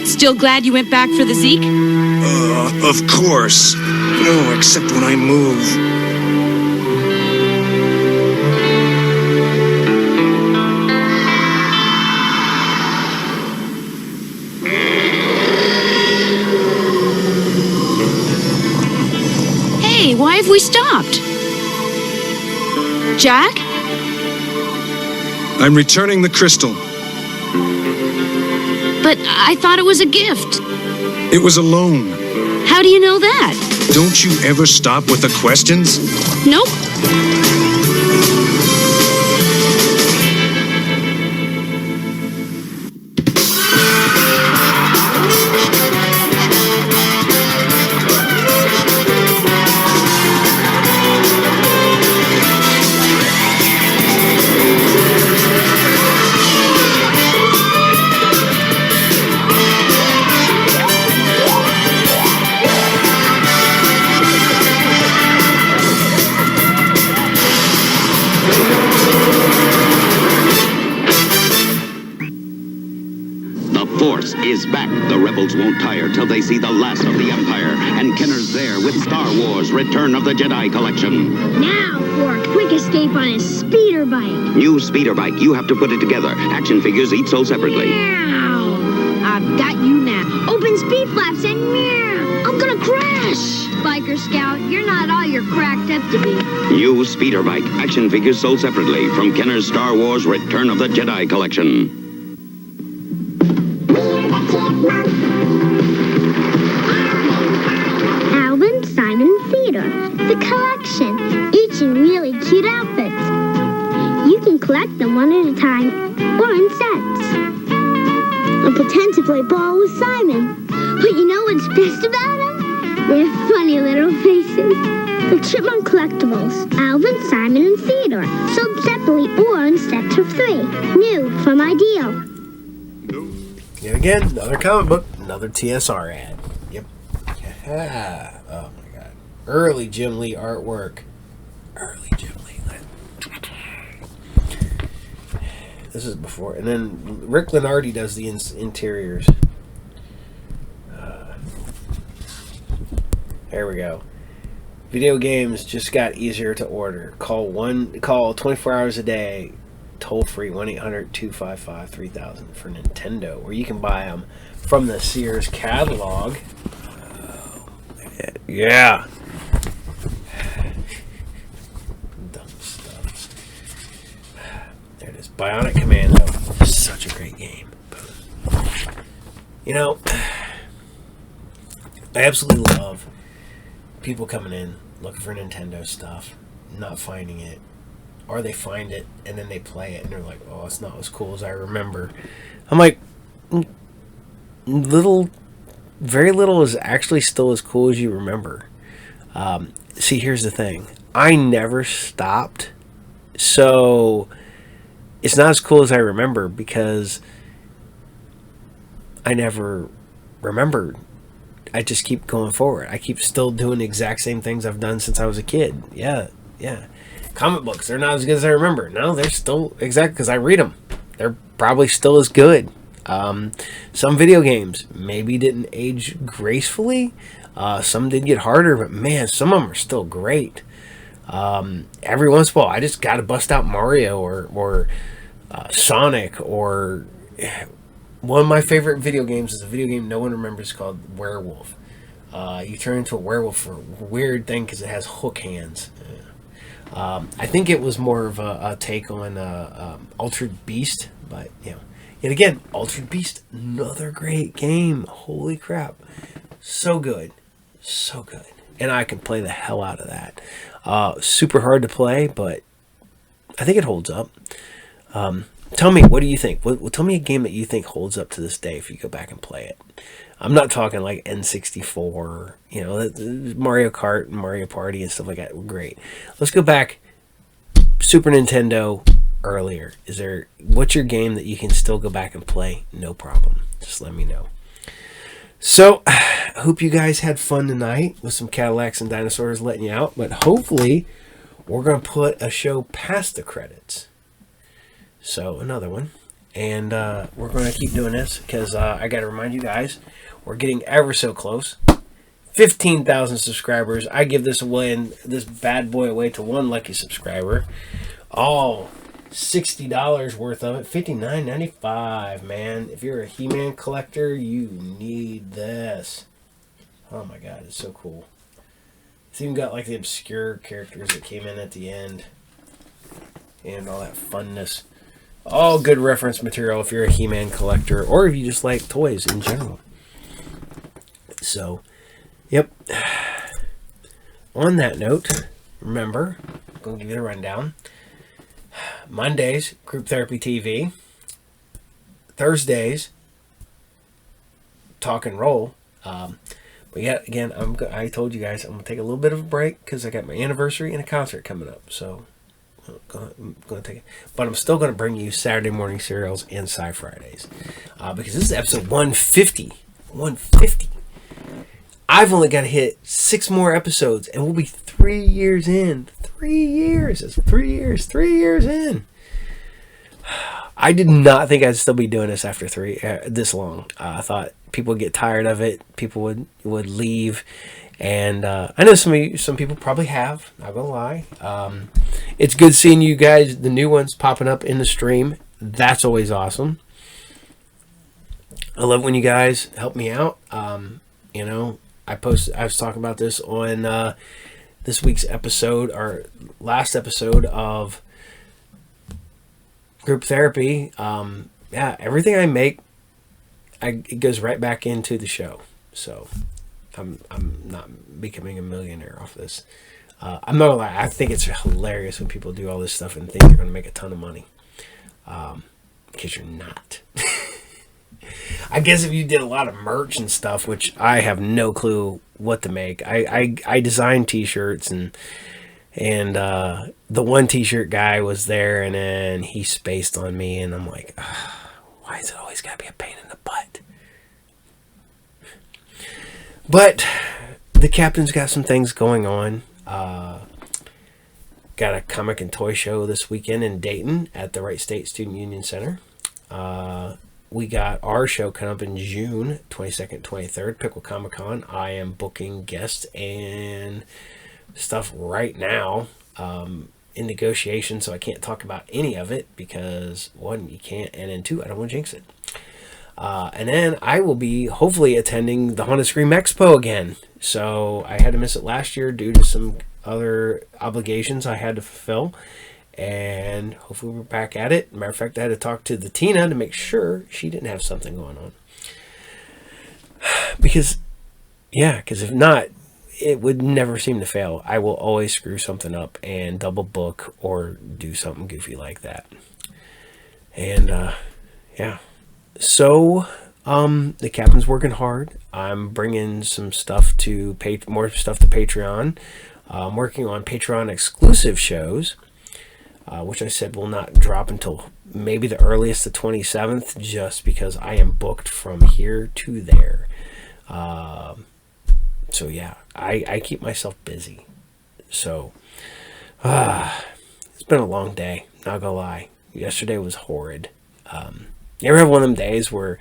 Still glad you went back for the Zeke? Of course. No, except when I move. Hey, why have we stopped? Jack? I'm returning the crystal. But I thought it was a gift. It was a loan. How do you know that? Don't you ever stop with the questions? Nope. Force is back. The rebels won't tire till they see the last of the Empire. And Kenner's there with Star Wars Return of the Jedi Collection. Now for a quick escape on his speeder bike. New speeder bike. You have to put it together. Action figures each sold separately. Meow. I've got you now. Open speed flaps and meow. I'm gonna crash. Biker Scout, you're not all you're cracked up to be. New speeder bike. Action figures sold separately from Kenner's Star Wars Return of the Jedi Collection. Alvin, Simon, Theodore. The collection. Each in really cute outfits. You can collect them one at a time or in sets. And pretend to play ball with Simon. But you know what's best about them? Their funny little faces. The Chipmunk Collectibles. Alvin, Simon, and Theodore. Sold separately or in sets of 3. New from Ideal. Yet again, another comic book, another TSR ad. Yep. Yeah. Oh my god. Early Jim Lee artwork. Early Jim Lee. This is before. And then Rick Lenardi does the interiors. There we go. Video games just got easier to order. Call 24 hours a day, toll free 1-800-255-3000 for Nintendo, or you can buy them from the Sears catalog. Yeah. Dumb stuff. There it is. Bionic Commando. Such a great game. You know, I absolutely love people coming in looking for Nintendo stuff, not finding it, or they find it and then they play it and they're like, oh, it's not as cool as I remember. I'm like, very little is actually still as cool as you remember. See, here's the thing. I never stopped, so it's not as cool as I remember because I never remembered. I just keep going forward. I keep still doing the exact same things I've done since I was a kid. Yeah. Comic books, they're not as good as I remember. No, they're still exact because I read them. They're probably still as good. Some video games maybe didn't age gracefully. Some did get harder, but man, some of them are still great. Every once in a while, I just got to bust out Mario or Sonic or... One of my favorite video games is a video game no one remembers called Werewolf. You turn into a werewolf for a weird thing because it has hook hands. I think it was more of a take on Altered Beast, but yet again, Altered Beast, another great game. Holy crap, so good, and I can play the hell out of that. Super hard to play, but I think it holds up. Tell me, what do you think? Tell me a game that you think holds up to this day if you go back and play it. I'm not talking like N64, Mario Kart and Mario Party and stuff like that were great. Let's go back. Super Nintendo earlier. What's your game that you can still go back and play? No problem. Just let me know. So, I hope you guys had fun tonight with some Cadillacs and Dinosaurs letting you out, but hopefully we're going to put a show past the credits. So, another one. And we're going to keep doing this because I got to remind you guys, we're getting ever so close. 15,000 subscribers. I give this bad boy away to one lucky subscriber. All $60 worth of it. $59.95, man. If you're a He-Man collector, you need this. Oh my god, it's so cool. It's even got like the obscure characters that came in at the end. And all that funness. All good reference material if you're a He-Man collector or if you just like toys in general. So, yep. On that note, remember, I'm going to give you the rundown. Mondays, Group Therapy TV. Thursdays, Talk and Roll. But yet again, I told you guys I'm going to take a little bit of a break because I got my anniversary and a concert coming up. So, I'm going to take it. But I'm still going to bring you Saturday morning serials and Sci Fridays. Because this is episode 150. 150. I've only got to hit 6 more episodes and we'll be 3 years in. 3 years. That's 3 years. 3 years in. I did not think I'd still be doing this after this long. I thought people would get tired of it. People would leave. And I know some people probably have. Not gonna lie. It's good seeing you guys, the new ones popping up in the stream. That's always awesome. I love when you guys help me out. You know, I was talking about this on this week's episode, or last episode of group therapy. Yeah, everything I make, it goes right back into the show. So I'm not becoming a millionaire off this. I'm not gonna lie, I think it's hilarious when people do all this stuff and think they're gonna make a ton of money. Because you're not. I guess if you did a lot of merch and stuff, which I have no clue what to make. I design t-shirts, and the one t-shirt guy was there, and then he spaced on me, and I'm like, why is it always gotta be a pain in the butt? But the captain's got some things going on. Got a comic and toy show this weekend in Dayton at the Wright State Student Union Center. We got our show coming up in June 22nd, 23rd, Pickle Comic Con. I am booking guests and stuff right now in negotiation, so I can't talk about any of it because, one, you can't, and then two, I don't want to jinx it. And then I will be hopefully attending the Honda Scream Expo again. So I had to miss it last year due to some other obligations I had to fulfill. And hopefully we're back at it. Matter of fact, I had to talk to the Tina to make sure she didn't have something going on. Because if not, it would never seem to fail. I will always screw something up and double book or do something goofy like that. And, yeah. So, the captain's working hard. I'm bringing some stuff more stuff to Patreon. I'm working on Patreon exclusive shows, which I said will not drop until maybe the earliest, the 27th, just because I am booked from here to there. So yeah, I keep myself busy. So, it's been a long day, not gonna lie. Yesterday was horrid. You ever have one of them days where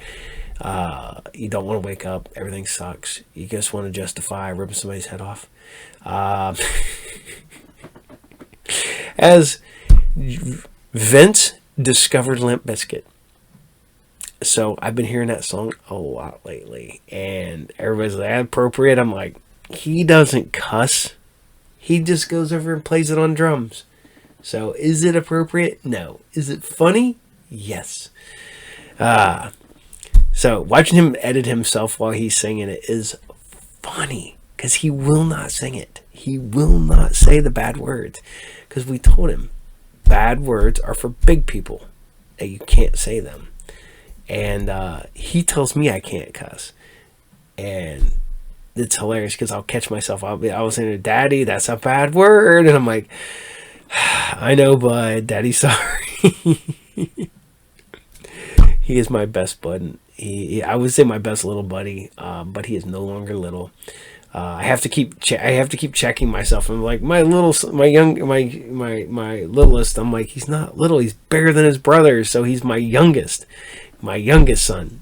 you don't want to wake up, everything sucks, you just want to justify ripping somebody's head off? As Vince discovered Limp Bizkit. So I've been hearing that song a lot lately, and everybody's like, appropriate. I'm like, he doesn't cuss. He just goes over and plays it on drums. So is it appropriate? No. Is it funny? Yes. So watching him edit himself while he's singing it is funny, because he will not sing it. He will not say the bad words, because we told him bad words are for big people, that you can't say them. And he tells me I can't cuss, and it's hilarious because I'll catch myself. I was saying, Daddy, that's a bad word, and I'm like, I know, bud. Daddy, sorry. He is my best bud. I would say my best little buddy, but he is no longer little. I have to keep checking myself. I'm like, my littlest. I'm like, he's not little. He's bigger than his brothers, so he's my youngest son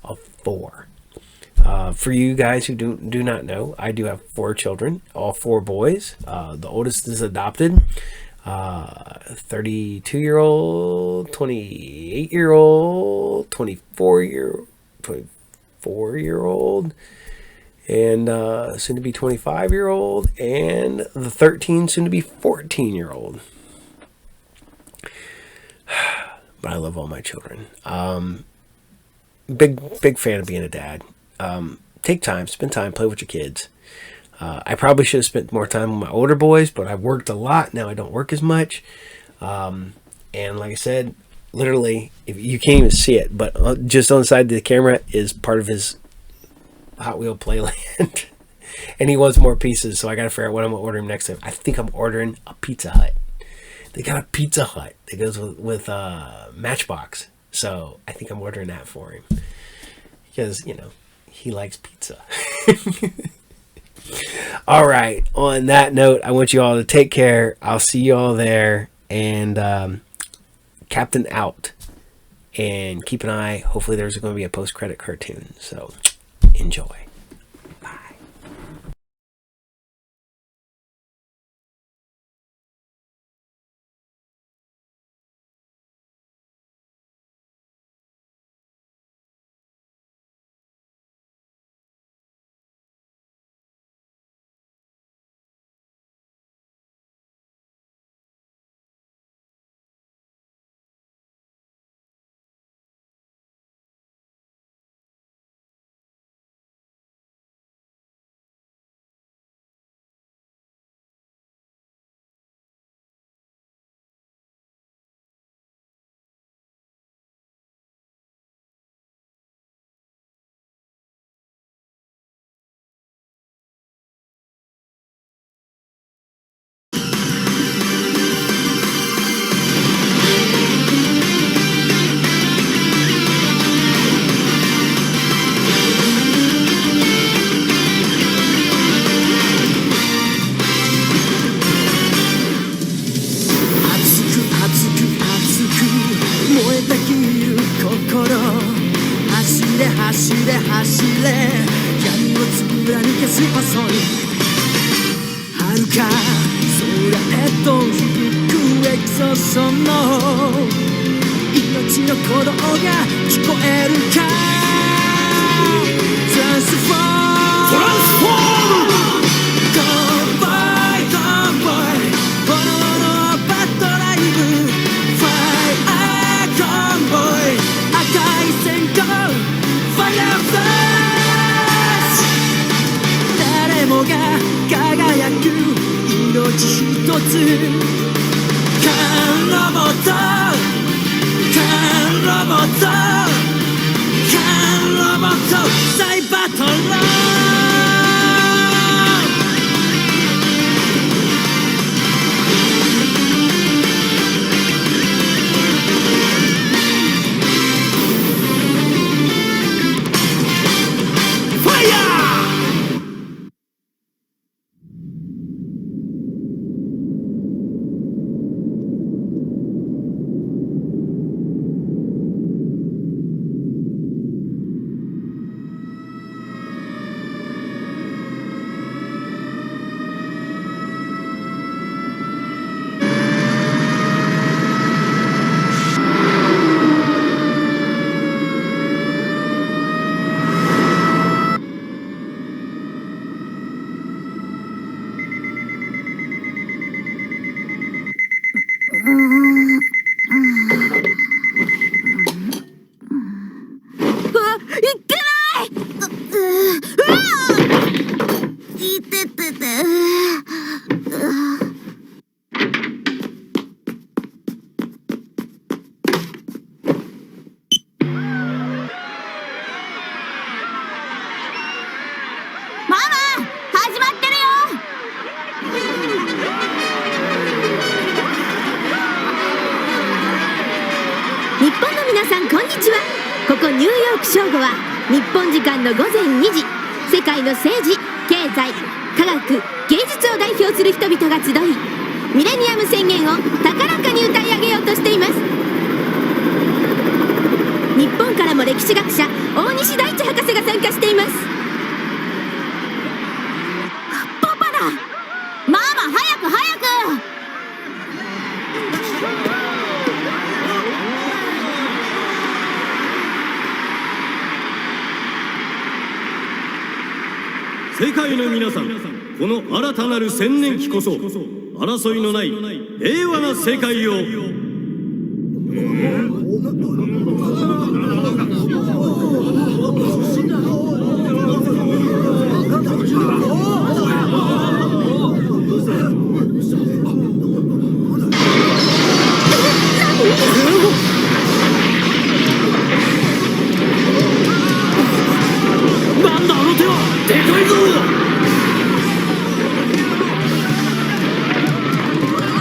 of 4. For you guys who do not know, I do have 4 children, all 4 boys. The oldest is adopted. 32-year-old, 28-year-old, 24-year-old, and soon to be 25-year-old, and the 13 soon to be 14-year-old. But I love all my children. Big fan of being a dad. Take time, spend time, play with your kids. I probably should have spent more time with my older boys, but I worked a lot. Now I don't work as much. And like I said, literally, if you can't even see it, but just on the side of the camera is part of his Hot Wheel Playland. And he wants more pieces, so I got to figure out what I'm going to order him next time. I think I'm ordering a Pizza Hut. They got a Pizza Hut that goes with Matchbox. So I think I'm ordering that for him. Because, he likes pizza. All right. On that note, I want you all to take care. I'll see you all there. And Captain out. And keep an eye. Hopefully there's going to be a post-credit cartoon. So enjoy. Bye.走れ走れ闇を貫けスーパーソニック遥か空へと響くエクソソの命の鼓動が聞こえるかトランスフォームゴーボーイゴーボーイ炎のバッドライブファイアーゴーボーイ赤い線香ファイアーフラッシュ誰もが輝く命一つカンロボットカンロボットカンロボット再バトル正午は日本時間の午前2時世界の政治、経済、科学、芸術を代表する人々が集いミレニアム宣言を高らかに歌い上げようとしています。日本からも歴史学者大西大地博士が参加しています。パパだママ早く早く世界の皆さん、この新たなる千年期こそ争いのない平和な世界を。なんだあの手はでかいぞ。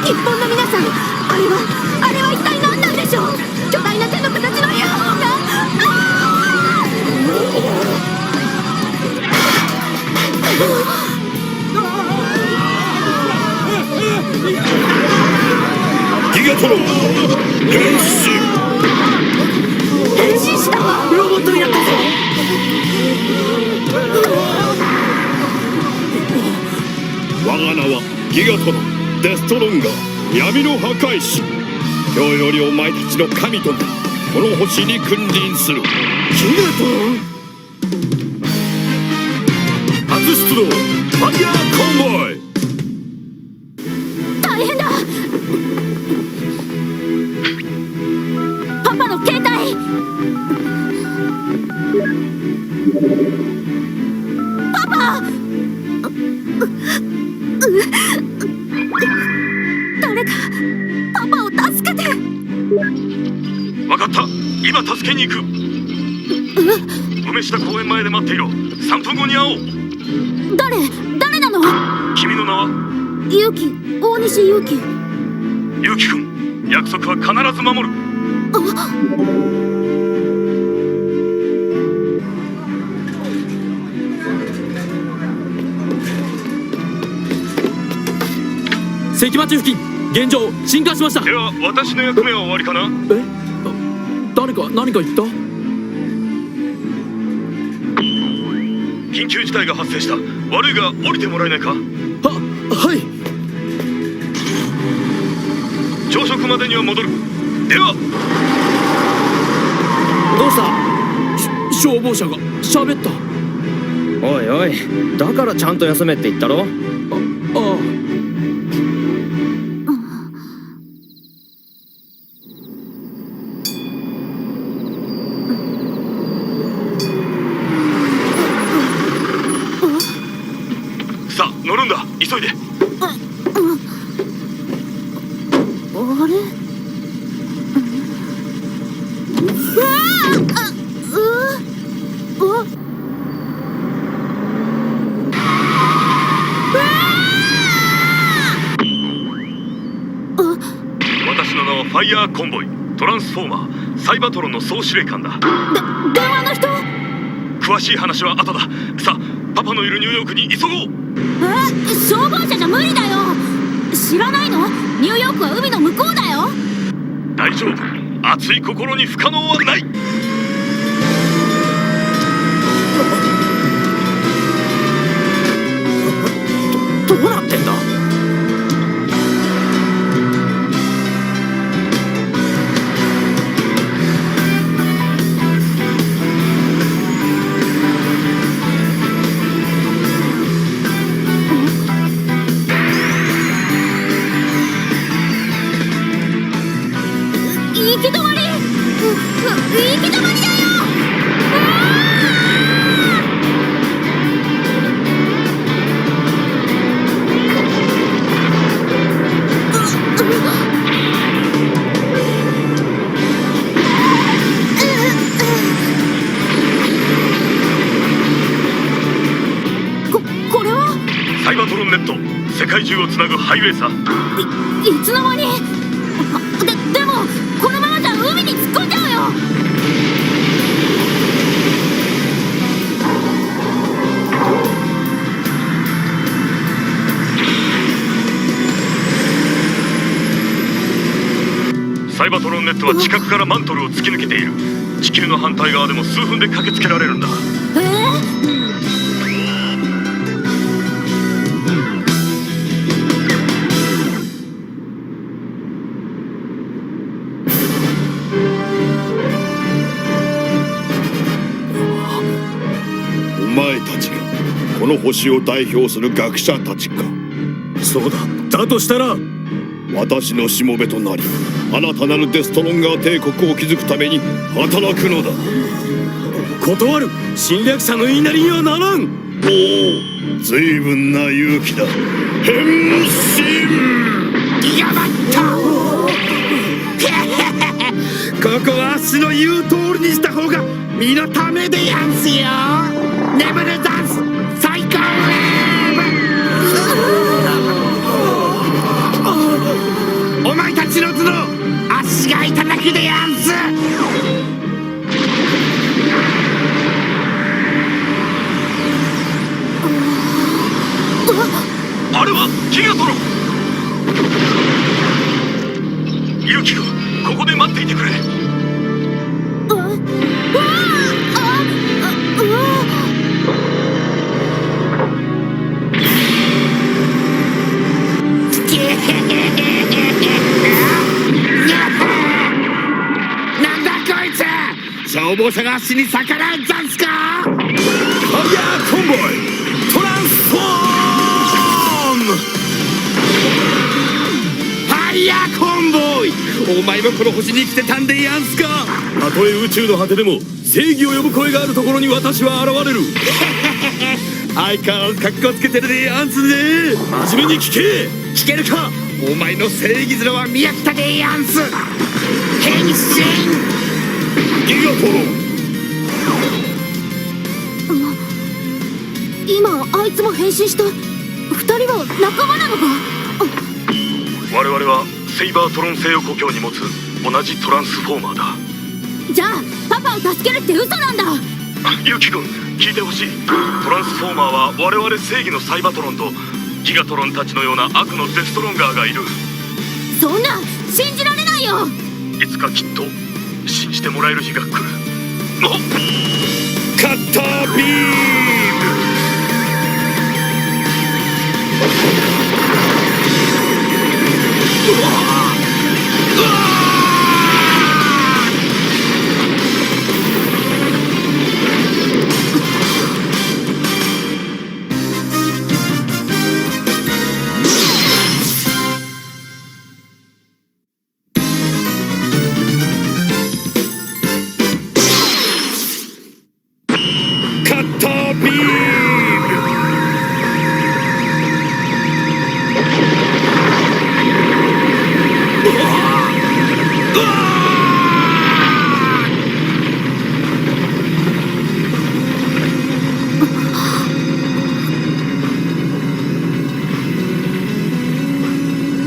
日本の皆さん、あれは一体何なんでしょう。巨大な手の形闇の破壊神。今日よりお前たちの神となりこの星に君臨する。ギガトン初出動ファイヤーコンボイ。大変だ。パパの携帯。パパ。誰かパパを助けて。分かった、今助けに行く。梅下公園前で待っていろ。3分後に会おう。誰なの。君の名は。勇気、大西勇気。勇気君、約束は必ず守る。関町付近現状進化しました。では私の役目は終わりかな。誰か何か言った。緊急事態が発生した。悪いが降りてもらえないか。はい。朝食までには戻る。では。どうした。消防車が喋った。おいおい、だからちゃんと休めって言ったろ。ああ。さあ乗るんだ、急いで。あれ。私の名はファイヤーコンボイ、トランスフォーマー、サイバトロンの総司令官だ。電話の人。詳しい話は後だ。さあパパのいるニューヨークに急ごう。消防車じゃ無理だよ。知らないの？ニューヨークは海の向こうだよ。大丈夫、熱い心に不可能はない。どうなってんだ。行き止まりだよ。これはサイバトロンネット、世界中をつなぐハイウェイさ。いつの間に。でもこのままじゃ海に突っ込んじゃうよ。サイバトロンネットは近くからマントルを突き抜けている。地球の反対側でも数分で駆けつけられるんだ。お前たちがこの星を代表する学者たちか。そうだ。だとしたら私のしもべとなり、新たなるデストロンガー帝国を築くために働くのだ。断る。侵略者の言いなりにはならん。おお、随分な勇気だ。変身。やばった。ここは足の言う通りにした方が身のためでやんすよ。眠るダンス最高ウェーブ。お前たちの頭脳足がいただくでやんす。あれはギガトロン。勇気君、ここで待っていてくれ。消防車が足に逆らうざんすか。ファイヤーコンボイトランスフォーム。ファイヤーコンボイ、お前もこの星に来てたんでやんすか。たとえ宇宙の果てでも正義を呼ぶ声があるところに私は現れる。相変わらず格好つけてるでやんすね。真面目に聞け。聞けるか。お前の正義面は見飽きたでやんす。変身ギガトロン。今あいつも変身した。二人は仲間なのか。我々はセイバートロン星を故郷に持つ同じトランスフォーマーだ。じゃあパパを助けるって嘘なんだ。ユキ君、聞いてほしい。トランスフォーマーは我々正義のサイバトロンとギガトロンたちのような悪のデストロンガーがいる。そんな信じられないよ。いつかきっと信じてもらえる日が来る。カッタービーム。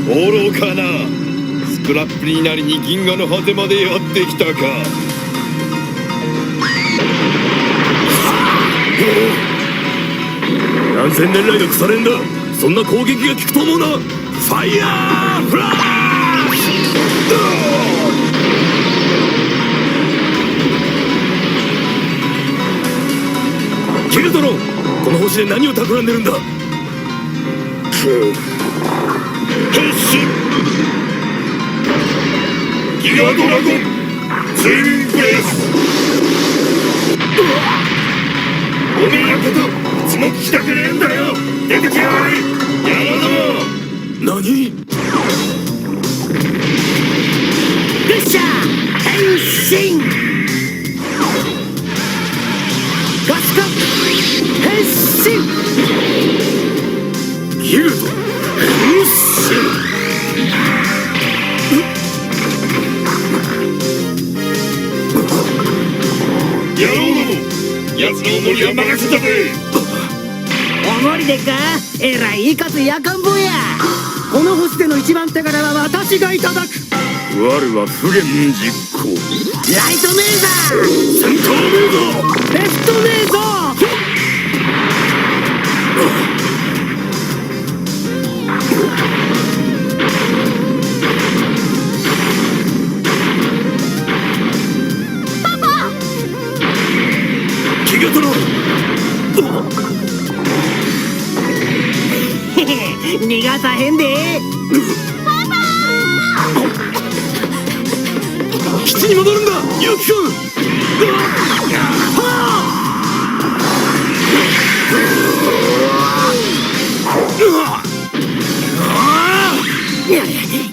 愚かな。スクラップになりに銀河の果てまでやってきたか。何千年来の腐れんだ。そんな攻撃が効くと思うな。ファイヤーフラッシュ。ギガトロン、この星で何を企んでるんだ。変身ギガドラゴンツインブレス。おめえのこといつも聞きたくねえんだよ。出てきやがれ山ども。何。ルッシャー変身。ガスカ変身。ギルド変身。野郎ども、奴の重りは任せたぜ。おもりでっか。えらいいかつやかんぼうや。この星での一番手柄は私がいただく。我は不言実行。ライトメーザー、戦闘メーザー、レフトメーザー。パパ。ギガトロン。逃がさへんで。パパ。基地に戻るんだ、ユキ君。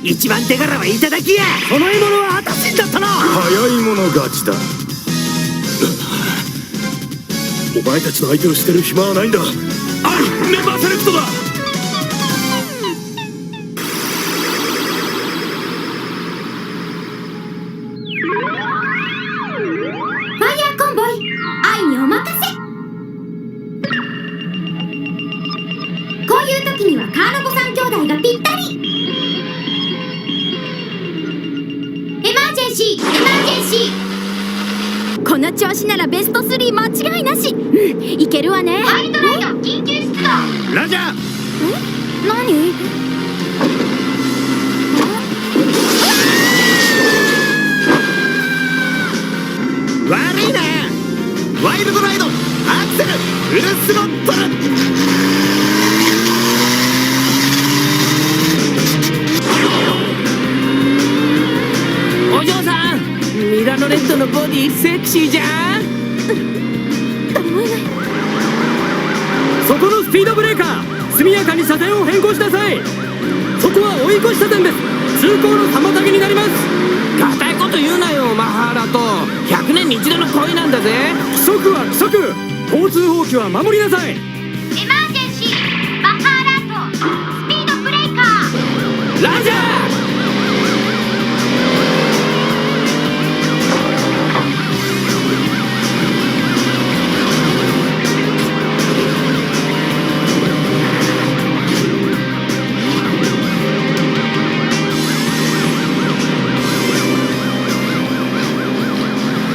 一番手柄はいただきや。この獲物は私だったな。早い者勝ちだ。お前たちの相手をしてる暇はないんだ。アイメンバーセレクトだ。ファイヤーコンボイ、愛にお任せ。こういう時にはカーノコ3兄弟がぴったり。エマージェンシー、エマージェンシー。この調子ならベスト3間違いなし。うん、いけるわね。ワイルドライド緊急出動。ラジャー。何。悪いな。ワイルドライドアクセルフルスロットル。お嬢さん、ミラノレッドの僕ボディセクシーじゃん。そこのスピードブレーカー、速やかに車線を変更しなさい。そこは追い越し車線です。通行の妨げになります。固いこと言うなよマハーラと。100年に一度の恋なんだぜ。規則は規則。交通法規は守りなさい。エマージェンシーマハーラートスピードブレーカー。ラジャー。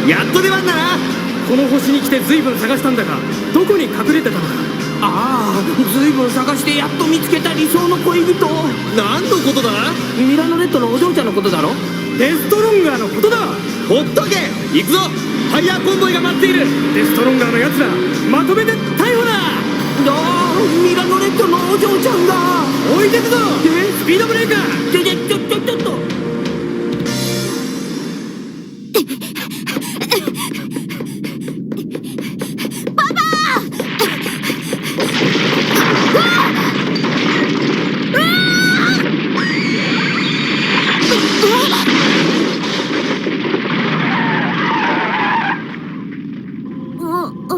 やっと出番だな。この星に来て随分探したんだが、どこに隠れてたのか。ああ、ずいぶん探してやっと見つけた理想の恋人。何のことだ。ミラノレッドのお嬢ちゃんのことだろ。デストロンガーのことだ。ほっとけ。行くぞ。ファイヤーコンボイが待っている。デストロンガーのやつらまとめて逮捕だ。ミラノレッドのお嬢ちゃんが。置いてくぞ。スピードブレーカー。ちょっと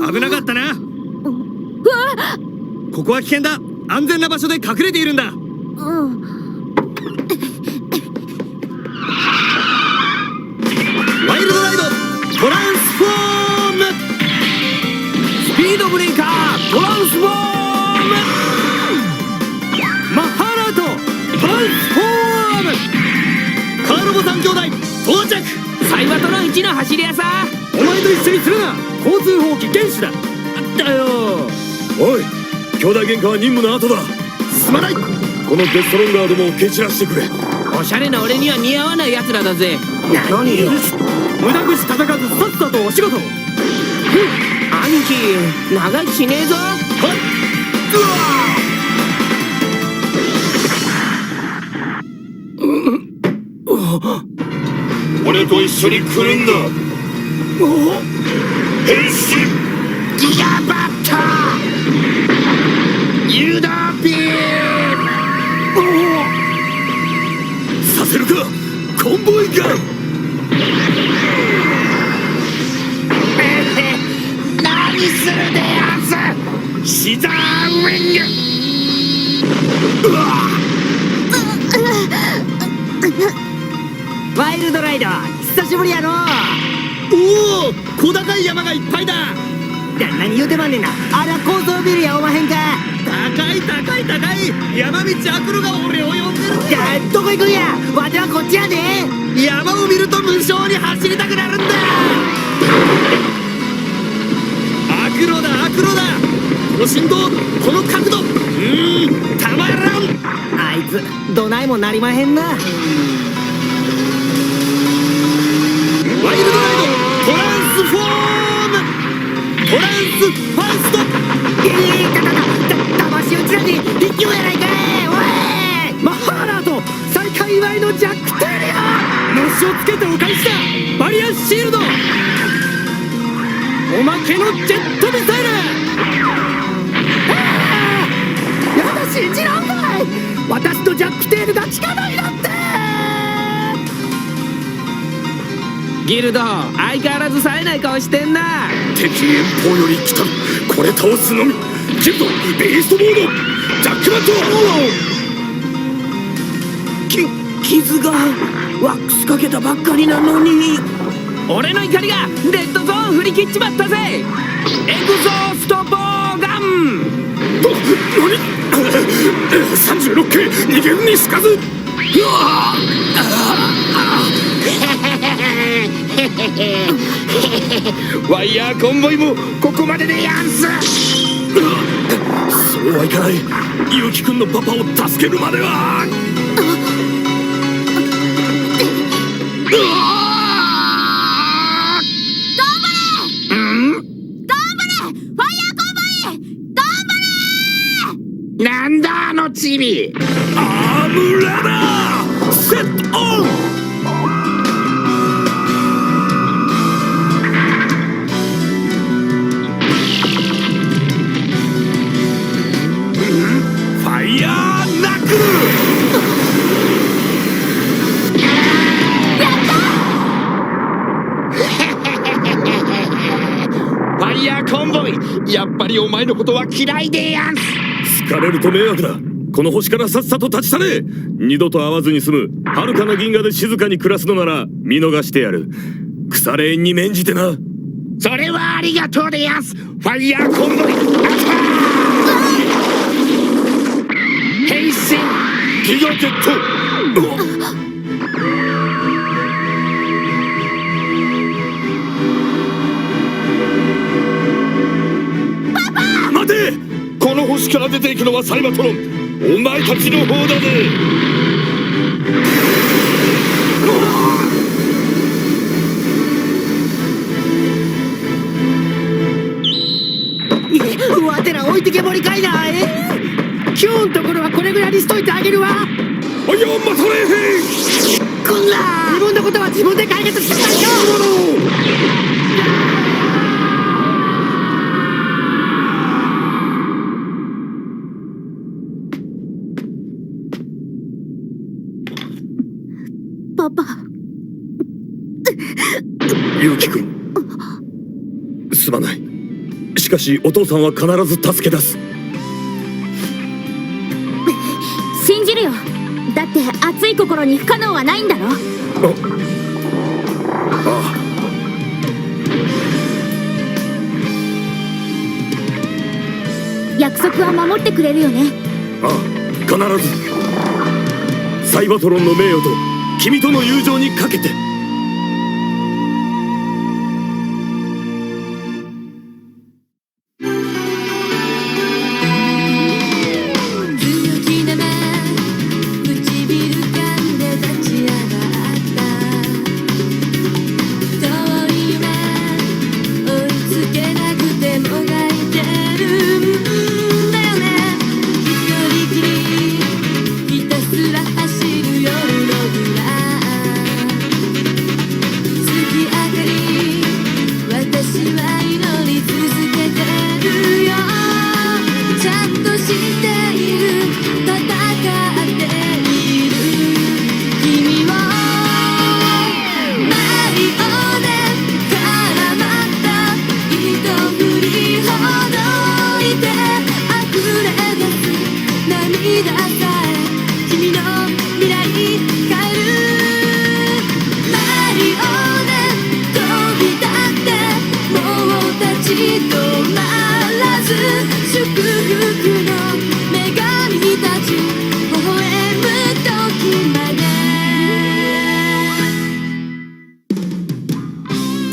危なかったな。ここは危険だ。安全な場所で隠れているんだ。ワイルドライドトランスフォーム。スピードブレーカートランスフォーム。マッハーラートトランスフォーム。カーロボ3兄弟到着。サイバトロン1の走り屋さ。お前と一緒にするな。交通法規厳守だ。だよ。おい、兄弟喧嘩は任務の後だ。すまない。このデストロンガーどもを蹴散らしてくれ。おしゃれな俺には似合わない奴らだぜ。何よ。無駄口叩かずさっさとお仕事。兄貴長生きしねえぞ。はい。俺と一緒に来るんだ。変身ギガバッターユダビーム。させるかコンボイガン。何するでやんす。シザーウィング。ワイルドライド久しぶりやの。おお、小高い山がいっぱいだ。何言うてまんねんな。あら高層ビルやおまへんか。高い高い高い。山道アクロが俺を呼んでる。どこ行くんや。わてはこっちやで。山を見ると無性に走りたくなるんだ。アクロだアクロだ。この振動、この角度、たまらん。あいつどないもなりまへんな。ワイルドライドトランスフォームトランスファースト。騙し討ちなんて一挙やないかい。おい、マッハーラーと再開祝いのジャックテリア。のしをつけてお返しだ。バリアシールド。おまけのジェットミサイル。やだ信じらんない。私とジャックテールが力になって。ギルド相変わらず冴えない顔してんな。敵遠方より来たる。これ倒すのみ。ギルドベーストモードジャックマット。傷がワックスかけたばっかりなのに。俺の怒りがレッドゾーン振り切っちまったぜ。エグゾーストボーガン。何36系逃げるにしかず。ワイヤーコンボイもここまででやんす。そうはいかない。ユウキ君のパパを助けるまでは。なんだあのチビ。アームラダーセットオン。ァイヤーコンボイ、やっぱりお前のことは嫌いでやんす。好かれると迷惑だ。この星からさっさと立ち去れ。二度と会わずに済む遥かな銀河で静かに暮らすのなら見逃してやる。腐れ縁に免じてな。それはありがとうでやんす。ファイヤーコンボイアタック。変身ギガジェット。待て。この星から出ていくのはサイバトロン。お前たちの方だぜ。わてら置いてけぼりかいな。今日んところはこれぐらいにしといてあげるわ。おいよ、待たれへん。こんな自分のことは自分で解決してくださいよ。パパ。ゆうきくん、すまない。しかしお父さんは必ず助け出す。信じるよ。だって熱い心に不可能はないんだろ。ああ。約束は守ってくれるよね。ああ、必ず。サイバトロンの名誉と君との友情にかけて。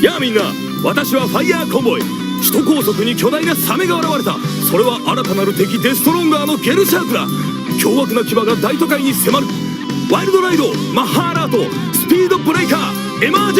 やあみんな、私はファイヤーコンボイ。首都高速に巨大なサメが現れた。それは新たなる敵デストロンガーのゲルシャークだ。凶悪な牙が大都会に迫る。ワイルドライド、マッハアラート、スピードブレイカー、エマージェン